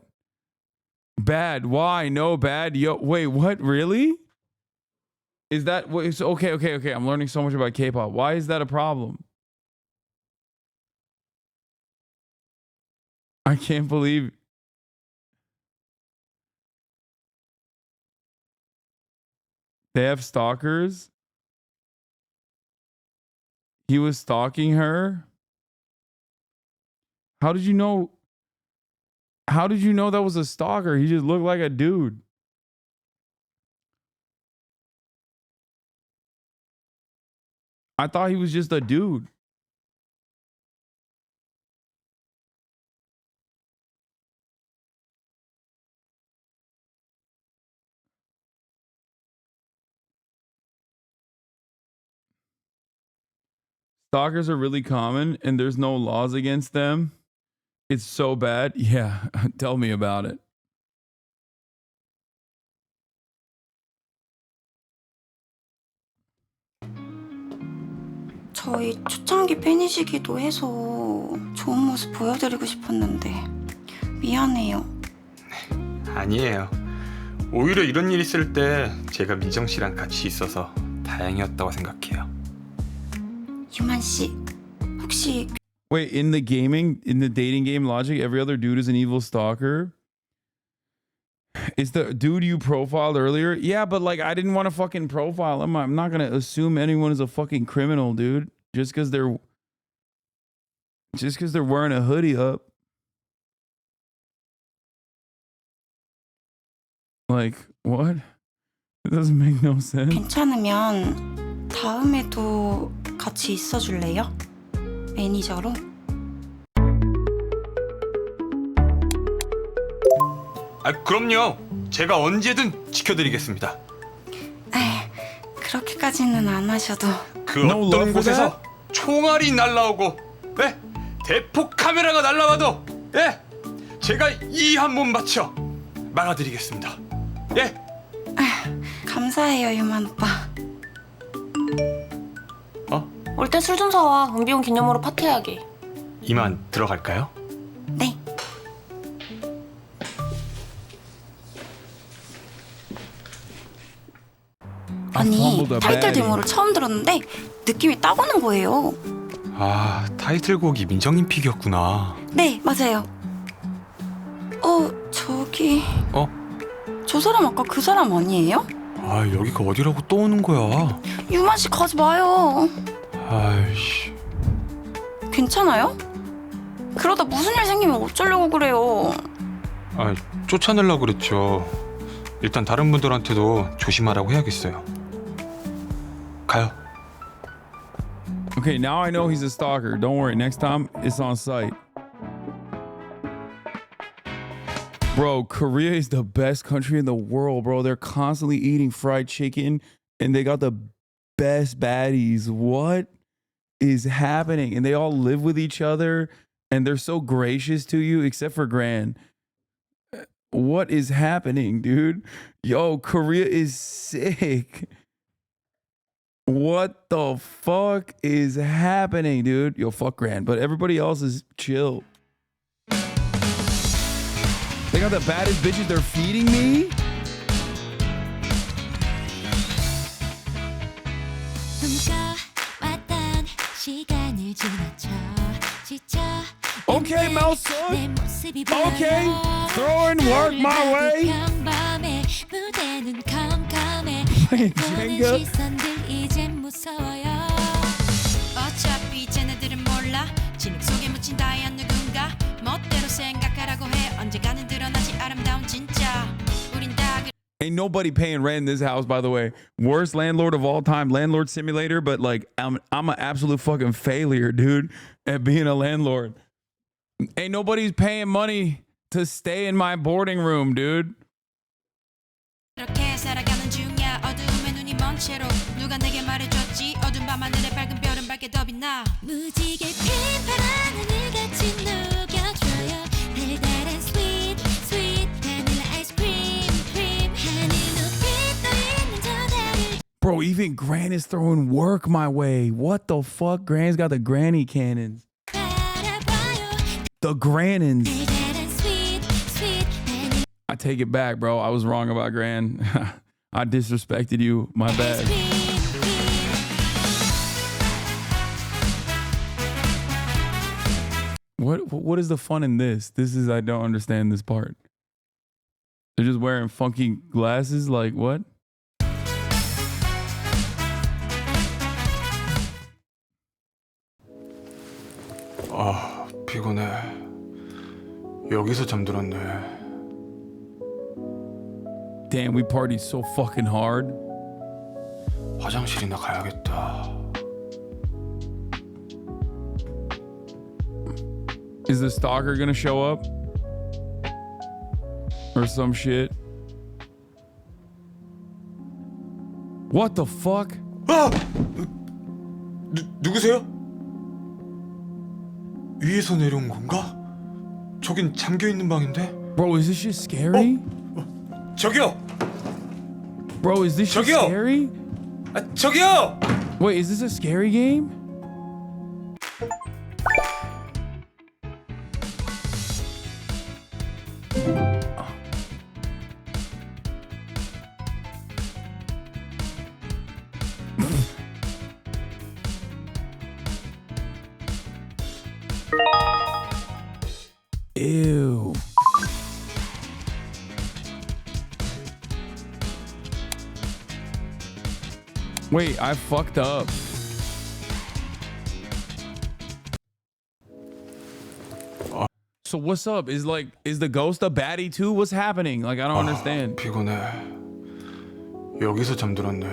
Speaker 1: Bad. Why? No, bad. Yo, wait, what? Really? Is that okay? I'm learning so much about K-pop. Why is that a problem? I can't believe. They have stalkers. He was stalking her. How did you know? How did you know that was a stalker? He just looked like a dude. I thought he was just a dude. Stalkers are really common and there's no laws against them. It's so bad. Yeah, tell me about it.
Speaker 3: 저희 초창기 팬이시기도 해서 좋은 모습 보여드리고 싶었는데 미안해요.
Speaker 10: 아니에요. 오히려 이런 일 있을 때 제가 민정 씨랑 같이 있어서 다행이었다고 생각해요.
Speaker 3: 유만 씨, 혹시
Speaker 1: Wait, in the dating game logic, every other dude is an evil stalker? Is the dude you profiled earlier? Yeah, but like I didn't want to fucking profile him. I'm not gonna assume anyone is a fucking criminal, dude. Just because they're wearing a hoodie up. Like, what? It doesn't make no sense.
Speaker 3: 괜찮으면 다음에도 같이 있어줄래요? 매니저로?
Speaker 10: 그럼요. 제가 언제든 지켜드리겠습니다.
Speaker 3: 그렇게까지는 안 하셔도.
Speaker 10: 그 어떤 곳에서 총알이 날라오고, 대폭 카메라가 날라와도, 제가 이 한 몸 바쳐 막아드리겠습니다.
Speaker 3: 감사해요, 유만 오빠.
Speaker 16: 올 때 술 좀 사와. 은비용 기념으로 파티하게.
Speaker 10: 이만 들어갈까요?
Speaker 3: 네. 아니, 타이틀 데모를 처음 들었는데 느낌이 딱 오는 거예요.
Speaker 10: 타이틀곡이 민정님 픽이었구나.
Speaker 3: 네, 맞아요. 저기
Speaker 10: 어?
Speaker 3: 저 사람 아까 그 사람 아니에요?
Speaker 10: 아, 여기가 어디라고 또 오는 거야?
Speaker 3: 유만 씨 가지 마요.
Speaker 10: 아이씨.
Speaker 3: 괜찮아요? 그러다 무슨 일 생기면 어쩌려고 그래요?
Speaker 10: 아, 쫓아내려고 그랬죠. 일단 다른 분들한테도 조심하라고 해야겠어요. 가요.
Speaker 1: Okay, now I know he's a stalker. Don't worry. Next time, it's on site. Bro, Korea is the best country in the world, bro. They're constantly eating fried chicken and they got the best baddies. What is happening? And they all live with each other and they're so gracious to you, except for Gran. What is happening, dude? Yo, Korea is sick. What the fuck is happening, dude? Yo, fuck Gran, but everybody else is chill. They got the baddest bitches. They're feeding me. Okay, Melson. Okay, throwing work my way. Playing Jenga.
Speaker 4: 어차피 쟤네들은 몰라 진흙 속에 묻힌 다이아 누군가 멋대로 생각하라고 해 언젠가는 드러나지 아름다운 진짜 우린 다
Speaker 1: Ain't nobody paying rent in this house, by the way. Worst landlord of all time, landlord simulator, but like I'm an absolute fucking failure, dude, at being a landlord. Ain't nobody's paying money to stay in my boarding room, dude.
Speaker 4: 이렇게 살아가는 중이야 어두움에 눈이 먼 채로 누가 내게 말해줬지 어두운 밤하늘에 밝은 별은 밝게 더 빛나 무지개 핀 파란 하늘같이 녹여줘요 달달한 sweet sweet 바닐라 아이스크림 크림 하늘 높이 떠있는 저 달을
Speaker 1: Bro, even Gran is throwing work my way. What the fuck? Gran's got the granny cannons. The Grannons. I take it back, bro. I was wrong about Gran. I disrespected you. My bad. What is the fun in this? I don't understand this part. They're just wearing funky glasses? Like what?
Speaker 10: 아, 피곤해. 여기서 잠들었네.
Speaker 1: Damn, we partied so fucking hard.
Speaker 10: 화장실이나 가야겠다.
Speaker 1: Is the stalker gonna show up? Or some shit? What the fuck?
Speaker 10: 아! 누구세요? 위에서 내려온 건가? 저긴 잠겨 있는 방인데.
Speaker 1: Bro, is this shit scary?
Speaker 10: 저기요.
Speaker 1: Bro, is this shit
Speaker 10: 저기요.
Speaker 1: scary?
Speaker 10: 저기요.
Speaker 1: Wait, is this a scary game? Ew. Wait, I fucked up. So what's up? Is the ghost a baddie too? What's happening? Like I don't understand.
Speaker 10: 피곤해. 여기서 잠들었네.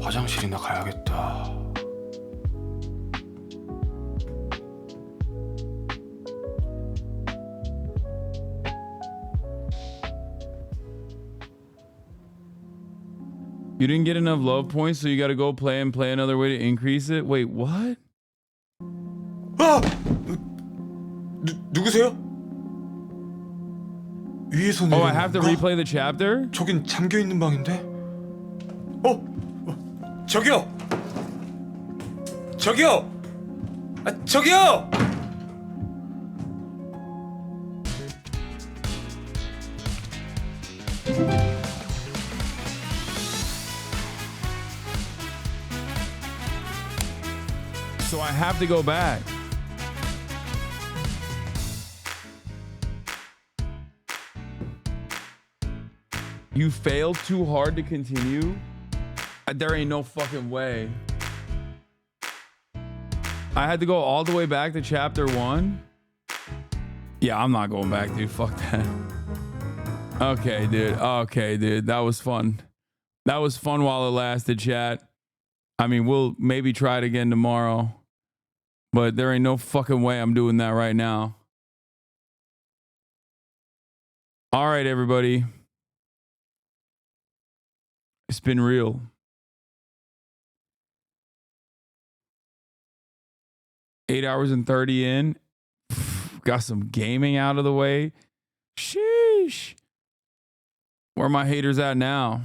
Speaker 10: 화장실이나 가야겠다.
Speaker 1: You didn't get enough love points, so you got to go play another way to increase it. Wait, what?
Speaker 10: 아! 누구세요? 위에서 내려온
Speaker 1: Oh, I have to replay the chapter?
Speaker 10: 저긴 잠겨 있는 방인데. 저기요. 저기요. 저기요.
Speaker 1: So I have to go back. You failed too hard to continue? There ain't no fucking way. I had to go all the way back to chapter 1? Yeah, I'm not going back, dude. Fuck that. Okay, dude. Okay, dude. That was fun. That was fun while it lasted, chat. I mean, we'll maybe try it again tomorrow. But there ain't no fucking way I'm doing that right now. All right, everybody. It's been real. Eight hours and 30 in. Got some gaming out of the way. Sheesh. Where are my haters at now?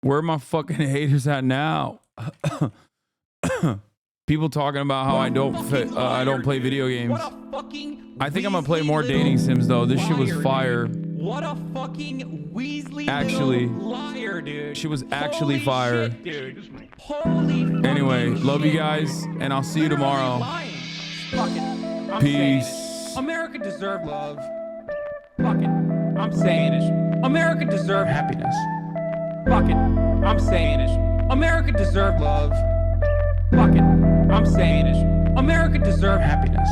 Speaker 1: Where are my fucking haters at now? People talking about how I don't play video games. I think I'm gonna play more dating sims though. This shit was fire.
Speaker 5: What a fucking Weasley
Speaker 1: Actually,
Speaker 5: liar, dude.
Speaker 1: she was actually fire.
Speaker 5: Shit, dude. Holy
Speaker 1: Anyway, love you guys, and I'll see you tomorrow.
Speaker 5: Fuck it. I'm
Speaker 1: Peace.
Speaker 5: saying it. America deserved love. Fuck it. I'm saying it. America deserved happiness. Fuck it. I'm saying it. America deserved love. Fuck it. I'm saying it. America deserved happiness.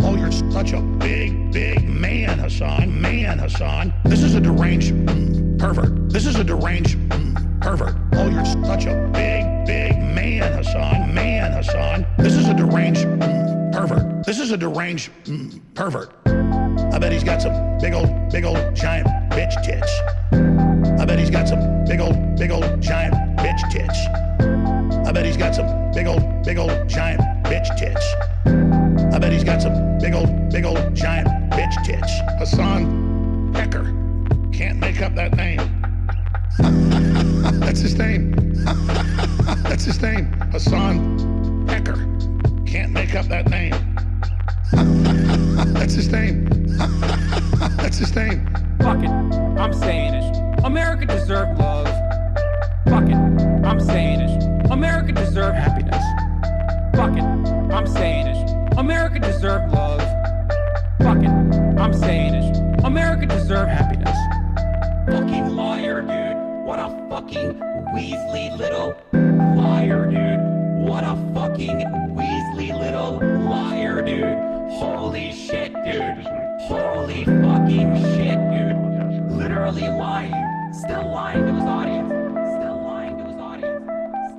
Speaker 15: Oh, you're such a big, big man, Hasan. Man, Hasan. This is a deranged pervert. This is a deranged pervert. Oh, you're such a big, big man, Hasan. Man, Hasan. This is a deranged pervert. This is a deranged pervert. I bet he's got some big old, giant bitch tits. I bet he's got some big old, giant bitch tits. I bet he's got some big old, giant bitch tits. I bet he's got some big old, giant bitch tits. Hasan Pecker. Can't make up that name. That's his name. That's his name. Hasan Pecker. Can't make up that name. That's his name. That's his name.
Speaker 5: Fuck it. I'm saying it. America deserved love. Fuck it. I'm saying it. America deserved happiness. Fuck it. I'm saying it. America deserved love. Fuck it. I'm saying it. America deserved happiness. Fucking liar, dude. What a fucking Weasley little liar, dude. What a fucking Weasley little liar, dude. Holy shit, dude. Holy fucking shit, dude. Literally lying. Still lying to his audience.